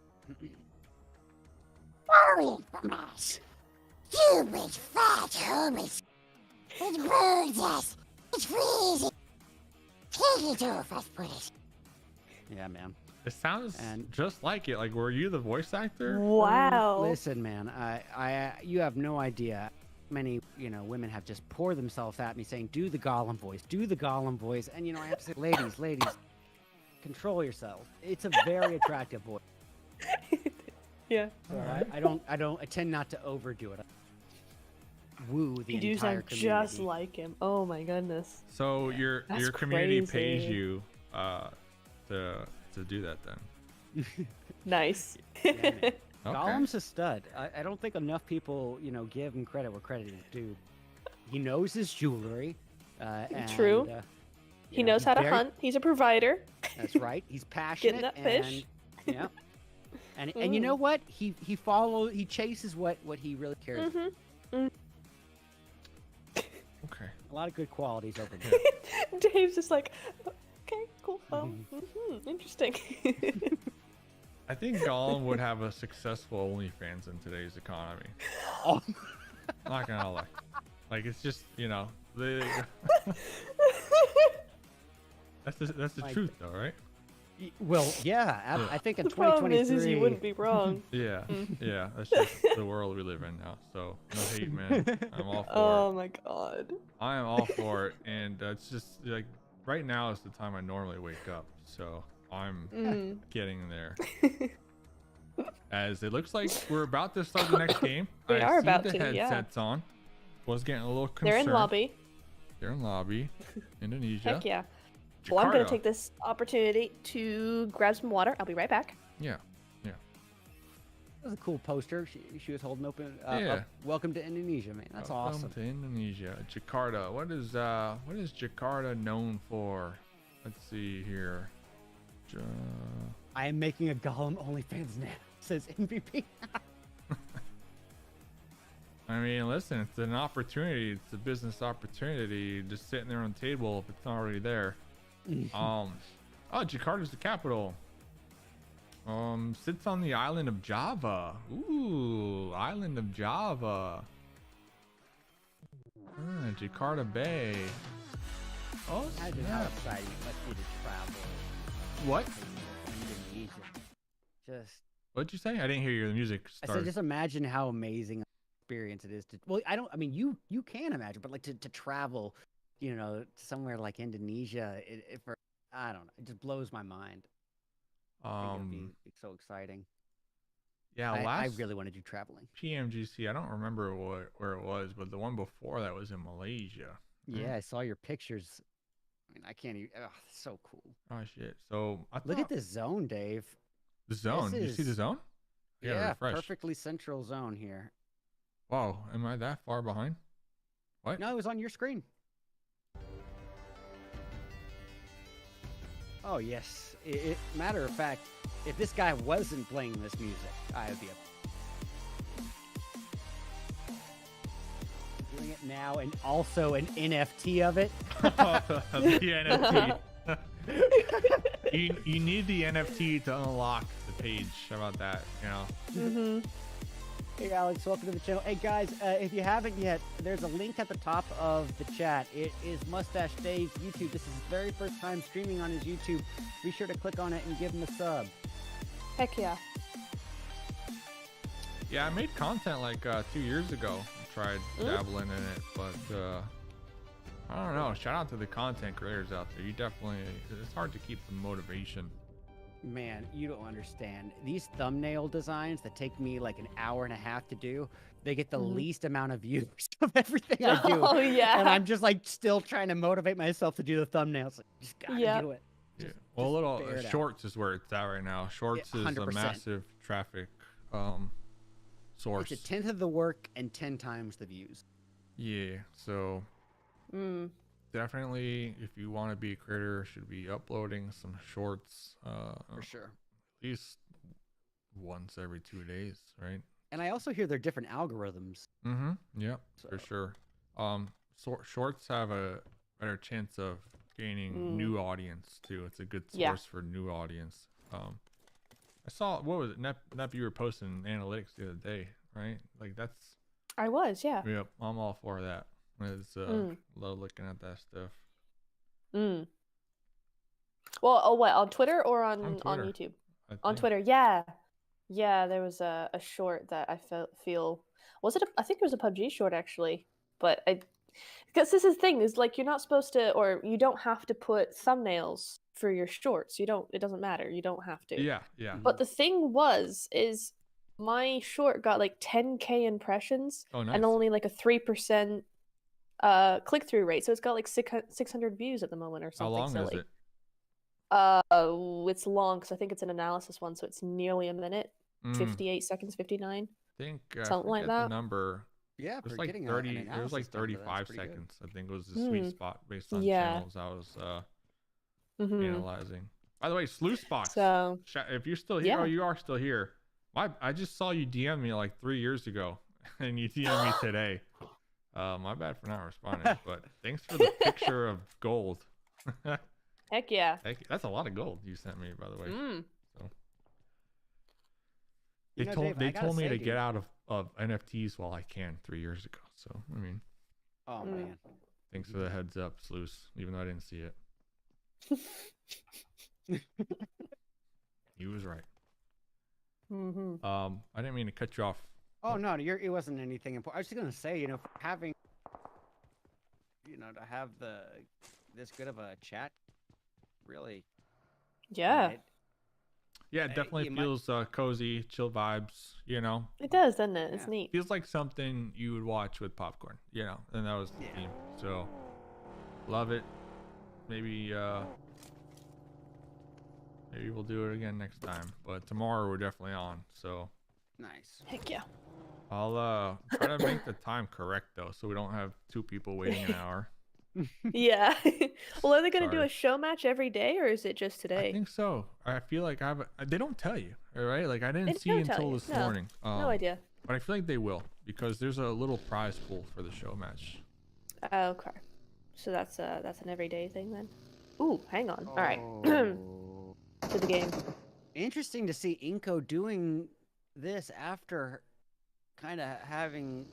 Holy mess. You big fat homies. It burns us. It's freezing. Take it off us, please. Yeah, man. It sounds And- just like it. Like, were you the voice actor? Wow. Listen, man. You have no idea. Many, women have just poured themselves at me saying, "Do the Golem voice. Do the Golem voice." And I have to say, ladies, control yourself. It's a very attractive voice. Yeah. So I tend not to overdo it. Woo the You do entire sound community. just like him. Oh my goodness. So your That's community pays crazy. you to do that then. Nice. Yeah, man. Okay. Golem's a stud. I don't think enough people, give him credit where credit is due. He knows his jewelry. And, True. He knows he's how to very- hunt. He's a provider. That's right. He's passionate. that fish. And, yeah. And you know what? He chases what he really cares. about. Okay. A lot of good qualities over there. Dave's just like, okay, cool. Interesting. I think Gollum would have a successful OnlyFans in today's economy. Oh. Not gonna lie. Like, it's just, the that's the Like- truth though, right? Well, yeah. I think in The problem 2023. is you wouldn't be wrong. Yeah. Yeah. That's just the world we live in now. So no hate, man. I'm all for Oh it. my god. I am all for it, and it's just like right now is the time I normally wake up, so I'm getting there. As it looks like we're about to start the next game. We I are see about the to, yeah. headsets on. Was getting a little concerned. They're in lobby. They're in lobby. Indonesia. Heck yeah. Well, I'm gonna Jakarta. take this opportunity to grab some water. I'll be right back. Yeah. That was a cool poster. She was holding open. Yeah. Welcome to Indonesia, man. That's Welcome awesome. to Indonesia. Jakarta. What is Jakarta known for? Let's see here. I am making a Gollum OnlyFans now. Says MVP. I mean, listen, it's an opportunity. It's a business opportunity. Just sitting there on the table if it's not already there. Oh, Jakarta's the capital. Sits on the island of Java. Ooh, island of Java. Jakarta Bay. Oh, Imagine how exciting it must be to travel. What? to Indonesia. Just. What'd you say? I didn't hear you. The music I started. said, just imagine how amazing an experience it is to. Well, I don't. I mean, you can imagine, but like to travel, you know, to somewhere like Indonesia, for I don't know, it just blows my mind. I think it'd be so exciting. Yeah, I really want to do traveling. PMGC. I don't remember where it was, but the one before that was in Malaysia. Yeah, I saw your pictures. I mean, I can't even. Oh, so cool. Oh shit! So Look at this zone, Dave. The zone. This You see the is- zone? Yeah, refresh. perfectly central zone here. Wow, am I that far behind? What? No, it was on your screen. Oh yes. Matter of fact, if this guy wasn't playing this music, I would be doing it now, and also an NFT of it. The NFT. you need the NFT to unlock the page. How about that? You know. Mm-hmm. Hey Alex, welcome to the channel. Hey guys, if you haven't yet, there's a link at the top of the chat. It is Mustache Dave's YouTube. This is his very first time streaming on his YouTube. Be sure to click on it and give him a sub. Heck yeah. Yeah, I made content like 2 years ago. I tried dabbling in it, but I don't know. Shout out to the content creators out there. You definitely, it's hard to keep the motivation. Man, you don't understand. These thumbnail designs that take me like an hour and a half to do, they get the least amount of views of everything I do. Oh yeah. And I'm just like still trying to motivate myself to do the thumbnails. Like, just gotta do it. Yeah. Just- Well, just little bear it out. shorts is where it's at right now. Shorts is a 100%. massive traffic source. It's a tenth of the work and 10 times the views. Yeah, so definitely, if you want to be a creator, should be uploading some shorts For sure. at least once every 2 days, right? And I also hear there are different algorithms. Yep, for sure. Shorts have a better chance of gaining new audience too. It's a good source for new audience. I saw, what was it, Nep, you were posting analytics the other day, right? Like that's I was, yeah. Yep, I'm all for that. It's love looking at that stuff. Well, what, on Twitter or on Twitter, YouTube? I On think. Twitter, yeah. Yeah, there was a short that I feel was it I think it was a PUBG short actually, but because this is the thing is like you're not supposed to, or you don't have to put thumbnails for your shorts. It doesn't matter. You don't have to. Yeah. But the thing is my short got like 10K impressions Oh, nice. and only like a 3% click-through rate. So it's got like 600 views at the moment or How something long silly. is it? It's long because I think it's an analysis one, so it's nearly a minute, 58 seconds, 59. I think something like forget that. the number. Yeah, It was for like getting 30. an It was like analysis number, that's 35 pretty good. seconds. I think was the sweet spot based on Yeah. channels I was analyzing. By the way, Sluice Box. So If you're still here, oh, you are still here. I just saw you DM me like 3 years ago, and you DM me today. My bad for not responding, but thanks for the picture of gold. heck yeah. That's a lot of gold you sent me, by the way. So. You know, Dave, I They gotta told me say, to dude. get out of NFTs while I can 3 years ago. So I mean, Oh man. thanks for the heads up, Sluice. Even though I didn't see it, he was right. I didn't mean to cut you off. Oh no, it wasn't anything important. I was just gonna say, you know, having, you know, to have this good of a chat, really. Yeah. Yeah, it definitely you might- feels cozy, chill vibes. You know, It does, doesn't it? It's Yeah. neat. feels like something you would watch with popcorn. You know, and that was the theme. So, love it. Maybe we'll do it again next time. But tomorrow we're definitely on. So Nice. Heck yeah. I'll try to make the time correct though, so we don't have 2 people waiting an hour. Yeah. Well, are they gonna do Sorry. a show match every day, or is it just I today? think so. I feel like they don't tell you, all right? Like I They didn't see don't tell until you. this No. morning. No idea. But I feel like they will because there's a little prize pool for the show match. Okay. So that's an everyday thing then. Ooh, hang on. All right. Oh. To the game. Interesting to see Inko doing this after kind of having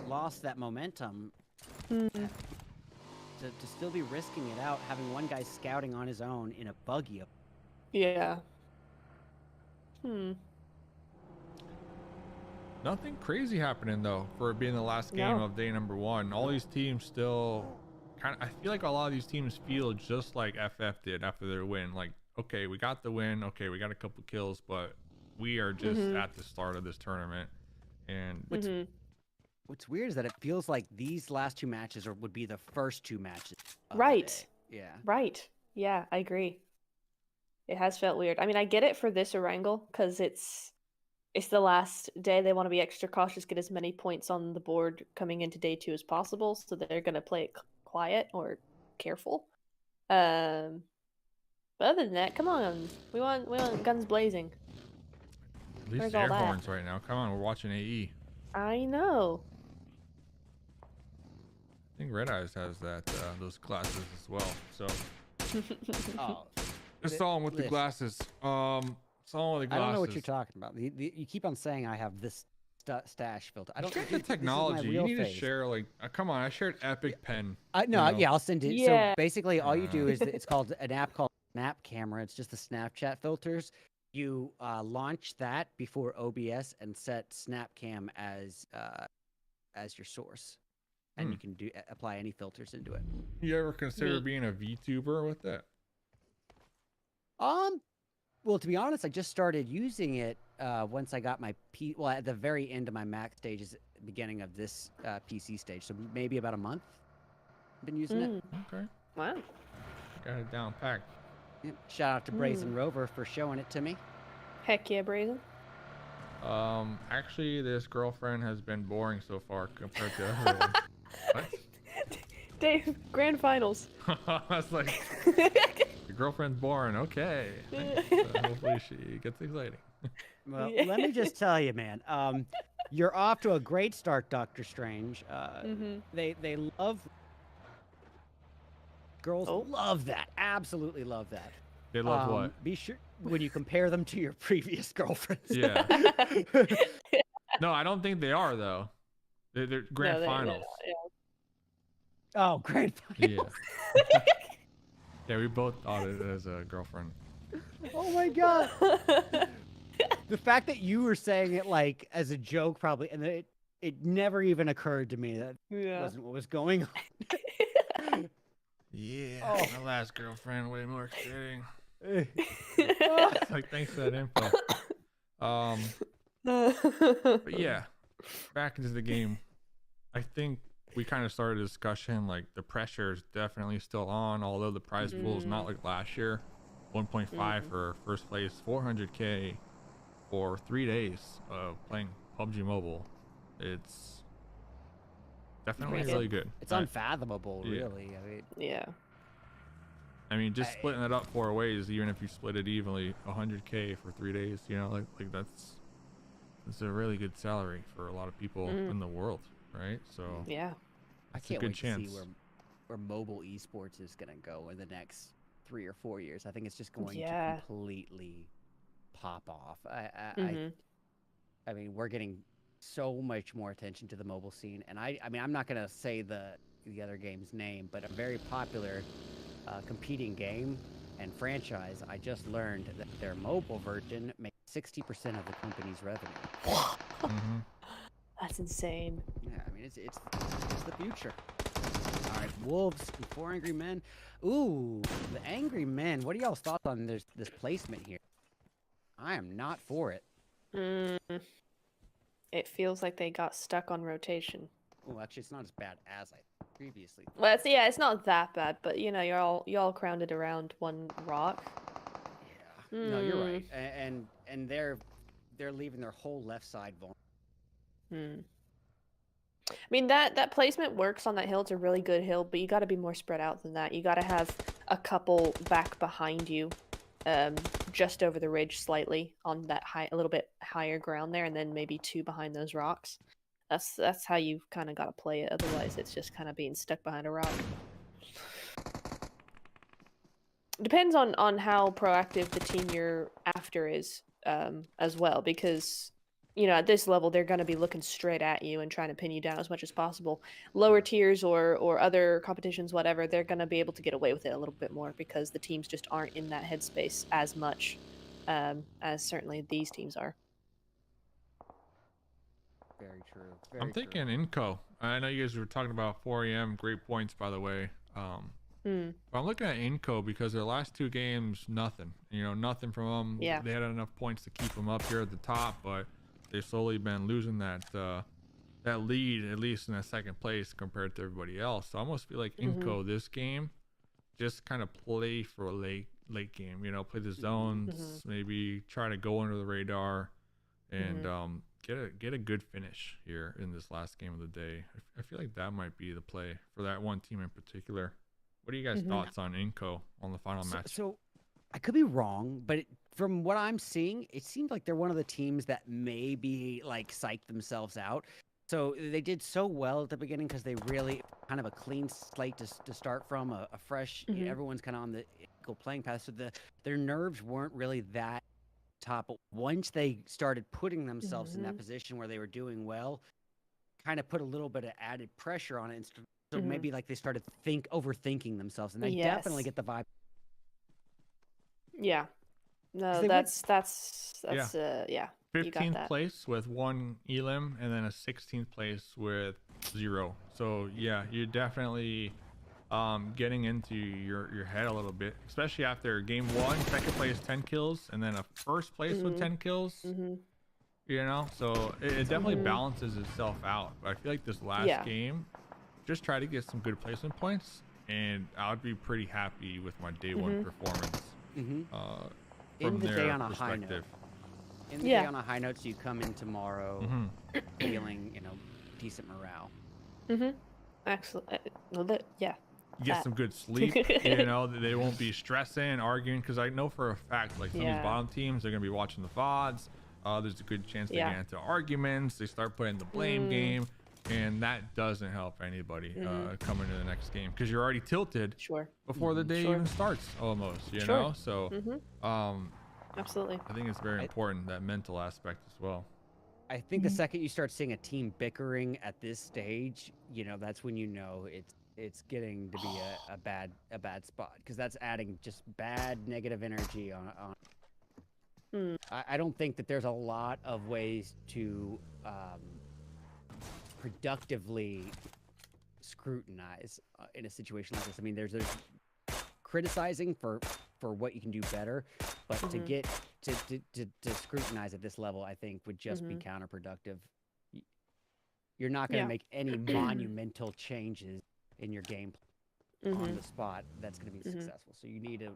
lost that momentum. Hmm. To still be risking it out, having one guy scouting on his own in a buggy. Yeah. Nothing crazy happening though for it being the last game No. of day number 1. All these teams still I feel like a lot of these teams feel just like FF did after their win. Like, okay, we got the win. Okay, we got a couple kills, but we are just at the start of this tournament. And What's weird is that it feels like these last 2 matches would be the first 2 matches. Of the Right. day. Yeah. Right. Yeah, I agree. It has felt weird. I mean, I get it for this Erangel because it's the last day. They want to be extra cautious, get as many points on the board coming into day 2 as possible, so they're gonna play it quiet or careful. But other than that, come on, we want guns blazing. at least Where's air all that? horns right now. Come on, we're watching AE. I know. I think Red Eyes has that those glasses as well. So Oh, just saw him with the Listen. glasses. Saw him with the glasses. I don't know what you're talking about. You keep on saying I have this stash filter. I don't. Share dude, the technology. You need to face. share like. Come on, I shared Epic Pen. No, you know? yeah, I'll send it. Yeah. So basically, all you do is it's called an app called Snap Camera. It's just the Snapchat filters. You launch that before OBS and set SnapCam as your source, and you can apply any filters into it. You ever consider Neat. being a VTuber with that? Well, to be honest, I just started using it once I got my well, at the very end of my Mac stages, beginning of this PC stage. So maybe about a month. I've been using it. Okay, Wow. got it down packed. Yep. Shout out to Brazen Rover for showing it to me. Heck yeah, Brazen. Actually, this girlfriend has been boring so far compared to everyone. What? Dave, grand finals. I was like, your girlfriend's boring. Okay. Thanks. Hopefully she gets exciting. Well, Yeah. let me just tell you, man. You're off to a great start, Doctor Strange. They love girls. Oh. Love that. Absolutely love that. They love what? Be sure when you compare them to your previous girlfriends. Yeah. No, I don't think they are though. They're grand finals. Oh, grand finals. Yeah. Yeah, we both thought it as a girlfriend. Oh my god. The fact that you were saying it like as a joke, probably, and it never even occurred to me that wasn't what was going on. Yeah. Oh. My last girlfriend, way more exciting. Like, thanks for that info. But yeah, back into the game. I think we kind of started a discussion, like the pressure is definitely still on, although the prize pool is not like last year. 1.5 for first place, 400K for 3 days of playing PUBG Mobile. It's definitely really good. It's unfathomable, really. Yeah. I mean, just splitting it up 4 ways, even if you split it evenly, 100K for 3 days, you know, like that's a really good salary for a lot of people in the world, right? So Yeah. I it's a can't good wait chance. to see where mobile esports is going to go in the next 3 or 4 years. I think it's just going to completely pop off. I mean, we're getting so much more attention to the mobile scene, and I mean, I'm not going to say the other game's name, but a very popular competing game and franchise. I just learned that their mobile version makes 60% of the company's revenue. That's insane. Yeah, I mean, it's the future. All right, Wolves and 4 Angry Men. Ooh, the Angry Men. What are y'all's thoughts on this placement here? I am not for it. It feels like they got stuck on rotation. Oh, actually, it's not as bad as I previously thought. Well, it's not that bad, but you know, y'all crowded around one rock. Yeah. No, you're right. And they're leaving their whole left side vulnerable. I mean, that placement works on that hill. It's a really good hill, but you got to be more spread out than that. You got to have a couple back behind you, just over the ridge slightly on that a little bit higher ground there, and then maybe 2 behind those rocks. That's how you kind of got to play it. Otherwise, it's just kind of being stuck behind a rock. Depends on how proactive the team you're after is, as well, because at this level they're going to be looking straight at you and trying to pin you down as much as possible. Lower tiers or other competitions, whatever, they're going to be able to get away with it a little bit more because the teams just aren't in that headspace as much, as certainly these teams are. Very true. I'm thinking Inco. I know you guys were talking about 4 a.m. Great points, by the way. But I'm looking at Inco because their last 2 games, nothing. Nothing from them. Yeah. They had enough points to keep them up here at the top, but they've slowly been losing that lead, at least in that second place compared to everybody else. So I almost feel like Inco this game, just kind of play for a late game. Play the zones, maybe try to go under the radar, and get a good finish here in this last game of the day. I feel like that might be the play for that one team in particular. What are you guys' thoughts on Inco on the final match? So I could be wrong, but from what I'm seeing, it seems like they're one of the teams that maybe like psyched themselves out. So they did so well at the beginning because they really kind of a clean slate to start from, a fresh. Everyone's kind of on the equal playing path, so their nerves weren't really that top. But once they started putting themselves in that position where they were doing well, kind of put a little bit of added pressure on it. And so maybe like they started overthinking themselves, and I definitely get the vibe. Yeah. No, that's 15th place with 1 elim, and then a 16th place with 0. So yeah, you're definitely getting into your head a little bit, especially after game 1, second place 10 kills, and then a first place with 10 kills. So it definitely balances itself out. But I feel like this last game, just try to get some good placement points, and I would be pretty happy with my day 1 performance. From the their day on a high note. perspective. In the day on a high note, so you come in tomorrow feeling, decent morale. Excellent. You get some good sleep. They won't be stressing, arguing, because I know for a fact, like some of these bottom teams, they're gonna be watching the VODs. There's a good chance they get into arguments. They start playing the blame game, and that doesn't help anybody coming to the next game because you're already tilted before the day even starts, almost. So absolutely. I think it's very important, that mental aspect as well. I think the second you start seeing a team bickering at this stage, that's when it's getting to be a bad spot, because that's adding just bad negative energy on. I don't think that there's a lot of ways to productively scrutinize in a situation like this. I mean, there's criticizing for what you can do better, but to get to scrutinize at this level, I think would just be counterproductive. You're not going to make any monumental changes in your game on the spot that's going to be successful. So you need to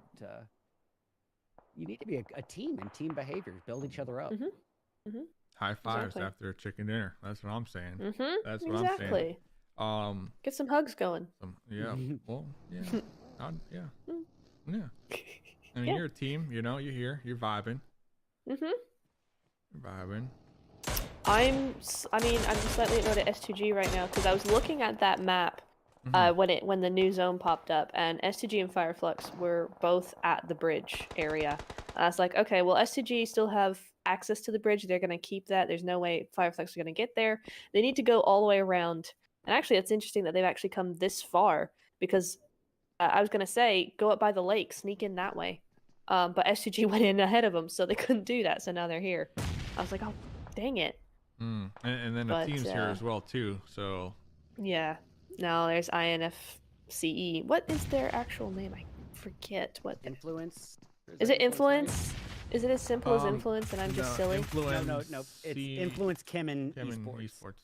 be a team, and team behaviors build each other up. High fives after a chicken dinner. That's what I'm saying. That's what I'm saying. Get some hugs going. Well, yeah. I mean, you're a team. You're here. You're vibing. You're vibing. I'm slightly annoyed at S2G right now because I was looking at that map when the new zone popped up, and S2G and Fireflux were both at the bridge area. I was like, okay, well, S2G still have access to the bridge. They're going to keep that. There's no way Fireflux are going to get there. They need to go all the way around. And actually, it's interesting that they've actually come this far, because I was going to say, go up by the lake, sneak in that way. But S2G went in ahead of them, so they couldn't do that. So now they're here. I was like, oh, dang it. And then the team's here as well, too. So yeah. No, there's INFCE. What is their actual name? I forget. What Influence? Is it Influence? Is it as simple as Influence and I'm just silly? No. It's Influence Kemen Esports.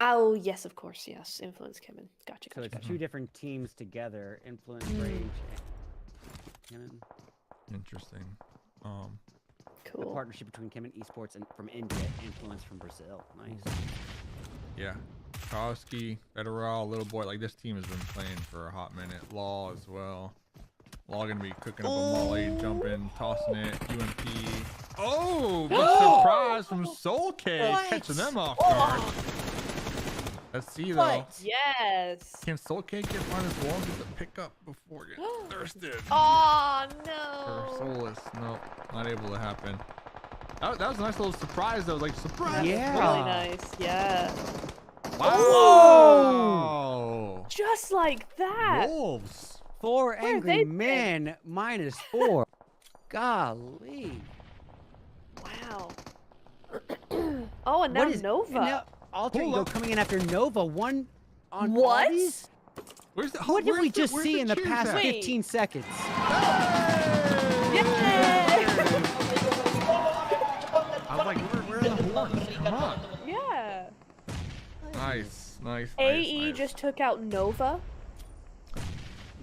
Oh, yes, of course. Yes. Influence Kemen. Gotcha. So it's 2 different teams together. Influence Rage and Kemen. Interesting. Cool. The partnership between Kemen Esports and from India, Influence from Brazil. Nice. Yeah. Koski, Federal, Little Boy. Like, this team has been playing for a hot minute. Law as well. Law gonna be cooking up a molly, jumping, tossing it. UMP. Oh, big surprise from Soul Cake, catching them off guard. Let's see though. Yes. Can Soul Cake get on his wall and get the pickup before getting thirsted? Oh Or no. Soulless. Nope, not able to happen. That was a nice little surprise though. Like, surprise. Yeah. Really nice. Yeah. Wow. Just like that. Wolves. 4 Where have angry they been? men minus 4. Golly. Wow. Oh, and now Nova. Now, Alter Ego coming in after Nova. One on What? bodies? Where's the? What did we just where's see in the cheers past at? Wait. 15 seconds? Yay! I was like, where are the horns? Come on. Yeah. Nice, nice. AE nice. just took out Nova.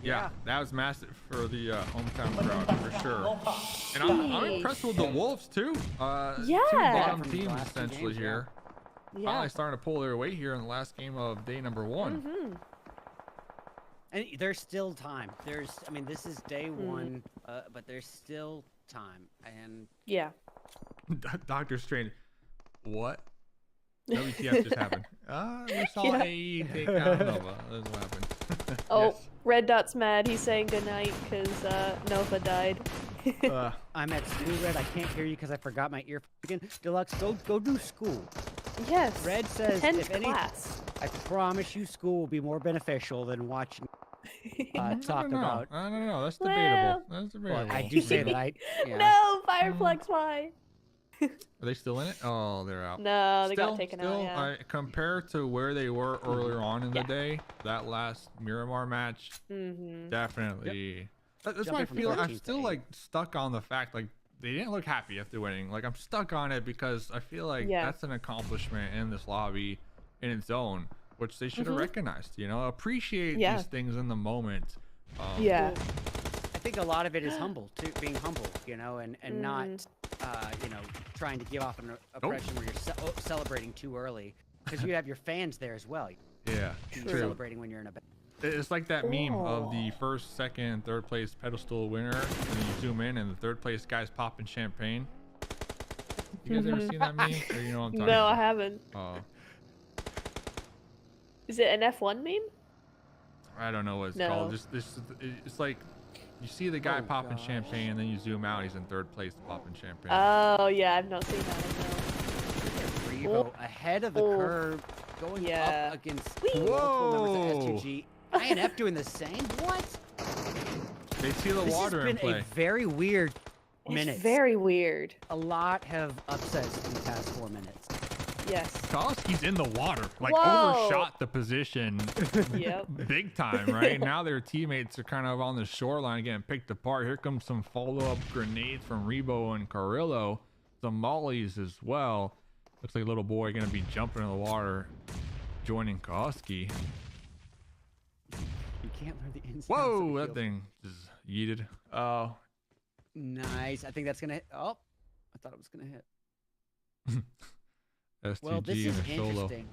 Yeah, that was massive for the hometown crowd for sure. And I'm impressed with the Wolves too. Yeah. Two bottom From teams last two essentially games, here. Yeah. Finally starting to pull their weight here in the last game of day number 1. Mm-hmm. And there's still time. I mean, this is day 1, but there's still time. And Yeah. Doctor Strange. What? WTF just happened? We saw Yeah. AE take out Nova. That's what happened. Oh, Yes. Red Dot's mad. He's saying goodnight because Nova died. I'm at school, Red. I can't hear you because I forgot my earphone again. Deluxe, go do school. Yes. Red says, Attend if any, class. I promise you school will be more beneficial than watching talk I don't know. about. I don't know. That's Well, debatable. That's Well, debatable. I do say that yeah. No, Fireflex, why? Are they still in it? Oh, they're out. No, they got taken out. Yeah. Compared to where they were earlier on in the day, that last Miramar match, Mm-hmm. definitely. That's why I Jumping from feel 13 I'm to still 8. like stuck on the fact like they didn't look happy after winning. Like, I'm stuck on it because I feel like Yeah. that's an accomplishment in this lobby in its own, which they should have recognized. You know, appreciate Yeah. these things in the moment. Yeah. I think a lot of it is humble, too, being humble, you know, and not, you know, trying to give off an impression where you're celebrating too early, because you have your fans there as well. Yeah, You're true. celebrating when you're in a. It's like that meme of the first, second, and third place pedestal winner, and then you zoom in, and the third place guy's popping champagne. You guys ever seen that meme? Or you know what I'm talking No, about? I haven't. Is it an F1 meme? I don't know what it's No. called. It's like you see the guy Oh, popping gosh. champagne, and then you zoom out, he's in third place popping champagne. Oh, yeah, I've not seen that one, Revo ahead of the curve, going Yeah. up against Whee! multiple members Whoa. of S2G. INF doing the same? What? They see the This has water in been play. a very weird though. minutes. It's very weird. A lot have upsets in the past 4 minutes. Yes. Koski's in the water, like Whoa. overshot the position Yep. big time, right? Now their teammates are kind of on the shoreline getting picked apart. Here comes some follow-up grenades from Rebo and Carrillo, some mollies as well. Looks like Little Boy gonna be jumping in the water, joining Koski. You can't learn the ins and outs of Whoa, the that field. thing just yeeted. Oh, Nice. I think that's gonna hit. Oh, I thought it was gonna hit. STG Well, this is and a solo. interesting.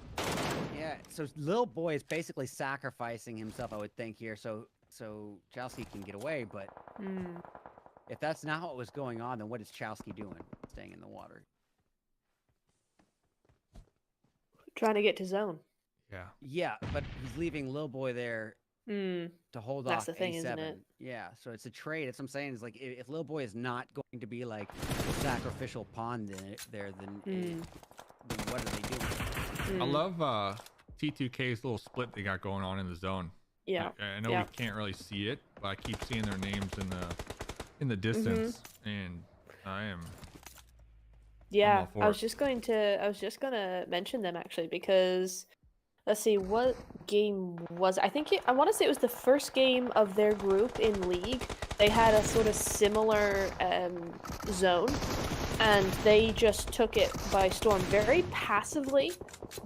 Yeah. So Lil Boy is basically sacrificing himself, I would think here, so Chowski can get away. But Mm. if that's not what was going on, then what is Chowski doing, staying in the water? Trying to get to zone. Yeah. Yeah, but he's leaving Lil Boy there Mm. to hold That's off the thing, A7. isn't it? Yeah, so it's a trade. That's what I'm saying. Is like if Lil Boy is not going to be like a sacrificial pawn then what are they doing? I love T2K's little split they got going on in the zone. Yeah. I know Yeah. we can't really see it, but I keep seeing their names in the distance, and I am. Yeah, all for I was it. just gonna mention them actually because let's see what game was I want to say it was the first game of their group in League. They had a sort of similar zone and they just took it by storm very passively,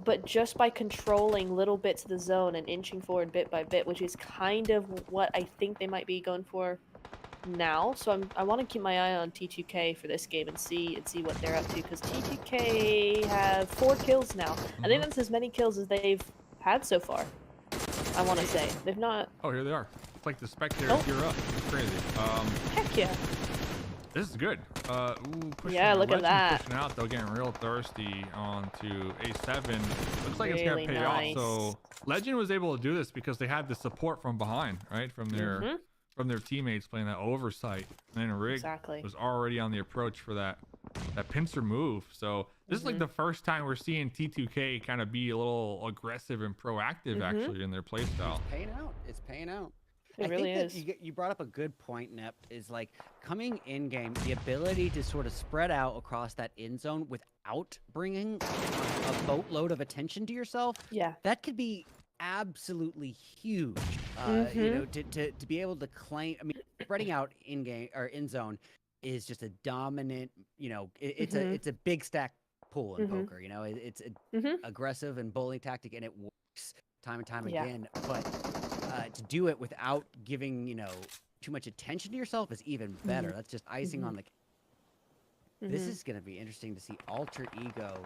but just by controlling little bits of the zone and inching forward bit by bit, which is kind of what I think they might be going for now. So I want to keep my eye on T2K for this game and see what they're up to because T2K have 4 kills now. I think that's as many kills as they've had so far. I want to say they've not. Oh, here they are. It's like the spectators Oh. gear up. It's crazy. Heck yeah. This is good. Ooh, pushing Yeah, look at Legends that. Pushing out, though, getting real thirsty onto A7. Looks like it's Really gonna pay nice. off. So Legend was able to do this because they had the support from behind, right? From their teammates playing that oversight. And then Rig Exactly. was already on the approach for that pincer move. So this is like the first time we're seeing T2K kind of be a little aggressive and proactive actually in their playstyle. It's paying out. It's paying out. It I really think is. that you brought up a good point, Nep, is like coming in game, the ability to sort of spread out across that end zone without bringing a boatload of attention to yourself. Yeah. That could be absolutely huge. You know, to be able to claim, I mean, spreading out in game or in zone is just a dominant, you know, it's a big stack pool in poker, you know, it's aggressive and bullying tactic, and it works time and time again. But to do it without giving, you know, too much attention to yourself is even better. That's just icing on the This is going to be interesting to see Alter Ego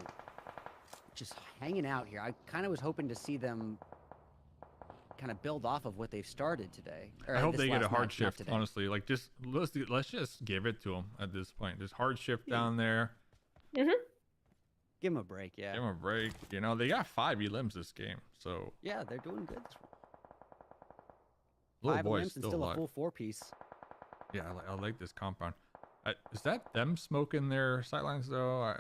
just hanging out here. I kind of was hoping to see them kind of build off of what they've started today. I hope they get a hard shift, honestly. Like, just let's just give it to them at this point. Just hard shift down there. Give them a break, yeah. Give them a break. You know, they got 5 elims this game, so yeah, they're doing good. Little 5 boy's elims and still alive. a full 4-piece. Yeah, I like this compound. Is that them smoking their sightlines though?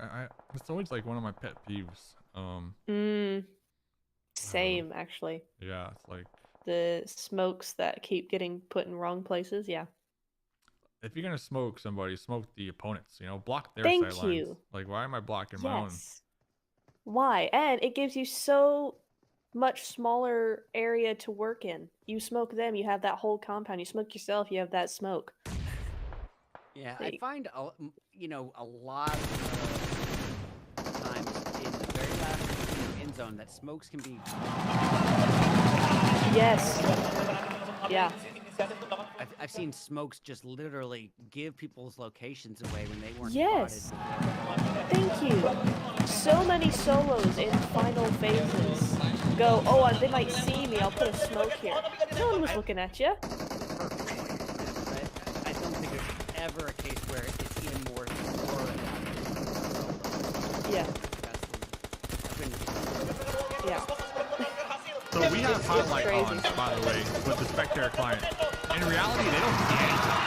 It's always like one of my pet peeves. Same actually. Yeah, it's like The smokes that keep getting put in wrong places. Yeah. if you're gonna smoke somebody, smoke the opponents. You know, block their Thank sightlines. you. Like, why am I blocking my own? Yes. Why? And it gives you so much smaller area to work in. You smoke them, you have that whole compound. You smoke yourself, you have that smoke. Yeah, Like- I find, you know, a lot of times in the very last end zone that smokes can be. Yes. Yeah. I've seen smokes just literally give people's locations away when they weren't Yes. spotted. Thank you. So many solos in final phases go, oh, they might see me, I'll put a smoke here. No one was looking at you. Perfect. I don't think there's ever a case where it's even more. Yeah. Yeah. So we have It's highlight crazy. on, by the way, with the spectator client. In reality, they don't see anything.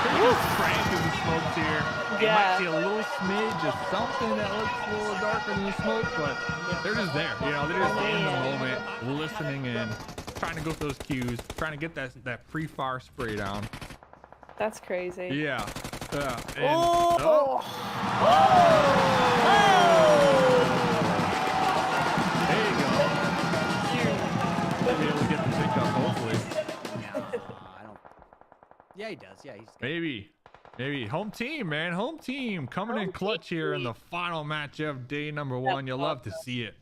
They're just spraying through the smokes here. You might see a little smidge of something that looks a little darker than the smoke, but they're just there. You know, they're just in the moment, listening in, trying to go through those cues, trying to get that pre-fire spray down. That's crazy. Yeah. And, Oh! there you go. Maybe able to get the sync up, hopefully. I don't. Yeah, he does. Yeah, he's. Maybe home team, man. Home team coming in clutch here in the final match of day number 1. You'll love to see it.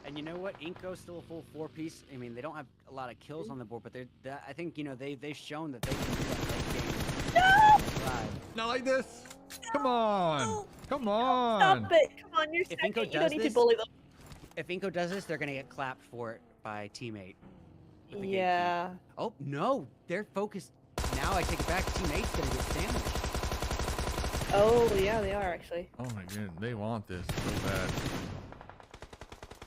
And you know what? Inco's still a full 4-piece. I mean, they don't have a lot of kills on the board, but I think, you know, they've shown that they can do that late game. Not like this. Come on. Come on. Stop it! Come on, you're If second. Inco You does don't need this- to bully them. If Inco does this, they're gonna get clapped for it by a teammate. with the gatekeep. Yeah. Oh no, they're focused. Now I take it back. Teammate's gonna get sandwiched. Oh, yeah, they are actually. Oh my goodness, they want this so bad.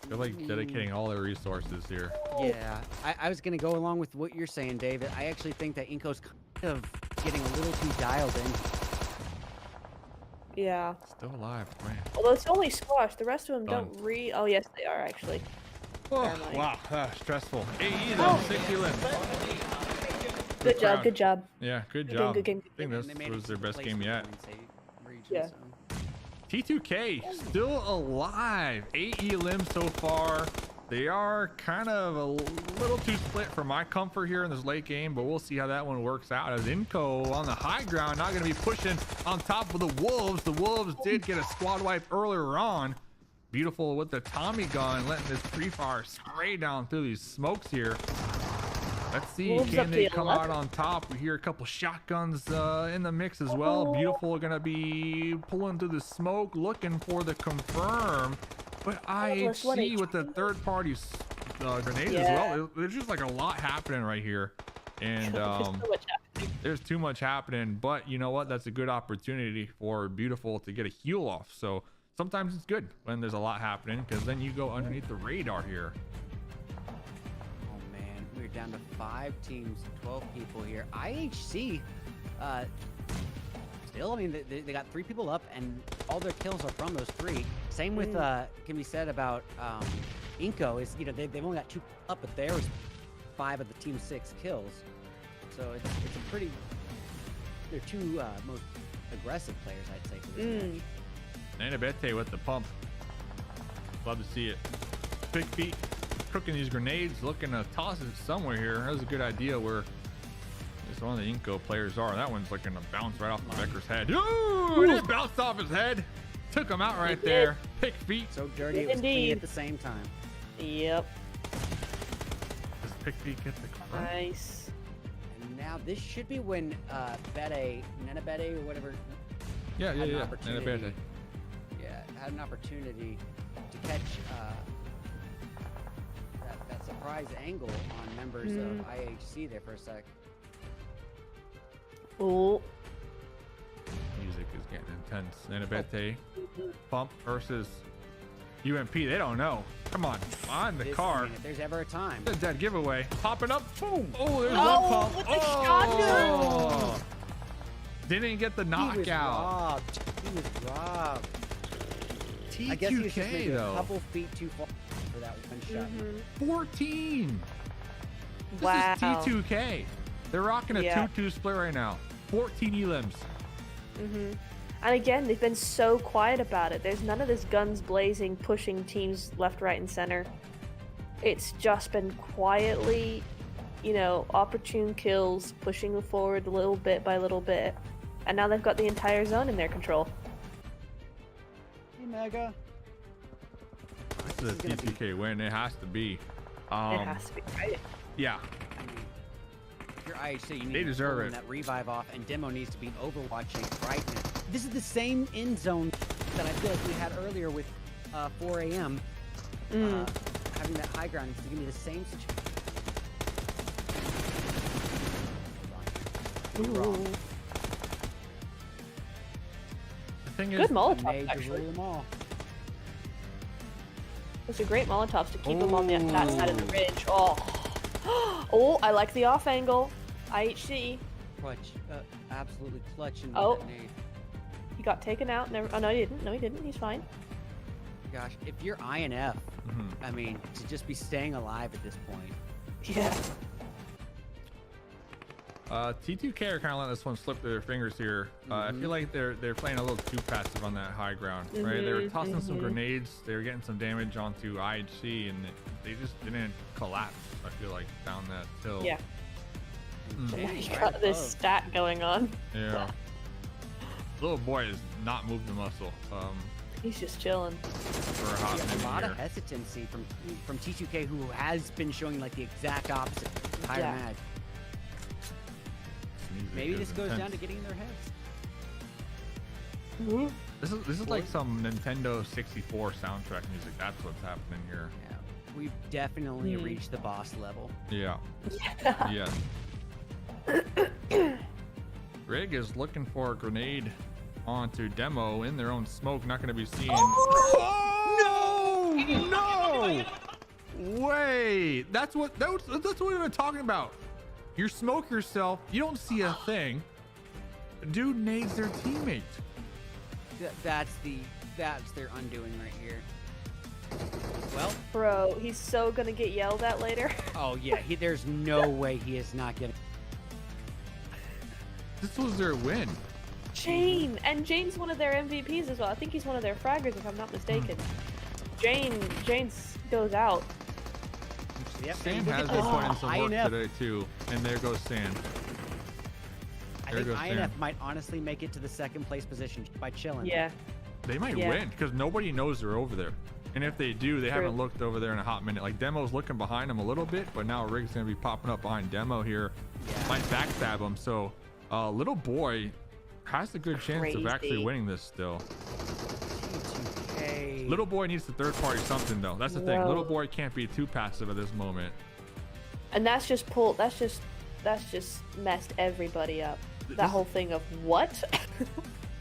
They're like dedicating all their resources here. Yeah, I was gonna go along with what you're saying, David. I actually think that Inco's kind of getting a little too dialed in. Yeah. Still alive, man. Although it's only squash, the rest of them Done. don't Oh, yes, they are actually. Oh, Never mind. wow, stressful. 8 though, 6 elims. Good job, crowd. good job. Yeah, good Good game, job. good game, good I think And this they made was it their to best game yet. placement points, region, Yeah. so. T2K still alive. 8 elims so far. They are kind of a little too split for my comfort here in this late game, but we'll see how that one works out as Inco on the high ground, not going to be pushing on top of the Wolves. The Wolves did get a squad wipe earlier on. Beautiful with the Tommy gun, letting this pre-fire spray down through these smokes here. Let's see, Wolves can up they to come 11. out on top? We hear a couple shotguns in the mix as well. Beautiful gonna be pulling through the smoke, looking for the confirm. But plus one IHC with the third-party grenades as well. There's just like a lot happening right here, and there's too much happening. But you know what? That's a good opportunity for Beautiful to get a heal off. So sometimes it's good when there's a lot happening, because then you go underneath the radar here. Oh man, we're down to 5 teams, 12 people here. IHC, still, I mean, they got 3 people up, and all their kills are from those 3. Same with can be said about Inco. Is, you know, they've only got 2 up, but there was 5 of the team 6 kills. So it's a pretty. They're 2 most aggressive players, I'd say, for this match. Nanabete with the pump. Love to see it. Big feet cooking these grenades, looking to toss it somewhere here. That was a good idea where this one of the Inco players are. That one's looking to bounce right off the Becker's head. Ooh, it bounced off his head. Took him out right there. Pick feet. So dirty, it was clean at the same time. Yep. Does Pick feet get the crunch? Nice. And now this should be when Nanabete or whatever. Yeah. Nanabete. Yeah, had an opportunity to catch that surprise angle on members of IHC there for a sec. Oh. Music is getting intense. Nanabete pump versus UMP. They don't know. Come on the car. I mean, if there's ever a time. It's a dead giveaway. Popping up. Boom. Oh, there's one pump. With the shotgun. Didn't get the knockout. He was robbed. T2K, I guess he was just maybe though. a couple feet too far for that one shot. 14. Wow. This is T2K. They're rocking a 2-2 split right now. 14 elims. And again, they've been so quiet about it. There's none of this guns blazing, pushing teams left, right, and center. It's just been quietly, you know, opportune kills, pushing them forward a little bit by little bit. And now they've got the entire zone in their control. Hey, Mega. This is a T2K win. It has to be. It has to be, right? Yeah. I mean, if you're IHC, you need They to deserve pull it. that revive off, and Demo needs to be overwatching right now. This is the same end zone that I feel like we had earlier with 4 a.m. Having that high ground is going to be the same situation. Ooh. The thing Good is, Molotov, actually. Those are great Molotovs to keep them on that side of the ridge. Oh. Oh, I like the off angle. IHC. Clutch. Absolutely clutching Oh. that nade. He got taken out. Never. Oh, no, he didn't. No, he didn't. He's fine. Gosh, if you're INF, I mean, to just be staying alive at this point. Yeah. T2K are kind of letting this one slip through their fingers here. I feel like they're playing a little too passive on that high ground, right? They were tossing some grenades. They were getting some damage onto IHC, and they just didn't collapse. I feel like down that hill. Yeah. Dang, He's right got this above. stat going on. Yeah. Little boy has not moved the muscle He's just chilling. for a hot Yeah, minute a lot here. of hesitancy from T2K, who has been showing like the exact opposite the entire Yeah. match. Music Maybe is this goes down intense. to getting in their heads. This is like some Nintendo 64 soundtrack music. That's what's happening here. Yeah, we've definitely reached the boss level. Yeah. Yeah. Yeah. Rig is looking for a grenade onto Demo in their own smoke. Not going to be seen. Oh! No! Wait. That's what we were talking about. You smoke yourself. You don't see a thing. Dude nades their teammate. That's their undoing right here. Well, Bro, he's so gonna get yelled at later. oh yeah, there's no way he is not getting. This was their win. Jane! And Jane's one of their MVPs as well. I think he's one of their fraggers, if I'm not mistaken. Jane's goes out. Yep, Sand and look has at been this. putting some work INF. today too. And there goes Sand. I There think goes INF Sam. might honestly make it to the second place position by chilling. Yeah. They might Yeah. win because nobody knows they're over there. And if they do, they haven't looked over there in a hot minute. Like Demo's looking behind him a little bit, but now Rig's gonna be popping up behind Demo here. Yeah. Might backstab him. So little boy has a good chance of actually Crazy. winning this still. T2K. Little boy needs to third party something though. That's the thing. Whoa. Little boy can't be too passive at this moment. And that's just messed everybody up. That whole thing of what?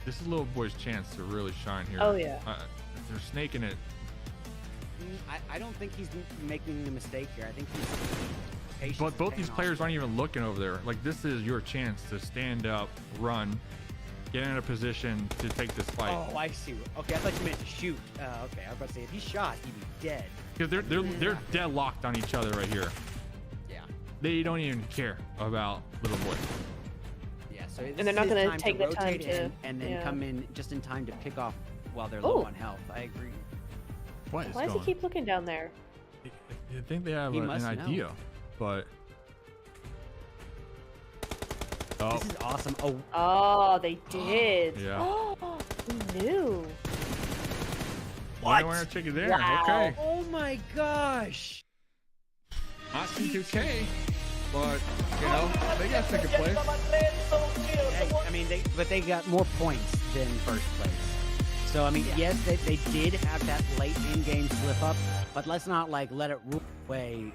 This is little boy's chance to really shine here. Oh yeah. They're snaking it. I don't think he's making a mistake here. I think he's patient. But both these players aren't even looking over there. Like, this is your chance to stand up, run, get in a position to take this fight. Oh, I see. Okay, I thought you meant to shoot. Okay, I was about to say if he shot, he'd be dead. Because they're deadlocked on each other right here. Yeah. They don't even care about little boy. Yeah. So And they're not going to take the time rotate to and then come in just in time to pick off while they're Oh. low on health. I agree. What is Why does going? he keep looking down there? I think they have He an must know. idea, but oh This is awesome. Oh, Oh, they did. Yeah. Oh, who knew? winner chicken there. Wow. Okay, oh my gosh. not C2K, but you know they got second place. Hey, I mean, they got more points than first place. So I mean, yes, they did have that late in-game slip up, but let's not like let it rule away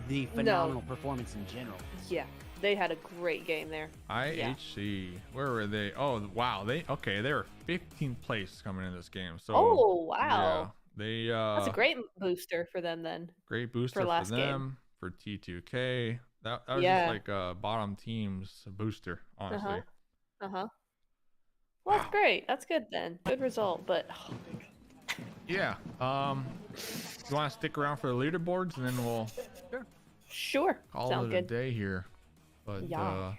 the phenomenal performance in general. Yeah, they had a great game there. IHC, where were they? Oh wow, they were 15th place coming in this game. So Oh wow, yeah, they that's a great booster for them then. great booster for last them for T2K. That was Yeah. just like a bottom team's booster, honestly. Well, that's great. That's good then. Good result, but Yeah. You want to stick around for the leaderboards, and then we'll sure. call Sound it a good. day here. But Yeah.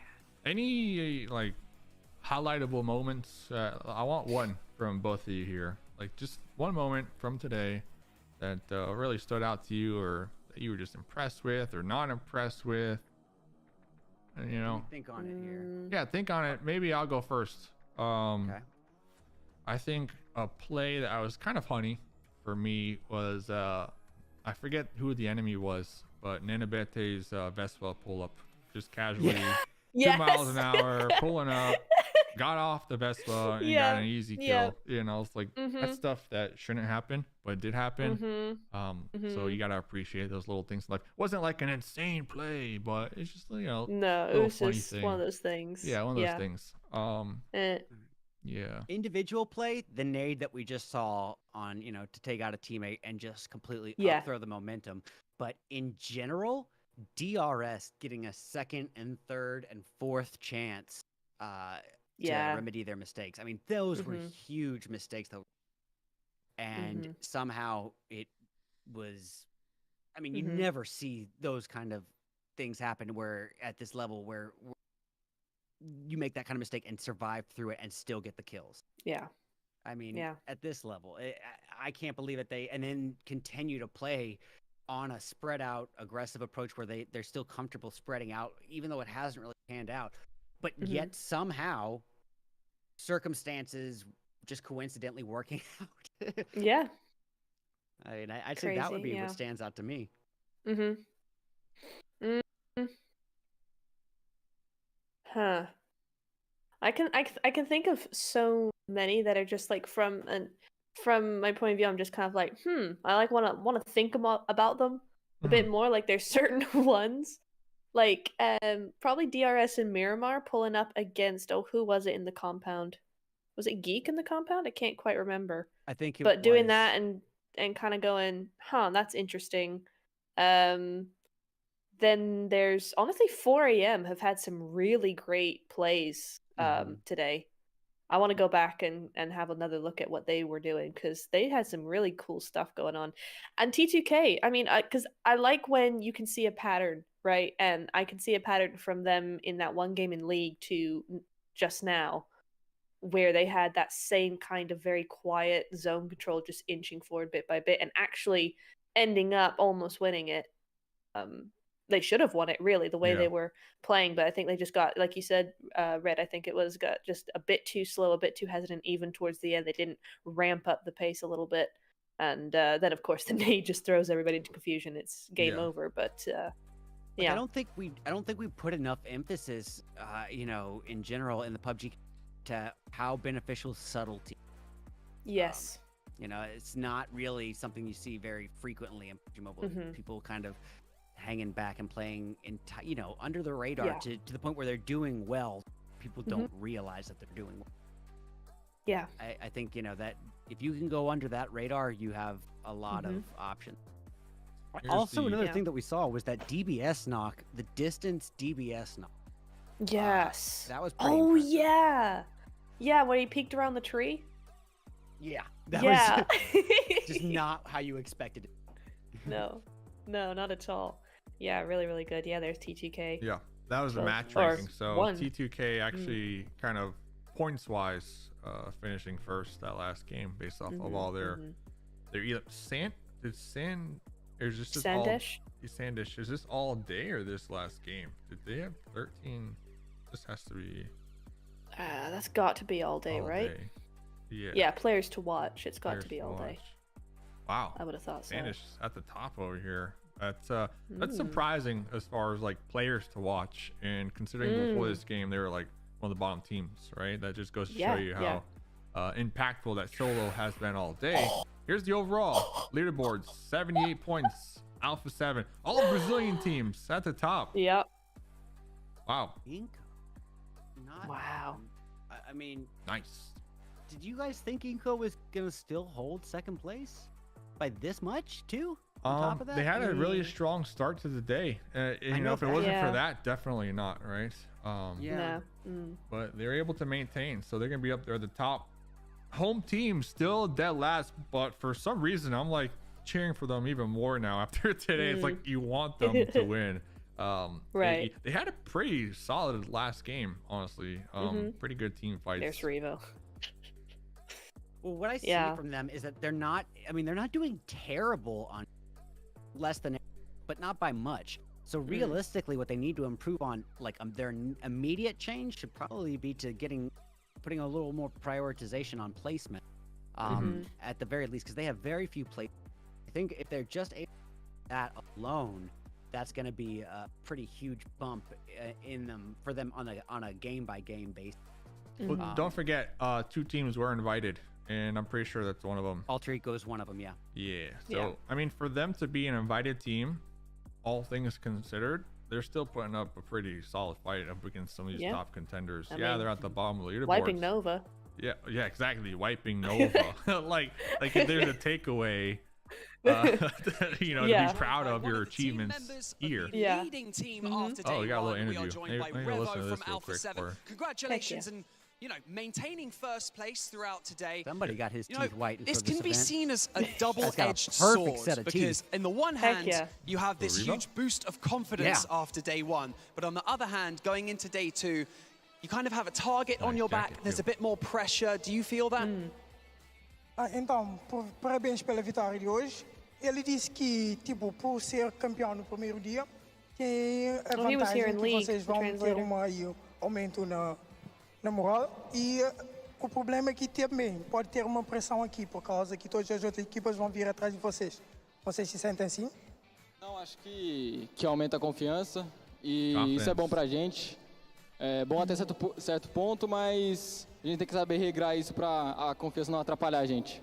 any like highlightable moments? I want one from both of you here. Like just one moment from today that really stood out to you, or that you were just impressed with, or not impressed with. And, you know. Think on it here. Yeah, think on it. Maybe I'll go first. Okay. I think a play that I was kind of funny for me was I forget who the enemy was, but Nanabete's Vespa pull up just casually, 2 miles an hour, pulling up, got off the Vespa and got an easy kill. Yeah. You know, it's like that's stuff that shouldn't happen, but it did happen. So you gotta appreciate those little things. Like, wasn't like an insane play, but it's just, you know, No, it little was funny just thing. one of those things. Yeah, one of those things. Eh, Yeah. Individual play, the nade that we just saw on, you know, to take out a teammate and just completely Yeah. throw the momentum. But in general, DRS getting a second and third and fourth chance to remedy their mistakes. I mean, those were huge mistakes though. And somehow it was, I mean, you never see those kind of things happen where at this level where you make that kind of mistake and survive through it and still get the kills. Yeah. I mean, Yeah. at this level, I can't believe that and then continue to play on a spread out aggressive approach where they're still comfortable spreading out, even though it hasn't really panned out. But yet somehow circumstances just coincidentally working out. Yeah. I mean, I'd say that would Crazy, be yeah. what stands out to me. Huh. I can think of so many that are just like from my point of view, I'm just kind of like, I like want to think about them a bit more. Like there's certain ones, like probably DRS and Miramar pulling up against who was it in the compound? Was it Geek in the compound? I can't quite remember. I think it But doing was- that and kind of going, that's interesting. Then there's honestly 4 a.m. have had some really great plays today. I want to go back and have another look at what they were doing because they had some really cool stuff going on. And T2K, I mean, because I like when you can see a pattern, right? And I can see a pattern from them in that one game in League to just now, where they had that same kind of very quiet zone control, just inching forward bit by bit and actually ending up almost winning it. They should have won it, really, the way they were playing, but I think they just got, like you said, Red, I think it was, got just a bit too slow, a bit too hesitant, even towards the end. They didn't ramp up the pace a little bit, and then, of course, the nade just throws everybody into confusion. It's game over, but yeah. I don't think we put enough emphasis, you know, in general in the PUBG to how beneficial subtlety. Yes. You know, it's not really something you see very frequently in PUBG Mobile. People kind of hanging back and playing, you know, under the radar to the point where they're doing well. People don't realize that they're doing well. Yeah. I think, you know, that if you can go under that radar, you have a lot of options. Also, another thing that we saw was that DBS knock, the distance DBS knock. Yes. That was pretty impressive. Yeah. Yeah, when he peeked around the tree. Yeah. That was just not how you expected it. No, not at all. Yeah, really, really good. Yeah, there's T2K. Yeah, that was a match ranking. So T2K actually kind of points-wise finishing first that last game based off of all their either Sandish? Sandish. Is this all day or this last game? Did they have 13? This has to be. That's got to be all day, right? Day. Yeah. Yeah, players to watch. It's got to be all day. Wow. I would have thought so. Sandish at the top over here. That's surprising as far as like players to watch, and considering before this game they were like one of the bottom teams, right? That just goes to show you how impactful that solo has been all day. Here's the overall leaderboards: 78 points, Alpha 7, all Brazilian teams at the top. Yep. Wow. Wow. I mean, nice. Did you guys think Inco was gonna still hold second place by this much too? On top of that? They had a really strong start to the day. You know, if it wasn't for that, definitely not, right? But they're able to maintain, so they're gonna be up there at the top. Home team still dead last, but for some reason I'm like cheering for them even more now after today. It's like you want them to win. Right. They had a pretty solid last game, honestly. Pretty good team fights. There's Revo. Well, what I see from them is that they're not doing terrible on less than, but not by much. So realistically, what they need to improve on, like their immediate change, should probably be to putting a little more prioritization on placement, at the very least, because they have very few places. I think if they're just able to do that alone, that's going to be a pretty huge bump in them for them on a game by game basis. Well, don't forget, 2 teams were invited, and I'm pretty sure that's one of them. Alter Ego is one of them, yeah. Yeah. So I mean, for them to be an invited team, all things considered, they're still putting up a pretty solid fight up against some of these top contenders. I mean, they're at the bottom of the leaderboard. Wiping Nova. Yeah, exactly. Wiping Nova. like if there's a takeaway, you know, to be proud of your achievements here. Yeah. Oh, we got a little interview. Maybe listen to this real quick. Congratulations, and you know, maintaining first place throughout today. Somebody got his teeth whitened. This for this can be event. seen as a double-edged sword sword, because because in the one hand, you have this huge boost of confidence after day 1, but on the other hand, going into day 2, you kind of have a target on your back. There's a bit more pressure. Do you feel that? Então, parabéns pela vitória de hoje. Ele disse que, tipo, por ser campeão no primeiro dia, tem a vantagem que vocês vão ter aumento na moral. E o problema é que também pode ter uma pressão aqui, por causa que todas as outras equipas vão vir atrás de vocês. Vocês se sentem assim? Não, acho que aumenta a confiança e isso é bom pra gente. É bom até certo ponto, mas a gente tem que saber regrar isso pra a confiança não atrapalhar a gente.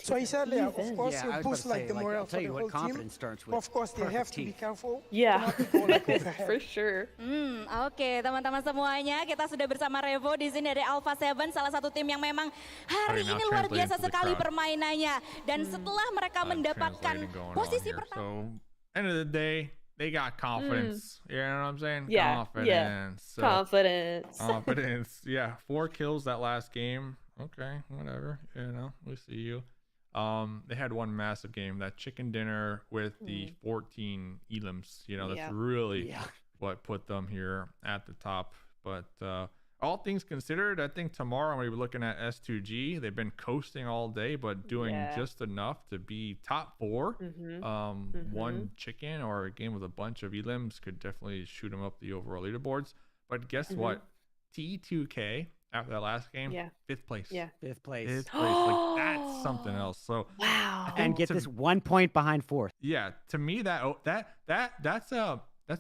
So he said that, of course, you boost like the morale for the whole team. Of course, they have to be careful. Yeah, for sure. Oke, teman-teman semuanya, kita sudah bersama Revo di sini dari Alpha 7, salah satu tim yang memang hari ini luar biasa sekali permainannya. Dan setelah mereka mendapatkan posisi pertama. So, end of the day, they got confidence. You know what I'm saying? Yeah. Confidence. Yeah. So, Confidence. Yeah. 4 kills that last game. Okay, whatever. You know, we see you. They had one massive game, that chicken dinner with the 14 elims. You know, that's really what put them here at the top. But all things considered, I think tomorrow I'm going to be looking at S2G. They've been coasting all day, but doing just enough to be top 4. One chicken or a game with a bunch of elims could definitely shoot them up the overall leaderboards. But guess what? T2K, after that last game, 5th place. Yeah, 5th place. 5th place. Like, that's something else. So wow. And get this 1 point behind 4th. Yeah, to me that's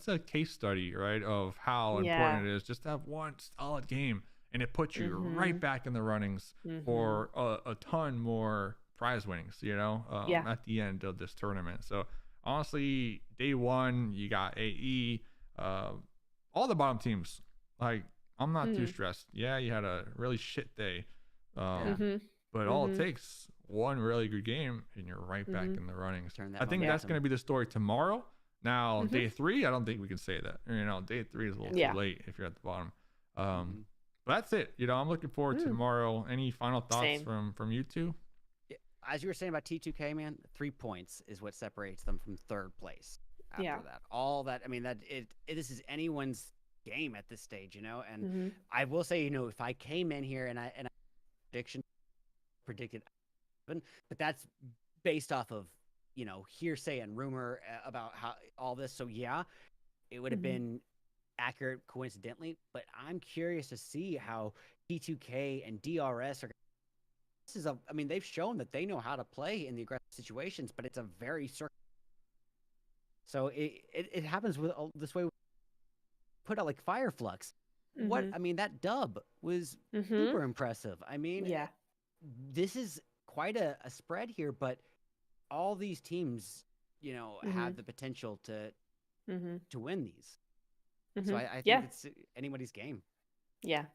a case study, right, of how important it is just to have one solid game, and it puts you right back in the runnings for a ton more prize winnings, you know, Yeah. at the end of this tournament. So honestly, day one, you got AE, all the bottom teams. Like, I'm not too stressed. Yeah, you had a really shit day. But all it takes one really good game and you're right back in the running. I think that's going to be the story tomorrow. Now, day 3, I don't think we can say that. You know, day 3 is a little too late if you're at the bottom. But that's it. You know, I'm looking forward to tomorrow. Any final thoughts from you two? Yeah, as you were saying about T2K, man, 3 points is what separates them from third place. After that, all that, I mean, this is anyone's game at this stage, you know. And I will say, you know, if I came in here and I predicted, but that's based off of, you know, hearsay and rumor about how all this. So yeah, it would have been accurate coincidentally, but I'm curious to see how T2K and DRS are. This is I mean, they've shown that they know how to play in the aggressive situations, but it's a very so it happens with this way. Put out like Fireflux. What I mean, that dub was super impressive. I mean, this is quite a spread here, but all these teams, you know, have the potential to win these. So I think it's anybody's game. Yeah,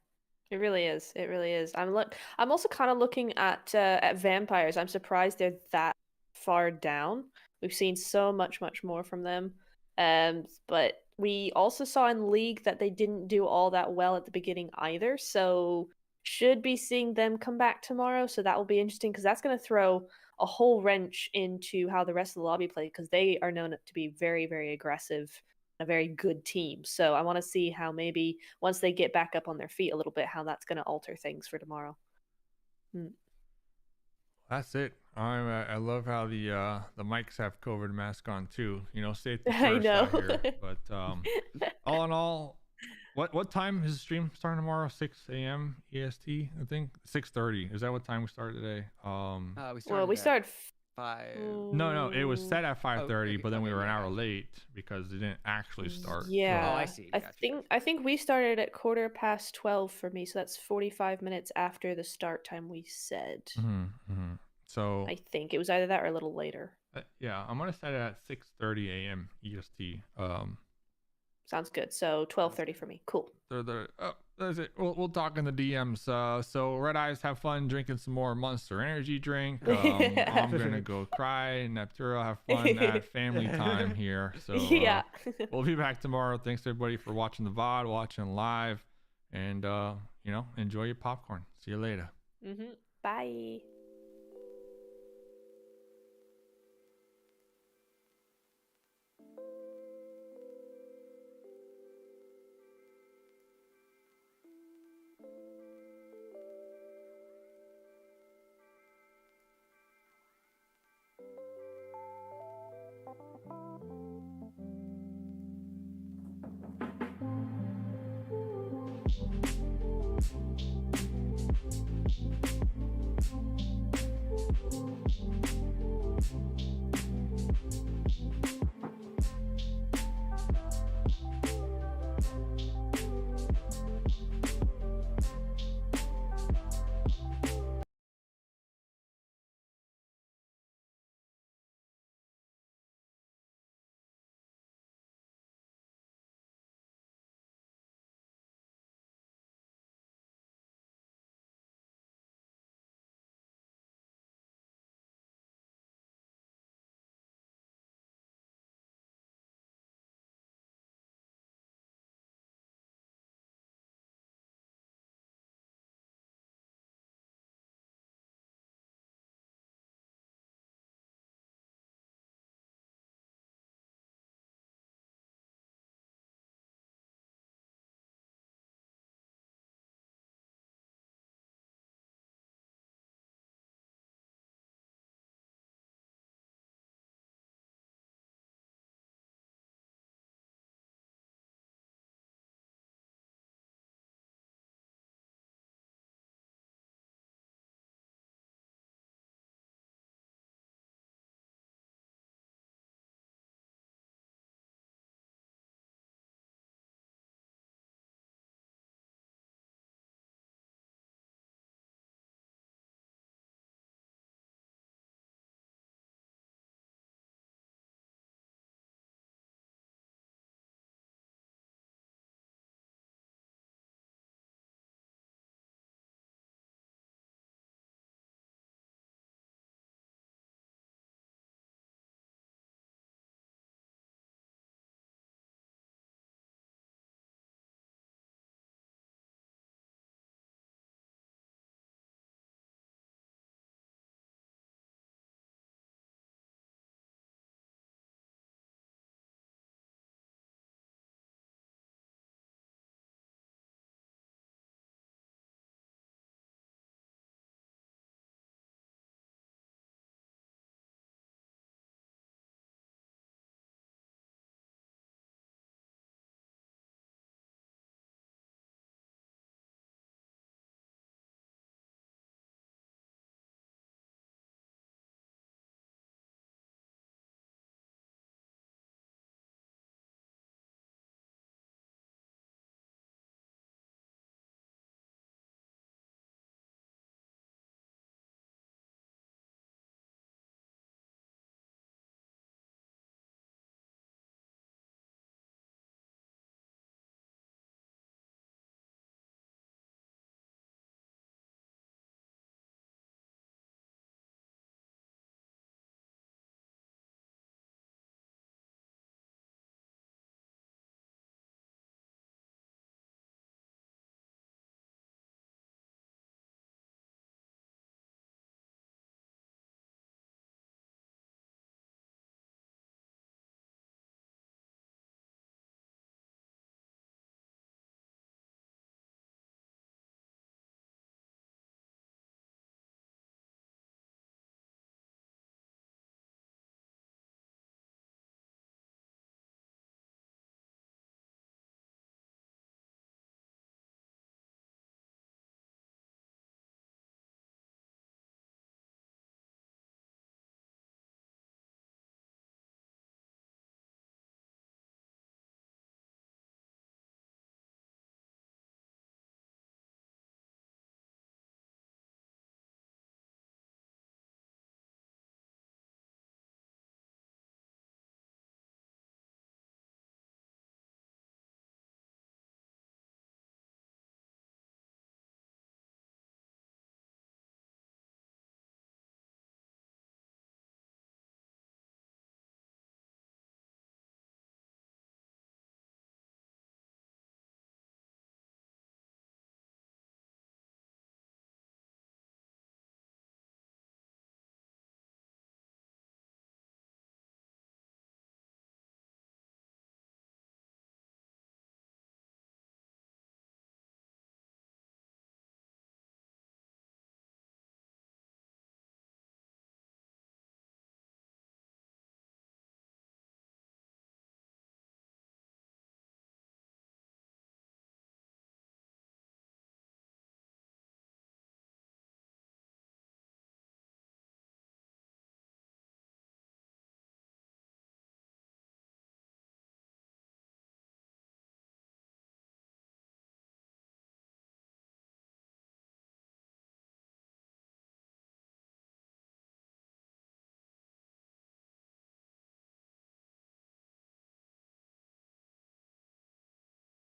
it really is. It really is. I'm also kind of looking at Vampires. I'm surprised they're that far down. We've seen so much more from them. But we also saw in League that they didn't do all that well at the beginning either. So should be seeing them come back tomorrow. So that will be interesting because that's going to throw a whole wrench into how the rest of the lobby play because they are known to be very, very aggressive, a very good team. So I want to see how maybe once they get back up on their feet a little bit, how that's going to alter things for tomorrow. That's it. I love how the mics have COVID mask on too. You know, safety first I know. out here. But all in all, what time is the stream starting tomorrow? 6 a.m. EST, I think. 6:30. Is that what time we started today? We started 5. No, it was set at 5:30, but then we were an hour gotcha. late because it didn't actually start. Yeah. Oh, I see. Gotcha. I think we started at 12:15 for me, so that's 45 minutes after the start time we said. So I think it was either that or a little later. Yeah, I'm gonna set it at 6:30 a.m. EST. Sounds good. So 12:30 for me. Cool. That's it. We'll talk in the DMs. So Red Eyes, have fun drinking some more Monster Energy drink. I'm gonna go cry. Nepturo, have fun at family time here. So we'll be back tomorrow. Thanks everybody for watching the VOD, watching live, and you know, enjoy your popcorn. See you later. Bye.